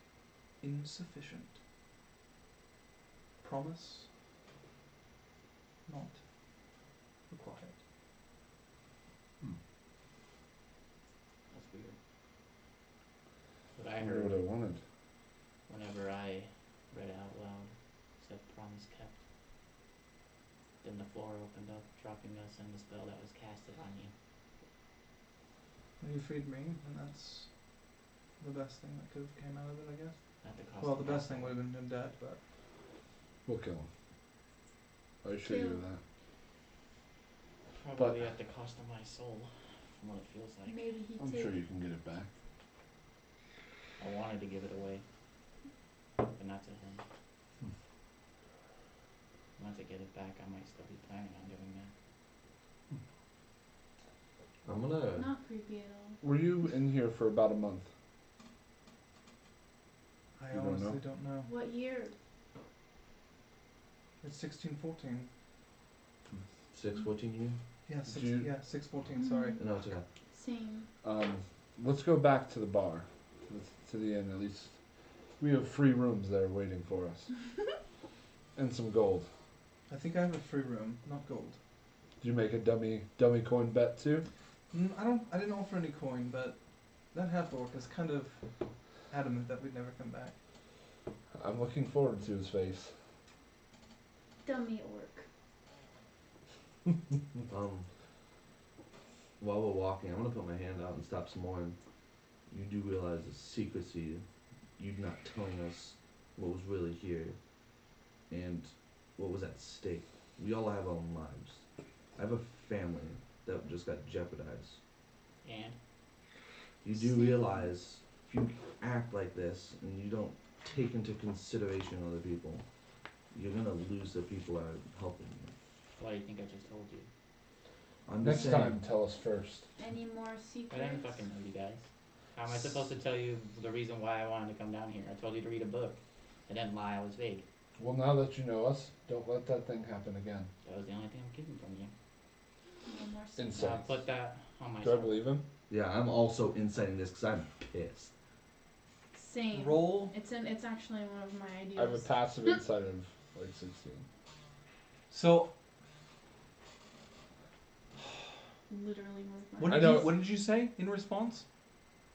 insufficient. Promise not required. That's weird. What I I heard what I wanted. whenever I read it out loud said promise kept. Then the floor opened up, dropping us and the spell that was casted on you. When you freed me, and that's the best thing that could have came out of it, I guess. At the cost Well, of the my best thing soul. would have been him dead, but We'll kill him. I assure you of that. Probably at the cost of my soul, from what it feels like. Maybe he I'm did. sure you can get it back. I wanted to give it away, but not to him. Once I get it back, I might still be planning on doing that. I'm gonna. Not creepy at all. Were you in here for about a month? I You don't honestly know? don't know. What year? It's 1614. 6:14 you? Yeah, you- 614. Sorry. No, it's okay. Same. Let's go back to the bar, to the inn. At least we have free rooms there waiting for us, and some gold. I think I have a free room, not gold. Did you make a dummy coin bet too? I didn't offer any coin, but that half orc is kind of adamant that we'd never come back. I'm looking forward to his face. Dummy orc. While we're walking, I'm gonna put my hand out and stop some more. And you do realize the secrecy, you not telling us what was really here, and what was at stake. We all have our own lives. I have a family that just got jeopardized. And You do realize if you act like this and you don't take into consideration other people, you're gonna lose the people that are helping you. why do you think I just told you? I'm Next just saying. time, tell us first. Any more I secrets? didn't fucking know you guys. How am I supposed to tell you the reason why I wanted to come down here? I told you to read a book. I didn't lie, I was vague. Well, now that you know us, don't let that thing happen again. That was the only thing I'm keeping from you. No more secrets. Insight. I'll put that on my Do I soul. believe him? Yeah, I'm also inciting this because I'm pissed. Same. Roll. It's actually one of my ideas. I have a passive insight of like 16. So, Literally one of my what I did know- you what did you say in response?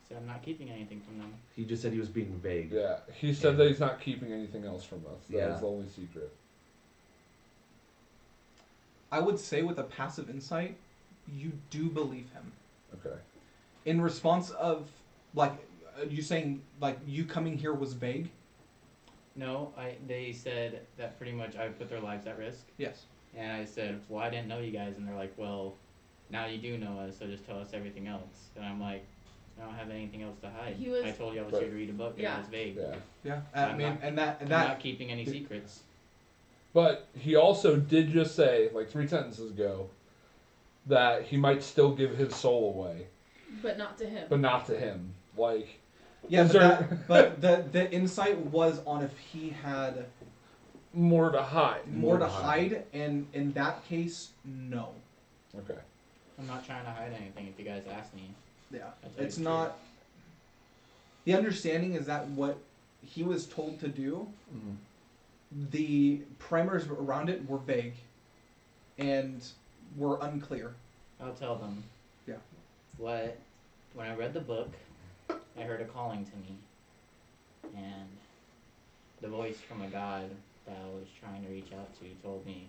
So I'm not keeping anything from them. He just said he was being vague. Yeah, he said that he's not keeping anything else from us. That Yeah. is the only secret. I would say with a passive insight, you do believe him. Okay. In response of like you saying like you coming here was vague. No, they said that pretty much I put their lives at risk. Yes. And I said, well, I didn't know you guys. And they're like, well, now you do know us, so just tell us everything else. And I'm like, I don't have anything else to hide. He was- I told you I was Right. here to read a book, and Yeah. I was vague. Yeah. Yeah. I'm not- and I'm that not keeping any secrets. But he also did just say, like 3 sentences ago, that he might still give his soul away, But not to him. but not to him. Like, yeah, is but, there but the insight was on if he had more to hide? more to hide, and in that case, no. Okay. I'm not trying to hide anything if you guys ask me. Yeah, That's like it's true. not. The understanding is that what he was told to do, Mm-hmm. the parameters around it were vague, and were unclear. I'll tell them. Yeah. When I read the book, I I heard a calling to me, and the voice from a god that I was trying to reach out to told me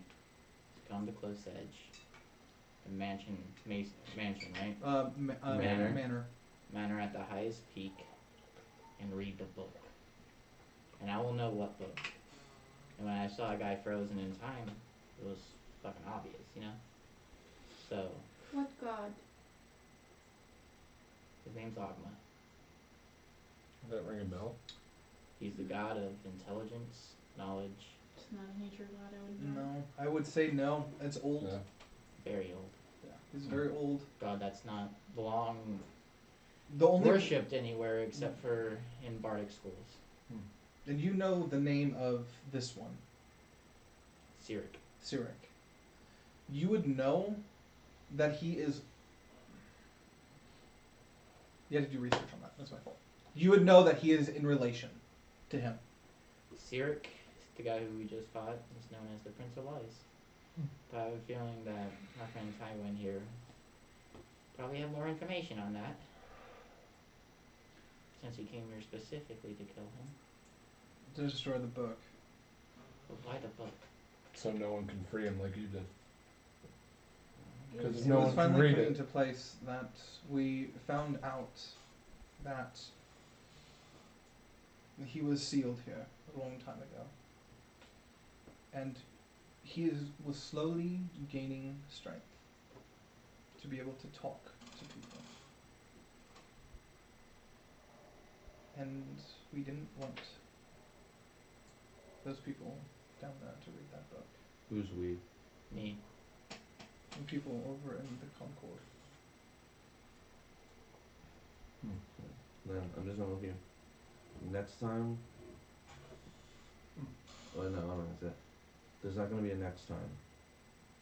to come to Close Edge, the mansion, right? Manor. Manor at the highest peak, and read the book. And I will know what book. And when I saw a guy frozen in time, it was fucking obvious, you know? So, What god? his name's Ogma. Does that ring a bell? He's the god of intelligence, knowledge, It's not a nature god, I would know. No, I would say no. It's old. Yeah. very old. Yeah, he's very old. God that's not long The only worshipped anywhere except for in bardic schools. and you know the name of this one, Cyric. Cyric. You would know that he is. You had to do research on that. That's my fault. You would know that he is in relation to him. Cyric, the guy who we just fought, is known as the Prince of Lies. But I have a feeling that our friend Tywin here probably have more information on that. Since he came here specifically to kill him. To destroy the book. But why the book? So no one can free him like you did. Because if It no was one can finally read put it, into place that we found out that he was sealed here a long time ago. And was slowly gaining strength to be able to talk to people. And we didn't want those people down there to read that book. Who's we? Me. And people over in the Concord. Then I'm just gonna look you. Next time. Oh no, I'm not gonna say that. There's not gonna be a next time.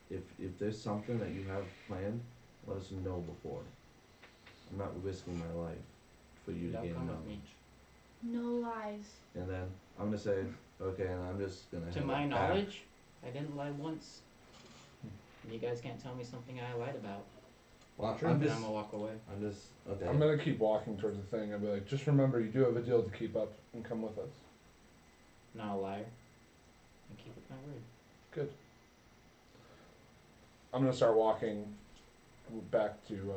If there's something that you have planned, let us know before. I'm not risking my life for you to Don't gain come with me. knowledge. No lies. And then I'm gonna say, okay, and I'm just gonna. To have my a pact. knowledge, I didn't lie once. And you guys can't tell me something I lied about. Well, Sure. I'm Then just. I'm gonna walk away. I'm just okay. I'm gonna keep walking towards the thing. I'll be like, just remember, you do have a deal to keep up and come with us. Not a liar. And keep with my word. Good. I'm gonna start walking back to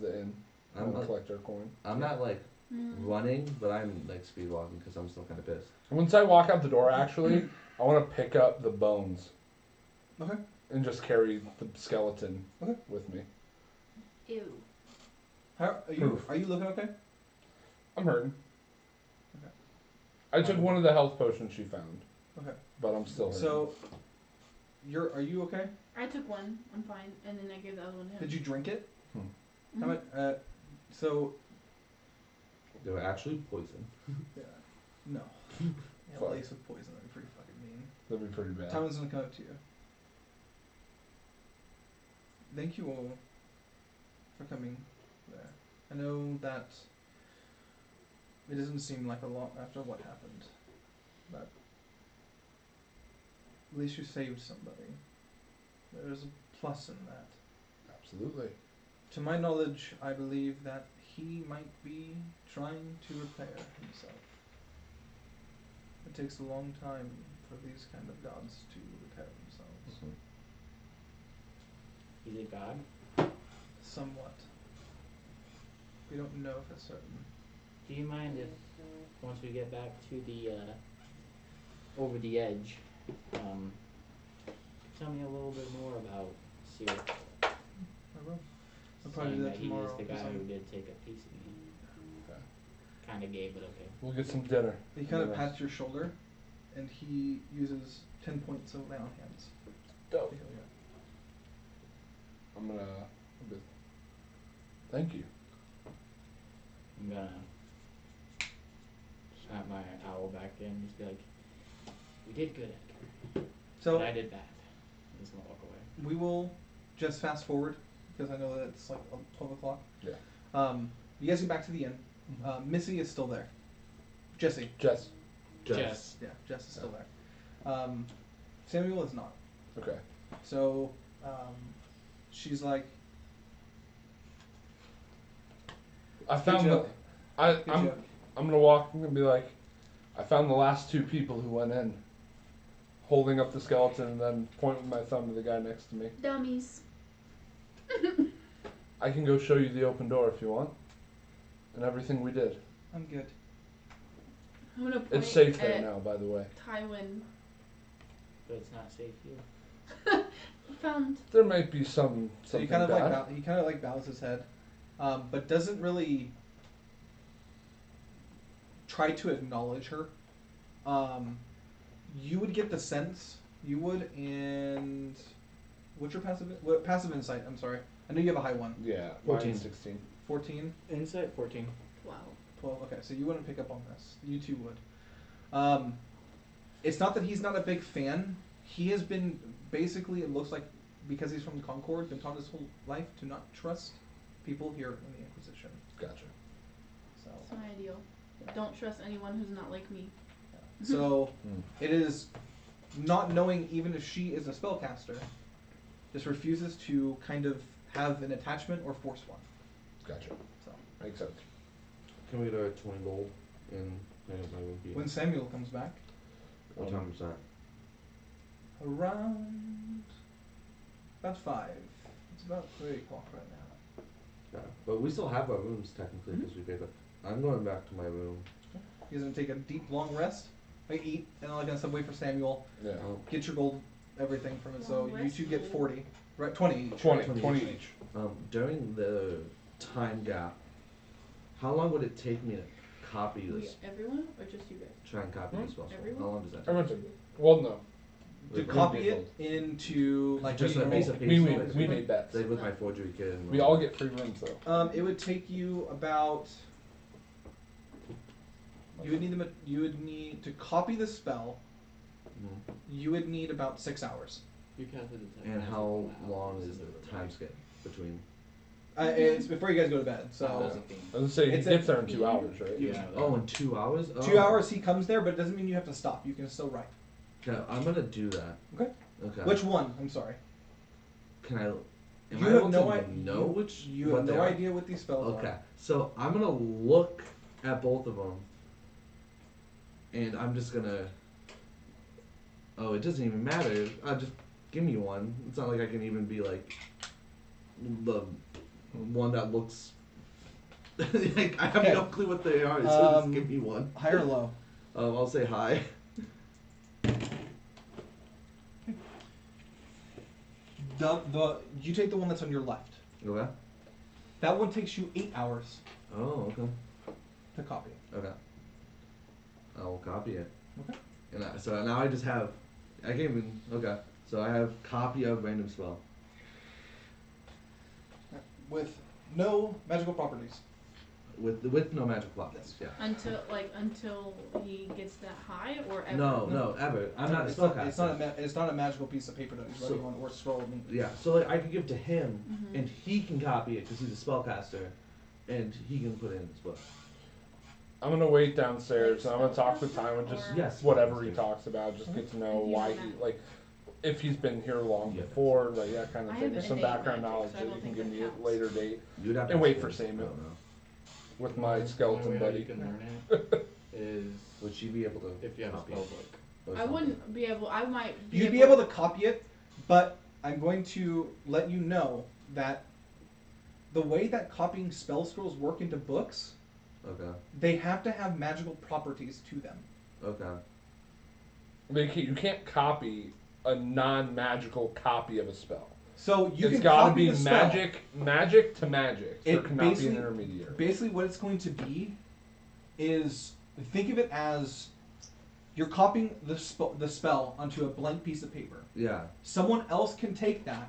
the inn. I'm I'm gonna not, collect our coin. I'm not like Mm. running, but I'm like speed walking because I'm still kind of pissed. Once I walk out the door, actually, I want to pick up the bones. Okay. And just carry the skeleton Okay. with me. Ew. How are you? Proof. Are you looking okay? I'm hurting. Okay. I took one of the health potions she found, Okay. but I'm still hurting. So, are you okay? I took one, I'm fine, and then I gave the other one to him. Did you drink it? Mhm. How much? So, They were actually poison. yeah, no. Yeah, Fuck. laced with poison. That'd be pretty fucking mean. That'd be pretty bad. Tywin's gonna come up to you. Thank you all for coming there. I know that it doesn't seem like a lot after what happened, but at least you saved somebody. There's a plus in that. Absolutely. To my knowledge, I believe that he might be trying to repair himself. It takes a long time for these kind of gods to repair themselves. He's a god. Somewhat. We don't know for certain. Do you mind if, once we get back to the, over the edge, tell me a little bit more about Cyric? I will. I'll probably Saying do that that he tomorrow. is the guy 'cause who I'm- did take a piece of me. Okay. Kinda gay, but okay. We'll get some dinner. He kind of Yes. pats your shoulder, and he uses 10 points of lay on hands. Dope. to heal you. I'm gonna. Thank you. I'm gonna snap my owl back in and just be like, we did good, Edgar. So But I did bad. I'm just gonna walk away. we will just fast forward because I know that it's like 12 o'clock. Yeah. You guys get back to the inn. Missy is still there. Jesse. Jess. Jess. Yeah, Jess is still there. Samuel is not. Okay. So she's like, I "Hey, found Joe." Good I'm job. gonna walk and be like, I found the last 2 people who went in, holding up the skeleton and then point with my thumb to the guy next to me. Dummies. I can go show you the open door if you want, and everything we did. I'm good. I'm gonna point It's safe there at now, by the way. Tywin. But it's not safe here. Found. There might be So something he kind of bad. like bows his head, but doesn't really try to acknowledge her. You would get the sense you would, and what's your passive insight? I'm sorry, I know you have a high one. Yeah, 14. mine's 16. 14, Insight 14. Wow. 12. Okay, so you wouldn't pick up on this. You two would. It's not that he's not a big fan. He has been basically, it looks like, because he's from Concord, been taught his whole life to not trust people here in the Inquisition. Gotcha. So, That's my ideal. Don't trust anyone who's not like me. so it is not knowing even if she is a spellcaster. Just refuses to kind of have an attachment or force one. Gotcha. So Makes sense. Can we get our 20 gold in maybe? when Samuel comes back, What time is that? around about 5. It's about 3 o'clock right now. Yeah, but we still have our rooms technically because we gave it. I'm going back to my room. He's gonna take a deep, long rest, like eat, and all that kind of stuff. Wait for Samuel. Yeah. Get your gold, everything from it. So Long you rest two get gold. 40, right? 20 each. 20, right? 20 each. During the time gap, how long would it take me to copy this? Everyone or just you guys? Try and copy this spell. Everyone? How long does that take? Everyone took. Well, no. To With- copy it into like Just a a piece of We paper. made, we made bets. Say with my forgery kit. And We all get free rooms though. It would take you about. You would need to copy the spell. Mhm. You would need about 6 hours. You counted the And how long is the time skip between? It's before you guys go to bed. So I was gonna say he It's gets a- there in 2 hours, right? Yeah. Oh, in 2 hours? Oh. 2 hours he comes there, but it doesn't mean you have to stop. You can still write. Okay, I'm gonna do that. Okay. Okay. Which one? I'm sorry. Can I? Am You I have able no to idea. know which? You what have they no are? idea what these spells Okay, are. so I'm gonna look at both of them, and I'm just gonna. Oh, it doesn't even matter. Just give me one. It's not like I can even be like the one that looks. Like, I have Okay. no clue what they are. So just give me one. High or low? I'll say hi. You take the one that's on your left. Okay. That one takes you 8 hours Oh, okay. to copy. Okay. I will copy it. Okay. And so now I just have. I can't even. Okay. So I have copy of random spell. With no magical properties. With no magic properties. Yeah. Until he gets that high or ever. No, ever. I'm not a It's not, spellcaster. it's not a magical piece of paper that he's writing on or scroll. Yeah, so like I could give to him, Mhm. and he can copy it because he's a spellcaster, and he can put it in his book. I'm gonna wait downstairs and I'm gonna talk with Tywin, just Or- Yes. whatever he talks about, just get to know If he's why a he, mag- like, if he's been here long Yeah. before, like that kind of I thing. have Just some innate background magic, knowledge so I that don't you can think give that me at a counts. later date You'd have to And wait ask for him. Samuel. I don't know. with my The skeleton only way buddy. you can learn it is Would she be able to? if you have a copy spell it book. or I something? wouldn't be able. I might. You'd be able to copy it, but I'm going to let you know that the way that copying spell scrolls work into books, Okay. they have to have magical properties to them. Okay. You can't copy a non-magical copy of a spell. So you It's can gotta copy be the spell. magic to magic. There It cannot be an basically- intermediary. Basically, what it's going to be is think of it as you're copying the spell onto a blank piece of paper. Yeah. Someone else can take that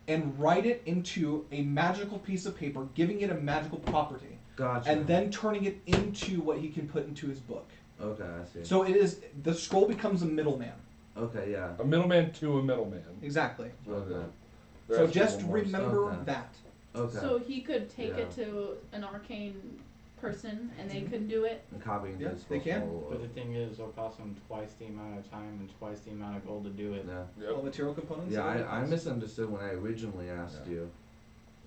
and write it into a magical piece of paper, giving it a magical property, Gotcha. and then turning it into what he can put into his book. Okay, I see. So it is the scroll becomes a middleman. Okay, yeah. A middleman to a middleman. Exactly. Okay. There So has to be just one more step. remember Okay. that. Okay. So he could take Yeah. it to an arcane person, and they could do it. And copying Yeah, this they can. But the thing is, it'll cost them twice the amount of time and twice the amount of gold to do it. Yeah. Yep. All material components. Yeah, everything I else. misunderstood when I originally asked Yeah. you.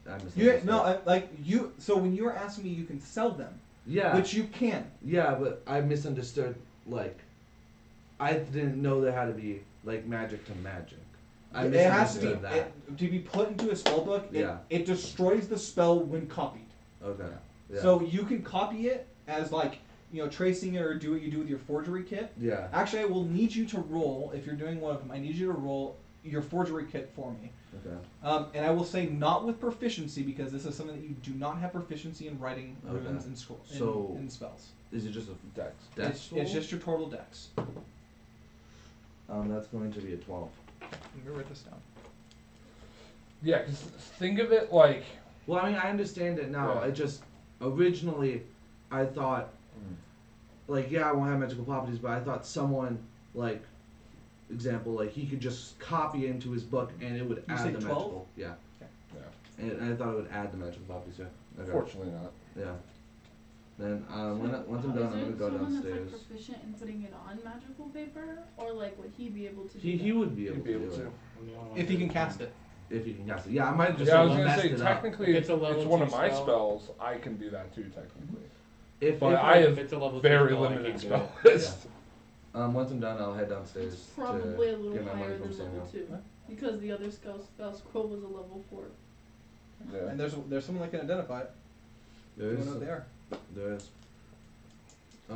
I You misunderstood. no, like you. So when you were asking me, you can sell them. Yeah. which you can. Yeah, but I misunderstood. Like, I didn't know there had to be like magic to magic. I It has to be misunderstood that. to be put into a spell book. Yeah. It destroys the spell when copied. Okay. Yeah. So you can copy it as like tracing it or do what you do with your forgery kit. Yeah. Actually, I will need you to roll if you're doing one of them. I need you to roll your forgery kit for me. Okay. And I will say not with proficiency because this is something that you do not have proficiency in writing Okay. runes and scrolls So- and spells. Is it just a Dex. dex It's just your total dex. That's going to be a 12. Let me write this down. Yeah, because think of it like. Well, I mean, I understand it now. Yeah. I just originally, I thought, like, yeah, I won't have magical properties, but I thought someone like, example, like he could just copy into his book and it would You add say the 12? magical. Yeah. Yeah. And I thought it would add the magical properties. Yeah. Okay. Fortunately not. Yeah. Then once I'm Is done, I'm there gonna go someone downstairs. that's like proficient in putting it on magical paper, or like would he be able to? He do would be able You'd be to able do to. it I'm the only one If he who can cast it. if he can cast it. Yeah, I might have just Yeah, I was gonna messed say it up. technically If it's, it's a level one of 2 my spell. spells. I can do that too technically. If But if I have If it's a level 2 very spell, I limited can't do spell it. list. once I'm done, I'll head downstairs It's probably a to little get my money higher from than level Samuel. 2 because the other spell scroll was a level 4. Yeah. And there's someone that can identify it. There You is. know what they are. There is. I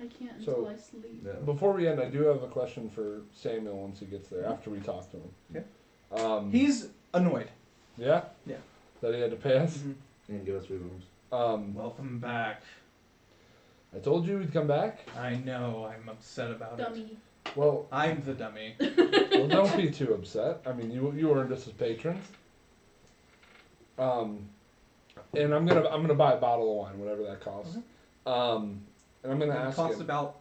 can't So- until I sleep. Yeah. Before we end, I do have a question for Samuel once he gets there. After we talk to him. Okay. He's annoyed. Yeah. Yeah. That he had to pay us. And give us 3 rooms. Welcome back. I told you we'd come back. I know, I'm upset about it. Dummy. Well, I'm the dummy. well, don't be too upset. I mean, you earned us as patrons. And I'm gonna buy a bottle of wine, whatever that costs. And I'm gonna It ask costs him. about,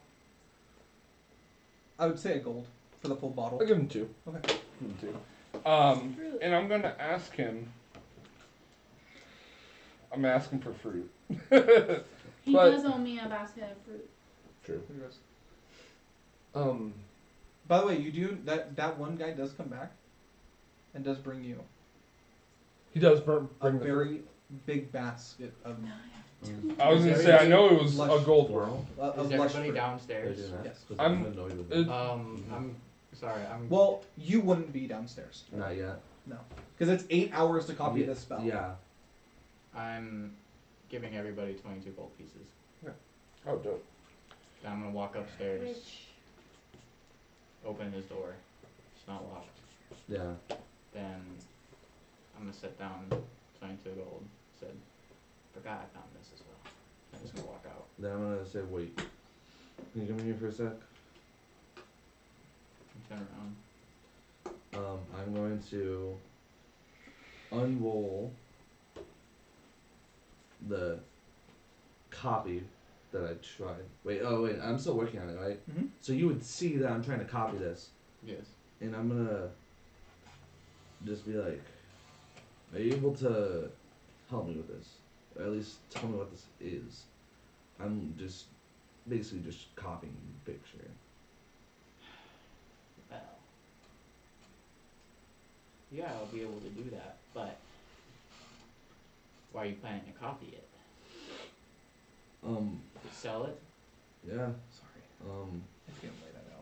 I would say, a gold for the full bottle. I'll give him 2. Okay. Give him 2. Really? And I'm gonna ask him. I'm asking for fruit. He But- does owe me a basket of fruit. True. Here goes. By By the way, you do that one guy does come back, and does bring you he does a bring the fruit. very big basket of No, I have 2. I was gonna Is say I everybody- know it was Lush. a gold world. of Is lush everybody fruit. downstairs? Yes. I'm- it- I'm sorry. I'm. Well, you wouldn't be downstairs Not yet. because it's 8 hours to copy this spell. Yeah. I'm giving everybody 22 gold pieces. Oh, dope. Then I'm gonna walk upstairs, Rich. open his door. It's not locked. Yeah. Then I'm gonna sit down, 22 gold. Said, forgot I found this as well. I'm just gonna walk out. Then I'm gonna say, wait. Can you come in here for a sec? And turn around. I'm going to unroll the copy that I tried. Wait, I'm still working on it, right? Mhm. So you would see that I'm trying to copy this, Yes. and I'm gonna just be like, are you able to help me with this? Or at least tell me what this is. I'm just basically just copying the picture. Well. Yeah, I'll be able to do that, but why are you planning to copy it? To sell it? Yeah. Sorry, it's getting late. I know.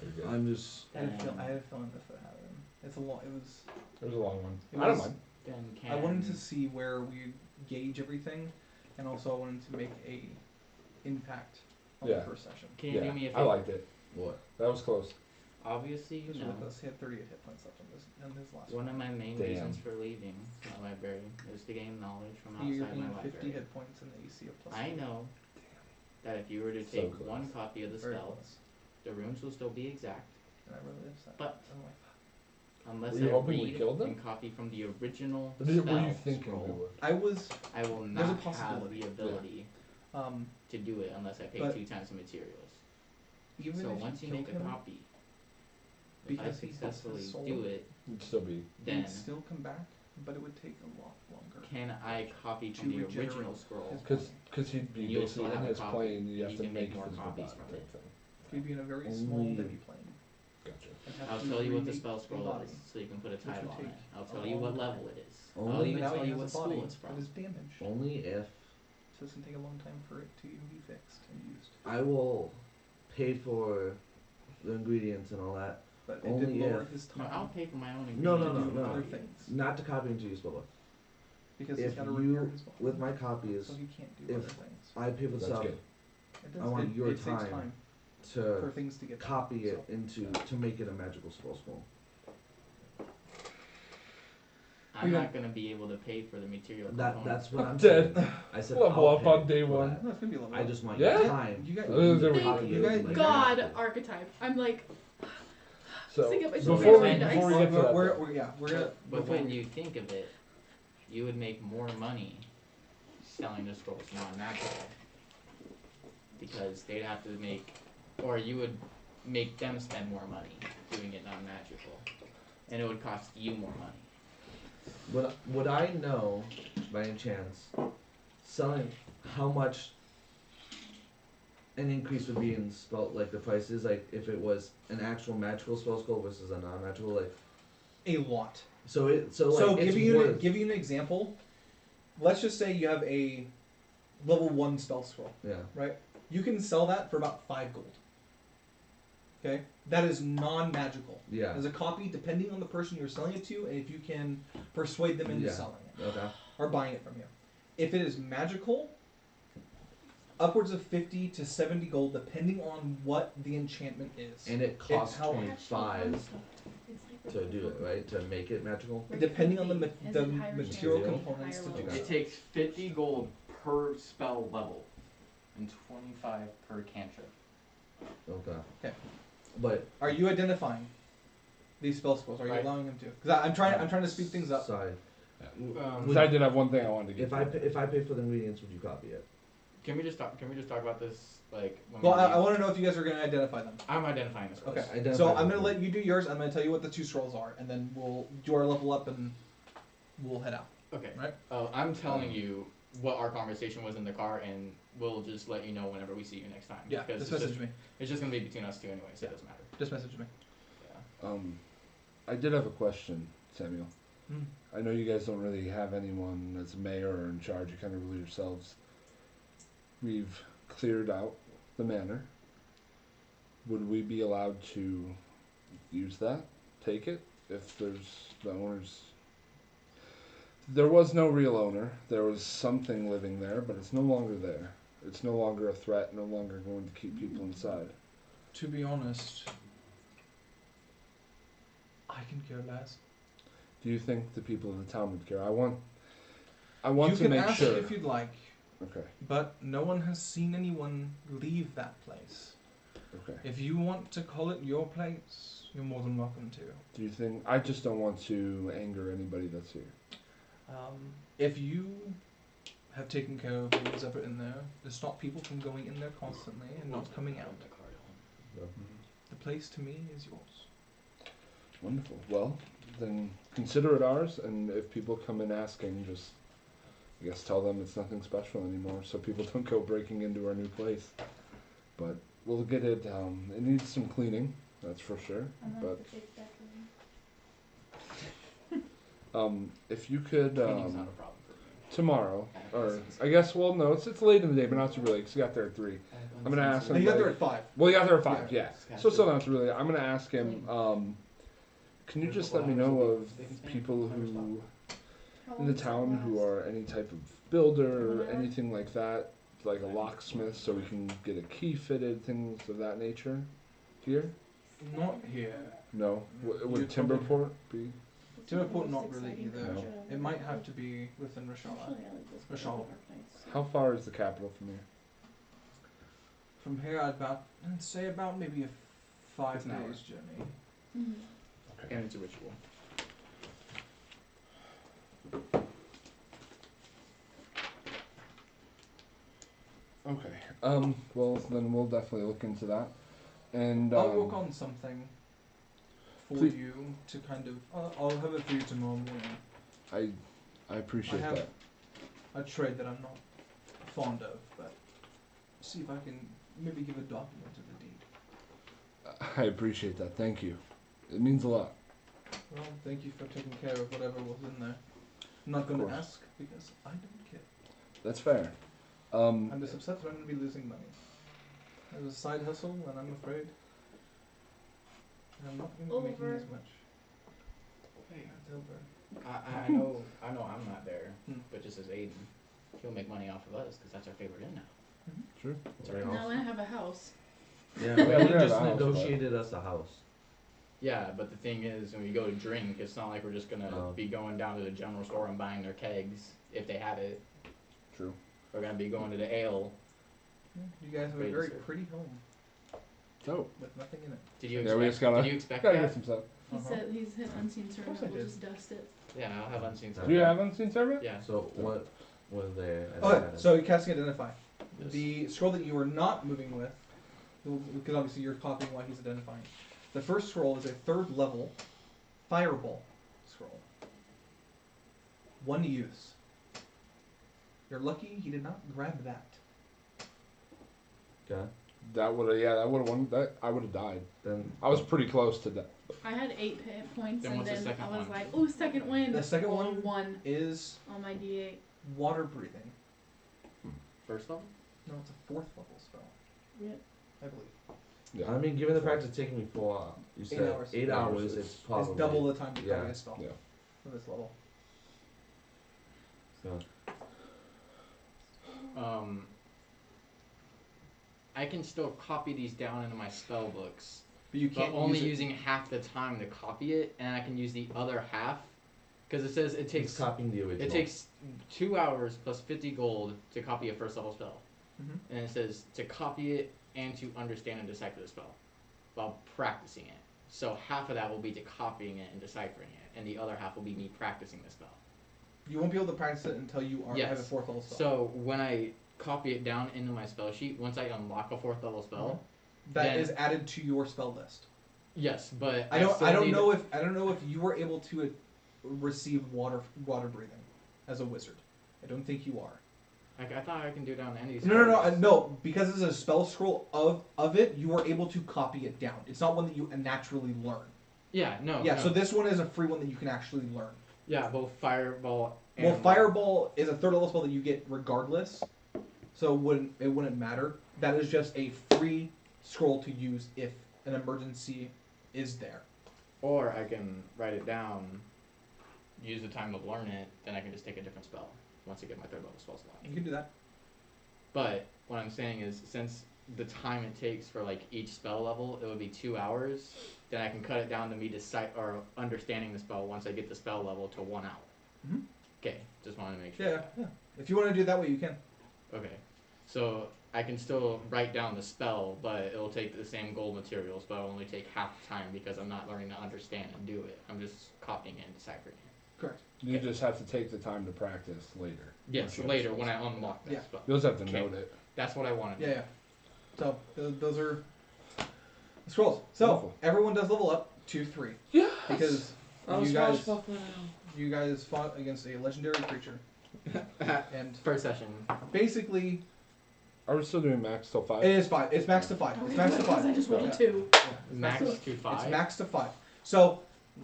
There you go. I'm just. I had a feeling this would happen. It's a long. It was a long one. It I don't was- mind. Then can I wanted to see where we gauge everything, and also I wanted to make a impact on Yeah. the first session. Can you Yeah, do me a I favor? liked it. What? That was close. Obviously, you Because know, with us, he had 38 hit points left on his last one of my main Damn. reasons for leaving my library is to gain knowledge from You're outside my getting 50 library. hit points in the AC of plus. I know that if you were to So take close. one copy of the Very spell, close. the runes will still be exact, And I'm really upset. But- I'm like, unless Were you I hoping we read killed them? and copy from the original What were you spell thinking we scroll. would? I was, I will There's a not have possibility. the ability to do it unless I pay But 2 times the materials. even So if once you killed make a him, copy, if I because he built his successfully soul, do it, It'd still be. then he'd still come back, but it would take a lot longer. can I copy To from the regenerate original scroll? his- Because he'd be And you'll basically still in have a his copy, plane. You and have you to can make make more physical copies body from it. type thing. He'd be in a very small Only- demi-plane. Gotcha. and have I'll to tell you what the remake spell a scroll body. is, so you can put a would title on take it. I'll a tell you what long level time. it is. Only- I'll But even now tell he you has what a school body it's that from. is damaged. Only if doesn't take a long time for it to even be fixed and used. I will pay for the ingredients and all that. But it Only did lower if- his No, time I'll pay for my own No, ingredients. no, no, no. other things. Not to copy into your spellbook. Because he's If got to repair you, his body. with my copies, So he can't do if other things. I pay for the That's stuff good. It does, I want it, your it takes time time for to things to get done, copy it so. into, to make it a magical spell scroll. I'm not gonna be able to pay for the material components. That's what I'm Dead. saying. I said Level I'll up pay on day for one. that. No, it's gonna be a level I up. just want Yeah? your time. You guys- for me to Thank copy you it guys- like God, magical. archetype. I'm like, So Think of it before so we many before we dice. get to that, we're gonna. But before when we- you think of it, you would make more money selling the scrolls non-magical. Because they'd have to make, or you would make them spend more money doing it non-magical. And it would cost you more money. Would I know, by any chance, selling how much an increase would be in spell, like the prices, like if it was an actual magical spell scroll versus a non-magical, like a lot. so it's Giving you worth, give you an example. Let's just say you have a level 1 spell scroll, yeah. right? You can sell that for about 5 gold. Okay, that is non-magical. Yeah. As a copy, depending on the person you're selling it to, and if you can persuade them into Yeah. selling it Okay. or buying it from you. If it is magical, upwards of 50 to 70 gold, depending on what the enchantment is. And it costs how- 25 to do it, right? To make it magical. Depending on the Is it the higher material chance? components to Higher do level? it. It takes 50 gold per spell level and 25 per cantrip. Okay. Okay. But Are you identifying these spell scrolls? Are you Right. allowing him to? Because I'm trying to speed things up. sorry. because I did have one thing I wanted to get. If I pay for the ingredients, would you copy it? Can we just talk about this like when Well, we I leave? want to know if you guys are going to identify them. I'm identifying the scrolls. Okay. Identify So them. I'm going to let you do yours. I'm going to tell you what the 2 scrolls are, and then we'll do our level up and we'll head out. Okay. Right. I'm telling you what our conversation was in the car, and we'll just let you know whenever we see you next time. Yeah. Because Just message me. it's just gonna be between us two anyway, so it doesn't matter. Just message me. Yeah. I did have a question, Samuel. Hmm. I know you guys don't really have anyone as mayor or in charge. You kind of rule yourselves. We've cleared out the manor. Would we be allowed to use that? Take it? If there's the owners... There was no real owner. There was something living there, but it's no longer there. It's no longer a threat, no longer going to keep people inside. To be honest, I can care less. Do you think the people of the town would care? I want You to can make ask sure. if you'd like, Okay. but no one has seen anyone leave that place. Okay. If you want to call it your place, you're more than welcome to. Do you think? I just don't want to anger anybody that's here. If you have taken care of what was ever in there, to stop people from going in there constantly and not coming out, the place to me is yours. Wonderful. Well, then consider it ours, and if people come in asking, just I guess tell them it's nothing special anymore, so people don't go breaking into our new place. But we'll get it. It needs some cleaning, that's for sure. But if you could Cleaning's not a problem for me. tomorrow, or I guess no, it's late in the day, but not too really, because you got there at 3. I'm gonna ask No, him. you got there like- at 5. Well, you got there at 5, yeah. Yeah. So still not too really. I'm gonna ask him. Can you just let me know of people who in the town who are any type of builder or anything like that, like a locksmith, so we can get a key fitted, things of that nature? Here? Not here. No. You'd Would Timberport be? Timberport, not really either. No. It might have to be within Rashala. Rashala. How far is the capital from here? From here, I'd say about maybe a 5 It's an hour. days journey. And it's a ritual. Okay. Well, then we'll definitely look into that. And I'll work on something for Please- you to kind of. I'll have it for you tomorrow morning. I appreciate I have- that. A trade that I'm not fond of, but see if I can maybe give a document to the deed. I appreciate that. Thank you. It means a lot. Well, thank you for taking care of whatever was in there. I'm not going Of to course. ask because I don't care. That's fair. I'm just upset that I'm going to be losing money. It was a side hustle, and I'm afraid I'm not going to be making Over. as much. Hey, It's over. I know I'm not there, Hmm. but just as Aiden, he'll make money off of us because that's our favorite in now. True. It's our Now house. I have a house. Yeah, Yeah, we we're gonna have just a house, but- negotiated us a house. Yeah, but the thing is, when we go to drink, it's not like we're just gonna Oh. be going down to the general store and buying their kegs if they have it. True. We're gonna be going to the ale. You guys have a Great very dessert. pretty home So, with nothing in it. Did you yeah, we just expect? gotta, Did you expect gotta that? get some stuff. He Uh-huh. said he's hit unseen course servant. I We'll did. just dust it. Yeah, I'll have unseen. Do Do you have unseen servant? Yeah. So what was there? Okay, so you're casting Identify. Yes. The scroll that you are not moving with, because obviously you're copying what he's identifying. The first scroll is a 3rd level Fireball scroll. 1 use. You're lucky he did not grab that. Okay. That would have, yeah, that would have won. That I would have died. Then I was pretty close to that. I had 8 hit points, Then and what's the then second I was one? like, "Oh, second win." The second Rolled one 1 is on my D8. water breathing. First level. No, it's a 4th level spell. Yeah. I believe. Yeah. I mean, given the fact it's taking me 4 hours, you said 8 hours. 8 hours. It's probably It's double the time to yeah. copy a spell Yeah. for this level. So, I can still copy these down into my spell books, But you but can't only use it. using half the time to copy it, and I can use the other half, because it says it it's takes copying the original. it takes 2 hours plus 50 gold to copy a first level spell, Mhm. and it says to copy it and to understand and decipher the spell, while practicing it. So half of that will be to copying it and deciphering it, and the other half will be me practicing the spell. You won't be able to practice it until you are have a Yes. 4th level spell. So when I copy it down into my spell sheet, once I unlock a 4th level spell, That then- is added to your spell list. yes, but I don't still need- know if you were able to receive water breathing as a wizard. I don't think you are. I thought I can do down any. No. Because it's a spell scroll of it, you are able to copy it down. It's not one that you naturally learn. Yeah, no. Yeah. no. So this one is a free one that you can actually learn. Yeah, both fireball. And Well, Fireball is a 3rd level spell that you get regardless, so it wouldn't matter. That is just a free scroll to use if an emergency is there. Or I can write it down, use the time to learn it, then I can just take a different spell once I get my 3rd level spell slot. You can do that. But what I'm saying is, since the time it takes for like each spell level, it would be 2 hours. Then I can cut it down to me or understanding the spell once I get the spell level to 1 hour. Mhm. Okay, just wanted to make sure. Yeah. If you want to do it that way, you can. Okay, so I can still write down the spell, but it'll take the same gold materials, but I'll only take half the time because I'm not learning to understand and do it. I'm just copying it and deciphering it. Correct. You just have to take the time to practice later. Yes, Okay. later when I unlock that Yeah. spell. You also have to Okay. note it. That's what I wanted. Yeah. So those are the scrolls. So Wonderful. everyone does level up to 3 Yeah. because you guys fought against a legendary creature, and First session. basically Are we still doing max till 5? it is 5. It's max to 5. It's max to 5. I just rolled Yeah. a 2. It's Max to to 5. It's max to 5. So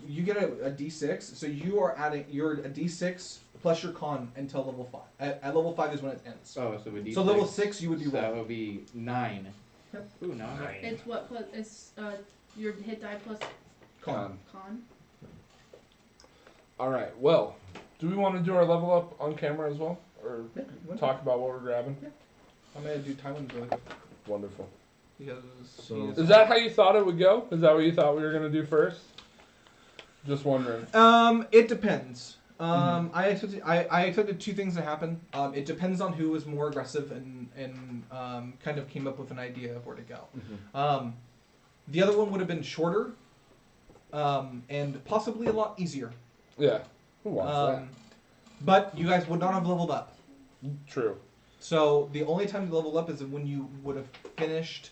you get a d6. So you are adding a d6 plus your con until level 5. At level 5 is when it ends. Oh, so So level 6 you would be So that rolling. would be 9. Yep. Ooh, no. I'm not- It's what plus? It's your hit die plus Con. con. All right. Well, do we want to do our level up on camera as well, or Yeah, you want talk about what we're grabbing? I'm gonna do Tywin really quick Wonderful. because So- he Is that how you thought it would go? Is that what you thought we were gonna do first? Just wondering. It depends. I expected 2 things to happen. It depends on who was more aggressive and kind of came up with an idea of where to go. The other one would have been shorter, and possibly a lot easier. Yeah. Who wants But you guys would not have leveled up. that? True. So the only time to level up is when you would have finished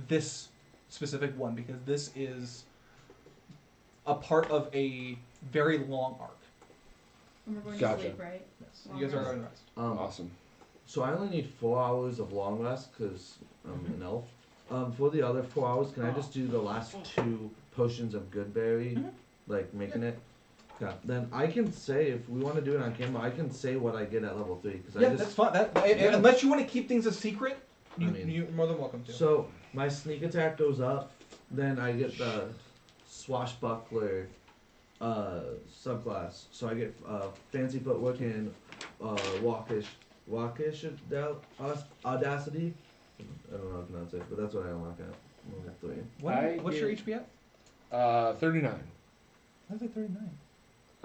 this specific one, because this is a part of a very long arc. And we're going Gotcha. to sleep, right? Yes, you guys are going to rest. Awesome. So I only need 4 hours of long rest because I'm an elf. For the other 4 hours, can I just do the last 2 potions of Goodberry, like making it? Yeah, then I can say, if we want to do it on camera, I can say what I get at level 3. Cause Yeah, I just, that's fine. Unless you want to keep things a secret, you're more than welcome to. So, my sneak attack goes up, then I get the swashbuckler subclass. So I get fancy footwork and walkish audacity. I don't know how to pronounce it, but that's what I unlock at level 3. What's your HP at? 39. How's it 39?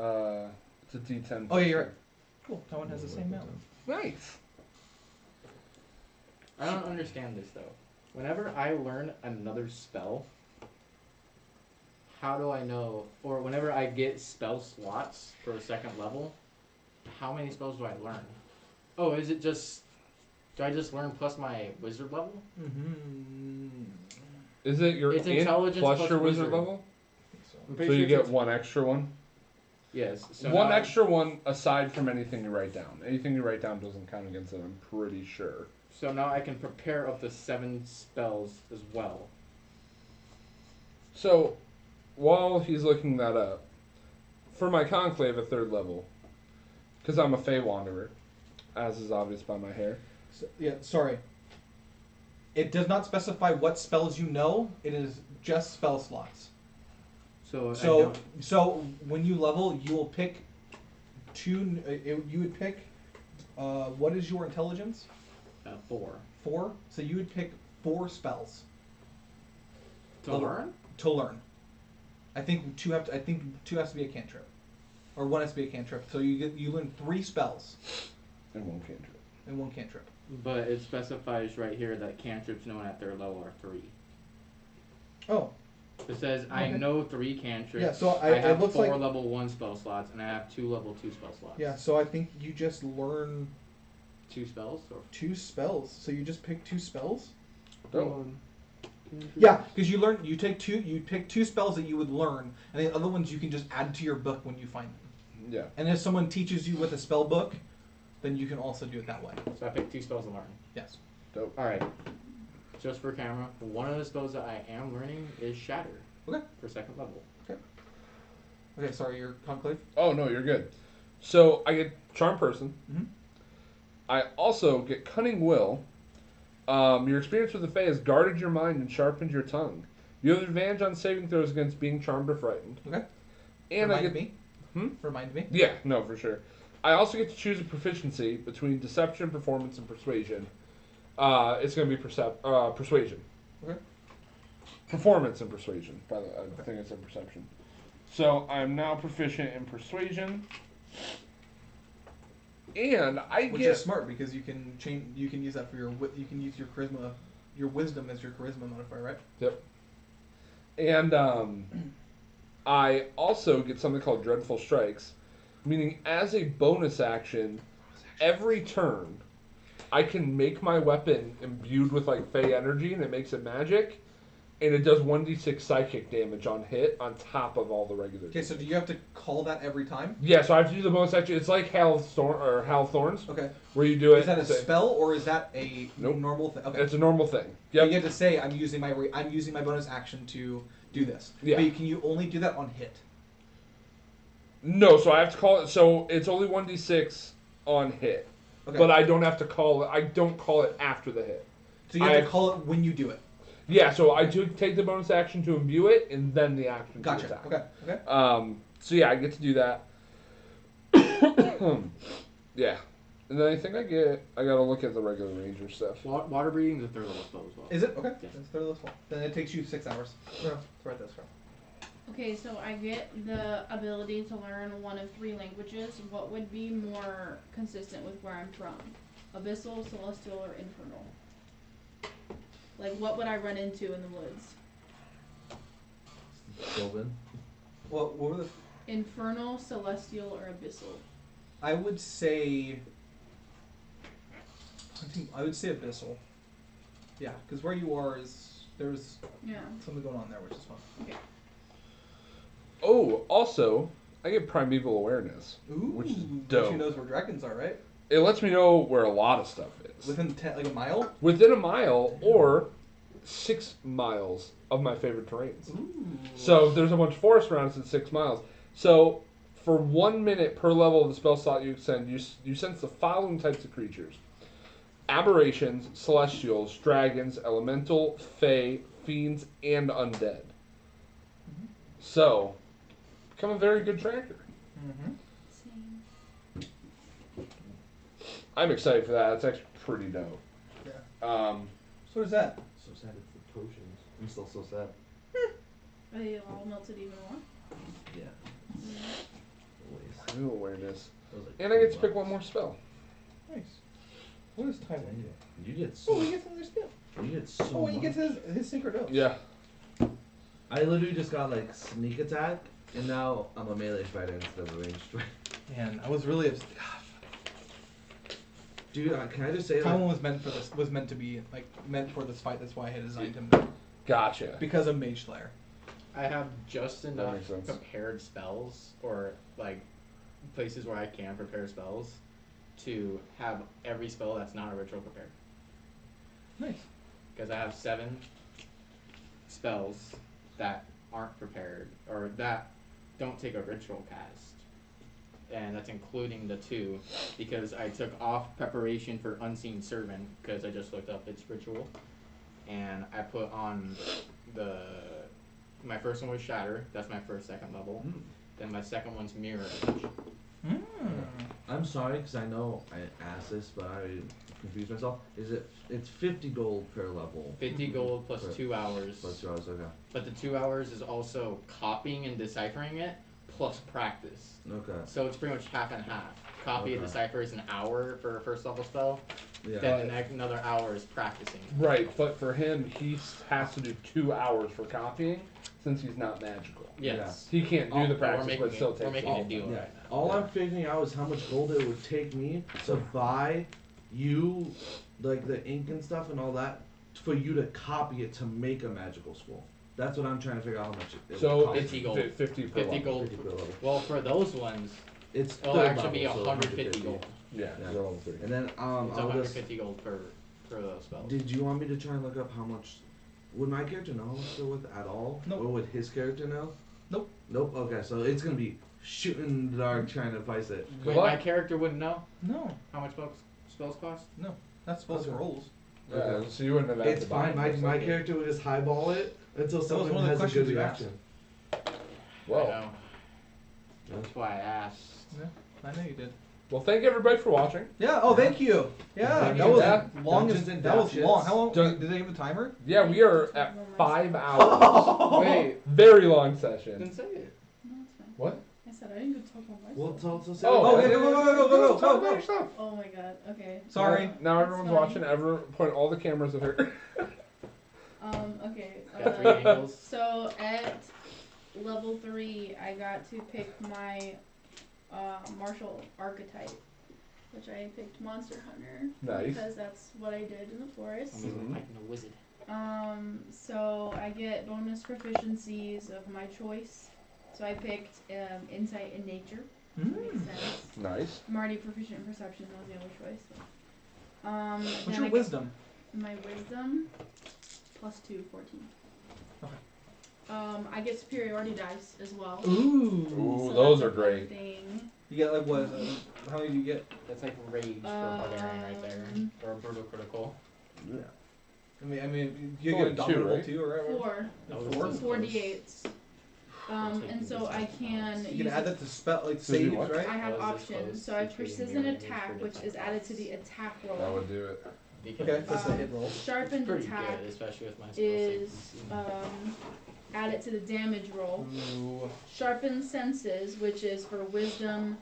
It's a D10. Oh yeah, you're right. Cool. That one has the same amount. Nice. I don't understand this though. Whenever I learn another spell, how do I know, or whenever I get spell slots for a 2nd level, how many spells do I learn? Oh, is it just, do I just learn plus my wizard level? Mm-hmm. Is it your It's int intelligence plus plus your wizard wizard. level? I'm So pretty you sure get it's- one extra one? Yes. So One now extra one aside from anything you write down. Anything you write down doesn't count against it, I'm pretty sure. So now I can prepare up to 7 spells as well. So, while he's looking that up, for my conclave at 3rd level, because I'm a Fey Wanderer, as is obvious by my hair. So, yeah, sorry. It does not specify what spells you know. It is just spell slots. So I So, don't, so when you level, you will pick two. You would pick. What is your intelligence? 4. 4. So you would pick 4 spells To learn? to learn. I think 2 have to. I think 2 has to be a cantrip, or 1 has to be a cantrip. So you learn 3 spells And one cantrip. and 1 cantrip. But it specifies right here that cantrips known at 3rd level are 3. Oh, It says I Okay. know 3 cantrips. Yeah, so I it have looks 4 like- level 1 spell slots, and I have 2 level 2 spell slots. yeah. So I think you just learn 2 spells? Or 2 spells. So you just pick 2 spells. Oh. Yeah, because you take 2. You pick 2 spells that you would learn, and the other ones you can just add to your book when you find them. Yeah. And if someone teaches you with a spell book, then you can also do it that way. So I pick 2 spells to learn. Yes. Dope. Alright. Just for camera, one of the spells that I am learning is Shatter. Okay. For 2nd level. Okay, sorry, your conclave. Oh, no, you're good. So, I get Charm Person. Mhm. I also get Cunning Will. Your experience with the Fae has guarded your mind and sharpened your tongue. You have advantage on saving throws against being charmed or frightened. Okay. And I Remind get... me. Hmm? Remind me. Yeah, no, for sure. I also get to choose a proficiency between Deception, Performance, and Persuasion. It's going to be Persuasion. Okay. Performance and Persuasion, by the way. I think it's in Perception. So I'm now proficient in Persuasion. And I Which get... is smart because you can change. You can use that for you can use your charisma, your wisdom as your charisma modifier, right? Yep. And I also get something called Dreadful Strikes, meaning as a bonus action, every turn, I can make my weapon imbued with like Fey energy, and it makes it magic, and it does 1d6 psychic damage on hit on top of all the regular. Okay, so do you have to call that every time? Yeah, so I have to do the bonus action. It's like Hail of Thorns, Okay. where you do it. Is that a say- spell or is that a Nope. normal thing? Okay. It's a normal thing. You Yep. get to say I'm using my bonus action to do this. Yeah. But can you only do that on hit? No, so I have to call it. So it's only 1d6 on hit. Okay. But I don't have to call it. I don't call it after the hit. So you have I- to call it when you do it. Yeah, so I do take the bonus action to imbue it, and then the action to Gotcha. attack. Okay. Okay. So yeah, I get to do that. Yeah, and then I think I gotta look at the regular ranger stuff. Water breathing is a 3rd level spell as well. Is it okay? Yeah. That's third level. Then it takes you 6 hours. No, let's write this down. Okay, so I get the ability to learn 1 of 3 languages. What would be more consistent with where I'm from? Abyssal, Celestial, or Infernal? Like, what would I run into in the woods? Sylvan. What were the? Infernal, Celestial, or Abyssal? I would say. I would say abyssal. Yeah, because where you are there's Yeah. something going on there, which is fun. Oh, also, I get primeval awareness, Ooh, which is which dope. who knows where dragons are, right? It lets me know where a lot of stuff is. Within like a mile. Within a mile or 6 miles of my favorite terrains. Ooh. So there's a bunch of forest around us at 6 miles. So For 1 minute per level of the spell slot you send, you sense the following types of creatures: aberrations, celestials, dragons, elemental, fae, fiends, and undead. So, become a very good tracker. Mm-hmm. Same. I'm excited for that. That's actually pretty dope. Yeah. So is that. So sad it's the potions. I'm still so sad. Are they all melted even more? Yeah. Waste. New awareness. That was like And I get to 20 pick one bucks. more spell. Nice. What does Tywin do? You get so. Oh, he gets another spell. You get so. Oh, and he much. gets his sacred oath. Yeah. I literally just got like sneak attack, and now I'm a melee fighter instead of a ranged fighter. Man, I was really upset. Dude, can I just say Tywin like, was meant for this. Was meant to be like meant for this fight. That's why I had designed him Gotcha. because of Mage Slayer. I have just enough makes sense. prepared spells, or like places where I can prepare spells, to have every spell that's not a ritual prepared. Nice. Because I have 7 spells that aren't prepared, or that don't take a ritual cast. And that's including the 2, because I took off preparation for Unseen Servant, because I just looked up its ritual. And I put on my first one was Shatter, that's my second level. Then my second one's Mirror Image. I'm sorry because I know I asked this, but I confused myself. It's 50 gold per level. 50 gold plus Per- 2 hours. Plus 2 hours, okay. But the 2 hours is also copying and deciphering it, plus practice. Okay. So it's pretty much half and half. Copy and Okay. decipher is an hour for a first level spell. Yeah. Then the next, another hour is practicing. Right, but for him, he has to do 2 hours for copying since he's not magical. Yes. He can't do Oh, the we're practice, making but it still it- we're takes making all a deal time. Yeah. right now. All Yeah. I'm figuring out is how much gold it would take me to buy you, like the ink and stuff and all that, for you to copy it to make a magical scroll. That's what I'm trying to figure out how much it So would cost. it's 50 gold. 50 per 50 level. gold. 50 per level. Well, for those ones, It's it'll third actually be level, so 150 gold. Yeah, Yeah. they're level 3. And then It's I'll just. 150 gold for those spells. Did you want me to try and look up how much? Would my character know how much they're worth at all? Nope. Or would his character know? Nope. Nope. Okay, so it's gonna be shooting in the dark trying to price it. Wait, What? my character wouldn't know No, how much spells cost? that's supposed to Okay. rolls. Yeah, Okay. so you wouldn't have had It's to buy fine. it, My most my likely. character would just highball it until was someone one of the has a questions good you asked. reaction. I Well, know. That's why I asked. I know you did. well, thank everybody for watching. Yeah. Oh, thank you. Yeah, Thank that you. was Yeah. longest. Dungeons and That was Dapshats. long. How long? Dun- Did they have a timer? Yeah, we are at 5 hours. Wait, Very long session. didn't say it. No, it's fine. What? I said I didn't go talk about myself. Well, tell us. Oh, yeah, go, talk go. about yourself. Oh my god. Okay. Sorry. Now That's everyone's fine. watching. Everyone point all the cameras at her. Okay. Got 3 angles. So at level 3, I got to pick my martial archetype, which I picked Monster Hunter. Nice. Because that's what I did in the forest. Mhm. Fighting a wizard. So I get bonus proficiencies of my choice. So I picked Insight and Nature. Makes sense. Nice. I'm already proficient in Perception. That was the other choice. What's then your I get wisdom? My wisdom +2, 14. Okay. I get superiority dice as well. Ooh. Ooh, So those that's are a fun great. Thing. You get like what? How many do you get? That's like rage for Barbarian right there. Or brutal critical. Yeah. I mean, you It's get only a 2, dominable right? too, right? 4. Oh, Four? this is 4 close. d8s. And so I can You can use add that to spell like So do saves, what? right? I have Well, is this options. close So I have to treating precision mirror image attack, for which is added to the different attack That roll. would do it. Because Okay, that's the hit roll. Sharpened pretty attack good, especially with my spell is save. added to the damage roll. Ooh. Sharpened senses, which is for wisdom,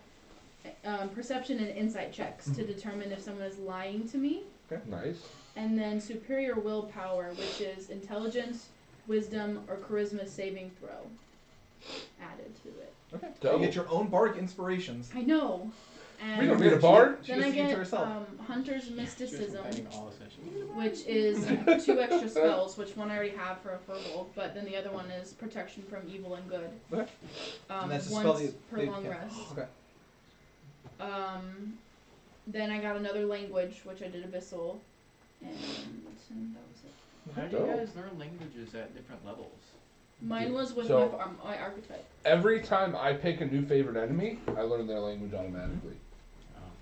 perception, and insight checks to determine if someone is lying to me. Nice. And then superior willpower, which is intelligence, wisdom, or charisma saving throw added to it. Okay. Dope. You get your own bardic inspirations. I know. And We don't need a bard. She then I gets to use get herself. Hunter's She was Mysticism, fighting all session. which is 2 extra spells, which one I already have for a Firbolg, but then the other one is protection from evil and good. Okay. And that's a Once spell that per long yeah. rest. Okay. Then I got another language, which I did Abyssal, and that was it. How do you guys learn languages at different levels? Mine was with So- my archetype. Every time I pick a new favorite enemy, I learn their language automatically.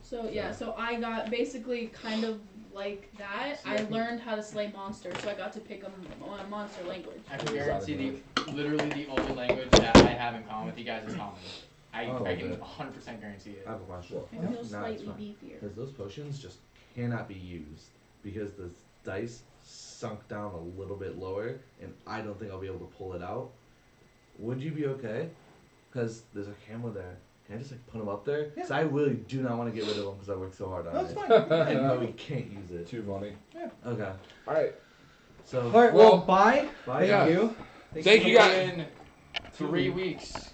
So yeah, so I got basically kind of like that. I learned how to slay monsters, so I got to pick a monster language. I can guarantee literally the only language that I have in common with you guys is common. I can 100% guarantee it. I have a question. I feel No, it's slightly fine. beefier. Because those potions just cannot be used because the dice sunk down a little bit lower, and I don't think I'll be able to pull it out. Would you be okay? Because there's a camera there. Can I just like put them up there? Because I really do not want to get rid of them because I worked so hard on That's it. fine. No, we can't use it. Too funny. Okay. Alright. So. All right. Well, Well, bye. Bye. yeah. Thank you. Thank you guys. In 3 weeks.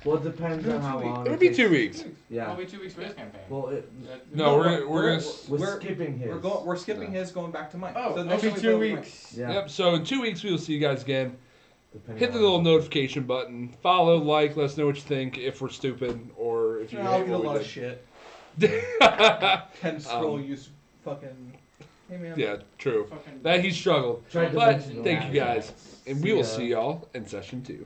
Well, it depends on how long. It'll it be takes. 2 weeks. Yeah. Only 2 weeks for this campaign. Well, No, we're gonna. we're skipping his. We're skipping his, going back to mine. Oh, so next okay, time we 2 play with weeks. Yeah. Yep. So in 2 weeks we'll see you guys again. Depending Hit the on- little notification button. Follow, like, let us know what you think. If we're stupid or if you Mike. I'll hate get a what lot we of shit. did. Ken Scroll use fucking. Hey man. Yeah, true. Fucking That he struggled. Tried to But mention thank you that. guys, and See we will ya. see y'all in session 2.